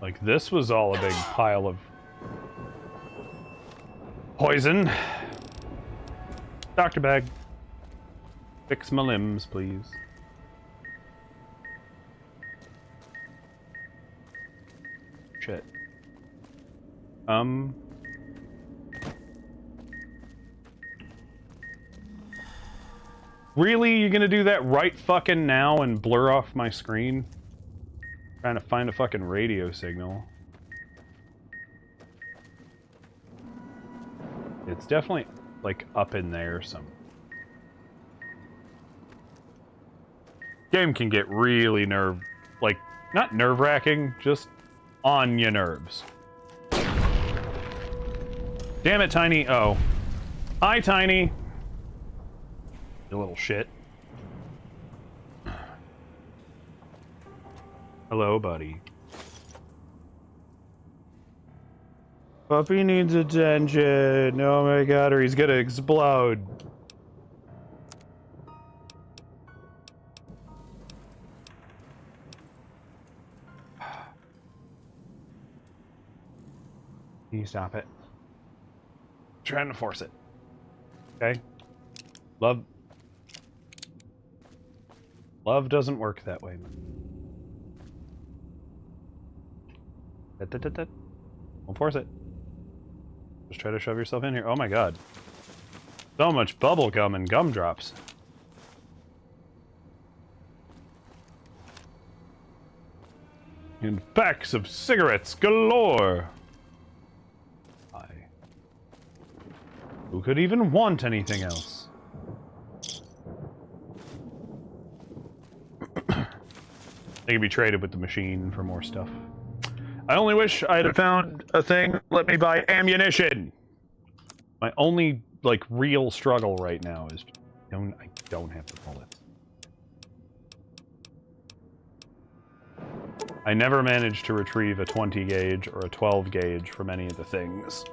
Like, this was all a big pile of poison. Doctor bag. Fix my limbs, please. Shit. Really? You're gonna do that right fucking now and blur off my screen? Trying to find a fucking radio signal. It's definitely, like, up in there some. Game can get really not nerve-wracking, just on your nerves. Damn it, Tiny. Oh. Hi, Tiny. You little shit. Hello, buddy. Puppy needs attention. Oh my god, or he's gonna explode. Can you stop it? I'm trying to force it. Okay? Love doesn't work that way. Don't force it. Just try to shove yourself in here. Oh my god. So much bubble gum and gumdrops. And packs of cigarettes galore. Who could even want anything else? They can be traded with the machine for more stuff. I only wish I'd have found a thing. Let me buy ammunition. My only, like, real struggle right now is I don't have the bullets. I never managed to retrieve a 20 gauge or a 12 gauge from any of the things.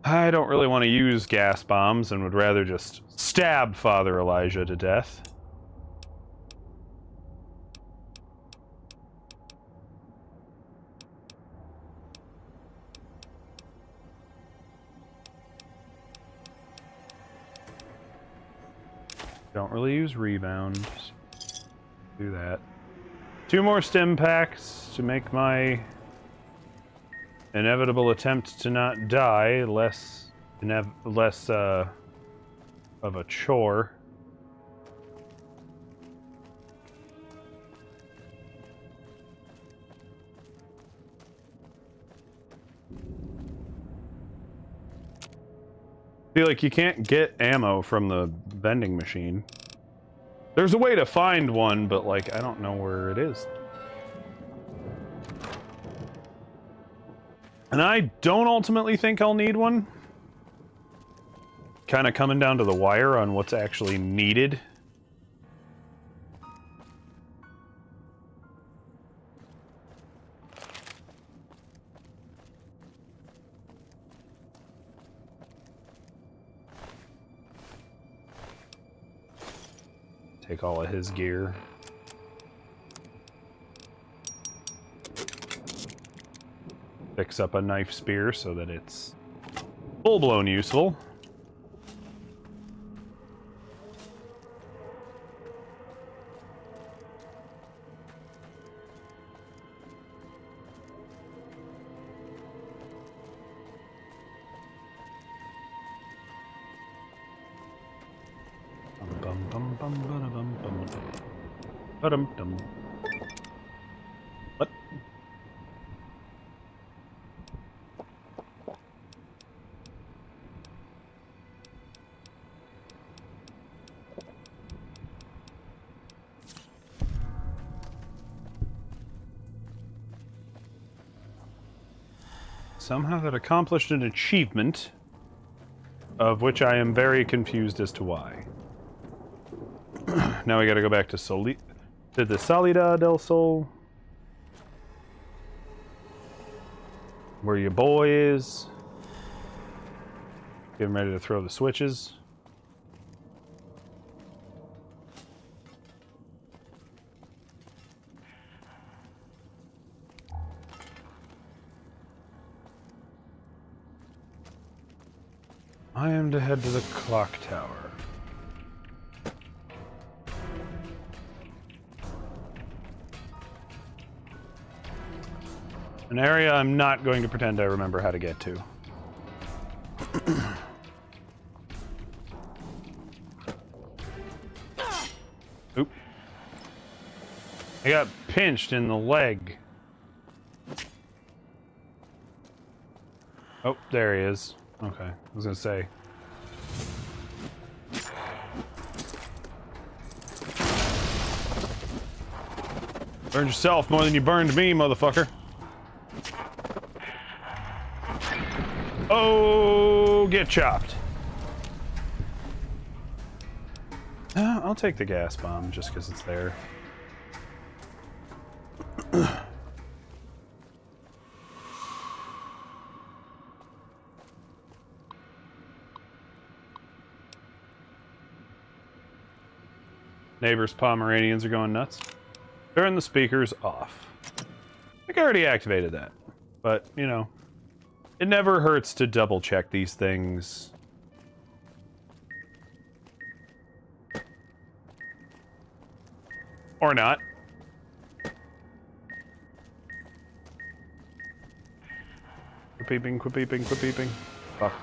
I don't really want to use gas bombs and would rather just stab Father Elijah to death. Don't really use rebound. Do that. 2 more stim packs to make my inevitable attempt to not die less of a chore. Feel like you can't get ammo from the vending machine. There's a way to find one, but like I don't know where it is. And I don't ultimately think I'll need one. Kind of coming down to the wire on what's actually needed. Take all of his gear. Fix up a knife spear so that it's full-blown useful. What? Somehow that accomplished an achievement, of which I am very confused as to why. Now we gotta go back to the Salida del Sol. Where your boy is. Getting ready to throw the switches. I am to head to the clock tower. An area I'm not going to pretend I remember how to get to. Oop. I got pinched in the leg. Oh, there he is. Okay, I was gonna say. Burned yourself more than you burned me, motherfucker. Oh, get chopped. I'll take the gas bomb just because it's there. Neighbors' Pomeranians are going nuts. Turn the speakers off. I think I already activated that. But, you know, it never hurts to double check these things. Or not. Quit peeping, quit peeping, quit peeping. Fuck.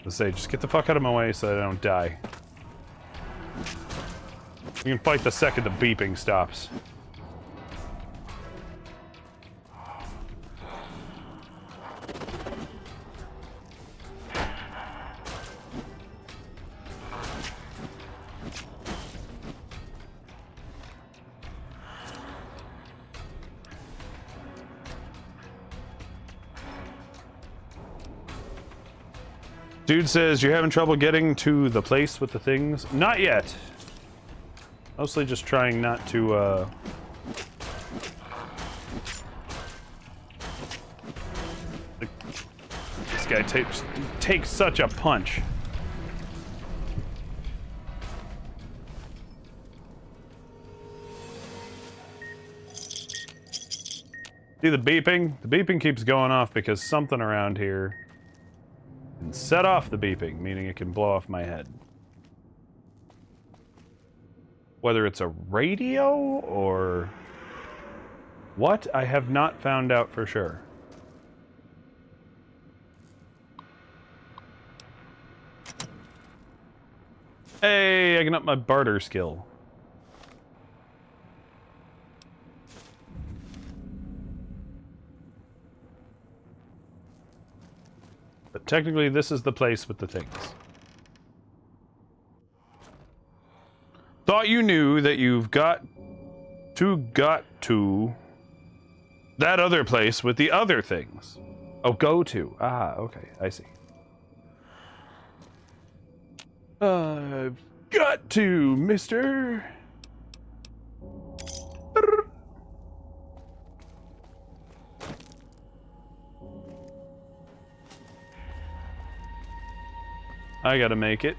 Let's say, just get the fuck out of my way so that I don't die. You can fight the second the beeping stops. Dude says, you're having trouble getting to the place with the things? Not yet. Mostly just trying not to, This guy takes such a punch. See the beeping? The beeping keeps going off because something around here can set off the beeping, meaning it can blow off my head. Whether it's a radio or what, I have not found out for sure. Hey, I can up my barter skill. But technically, this is the place with the things. Thought you knew that you've got to that other place with the other things. Oh, go to. Ah, okay, I see. I've got to, mister. I gotta make it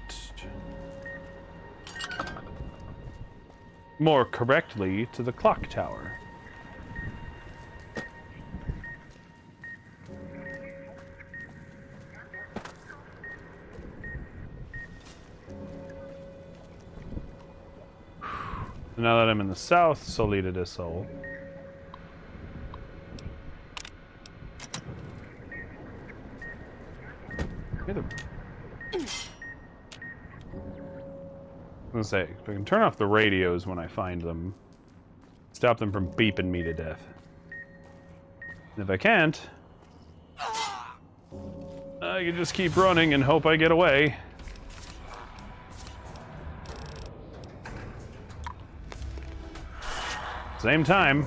more correctly to the clock tower. Now that I'm in the south, Solita de Sol. I was gonna say, if I can turn off the radios when I find them, stop them from beeping me to death. And if I can't, I can just keep running and hope I get away. Same time.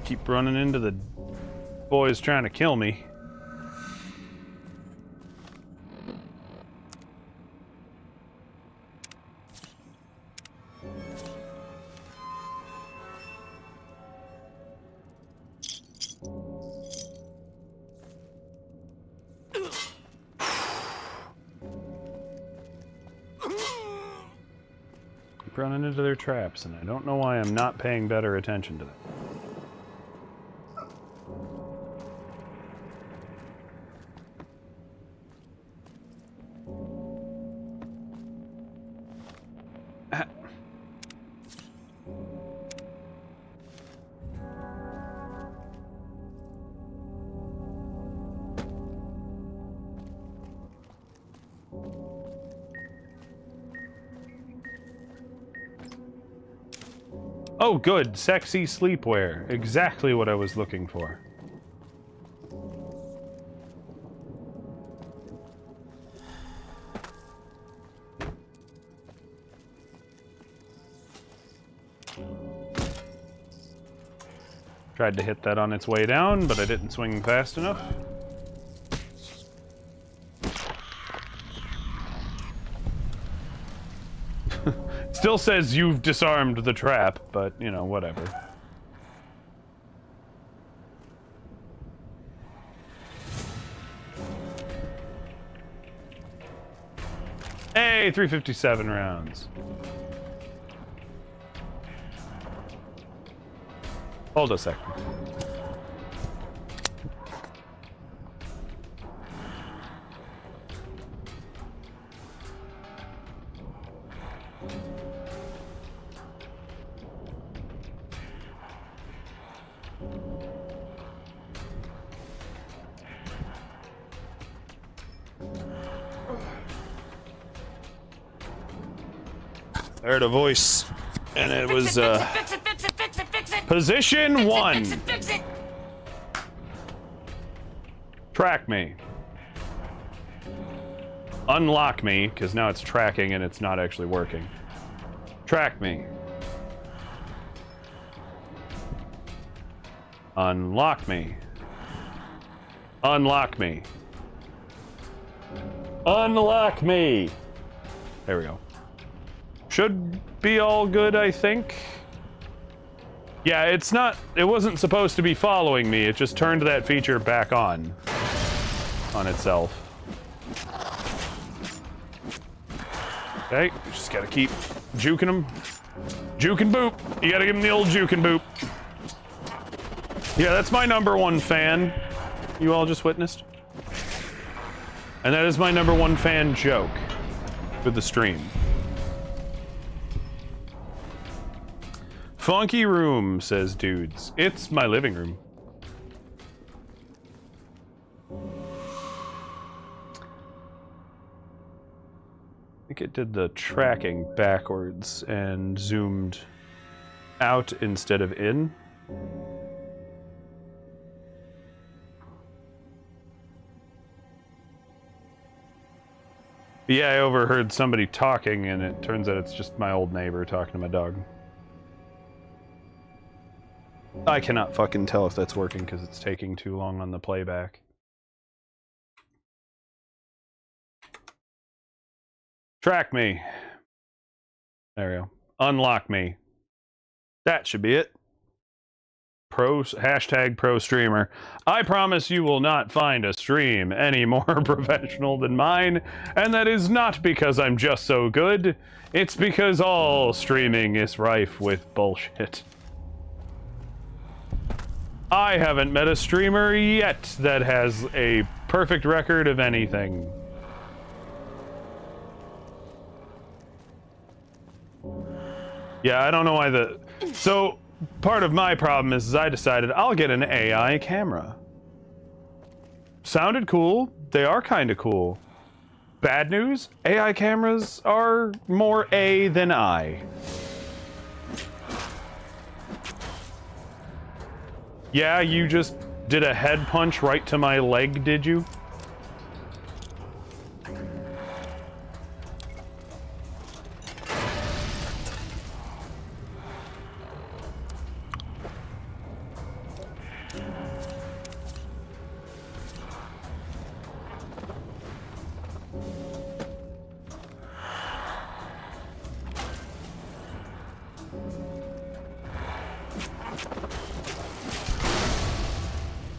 Keep running into the boys trying to kill me. Keep running into their traps, and I don't know why I'm not paying better attention to them. Oh, good. Sexy sleepwear. Exactly what I was looking for. Tried to hit that on its way down, but I didn't swing fast enough. Still says you've disarmed the trap, but, you know, whatever. Hey, 357 rounds. Hold a second. I heard a voice, and it was, Position 1. Track me. Unlock me, because now it's tracking and it's not actually working. Track me. Unlock me. Unlock me. Unlock me! There we go. Should be all good, I think. Yeah, it wasn't supposed to be following me, it just turned that feature back on itself. Okay, just gotta keep juking him. Juke and boop. You gotta give him the old juke and boop. Yeah, that's my #1 fan. You all just witnessed. And that is my #1 fan joke with the stream. Funky room, says Dudes. It's my living room. I think it did the tracking backwards and zoomed out instead of in. Yeah, I overheard somebody talking, and it turns out it's just my old neighbor talking to my dog. I cannot fucking tell if that's working because it's taking too long on the playback. Track me. There we go. Unlock me. That should be it. Hashtag pro streamer. I promise you will not find a stream any more professional than mine, and that is not because I'm just so good. It's because all streaming is rife with bullshit. I haven't met a streamer yet that has a perfect record of anything. Yeah, I don't know why So, part of my problem is I decided I'll get an AI camera. Sounded cool. They are kind of cool. Bad news? AI cameras are more A than I. Yeah, you just did a head punch right to my leg, did you?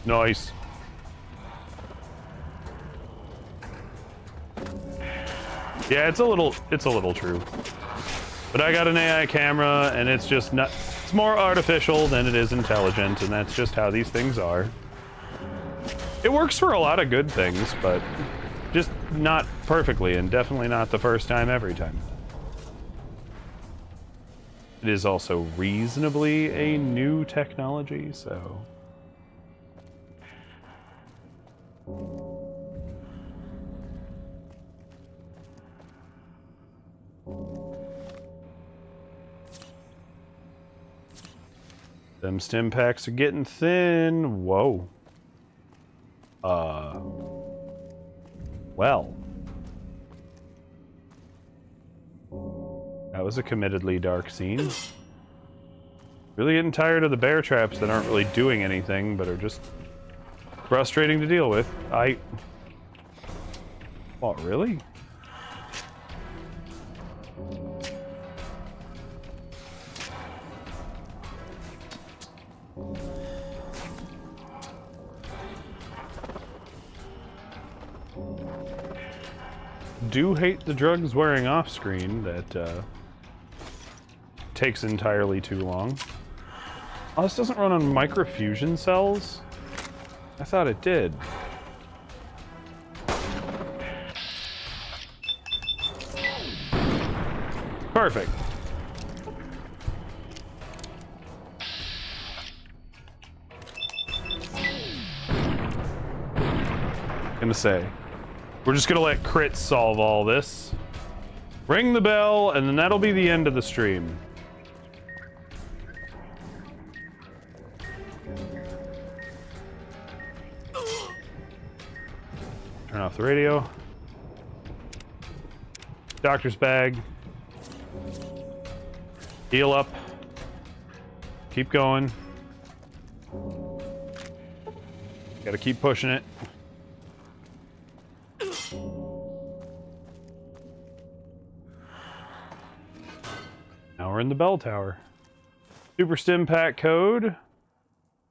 Nice. Yeah, it's a little true. But I got an AI camera and it's just not, it's more artificial than it is intelligent, and that's just how these things are. It works for a lot of good things, but just not perfectly, and definitely not the first time every time. It is also reasonably a new technology, so... Them stim packs are getting thin. Whoa. Well. That was a committedly dark scene. Really getting tired of the bear traps that aren't really doing anything, but are just frustrating to deal with. What, really? Do hate the drugs wearing off screen. That takes entirely too long. Oh, this doesn't run on microfusion cells? I thought it did. Perfect. Gonna say, we're just gonna let crits solve all this. Ring the bell, and then that'll be the end of the stream. Turn off the radio. Doctor's bag. Heal up. Keep going. Gotta keep pushing it. Now we're in the bell tower. Super Stim Pack code.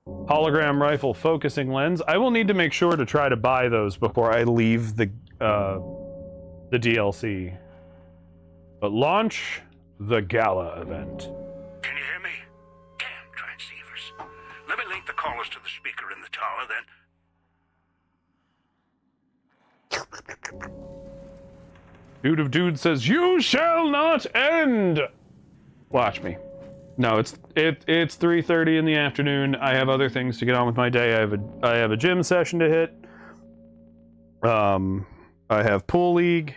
Hologram rifle focusing lens. I will need to make sure to try to buy those before I leave the DLC. But launch the gala event. Can you hear me? Damn transceivers. Let me link the callers to the speaker in the tower, then. Dude of Dude says, "You shall not end." Watch me. No, it's 3:30 in the afternoon. I have other things to get on with my day. I have a gym session to hit. I have pool league.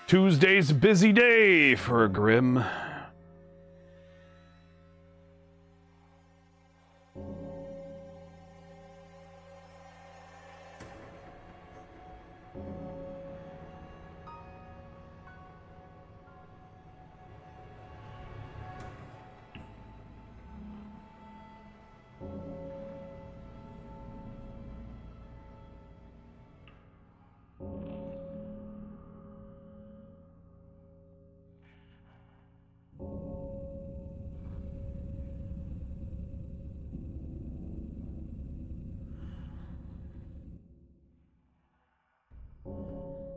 Tuesday's a busy day for a Grim.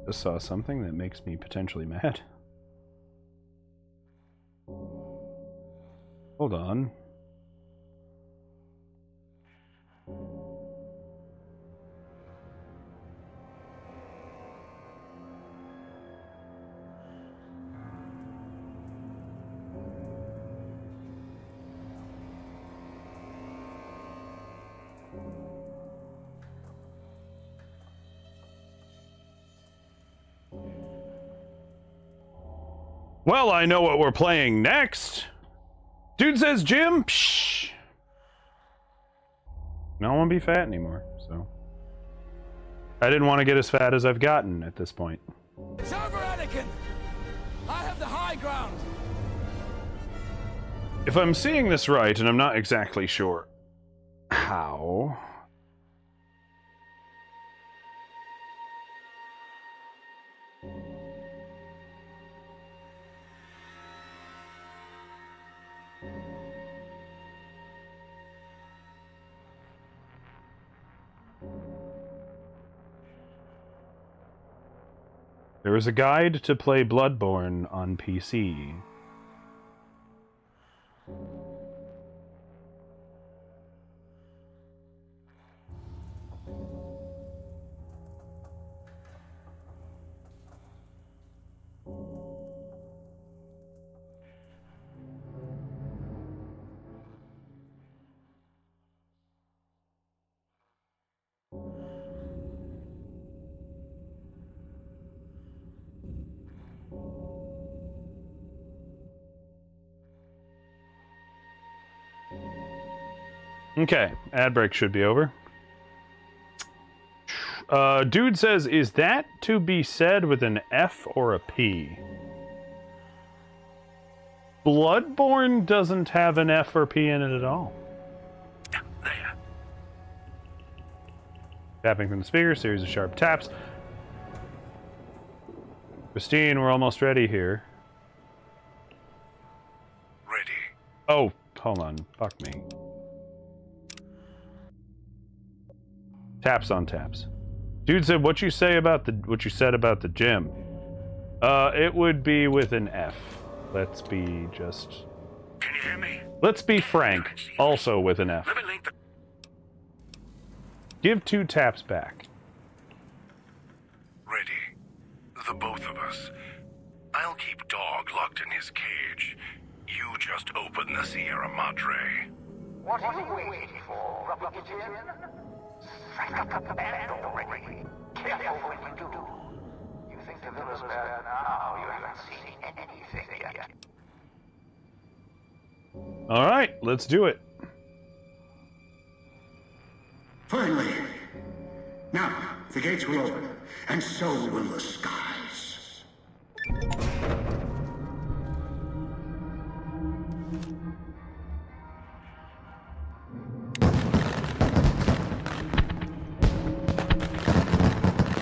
Just saw something that makes me potentially mad. Hold on. Well, I know what we're playing next. Dude says Jim. Psh. I don't want to be fat anymore, so. I didn't want to get as fat as I've gotten at this point. It's over, Anakin! I have the high ground! If I'm seeing this right, and I'm not exactly sure how... There is a guide to play Bloodborne on PC. Okay, ad break should be over. Dude says, is that to be said with an F or a P? Bloodborne doesn't have an F or P in it at all. There. Tapping from the speaker, series of sharp taps. Christine, we're almost ready here. Ready. Oh, hold on. Fuck me. Taps on taps. Dude said, what you said about the gym? It would be with an F. Let's be just... Can you hear me? Let's be frank. Also with an F. Let me link the... Give 2 taps back. Ready. The both of us. I'll keep Dog locked in his cage. You just open the Sierra Madre. What are you waiting for, Republican? Strike up the band already. Careful when you do. You think the villa's bad now? You haven't seen anything yet. Alright, let's do it. Finally. Now, the gates will open, and so will the skies.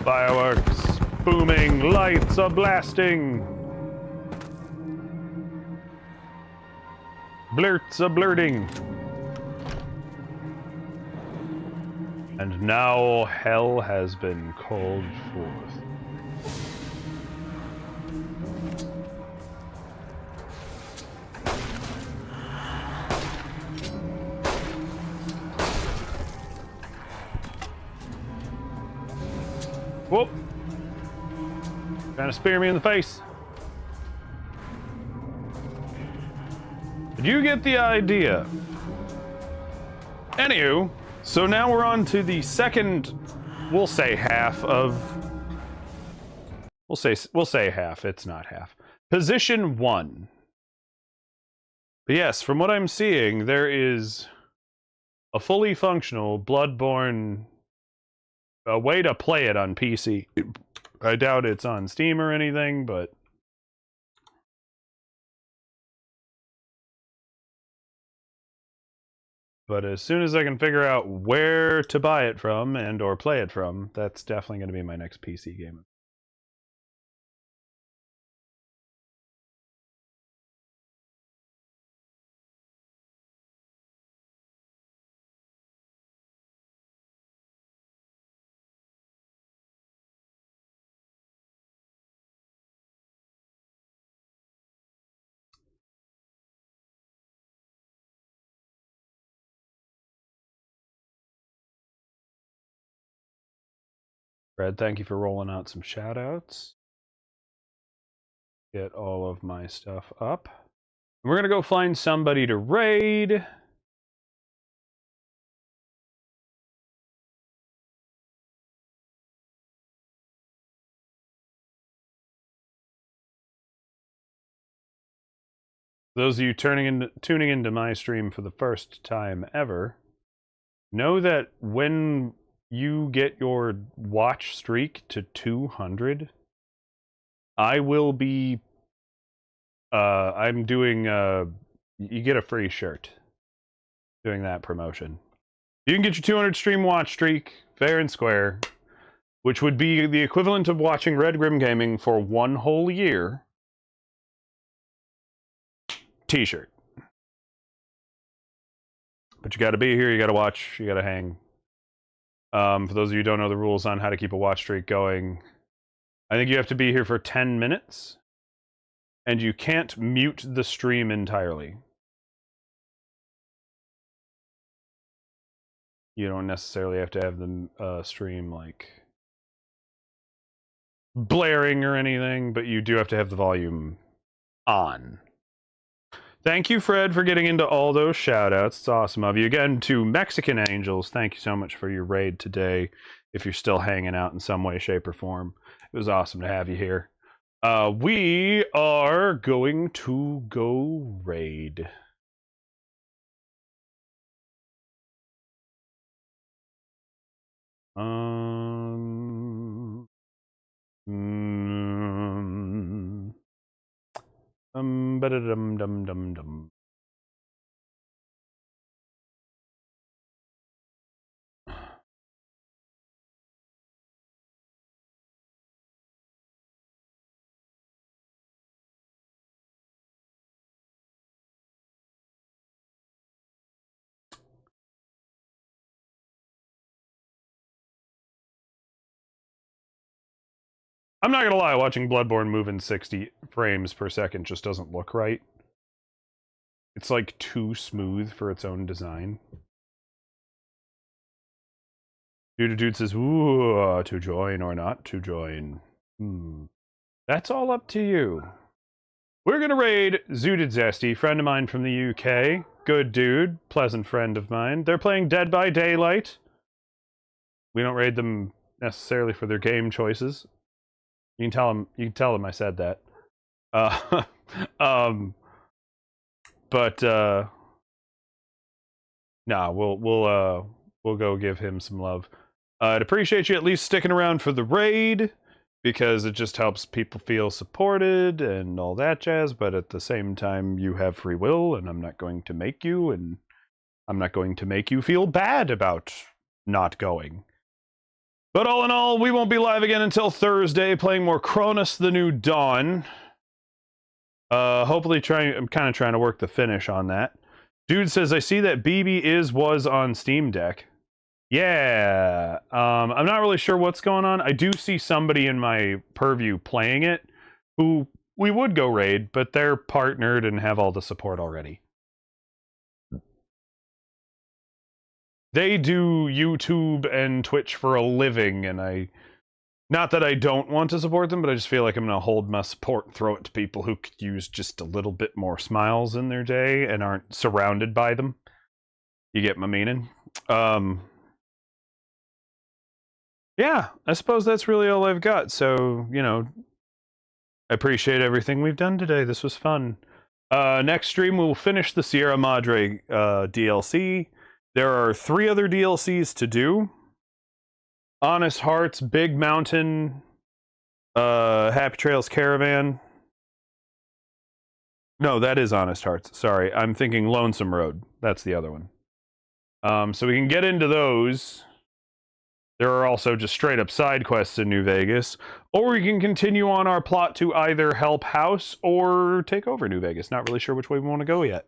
Fireworks, booming, lights are blasting. Blurts are blurting. And now hell has been called forth. Whoop! Trying to spear me in the face. Did you get the idea? Anywho, so now we're on to the second, we'll say half of, we'll say half, it's not half. Position 1. But yes, from what I'm seeing, there is a fully functional Bloodborne way to play it on PC. I doubt it's on Steam or anything, but as soon as I can figure out where to buy it from and or play it from, that's definitely going to be my next PC game. Fred, thank you for rolling out some shoutouts. Get all of my stuff up. We're going to go find somebody to raid. Those of you tuning into my stream for the first time ever, know that when you get your watch streak to 200, I will be I'm doing you get a free shirt doing that promotion. You can get your 200 stream watch streak fair and square, which would be the equivalent of watching Red Grim Gaming for 1 whole year. T-shirt. But you got to be here, you got to watch, you got to hang. For those of you who don't know the rules on how to keep a watch streak going, I think you have to be here for 10 minutes, and you can't mute the stream entirely. You don't necessarily have to have the stream, like, blaring or anything, but you do have to have the volume on. Thank you, Fred, for getting into all those shoutouts. It's awesome of you. Again, to Mexican Angels, thank you so much for your raid today. If you're still hanging out in some way, shape, or form, it was awesome to have you here. We are going to go raid. Ba-da-dum-dum-dum-dum. I'm not gonna lie, watching Bloodborne move in 60 frames per second just doesn't look right. It's like too smooth for its own design. Dude says, ooh, to join or not to join. That's all up to you. We're gonna raid Zooted Zesty, friend of mine from the UK. Good dude, pleasant friend of mine. They're playing Dead by Daylight. We don't raid them necessarily for their game choices. You can tell them I said that. Nah, we'll go give him some love. I'd appreciate you at least sticking around for the raid, because it just helps people feel supported and all that jazz, but at the same time, you have free will, and I'm not going to make you, and I'm not going to make you feel bad about not going. But all in all, we won't be live again until Thursday, playing more Cronus the New Dawn. Hopefully I'm kind of trying to work the finish on that. Dude says, I see that BB was on Steam Deck. Yeah, I'm not really sure what's going on. I do see somebody in my purview playing it who we would go raid, but they're partnered and have all the support already. They do YouTube and Twitch for a living, and not that I don't want to support them, but I just feel like I'm going to hold my support and throw it to people who could use just a little bit more smiles in their day and aren't surrounded by them. You get my meaning? Yeah, I suppose that's really all I've got. So, I appreciate everything we've done today. This was fun. Next stream, we'll finish the Sierra Madre DLC. There are 3 other DLCs to do. Honest Hearts, Big Mountain, Happy Trails Caravan. No, that is Honest Hearts. Sorry, I'm thinking Lonesome Road. That's the other one. So we can get into those. There are also just straight up side quests in New Vegas. Or we can continue on our plot to either help House or take over New Vegas. Not really sure which way we want to go yet.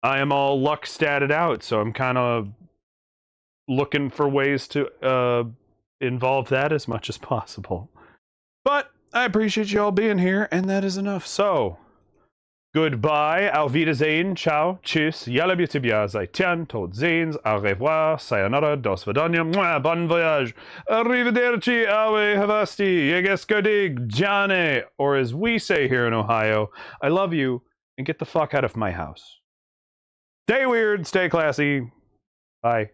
I am all luck statted out, so I'm kind of looking for ways to involve that as much as possible. But I appreciate you all being here, and that is enough. So, goodbye, auf Wiedersehen, ciao, tschüss, yalla bitibia, zaitian, tot sehens, au revoir, sayonara, dos vidania, bon voyage, arrivederci, awe havasti, yegeskodig, jane, or as we say here in Ohio, I love you, and get the fuck out of my house. Stay weird, stay classy, bye.